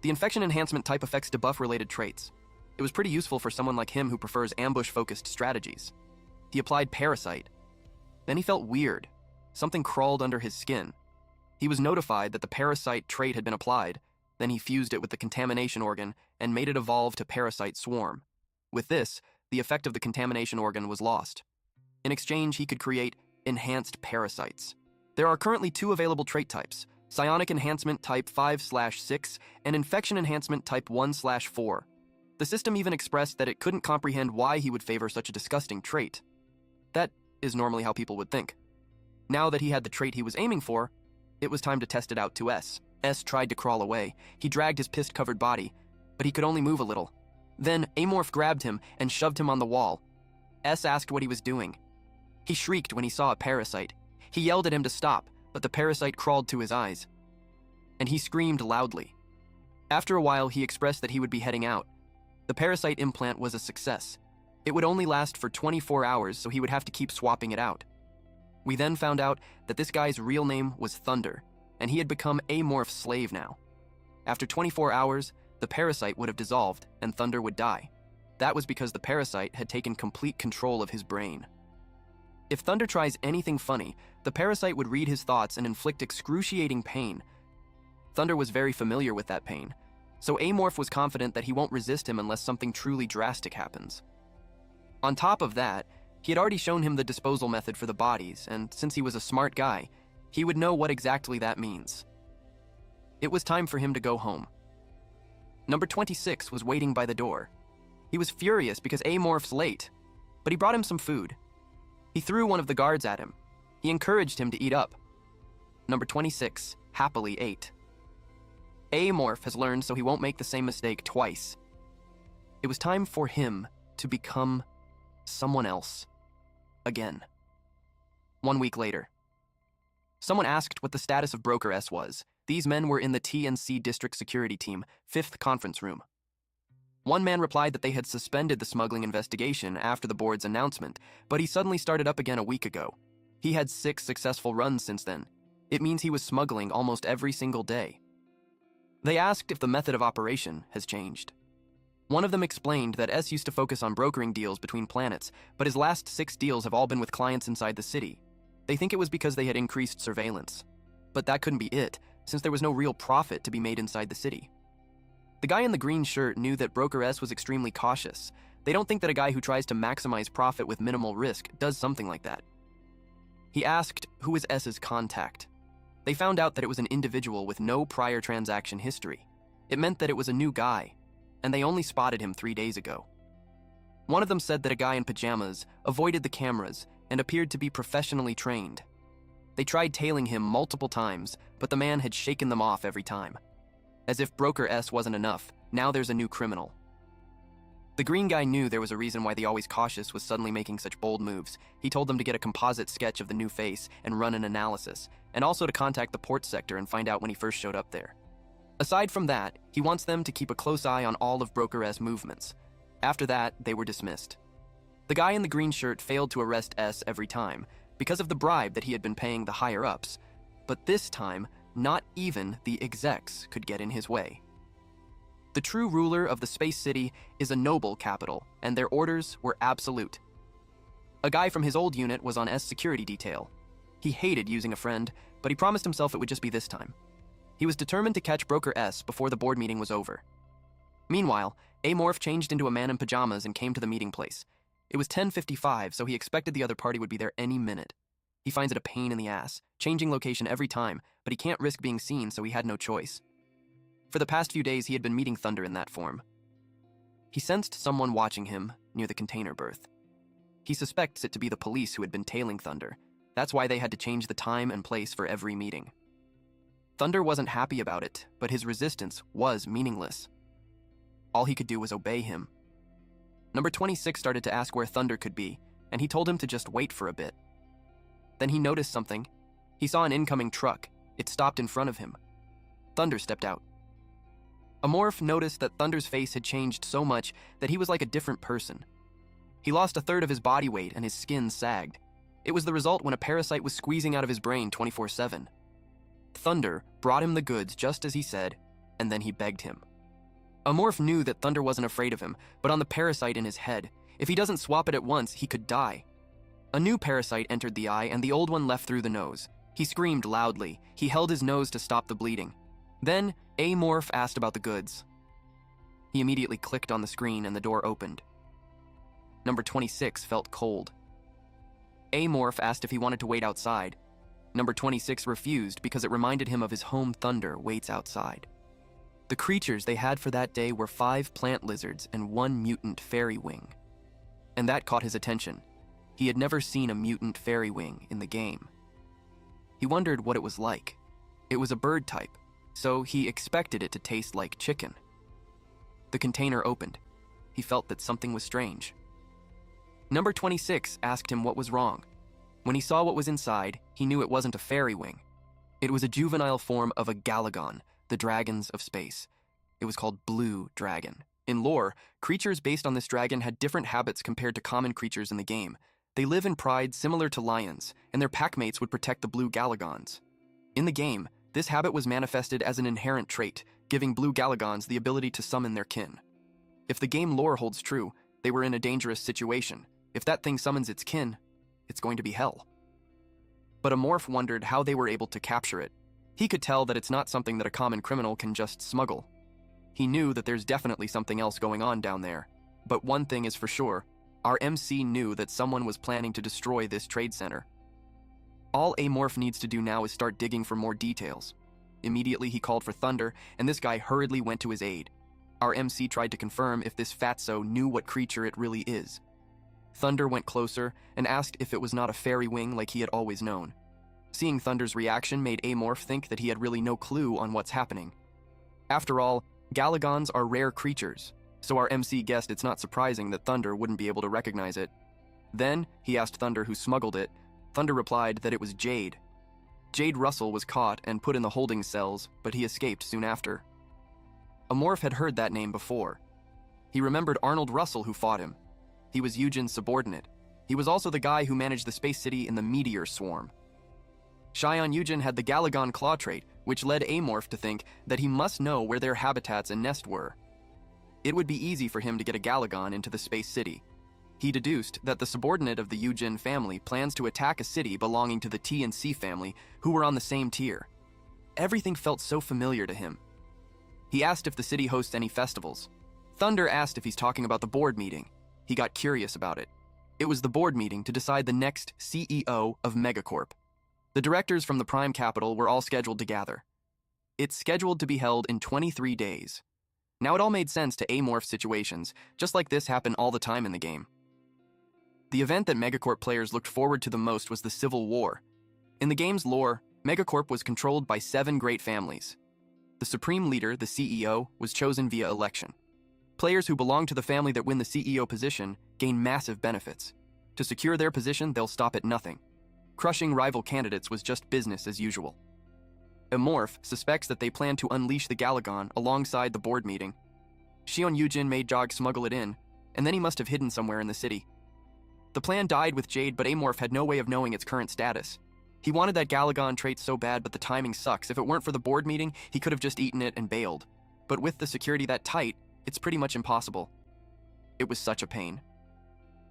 The infection enhancement type affects debuff-related traits. It was pretty useful for someone like him who prefers ambush-focused strategies. He applied Parasite. Then he felt weird. Something crawled under his skin. He was notified that the Parasite trait had been applied. Then he fused it with the contamination organ and made it evolve to Parasite Swarm. With this, the effect of the contamination organ was lost. In exchange, he could create enhanced parasites. There are currently 2 available trait types: Psionic Enhancement Type 5/6 and Infection Enhancement Type 1/4. The system even expressed that it couldn't comprehend why he would favor such a disgusting trait. That is normally how people would think. Now that he had the trait he was aiming for, it was time to test it out to S. S tried to crawl away. He dragged his pist-covered body, but he could only move a little. Then Amorph grabbed him and shoved him on the wall. S asked what he was doing. He shrieked when he saw a parasite. He yelled at him to stop, but the parasite crawled to his eyes. And he screamed loudly. After a while, he expressed that he would be heading out. The parasite implant was a success. It would only last for 24 hours, so he would have to keep swapping it out. We then found out that this guy's real name was Thunder, and he had become Amorph's slave now. After 24 hours, the parasite would have dissolved, and Thunder would die. That was because the parasite had taken complete control of his brain. If Thunder tries anything funny, the parasite would read his thoughts and inflict excruciating pain. Thunder was very familiar with that pain, so Amorph was confident that he won't resist him unless something truly drastic happens. On top of that, he had already shown him the disposal method for the bodies, and since he was a smart guy, he would know what exactly that means. It was time for him to go home. Number 26 was waiting by the door. He was furious because Amorph's late, but he brought him some food. He threw one of the guards at him. He encouraged him to eat up. Number 26 happily ate. Amorph has learned so he won't make the same mistake twice. It was time for him to become someone else. Again. 1 week later. Someone asked what the status of Broker S was. These men were in the TNC District Security Team, 5th conference room. One man replied that they had suspended the smuggling investigation after the board's announcement, but he suddenly started up again a week ago. He had 6 successful runs since then. It means he was smuggling almost every single day. They asked if the method of operation has changed. One of them explained that S used to focus on brokering deals between planets, but his last 6 deals have all been with clients inside the city. They think it was because they had increased surveillance. But that couldn't be it, since there was no real profit to be made inside the city. The guy in the green shirt knew that Broker S was extremely cautious. They don't think that a guy who tries to maximize profit with minimal risk does something like that. He asked who was S's contact. They found out that it was an individual with no prior transaction history. It meant that it was a new guy, and they only spotted him 3 days ago. One of them said that a guy in pajamas avoided the cameras and appeared to be professionally trained. They tried tailing him multiple times, but the man had shaken them off every time. As if Broker S wasn't enough, now there's a new criminal. The green guy knew there was a reason why the always cautious was suddenly making such bold moves. He told them to get a composite sketch of the new face and run an analysis, and also to contact the port sector and find out when he first showed up there. Aside from that, he wants them to keep a close eye on all of Broker S' movements. After that, they were dismissed. The guy in the green shirt failed to arrest S every time, because of the bribe that he had been paying the higher-ups. But this time, not even the execs could get in his way. The true ruler of the Space City is a noble capital, and their orders were absolute. A guy from his old unit was on S security detail. He hated using a friend, but he promised himself it would just be this time. He was determined to catch Broker S before the board meeting was over. Meanwhile, Amorph changed into a man in pajamas and came to the meeting place. It was 10:55, so he expected the other party would be there any minute. He finds it a pain in the ass, changing location every time, but he can't risk being seen, so he had no choice. For the past few days, he had been meeting Thunder in that form. He sensed someone watching him near the container berth. He suspects it to be the police who had been tailing Thunder. That's why they had to change the time and place for every meeting. Thunder wasn't happy about it, but his resistance was meaningless. All he could do was obey him. Number 26 started to ask where Thunder could be, and he told him to just wait for a bit. Then he noticed something. He saw an incoming truck. It stopped in front of him. Thunder stepped out. Amorph noticed that Thunder's face had changed so much that he was like a different person. He lost a third of his body weight and his skin sagged. It was the result when a parasite was squeezing out of his brain 24/7. Thunder brought him the goods just as he said, and then he begged him. Amorph knew that Thunder wasn't afraid of him, but on the parasite in his head. If he doesn't swap it at once, he could die. A new parasite entered the eye and the old one left through the nose. He screamed loudly. He held his nose to stop the bleeding. Then, Amorph asked about the goods. He immediately clicked on the screen and the door opened. Number 26 felt cold. Amorph asked if he wanted to wait outside. Number 26 refused because it reminded him of his home. Thunder waits outside. The creatures they had for that day were 5 plant lizards and 1 mutant fairy wing. And that caught his attention. He had never seen a mutant fairy wing in the game. He wondered what it was like. It was a bird type, so he expected it to taste like chicken. The container opened. He felt that something was strange. Number 26 asked him what was wrong. When he saw what was inside, he knew it wasn't a fairy wing. It was a juvenile form of a Galagon, the dragons of space. It was called Blue Dragon. In lore, creatures based on this dragon had different habits compared to common creatures in the game. They live in pride similar to lions, and their packmates would protect the blue Galagons. In the game, this habit was manifested as an inherent trait, giving blue Galagons the ability to summon their kin. If the game lore holds true, they were in a dangerous situation. If that thing summons its kin, it's going to be hell. But Amorph wondered how they were able to capture it. He could tell that it's not something that a common criminal can just smuggle. He knew that there's definitely something else going on down there. But one thing is for sure, our MC knew that someone was planning to destroy this trade center. All Amorph needs to do now is start digging for more details. Immediately he called for Thunder, and this guy hurriedly went to his aid. Our MC tried to confirm if this fatso knew what creature it really is. Thunder went closer and asked if it was not a fairy wing like he had always known. Seeing Thunder's reaction made Amorph think that he had really no clue on what's happening. After all, Galagons are rare creatures, so our MC guessed it's not surprising that Thunder wouldn't be able to recognize it. Then, he asked Thunder who smuggled it. Thunder replied that it was Jade. Jade Russell was caught and put in the holding cells, but he escaped soon after. Amorph had heard that name before. He remembered Arnold Russell who fought him. He was Eugen's subordinate. He was also the guy who managed the space city in the meteor swarm. Shion Eugen had the Galagon claw trait, which led Amorph to think that he must know where their habitats and nest were. It would be easy for him to get a Galagon into the space city. He deduced that the subordinate of the Eugen family plans to attack a city belonging to the T and C family, who were on the same tier. Everything felt so familiar to him. He asked if the city hosts any festivals. Thunder asked if he's talking about the board meeting. He got curious about it. It was the board meeting to decide the next CEO of Megacorp. The directors from the Prime Capital were all scheduled to gather. It's scheduled to be held in 23 days. Now it all made sense to Amorph situations, just like this happened all the time in the game. The event that Megacorp players looked forward to the most was the Civil War. In the game's lore, Megacorp was controlled by 7 great families. The supreme leader, the CEO, was chosen via election. Players who belong to the family that win the CEO position gain massive benefits. To secure their position, they'll stop at nothing. Crushing rival candidates was just business as usual. Amorph suspects that they plan to unleash the Galagon alongside the board meeting. Shion Yujin made Jog smuggle it in, and then he must have hidden somewhere in the city. The plan died with Jade, but Amorph had no way of knowing its current status. He wanted that Galagon trait so bad, but the timing sucks. If it weren't for the board meeting, he could have just eaten it and bailed. But with the security that tight, it's pretty much impossible. It was such a pain.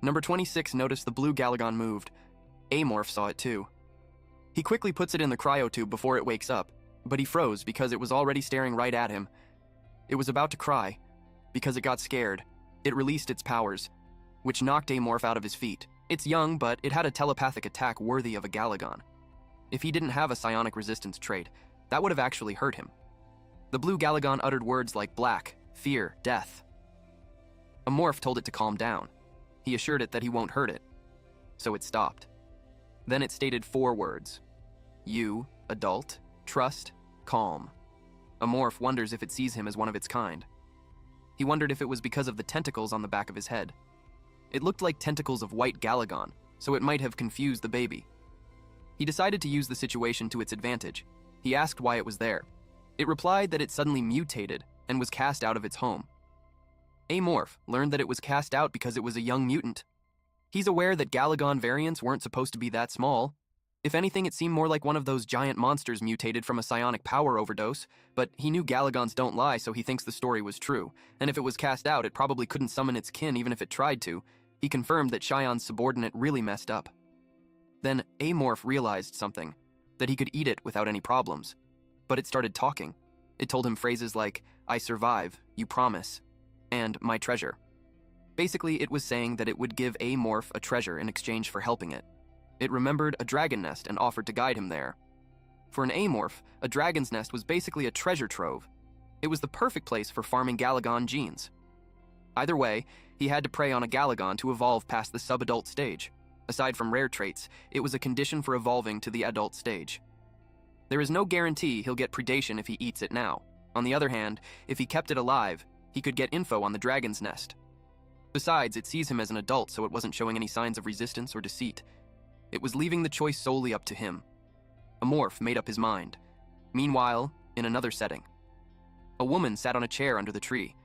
Number 26 noticed the blue Galagon moved. Amorph saw it too. He quickly puts it in the cryotube before it wakes up, but he froze because it was already staring right at him. It was about to cry. Because it got scared, it released its powers, which knocked Amorph out of his feet. It's young, but it had a telepathic attack worthy of a Galagon. If he didn't have a psionic resistance trait, that would have actually hurt him. The blue Galagon uttered words like black, fear, death. Amorph told it to calm down. He assured it that he won't hurt it. So it stopped. Then it stated 4 words. You, adult, trust, calm. Amorph wonders if it sees him as one of its kind. He wondered if it was because of the tentacles on the back of his head. It looked like tentacles of white Galagon, so it might have confused the baby. He decided to use the situation to its advantage. He asked why it was there. It replied that it suddenly mutated and was cast out of its home. Amorph learned that it was cast out because it was a young mutant. He's aware that Galagon variants weren't supposed to be that small. If anything, it seemed more like one of those giant monsters mutated from a psionic power overdose, but he knew Galagons don't lie, so he thinks the story was true. And if it was cast out, it probably couldn't summon its kin even if it tried to. He confirmed that Shion's subordinate really messed up. Then Amorph realized something, that he could eat it without any problems. But it started talking. It told him phrases like, I survive, you promise, and my treasure. Basically, it was saying that it would give Amorph a treasure in exchange for helping it. It remembered a dragon nest and offered to guide him there. For an Amorph, a dragon's nest was basically a treasure trove. It was the perfect place for farming Galagon genes. Either way, he had to prey on a Galagon to evolve past the sub-adult stage. Aside from rare traits, it was a condition for evolving to the adult stage. There is no guarantee he'll get predation if he eats it now. On the other hand, if he kept it alive, he could get info on the dragon's nest. Besides, it sees him as an adult, so it wasn't showing any signs of resistance or deceit. It was leaving the choice solely up to him. Amorph made up his mind. Meanwhile, in another setting, a woman sat on a chair under the tree.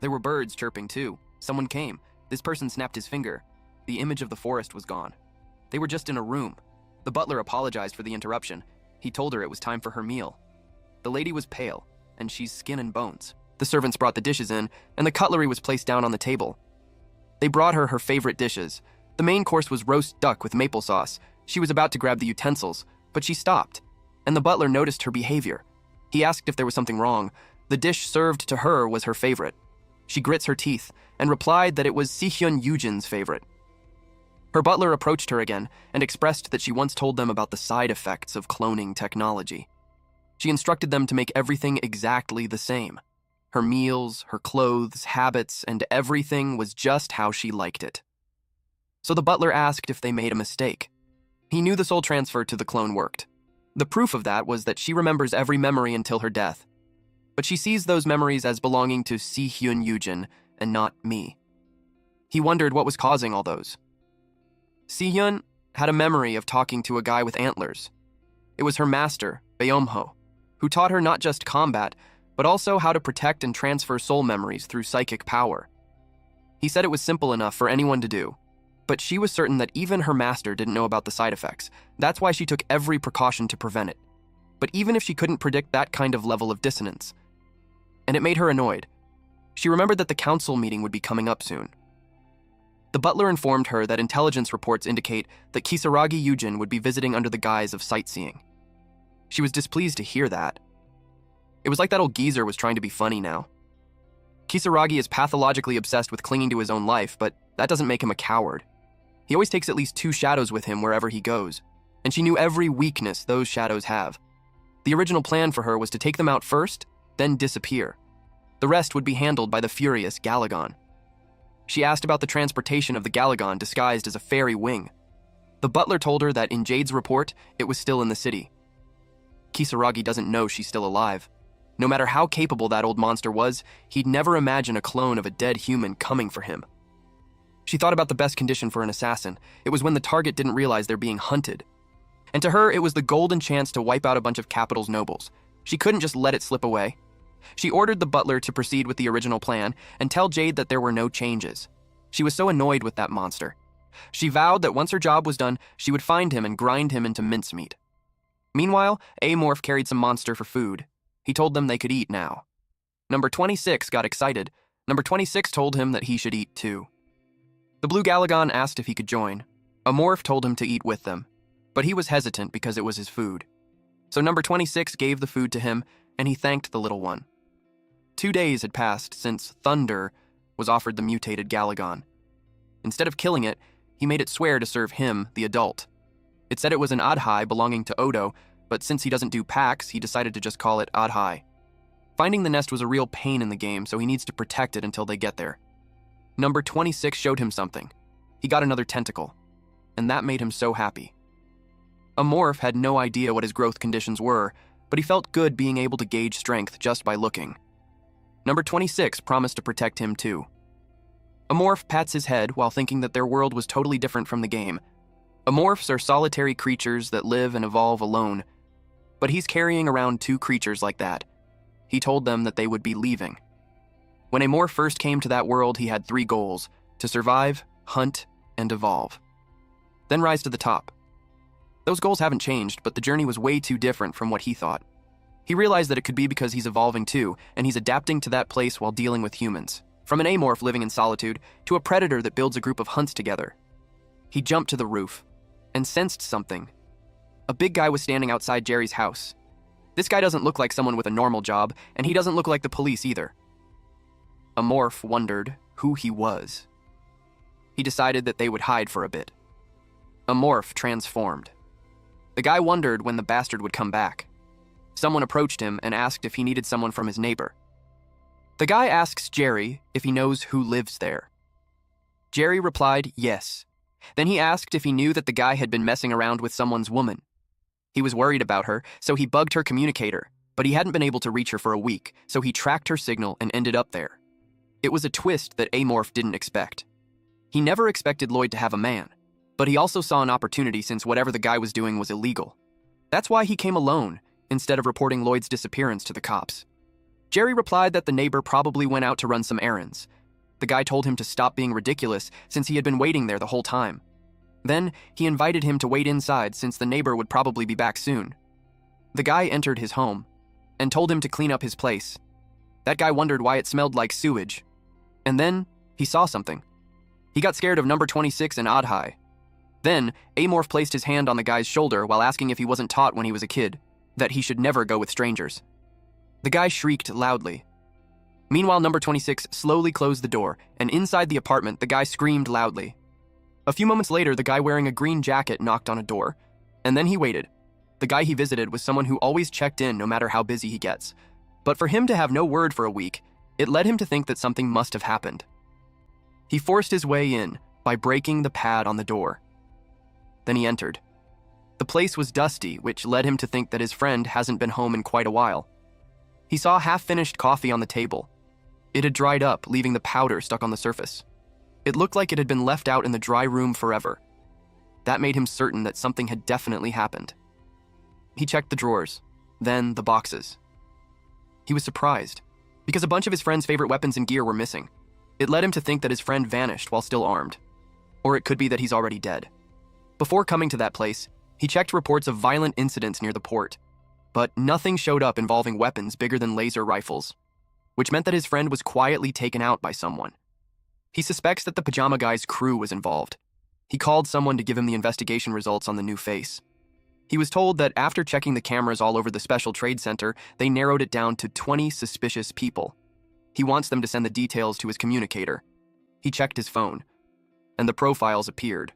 There were birds chirping too. Someone came. This person snapped his finger. The image of the forest was gone. They were just in a room. The butler apologized for the interruption. He told her it was time for her meal. The lady was pale, and she's skin and bones. The servants brought the dishes in, and the cutlery was placed down on the table. They brought her favorite dishes. The main course was roast duck with maple sauce. She was about to grab the utensils, but she stopped, and the butler noticed her behavior. He asked if there was something wrong. The dish served to her was her favorite. She grits her teeth and replied that it was Sihyun Yujin's favorite. Her butler approached her again and expressed that she once told them about the side effects of cloning technology. She instructed them to make everything exactly the same. Her meals, her clothes, habits, and everything was just how she liked it. So the butler asked if they made a mistake. He knew the soul transfer to the clone worked. The proof of that was that she remembers every memory until her death. But she sees those memories as belonging to Sihyun Yujin and not me. He wondered what was causing all those. Sihyun had a memory of talking to a guy with antlers. It was her master, Beomho, who taught her not just combat, but also how to protect and transfer soul memories through psychic power. He said it was simple enough for anyone to do, but she was certain that even her master didn't know about the side effects. That's why she took every precaution to prevent it. But even if she couldn't predict that kind of level of dissonance, and it made her annoyed, she remembered that the council meeting would be coming up soon. The butler informed her that intelligence reports indicate that Kisaragi Yujin would be visiting under the guise of sightseeing. She was displeased to hear that. It was like that old geezer was trying to be funny now. Kisaragi is pathologically obsessed with clinging to his own life, but that doesn't make him a coward. He always takes at least 2 shadows with him wherever he goes, and she knew every weakness those shadows have. The original plan for her was to take them out first, then disappear. The rest would be handled by the furious Galagon. She asked about the transportation of the Galagon disguised as a fairy wing. The butler told her that in Jade's report, it was still in the city. Kisaragi doesn't know she's still alive. No matter how capable that old monster was, he'd never imagine a clone of a dead human coming for him. She thought about the best condition for an assassin. It was when the target didn't realize they're being hunted. And to her, it was the golden chance to wipe out a bunch of capital's nobles. She couldn't just let it slip away. She ordered the butler to proceed with the original plan and tell Jade that there were no changes. She was so annoyed with that monster. She vowed that once her job was done, she would find him and grind him into mincemeat. Meanwhile, Amorph carried some monster for food. He told them they could eat now. Number 26 got excited. Number 26 told him that he should eat too. The Blue Galagon asked if he could join. Amorph told him to eat with them, but he was hesitant because it was his food. So number 26 gave the food to him, and he thanked the little one. 2 days had passed since Thunder was offered the mutated Galagon. Instead of killing it, he made it swear to serve him, the adult. It said it was an Adhai belonging to Odo, but since he doesn't do packs, he decided to just call it Adhai. Finding the nest was a real pain in the game, so he needs to protect it until they get there. Number 26 showed him something. He got another tentacle, and that made him so happy. Amorph had no idea what his growth conditions were, but he felt good being able to gauge strength just by looking. Number 26 promised to protect him too. Amorph pats his head while thinking that their world was totally different from the game. Amorphs are solitary creatures that live and evolve alone, but he's carrying around 2 creatures like that. He told them that they would be leaving. When Amorph first came to that world, he had 3 goals: to survive, hunt, and evolve. Then rise to the top. Those goals haven't changed, but the journey was way too different from what he thought. He realized that it could be because he's evolving too, and he's adapting to that place while dealing with humans. From an Amorph living in solitude to a predator that builds a group of hunts together. He jumped to the roof and sensed something. A big guy was standing outside Jerry's house. This guy doesn't look like someone with a normal job, and he doesn't look like the police either. Amorph wondered who he was. He decided that they would hide for a bit. Amorph transformed. The guy wondered when the bastard would come back. Someone approached him and asked if he needed someone from his neighbor. The guy asks Jerry if he knows who lives there. Jerry replied yes. Then he asked if he knew that the guy had been messing around with someone's woman. He was worried about her, so he bugged her communicator, but he hadn't been able to reach her for a week, so he tracked her signal and ended up there. It was a twist that Amorph didn't expect. He never expected Lloyd to have a man, but he also saw an opportunity since whatever the guy was doing was illegal. That's why he came alone, instead of reporting Lloyd's disappearance to the cops. Jerry replied that the neighbor probably went out to run some errands. The guy told him to stop being ridiculous since he had been waiting there the whole time. Then, he invited him to wait inside since the neighbor would probably be back soon. The guy entered his home and told him to clean up his place. That guy wondered why it smelled like sewage. And then, he saw something. He got scared of number 26 and Adhai. Then, Amorph placed his hand on the guy's shoulder while asking if he wasn't taught when he was a kid that he should never go with strangers. The guy shrieked loudly. Meanwhile, number 26 slowly closed the door, and inside the apartment, the guy screamed loudly. A few moments later, the guy wearing a green jacket knocked on a door, and then he waited. The guy he visited was someone who always checked in no matter how busy he gets. But for him to have no word for a week, it led him to think that something must have happened. He forced his way in by breaking the pad on the door. Then he entered. The place was dusty, which led him to think that his friend hasn't been home in quite a while. He saw half-finished coffee on the table. It had dried up, leaving the powder stuck on the surface. It looked like it had been left out in the dry room forever. That made him certain that something had definitely happened. He checked the drawers, then the boxes. He was surprised, because a bunch of his friend's favorite weapons and gear were missing. It led him to think that his friend vanished while still armed. Or it could be that he's already dead. Before coming to that place, he checked reports of violent incidents near the port, but nothing showed up involving weapons bigger than laser rifles, which meant that his friend was quietly taken out by someone. He suspects that the Pajama Guy's crew was involved. He called someone to give him the investigation results on the new face. He was told that after checking the cameras all over the Special Trade Center, they narrowed it down to 20 suspicious people. He wants them to send the details to his communicator. He checked his phone, and the profiles appeared.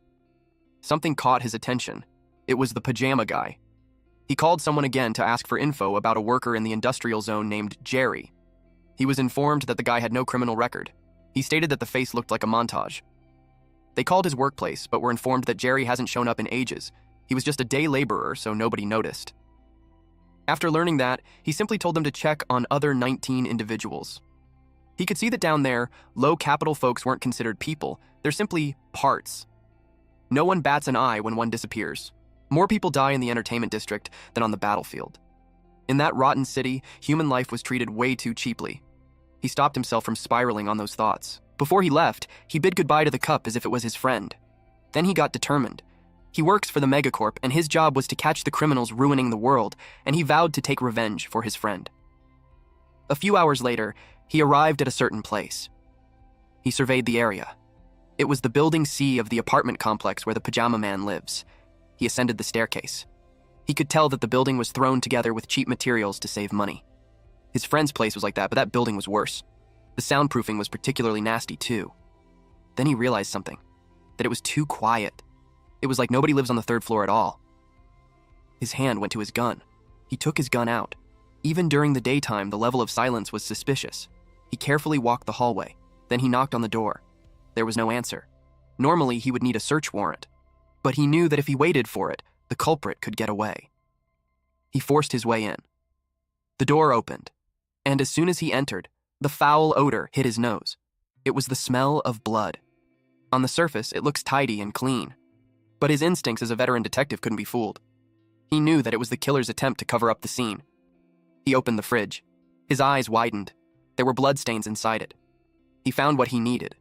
Something caught his attention. It was the Pajama Guy. He called someone again to ask for info about a worker in the industrial zone named Jerry. He was informed that the guy had no criminal record. He stated that the face looked like a montage. They called his workplace, but were informed that Jerry hasn't shown up in ages. He was just a day laborer, so nobody noticed. After learning that, he simply told them to check on other 19 individuals. He could see that down there, low capital folks weren't considered people, they're simply parts. No one bats an eye when one disappears. More people die in the entertainment district than on the battlefield. In that rotten city, human life was treated way too cheaply. He stopped himself from spiraling on those thoughts. Before he left, he bid goodbye to the cup as if it was his friend. Then he got determined. He works for the Megacorp, and his job was to catch the criminals ruining the world, and he vowed to take revenge for his friend. A few hours later, he arrived at a certain place. He surveyed the area. It was the building C of the apartment complex where the Pajama Man lives. He ascended the staircase. He could tell that the building was thrown together with cheap materials to save money. His friend's place was like that, but that building was worse. The soundproofing was particularly nasty too. Then he realized something, that it was too quiet. It was like nobody lives on the third floor at all. His hand went to his gun. He took his gun out. Even during the daytime, the level of silence was suspicious. He carefully walked the hallway. Then he knocked on the door. There was no answer. Normally, he would need a search warrant. But he knew that if he waited for it, the culprit could get away. He forced his way in. The door opened, and as soon as he entered, the foul odor hit his nose. It was the smell of blood. On the surface, it looks tidy and clean. But his instincts as a veteran detective couldn't be fooled. He knew that it was the killer's attempt to cover up the scene. He opened the fridge. His eyes widened. There were bloodstains inside it. He found what he needed.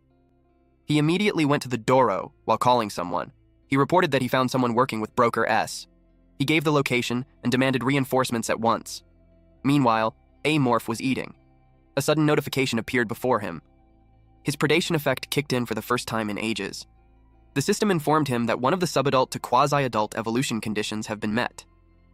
He immediately went to the Doro while calling someone. He reported that he found someone working with Broker S. He gave the location and demanded reinforcements at once. Meanwhile, Amorph was eating. A sudden notification appeared before him. His predation effect kicked in for the first time in ages. The system informed him that one of the subadult to quasi-adult evolution conditions have been met.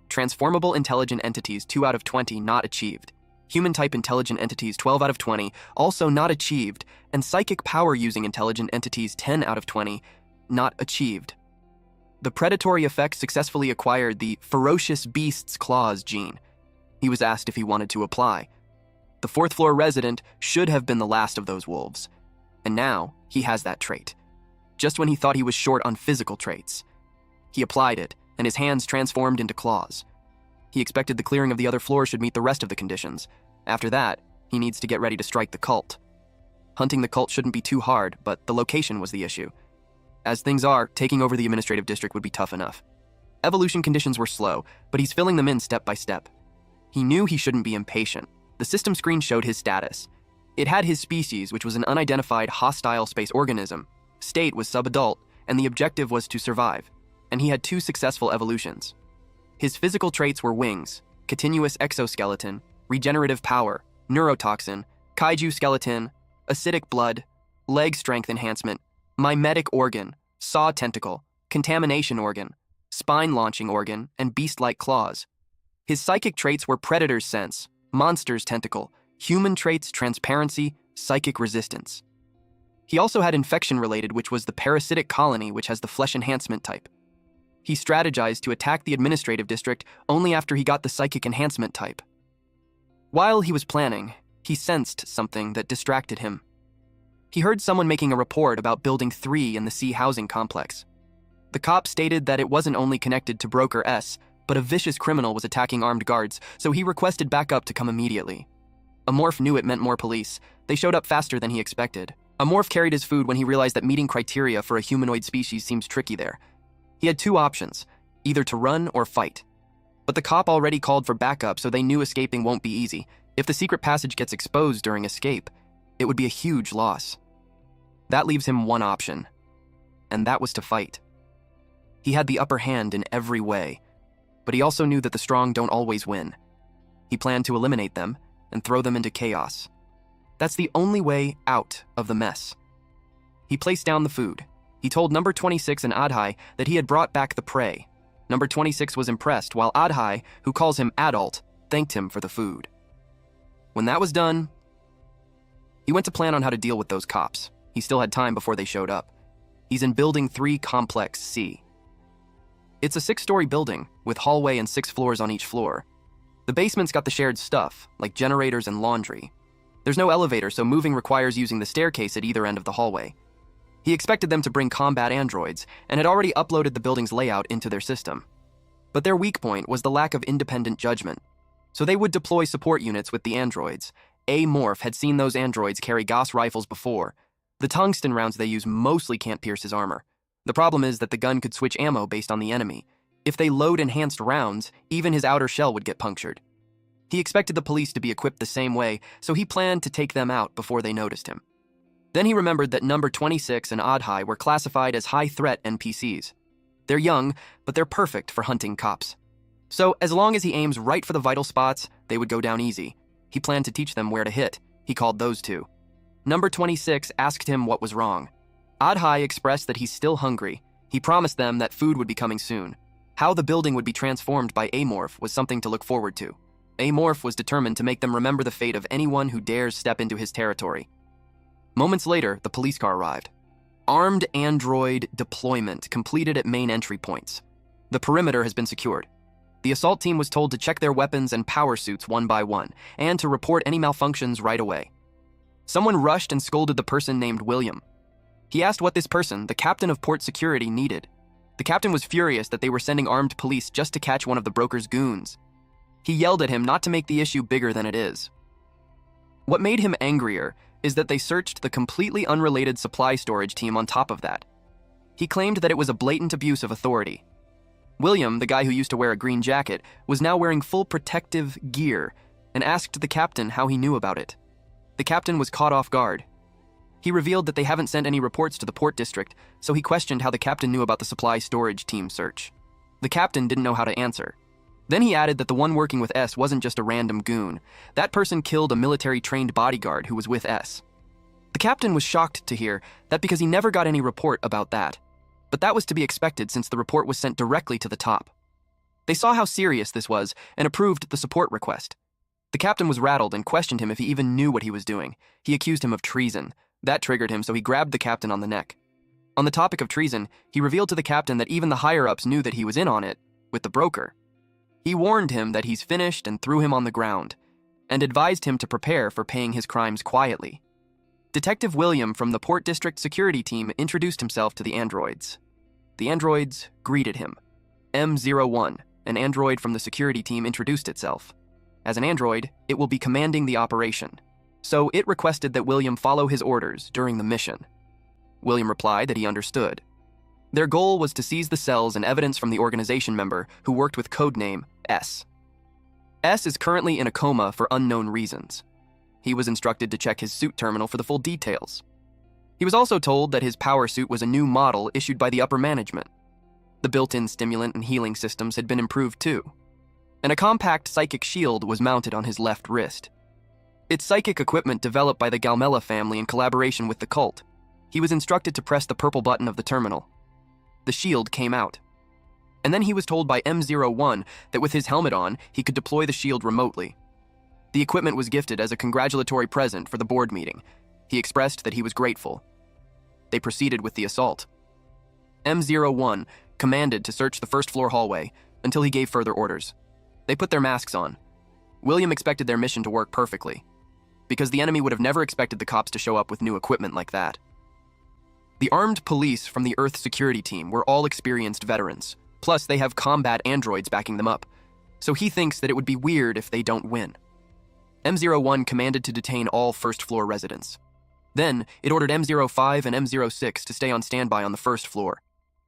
Transformable intelligent entities 2 out of 20 not achieved. Human-type intelligent entities 12 out of 20 also not achieved, and psychic power-using intelligent entities 10 out of 20 not achieved. The predatory effect successfully acquired the ferocious beast's claws gene. He was asked if he wanted to apply. The fourth-floor resident should have been the last of those wolves, and now he has that trait. Just when he thought he was short on physical traits. He applied it, and his hands transformed into claws. He expected the clearing of the other floor should meet the rest of the conditions. After that, he needs to get ready to strike the cult. Hunting the cult shouldn't be too hard, but the location was the issue. As things are, taking over the administrative district would be tough enough. Evolution conditions were slow, but he's filling them in step by step. He knew he shouldn't be impatient. The system screen showed his status. It had his species, which was an unidentified hostile space organism. State was subadult, and the objective was to survive. And he had 2 successful evolutions. His physical traits were wings, continuous exoskeleton, regenerative power, neurotoxin, kaiju skeleton, acidic blood, leg strength enhancement, mimetic organ, saw tentacle, contamination organ, spine launching organ, and beast-like claws. His psychic traits were predator's sense, monster's tentacle, human traits transparency, psychic resistance. He also had infection-related, which was the parasitic colony, which has the flesh enhancement type. He strategized to attack the administrative district only after he got the psychic enhancement type. While he was planning, he sensed something that distracted him. He heard someone making a report about Building 3 in the C housing complex. The cop stated that it wasn't only connected to Broker S, but a vicious criminal was attacking armed guards, so he requested backup to come immediately. Amorph knew it meant more police. They showed up faster than he expected. Amorph carried his food when he realized that meeting criteria for a humanoid species seems tricky there. He had 2 options, either to run or fight. But the cop already called for backup, so they knew escaping won't be easy. If the secret passage gets exposed during escape, it would be a huge loss. That leaves him one option, and that was to fight. He had the upper hand in every way, but he also knew that the strong don't always win. He planned to eliminate them and throw them into chaos. That's the only way out of the mess. He placed down the food. He told number 26 and Adhai that he had brought back the prey. Number 26 was impressed, while Adhai, who calls him Adult, thanked him for the food. When that was done, he went to plan on how to deal with those cops. He still had time before they showed up. He's in Building 3 Complex C. It's a 6-story building, with hallway and 6 floors on each floor. The basement's got the shared stuff, like generators and laundry. There's no elevator, so moving requires using the staircase at either end of the hallway. He expected them to bring combat androids, and had already uploaded the building's layout into their system. But their weak point was the lack of independent judgment. So they would deploy support units with the androids. A-Morph had seen those androids carry Gauss rifles before. The tungsten rounds they use mostly can't pierce his armor. The problem is that the gun could switch ammo based on the enemy. If they load enhanced rounds, even his outer shell would get punctured. He expected the police to be equipped the same way, so he planned to take them out before they noticed him. Then he remembered that number 26 and Oddhigh were classified as high-threat NPCs. They're young, but they're perfect for hunting cops. So as long as he aims right for the vital spots, they would go down easy. He planned to teach them where to hit. He called those two. Number 26 asked him what was wrong. Oddhigh expressed that he's still hungry. He promised them that food would be coming soon. How the building would be transformed by A-Morph was something to look forward to. A-Morph was determined to make them remember the fate of anyone who dares step into his territory. Moments later, the police car arrived. Armed android deployment completed at main entry points. The perimeter has been secured. The assault team was told to check their weapons and power suits one by one, and to report any malfunctions right away. Someone rushed and scolded the person named William. He asked what this person, the captain of port security, needed. The captain was furious that they were sending armed police just to catch one of the broker's goons. He yelled at him not to make the issue bigger than it is. What made him angrier is that they searched the completely unrelated supply storage team on top of that. He claimed that it was a blatant abuse of authority. William, the guy who used to wear a green jacket, was now wearing full protective gear and asked the captain how he knew about it. The captain was caught off guard. He revealed that they haven't sent any reports to the port district, so he questioned how the captain knew about the supply storage team search. The captain didn't know how to answer. Then he added that the one working with S wasn't just a random goon. That person killed a military-trained bodyguard who was with S. The captain was shocked to hear that because he never got any report about that. But that was to be expected since the report was sent directly to the top. They saw how serious this was and approved the support request. The captain was rattled and questioned him if he even knew what he was doing. He accused him of treason. That triggered him, so he grabbed the captain on the neck. On the topic of treason, he revealed to the captain that even the higher-ups knew that he was in on it with the broker. He warned him that he's finished and threw him on the ground, and advised him to prepare for paying his crimes quietly. Detective William from the Port District security team introduced himself to the androids. The androids greeted him. M01, an android from the security team, introduced itself. As an android, it will be commanding the operation, so it requested that William follow his orders during the mission. William replied that he understood. Their goal was to seize the cells and evidence from the organization member who worked with codename S. S is currently in a coma for unknown reasons. He was instructed to check his suit terminal for the full details. He was also told that his power suit was a new model issued by the upper management. The built-in stimulant and healing systems had been improved too. And a compact psychic shield was mounted on his left wrist. It's psychic equipment developed by the Galmella family in collaboration with the cult. He was instructed to press the purple button of the terminal. The shield came out. And then he was told by M01 that with his helmet on, he could deploy the shield remotely. The equipment was gifted as a congratulatory present for the board meeting. He expressed that he was grateful. They proceeded with the assault. M01 commanded to search the first-floor hallway until he gave further orders. They put their masks on. William expected their mission to work perfectly, because the enemy would have never expected the cops to show up with new equipment like that. The armed police from the Earth security team were all experienced veterans, plus they have combat androids backing them up, so he thinks that it would be weird if they don't win. M01 commanded to detain all first-floor residents. Then, it ordered M05 and M06 to stay on standby on the first floor.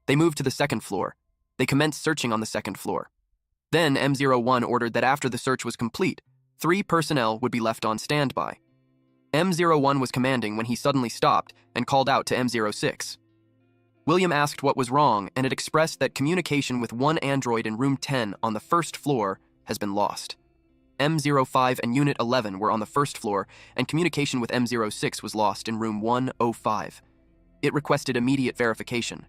They moved to the second floor. They commenced searching on the second floor. Then, M01 ordered that after the search was complete, 3 personnel would be left on standby. M01 was commanding when he suddenly stopped and called out to M06. William asked what was wrong, and it expressed that communication with one android in room 10 on the first floor has been lost. M05 and Unit 11 were on the first floor, and communication with M06 was lost in room 105. It requested immediate verification.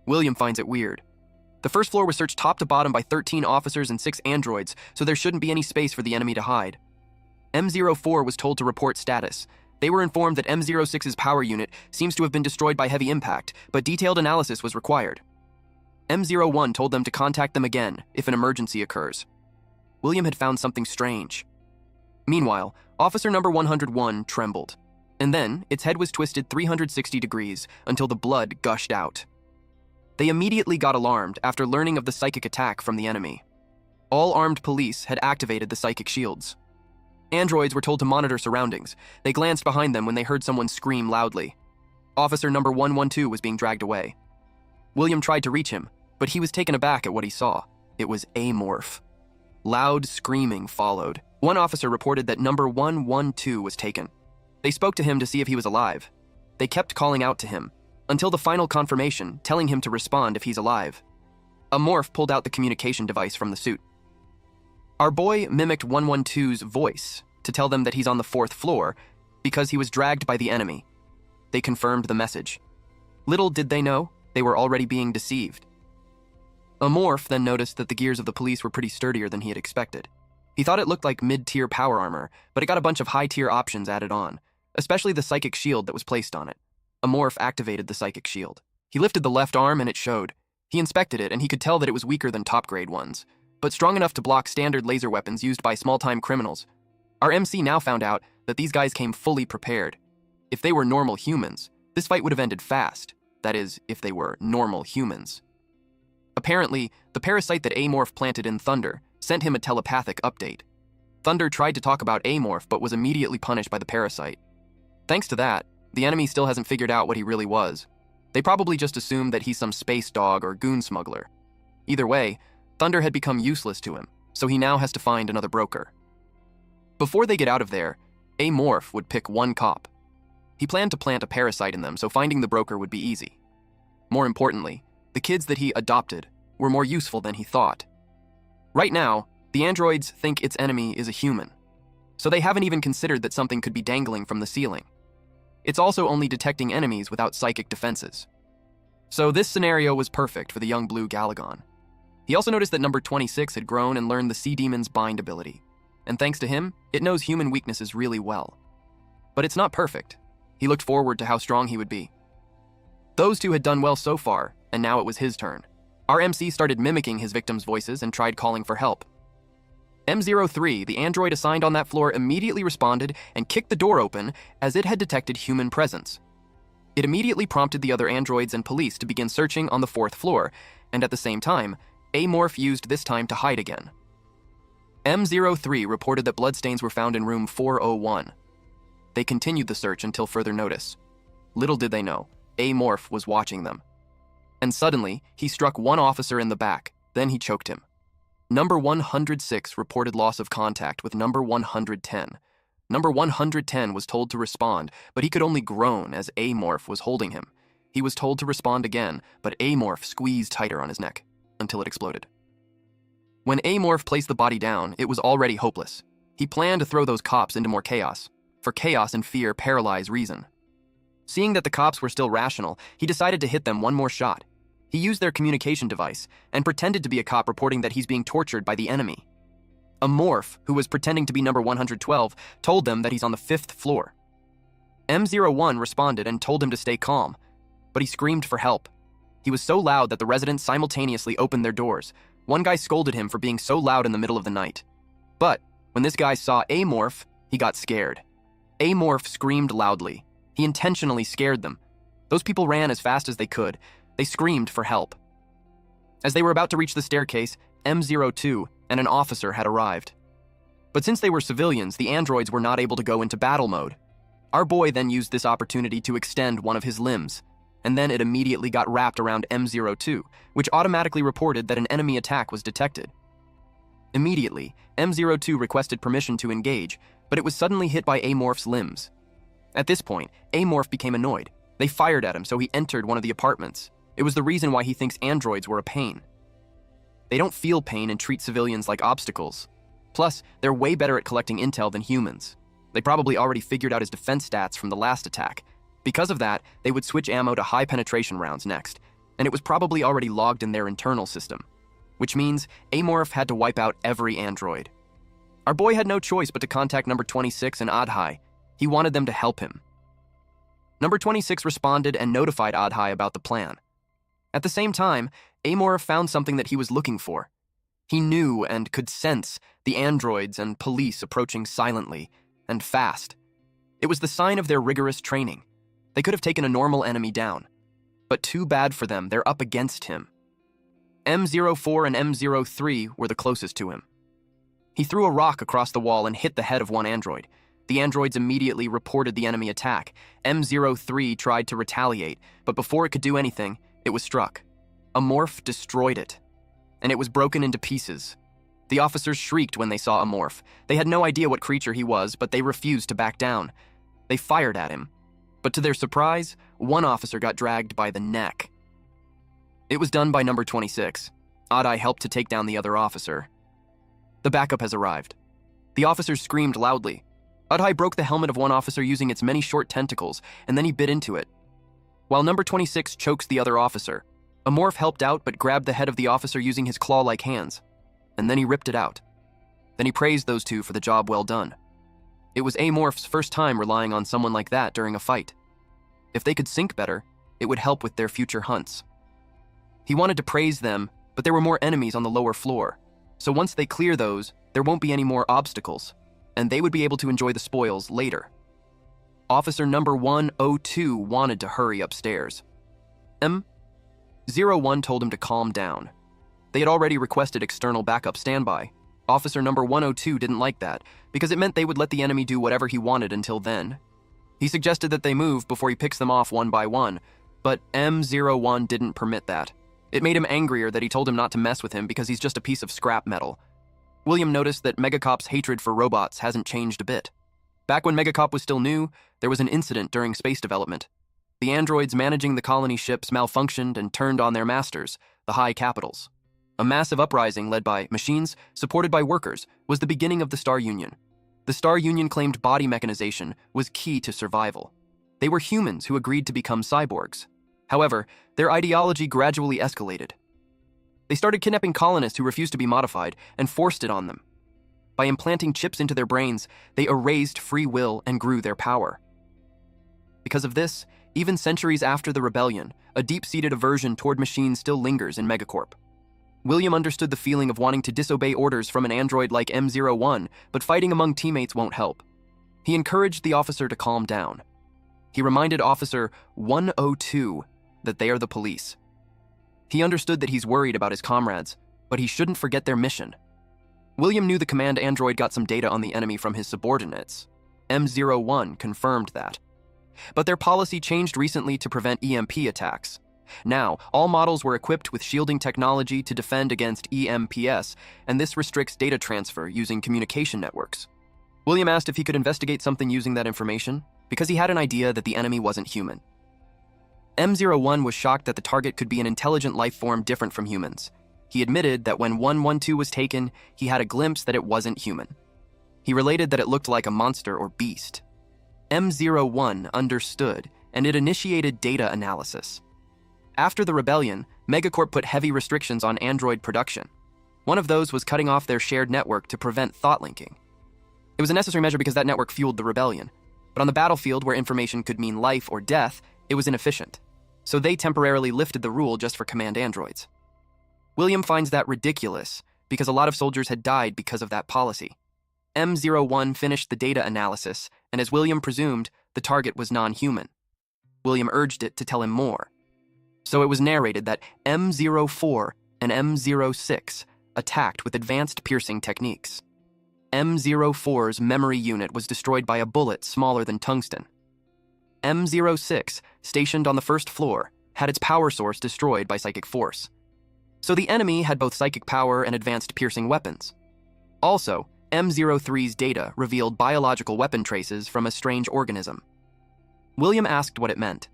William finds it weird. The first floor was searched top to bottom by 13 officers and 6 androids, so there shouldn't be any space for the enemy to hide. M04 was told to report status. They were informed that M06's power unit seems to have been destroyed by heavy impact, but detailed analysis was required. M01 told them to contact them again if an emergency occurs. William had found something strange. Meanwhile, officer number 101 trembled, and then its head was twisted 360 degrees until the blood gushed out. They immediately got alarmed after learning of the psychic attack from the enemy. All armed police had activated the psychic shields. Androids were told to monitor surroundings. They glanced behind them when they heard someone scream loudly. Officer number 112 was being dragged away. William tried to reach him, but he was taken aback at what he saw. It was Amorph. Loud screaming followed. One officer reported that number 112 was taken. They spoke to him to see if he was alive. They kept calling out to him, until the final confirmation, telling him to respond if he's alive. A morph pulled out the communication device from the suit. Our boy mimicked 112's voice to tell them that he's on the 4th floor because he was dragged by the enemy. They confirmed the message. Little did they know, they were already being deceived. A morph then noticed that the gears of the police were pretty sturdier than he had expected. He thought it looked like mid-tier power armor, but it got a bunch of high-tier options added on, especially the psychic shield that was placed on it. A morph activated the psychic shield. He lifted the left arm and it showed. He inspected it and he could tell that it was weaker than top-grade ones, but strong enough to block standard laser weapons used by small-time criminals. Our MC now found out that these guys came fully prepared. If they were normal humans, this fight would have ended fast. That is, if they were normal humans. Apparently, the parasite that Amorph planted in Thunder sent him a telepathic update. Thunder tried to talk about Amorph but was immediately punished by the parasite. Thanks to that, the enemy still hasn't figured out what he really was. They probably just assumed that he's some space dog or goon smuggler. Either way, Thunder had become useless to him, so he now has to find another broker. Before they get out of there, Amorph would pick one cop. He planned to plant a parasite in them, so finding the broker would be easy. More importantly, the kids that he adopted were more useful than he thought. Right now, the androids think its enemy is a human, so they haven't even considered that something could be dangling from the ceiling. It's also only detecting enemies without psychic defenses. So this scenario was perfect for the young blue Galagon. He also noticed that number 26 had grown and learned the Sea Demon's bind ability, and thanks to him, it knows human weaknesses really well. But it's not perfect. He looked forward to how strong he would be. Those two had done well so far, and now it was his turn. Our MC started mimicking his victims' voices and tried calling for help. M03, the android assigned on that floor, immediately responded and kicked the door open as it had detected human presence. It immediately prompted the other androids and police to begin searching on the 4th floor, and at the same time, Amorph used this time to hide again. M03 reported that bloodstains were found in room 401. They continued the search until further notice. Little did they know, Amorph was watching them. And suddenly, he struck one officer in the back, then he choked him. Number 106 reported loss of contact with number 110. Number 110 was told to respond, but he could only groan as Amorph was holding him. He was told to respond again, but Amorph squeezed tighter on his neck, until it exploded. When Amorph placed the body down, it was already hopeless. He planned to throw those cops into more chaos, for chaos and fear paralyze reason. Seeing that the cops were still rational, he decided to hit them one more shot. He used their communication device and pretended to be a cop reporting that he's being tortured by the enemy. A morph, who was pretending to be number 112, told them that he's on the 5th floor. M01 responded and told him to stay calm, but he screamed for help. He was so loud that the residents simultaneously opened their doors. One guy scolded him for being so loud in the middle of the night. But when this guy saw Amorph, he got scared. Amorph screamed loudly. He intentionally scared them. Those people ran as fast as they could. They screamed for help. As they were about to reach the staircase, M02 and an officer had arrived. But since they were civilians, the androids were not able to go into battle mode. Our boy then used this opportunity to extend one of his limbs, and then it immediately got wrapped around M02, which automatically reported that an enemy attack was detected. Immediately, M02 requested permission to engage, but it was suddenly hit by Amorph's limbs. At this point, Amorph became annoyed. They fired at him, so he entered one of the apartments. It was the reason why he thinks androids were a pain. They don't feel pain and treat civilians like obstacles. Plus, they're way better at collecting intel than humans. They probably already figured out his defense stats from the last attack. Because of that, they would switch ammo to high penetration rounds next, and it was probably already logged in their internal system. Which means Amorph had to wipe out every android. Our boy had no choice but to contact number 26 and Adhai. He wanted them to help him. Number 26 responded and notified Adhai about the plan. At the same time, Amorph found something that he was looking for. He knew and could sense the androids and police approaching silently and fast. It was the sign of their rigorous training. They could have taken a normal enemy down. But too bad for them, they're up against him. M04 and M03 were the closest to him. He threw a rock across the wall and hit the head of one android. The androids immediately reported the enemy attack. M03 tried to retaliate, but before it could do anything, it was struck. A morph destroyed it, and it was broken into pieces. The officers shrieked when they saw a morph. They had no idea what creature he was, but they refused to back down. They fired at him, but to their surprise, one officer got dragged by the neck. It was done by number 26. Odd-Eye helped to take down the other officer. The backup has arrived. The officers screamed loudly. Odd-Eye broke the helmet of one officer using its many short tentacles, and then he bit into it. While number 26 chokes the other officer, a morph helped out but grabbed the head of the officer using his claw-like hands, and then he ripped it out. Then he praised those two for the job well done. It was Amorph's first time relying on someone like that during a fight. If they could sync better, it would help with their future hunts. He wanted to praise them, but there were more enemies on the lower floor, so once they clear those, there won't be any more obstacles, and they would be able to enjoy the spoils later. Officer number 102 wanted to hurry upstairs. M01 told him to calm down. They had already requested external backup standby. Officer number 102 didn't like that, because it meant they would let the enemy do whatever he wanted until then. He suggested that they move before he picks them off one by one, but M01 didn't permit that. It made him angrier that he told him not to mess with him because he's just a piece of scrap metal. William noticed that Megacop's hatred for robots hasn't changed a bit. Back when Megacop was still new, there was an incident during space development. The androids managing the colony ships malfunctioned and turned on their masters, the High Capitals. A massive uprising led by machines, supported by workers, was the beginning of the Star Union. The Star Union claimed body mechanization was key to survival. They were humans who agreed to become cyborgs. However, their ideology gradually escalated. They started kidnapping colonists who refused to be modified and forced it on them. By implanting chips into their brains, they erased free will and grew their power. Because of this, even centuries after the rebellion, a deep-seated aversion toward machines still lingers in Megacorp. William understood the feeling of wanting to disobey orders from an android like M01, but fighting among teammates won't help. He encouraged the officer to calm down. He reminded Officer 102 that they are the police. He understood that he's worried about his comrades, but he shouldn't forget their mission. William knew the command android got some data on the enemy from his subordinates. M01 confirmed that. But their policy changed recently to prevent EMP attacks. Now, all models were equipped with shielding technology to defend against EMPs, and this restricts data transfer using communication networks. William asked if he could investigate something using that information, because he had an idea that the enemy wasn't human. M01 was shocked that the target could be an intelligent life form different from humans. He admitted that when 112 was taken, he had a glimpse that it wasn't human. He related that it looked like a monster or beast. M01 understood, and it initiated data analysis. After the rebellion, Megacorp put heavy restrictions on android production. One of those was cutting off their shared network to prevent thought linking. It was a necessary measure because that network fueled the rebellion. But on the battlefield, where information could mean life or death, it was inefficient. So they temporarily lifted the rule just for command androids. William finds that ridiculous, because a lot of soldiers had died because of that policy. M01 finished the data analysis, and as William presumed, the target was non-human. William urged it to tell him more. So it was narrated that M04 and M06 attacked with advanced piercing techniques. M04's memory unit was destroyed by a bullet smaller than tungsten. M06, stationed on the first floor, had its power source destroyed by psychic force. So the enemy had both psychic power and advanced piercing weapons. Also, M03's data revealed biological weapon traces from a strange organism. William asked what it meant.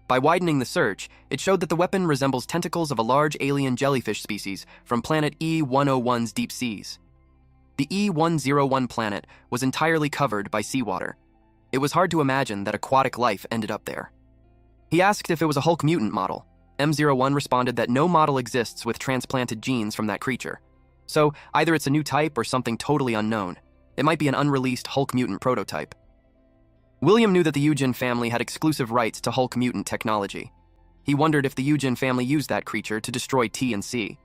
By widening the search, it showed that the weapon resembles tentacles of a large alien jellyfish species from planet E101's deep seas. The E101 planet was entirely covered by seawater. It was hard to imagine that aquatic life ended up there. He asked if it was a Hulk mutant model. M01 responded that no model exists with transplanted genes from that creature. So either it's a new type or something totally unknown. It might be an unreleased Hulk mutant prototype. William knew that the Eugen family had exclusive rights to Hulk mutant technology. He wondered if the Eugen family used that creature to destroy T and C.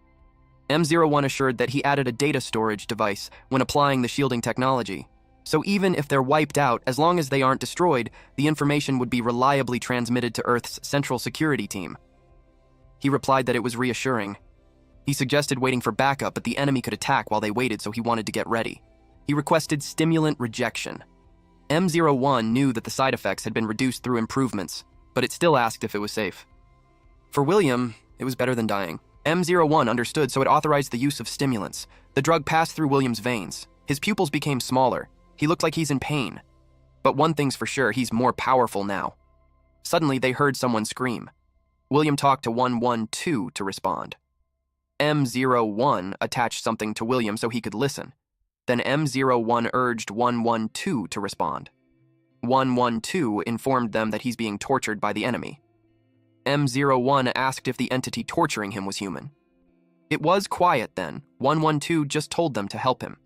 M01 assured that he added a data storage device when applying the shielding technology. So even if they're wiped out, as long as they aren't destroyed, the information would be reliably transmitted to Earth's Central Security Team. He replied that it was reassuring. He suggested waiting for backup, but the enemy could attack while they waited, so he wanted to get ready. He requested stimulant rejection. M01 knew that the side effects had been reduced through improvements, but it still asked if it was safe. For William, it was better than dying. M01 understood, so it authorized the use of stimulants. The drug passed through William's veins. His pupils became smaller. He looked like he's in pain. But one thing's for sure, he's more powerful now. Suddenly, they heard someone scream. William talked to 112 to respond. M01 attached something to William so he could listen. Then M01 urged 112 to respond. 112 informed them that he's being tortured by the enemy. M01 asked if the entity torturing him was human. It was quiet then. 112 just told them to help him.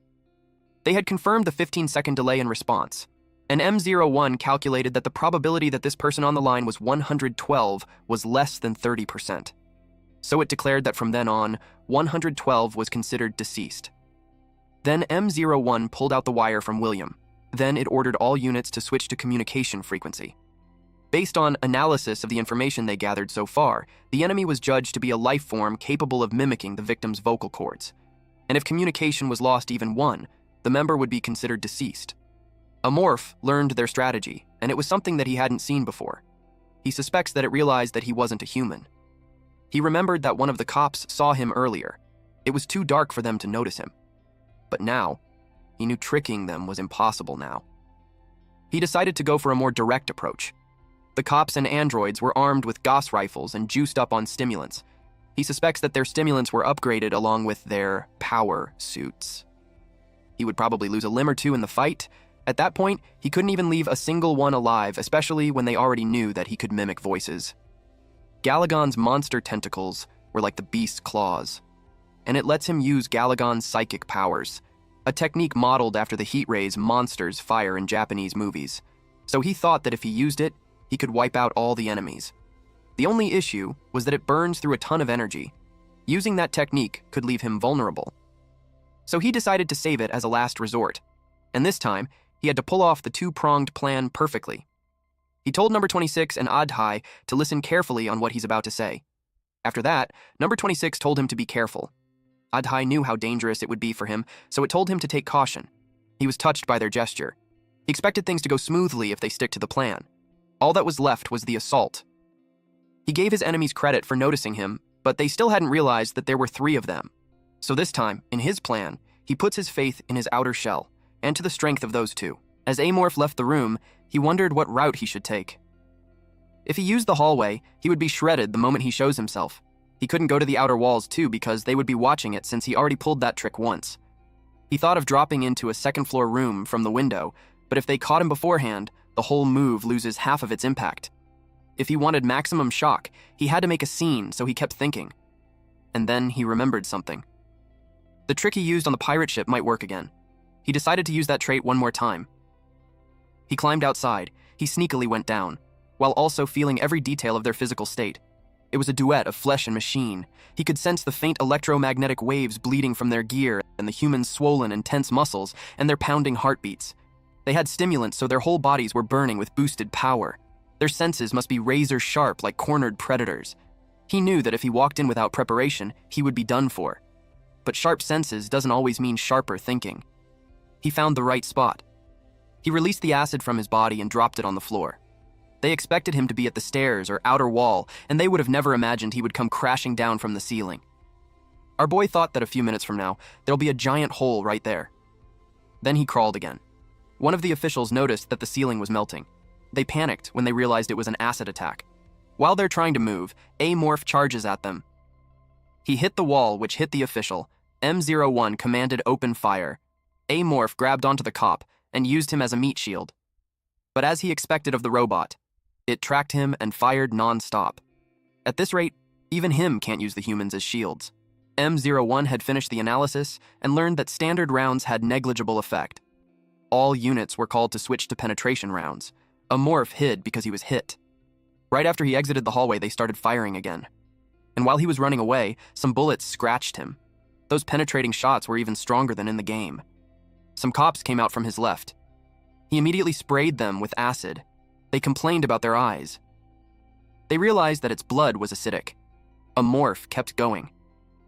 They had confirmed the 15-second delay in response, and M01 calculated that the probability that this person on the line was 112 was less than 30%. So it declared that from then on, 112 was considered deceased. Then M01 pulled out the wire from William. Then it ordered all units to switch to communication frequency. Based on analysis of the information they gathered so far, the enemy was judged to be a life form capable of mimicking the victim's vocal cords. And if communication was lost even one, the member would be considered deceased. Amorph learned their strategy, and it was something that he hadn't seen before. He suspects that it realized that he wasn't a human. He remembered that one of the cops saw him earlier. It was too dark for them to notice him. But now, he knew tricking them was impossible now. He decided to go for a more direct approach. The cops and androids were armed with Gauss rifles and juiced up on stimulants. He suspects that their stimulants were upgraded along with their power suits. He would probably lose a limb or two in the fight. At that point, he couldn't even leave a single one alive, especially when they already knew that he could mimic voices. Galagon's monster tentacles were like the beast's claws, and it lets him use Galagon's psychic powers, a technique modeled after the heat rays monsters fire in Japanese movies. So he thought that if he used it, he could wipe out all the enemies. The only issue was that it burns through a ton of energy. Using that technique could leave him vulnerable. So he decided to save it as a last resort, and this time, he had to pull off the two-pronged plan perfectly. He told number 26 and Adhai to listen carefully on what he's about to say. After that, number 26 told him to be careful. Adhai knew how dangerous it would be for him, so it told him to take caution. He was touched by their gesture. He expected things to go smoothly if they stick to the plan. All that was left was the assault. He gave his enemies credit for noticing him, but they still hadn't realized that there were 3 of them. So this time, in his plan, he puts his faith in his outer shell, and to the strength of those 2. As Amorph left the room, he wondered what route he should take. If he used the hallway, he would be shredded the moment he shows himself. He couldn't go to the outer walls too because they would be watching it since he already pulled that trick once. He thought of dropping into a second-floor room from the window, but if they caught him beforehand, the whole move loses half of its impact. If he wanted maximum shock, he had to make a scene, so he kept thinking. And then he remembered something. The trick he used on the pirate ship might work again. He decided to use that trait one more time. He climbed outside. He sneakily went down, while also feeling every detail of their physical state. It was a duet of flesh and machine. He could sense the faint electromagnetic waves bleeding from their gear and the humans' swollen and tense muscles and their pounding heartbeats. They had stimulants, so their whole bodies were burning with boosted power. Their senses must be razor-sharp like cornered predators. He knew that if he walked in without preparation, he would be done for. But sharp senses doesn't always mean sharper thinking. He found the right spot. He released the acid from his body and dropped it on the floor. They expected him to be at the stairs or outer wall, and they would have never imagined he would come crashing down from the ceiling. Our boy thought that a few minutes from now, there'll be a giant hole right there. Then he crawled again. One of the officials noticed that the ceiling was melting. They panicked when they realized it was an acid attack. While they're trying to move, Amorph charges at them. He hit the wall, which hit the official. M01 commanded open fire. Amorph grabbed onto the cop and used him as a meat shield. But as he expected of the robot, it tracked him and fired non-stop. At this rate, even him can't use the humans as shields. M01 had finished the analysis and learned that standard rounds had negligible effect. All units were called to switch to penetration rounds. Amorph hid because he was hit. Right after he exited the hallway, they started firing again. And while he was running away, some bullets scratched him. Those penetrating shots were even stronger than in the game. Some cops came out from his left. He immediately sprayed them with acid. They complained about their eyes. They realized that its blood was acidic. Amorph kept going.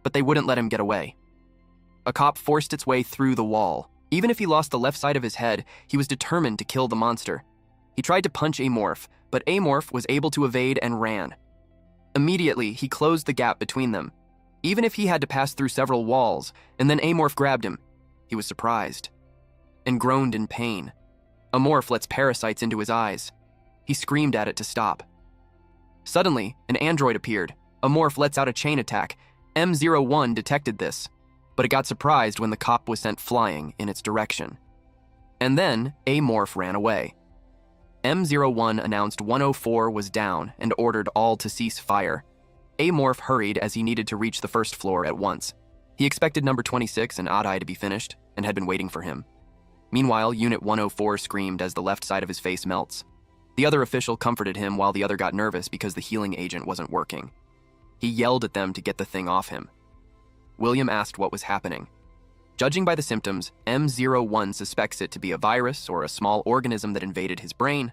but they wouldn't let him get away. A cop forced its way through the wall. Even if he lost the left side of his head, he was determined to kill the monster. He tried to punch Amorph, but Amorph was able to evade and ran. Immediately, he closed the gap between them. Even if he had to pass through several walls, and then Amorph grabbed him, he was surprised and groaned in pain. Amorph lets parasites into his eyes. He screamed at it to stop. Suddenly, an android appeared. Amorph lets out a chain attack. M01 detected this, but it got surprised when the cop was sent flying in its direction. And then, Amorph ran away. M01 announced 104 was down and ordered all to cease fire. Amorph hurried as he needed to reach the first floor at once. He expected number 26 and Odd Eye to be finished and had been waiting for him. Meanwhile, Unit 104 screamed as the left side of his face melts. The other official comforted him while the other got nervous because the healing agent wasn't working. He yelled at them to get the thing off him. William asked what was happening. Judging by the symptoms, M01 suspects it to be a virus or a small organism that invaded his brain.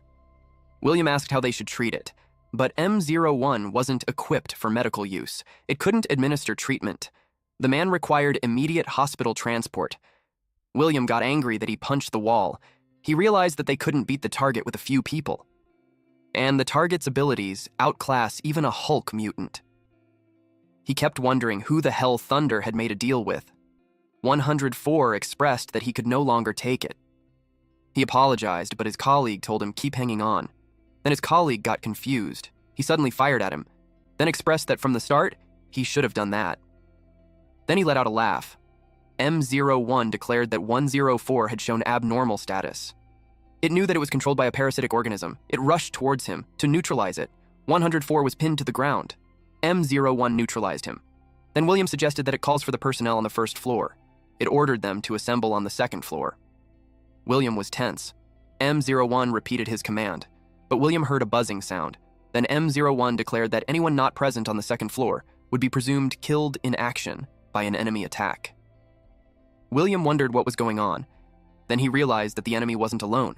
William asked how they should treat it, but M01 wasn't equipped for medical use. It couldn't administer treatment. The man required immediate hospital transport. William got angry that he punched the wall. He realized that they couldn't beat the target with a few people. And the target's abilities outclass even a Hulk mutant. He kept wondering who the hell Thunder had made a deal with. 104 expressed that he could no longer take it. He apologized, but his colleague told him keep hanging on. Then his colleague got confused. He suddenly fired at him, then expressed that from the start, he should have done that. Then he let out a laugh. M01 declared that 104 had shown abnormal status. It knew that it was controlled by a parasitic organism. It rushed towards him to neutralize it. 104 was pinned to the ground. M01 neutralized him. Then William suggested that it calls for the personnel on the first floor. It ordered them to assemble on the second floor. William was tense. M01 repeated his command, but William heard a buzzing sound. Then M01 declared that anyone not present on the second floor would be presumed killed in action by an enemy attack. William wondered what was going on. Then he realized that the enemy wasn't alone.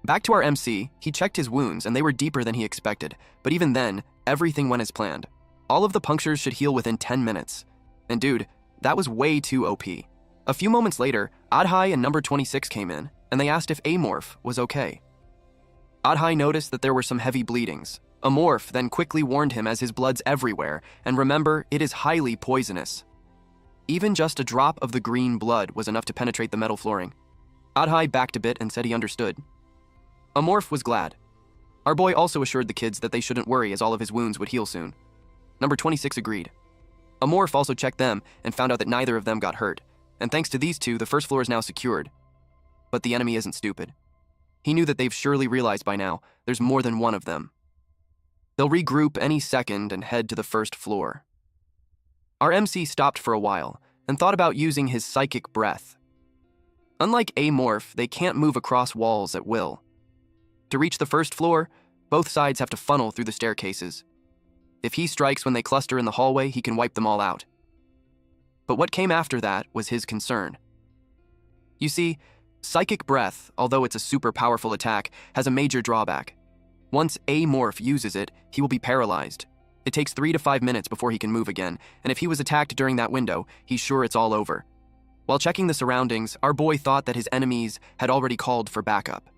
Back to our MC, he checked his wounds and they were deeper than he expected, but even then, everything went as planned. All of the punctures should heal within 10 minutes. And dude, that was way too OP. A few moments later, Odd Eye and number 26 came in, and they asked if Amorph was okay. Odd Eye noticed that there were some heavy bleedings. Amorph then quickly warned him as his blood's everywhere, and remember, it is highly poisonous. Even just a drop of the green blood was enough to penetrate the metal flooring. Odd Eye backed a bit and said he understood. Amorph was glad. Our boy also assured the kids that they shouldn't worry as all of his wounds would heal soon. Number 26 agreed. Amorph also checked them and found out that neither of them got hurt, and thanks to these two, the first floor is now secured. But the enemy isn't stupid. He knew that they've surely realized by now there's more than one of them. They'll regroup any second and head to the first floor. Our MC stopped for a while and thought about using his psychic breath. Unlike Amorph, they can't move across walls at will. To reach the first floor, both sides have to funnel through the staircases. If he strikes when they cluster in the hallway, he can wipe them all out. But what came after that was his concern. You see, psychic breath, although it's a super powerful attack, has a major drawback. Once Amorph uses it, he will be paralyzed. It takes 3 to 5 minutes before he can move again, and if he was attacked during that window, he's sure it's all over. While checking the surroundings, our boy thought that his enemies had already called for backup.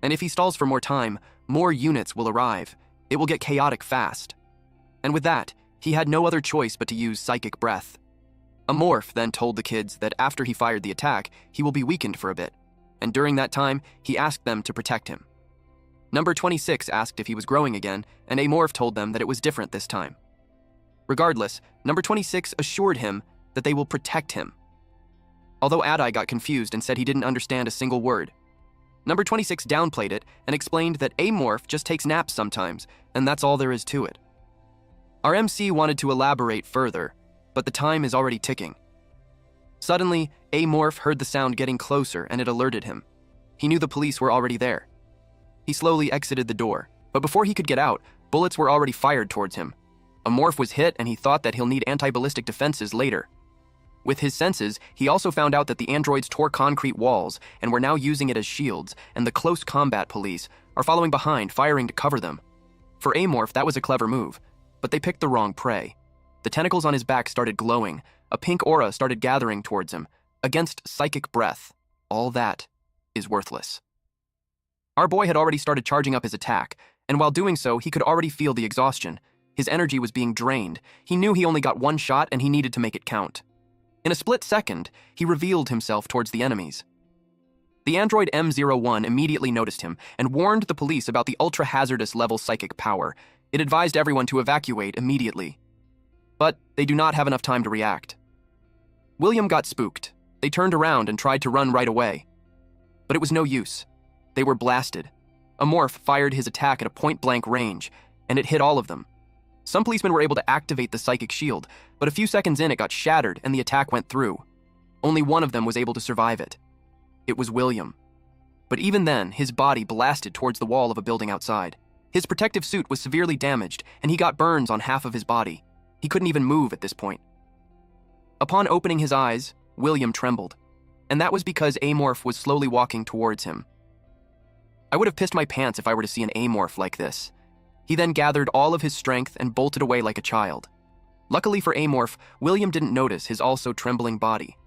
And if he stalls for more time, more units will arrive. It will get chaotic fast. And with that, he had no other choice but to use psychic breath. Amorph then told the kids that after he fired the attack, he will be weakened for a bit, and during that time, he asked them to protect him. Number 26 asked if he was growing again, and Amorph told them that it was different this time. Regardless, number 26 assured him that they will protect him. Although Odd Eye got confused and said he didn't understand a single word. Number 26 downplayed it and explained that Amorph just takes naps sometimes, and that's all there is to it. Our MC wanted to elaborate further, but the time is already ticking. Suddenly, Amorph heard the sound getting closer and it alerted him. He knew the police were already there. He slowly exited the door, but before he could get out, bullets were already fired towards him. Amorph was hit and he thought that he'll need anti-ballistic defenses later. With his senses, he also found out that the androids tore concrete walls and were now using it as shields, and the close combat police are following behind, firing to cover them. For Amorph, that was a clever move, but they picked the wrong prey. The tentacles on his back started glowing. A pink aura started gathering towards him. Against psychic breath, all that is worthless. Our boy had already started charging up his attack, and while doing so, he could already feel the exhaustion. His energy was being drained. He knew he only got one shot and he needed to make it count. In a split second, he revealed himself towards the enemies. The android M01 immediately noticed him and warned the police about the ultra-hazardous level psychic power. It advised everyone to evacuate immediately. But they do not have enough time to react. William got spooked. They turned around and tried to run right away. But it was no use. They were blasted. A morph fired his attack at a point-blank range, and it hit all of them. Some policemen were able to activate the psychic shield, but a few seconds in it got shattered and the attack went through. Only one of them was able to survive it. It was William. But even then, his body blasted towards the wall of a building outside. His protective suit was severely damaged, and he got burns on half of his body. He couldn't even move at this point. Upon opening his eyes, William trembled, and that was because Amorph was slowly walking towards him. I would have pissed my pants if I were to see an Amorph like this. He then gathered all of his strength and bolted away like a child. Luckily for Amorph, William didn't notice his also trembling body.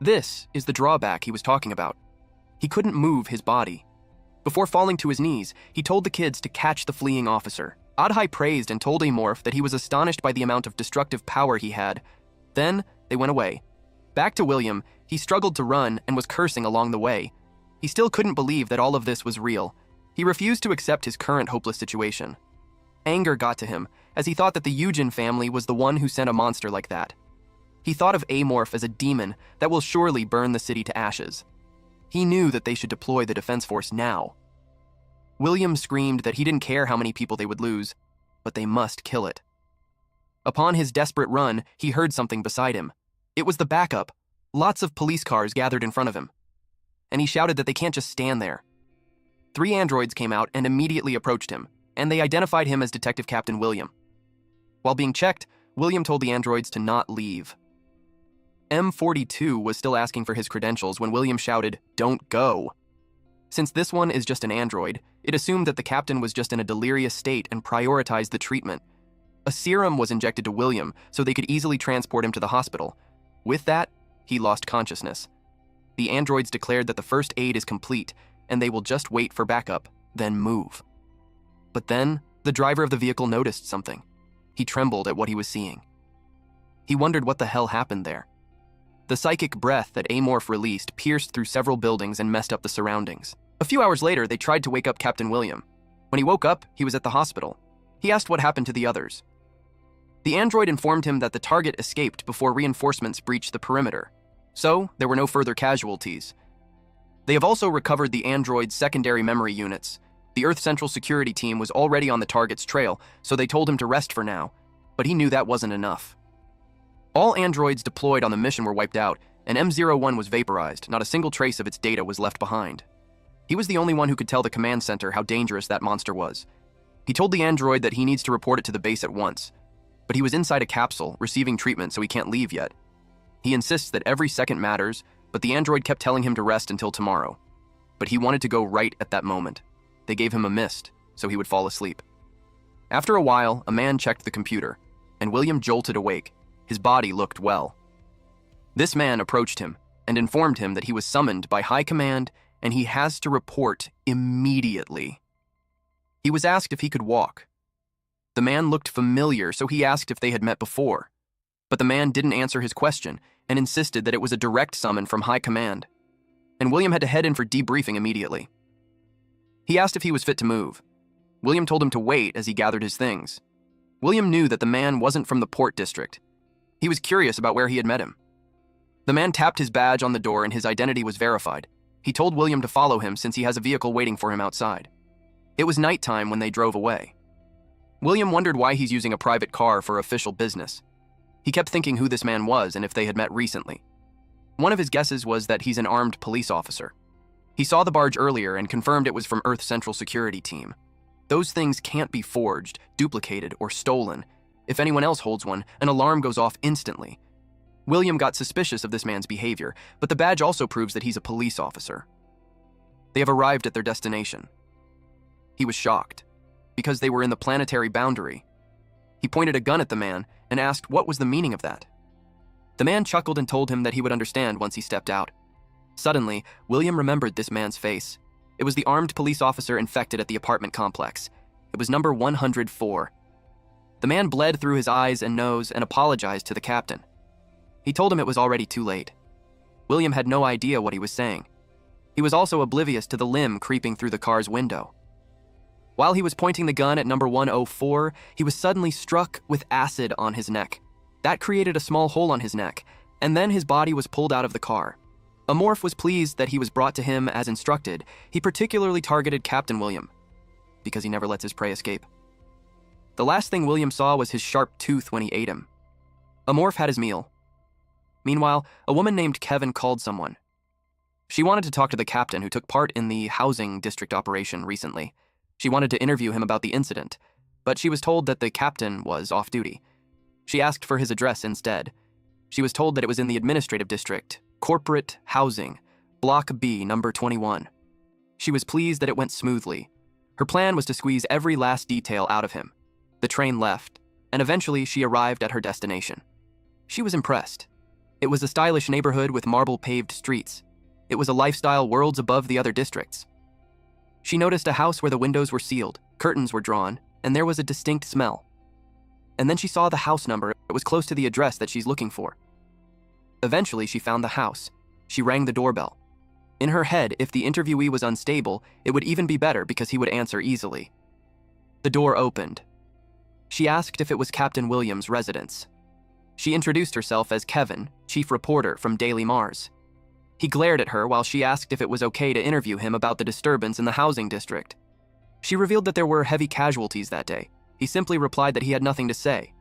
This is the drawback he was talking about. He couldn't move his body. Before falling to his knees, he told the kids to catch the fleeing officer. Adhai praised and told Amorph that he was astonished by the amount of destructive power he had. Then, they went away. Back to William, he struggled to run and was cursing along the way. He still couldn't believe that all of this was real. He refused to accept his current hopeless situation. Anger got to him, as he thought that the Eugen family was the one who sent a monster like that. He thought of Amorph as a demon that will surely burn the city to ashes. He knew that they should deploy the defense force now. William screamed that he didn't care how many people they would lose, but they must kill it. Upon his desperate run, he heard something beside him. It was the backup. Lots of police cars gathered in front of him. And he shouted that they can't just stand there. 3 androids came out and immediately approached him, and they identified him as Detective Captain William. While being checked, William told the androids to not leave. M42 was still asking for his credentials when William shouted, "Don't go." Since this one is just an android, it assumed that the captain was just in a delirious state and prioritized the treatment. A serum was injected to William so they could easily transport him to the hospital. With that, he lost consciousness. The androids declared that the first aid is complete and they will just wait for backup, then move. But then, the driver of the vehicle noticed something. He trembled at what he was seeing. He wondered what the hell happened there. The psychic breath that Amorph released pierced through several buildings and messed up the surroundings. A few hours later, they tried to wake up Captain William. When he woke up, he was at the hospital. He asked what happened to the others. The android informed him that the target escaped before reinforcements breached the perimeter. So, there were no further casualties. They have also recovered the android's secondary memory units. The Earth Central Security Team was already on the target's trail, so they told him to rest for now, but he knew that wasn't enough. All androids deployed on the mission were wiped out, and M01 was vaporized. Not a single trace of its data was left behind. He was the only one who could tell the command center how dangerous that monster was. He told the android that he needs to report it to the base at once, but he was inside a capsule, receiving treatment, so he can't leave yet. He insists that every second matters, but the android kept telling him to rest until tomorrow. But he wanted to go right at that moment. They gave him a mist, so he would fall asleep. After a while, a man checked the computer, and William jolted awake. His body looked well. This man approached him and informed him that he was summoned by High Command and he has to report immediately. He was asked if he could walk. The man looked familiar, so he asked if they had met before. But the man didn't answer his question and insisted that it was a direct summon from High Command. And William had to head in for debriefing immediately. He asked if he was fit to move. William told him to wait as he gathered his things. William knew that the man wasn't from the Port District. He was curious about where he had met him. The man tapped his badge on the door and his identity was verified. He told William to follow him since he has a vehicle waiting for him outside. It was nighttime when they drove away. William wondered why he's using a private car for official business. He kept thinking who this man was and if they had met recently. One of his guesses was that he's an armed police officer. He saw the barge earlier and confirmed it was from Earth Central Security Team. Those things can't be forged, duplicated, or stolen. If anyone else holds one, an alarm goes off instantly. William got suspicious of this man's behavior, but the badge also proves that he's a police officer. They have arrived at their destination. He was shocked, because they were in the planetary boundary. He pointed a gun at the man and asked what was the meaning of that. The man chuckled and told him that he would understand once he stepped out. Suddenly, William remembered this man's face. It was the armed police officer infected at the apartment complex. It was number 104. The man bled through his eyes and nose and apologized to the captain. He told him it was already too late. William had no idea what he was saying. He was also oblivious to the limb creeping through the car's window. While he was pointing the gun at number 104, he was suddenly struck with acid on his neck. That created a small hole on his neck, and then his body was pulled out of the car. Amorph was pleased that he was brought to him as instructed. He particularly targeted Captain William, because he never lets his prey escape. The last thing William saw was his sharp tooth when he ate him. Amorph had his meal. Meanwhile, a woman named Kevin called someone. She wanted to talk to the captain who took part in the housing district operation recently. She wanted to interview him about the incident, but she was told that the captain was off duty. She asked for his address instead. She was told that it was in the administrative district, corporate housing, block B, number 21. She was pleased that it went smoothly. Her plan was to squeeze every last detail out of him. The train left, and eventually she arrived at her destination. She was impressed. It was a stylish neighborhood with marble-paved streets. It was a lifestyle worlds above the other districts. She noticed a house where the windows were sealed, curtains were drawn, and there was a distinct smell. And then she saw the house number. It was close to the address that she's looking for. Eventually, she found the house. She rang the doorbell. In her head, if the interviewee was unstable, it would even be better because he would answer easily. The door opened. She asked if it was Captain Williams' residence. She introduced herself as Kevin, chief reporter from Daily Mars. He glared at her while she asked if it was okay to interview him about the disturbance in the housing district. She revealed that there were heavy casualties that day. He simply replied that he had nothing to say.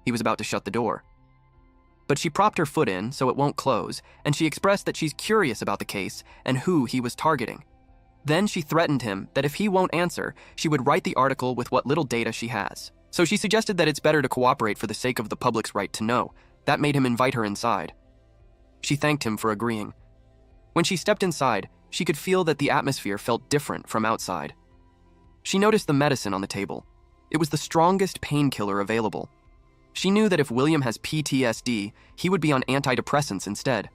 He was about to shut the door. But she propped her foot in so it won't close, and she expressed that she's curious about the case and who he was targeting. Then she threatened him that if he won't answer, she would write the article with what little data she has. So she suggested that it's better to cooperate for the sake of the public's right to know. That made him invite her inside. She thanked him for agreeing. When she stepped inside, she could feel that the atmosphere felt different from outside. She noticed the medicine on the table. It was the strongest painkiller available. She knew that if William has PTSD, he would be on antidepressants instead.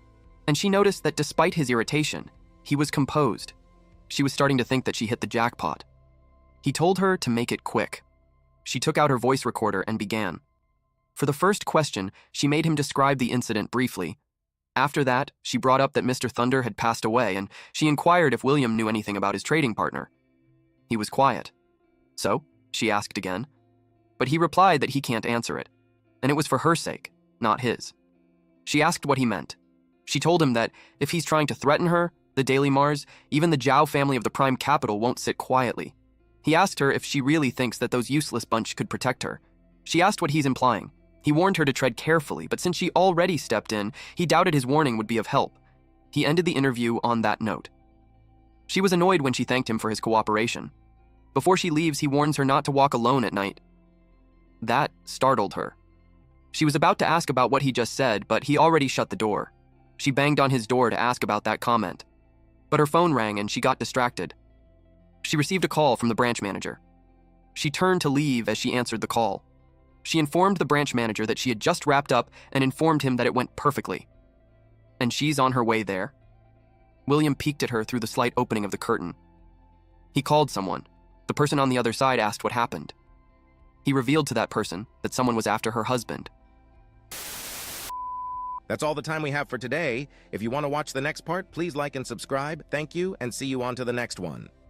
And she noticed that despite his irritation, he was composed. She was starting to think that she hit the jackpot. He told her to make it quick. She took out her voice recorder and began. For the first question, she made him describe the incident briefly. After that, she brought up that Mr. Thunder had passed away, and she inquired if William knew anything about his trading partner. He was quiet. So, she asked again. But he replied that he can't answer it, and it was for her sake, not his. She asked what he meant. She told him that if he's trying to threaten her, the Daily Mars, even the Zhao family of the Prime Capital won't sit quietly. He asked her if she really thinks that those useless bunch could protect her. She asked what he's implying. He warned her to tread carefully, but since she already stepped in, he doubted his warning would be of help. He ended the interview on that note. She was annoyed when she thanked him for his cooperation. Before she leaves, he warns her not to walk alone at night. That startled her. She was about to ask about what he just said, but he already shut the door. She banged on his door to ask about that comment. But her phone rang and she got distracted. She received a call from the branch manager. She turned to leave as she answered the call. She informed the branch manager that she had just wrapped up and informed him that it went perfectly. And she's on her way there? William peeked at her through the slight opening of the curtain. He called someone. The person on the other side asked what happened. He revealed to that person that someone was after her husband. That's all the time we have for today. If you want to watch the next part, please like and subscribe. Thank you, and see you on to the next one.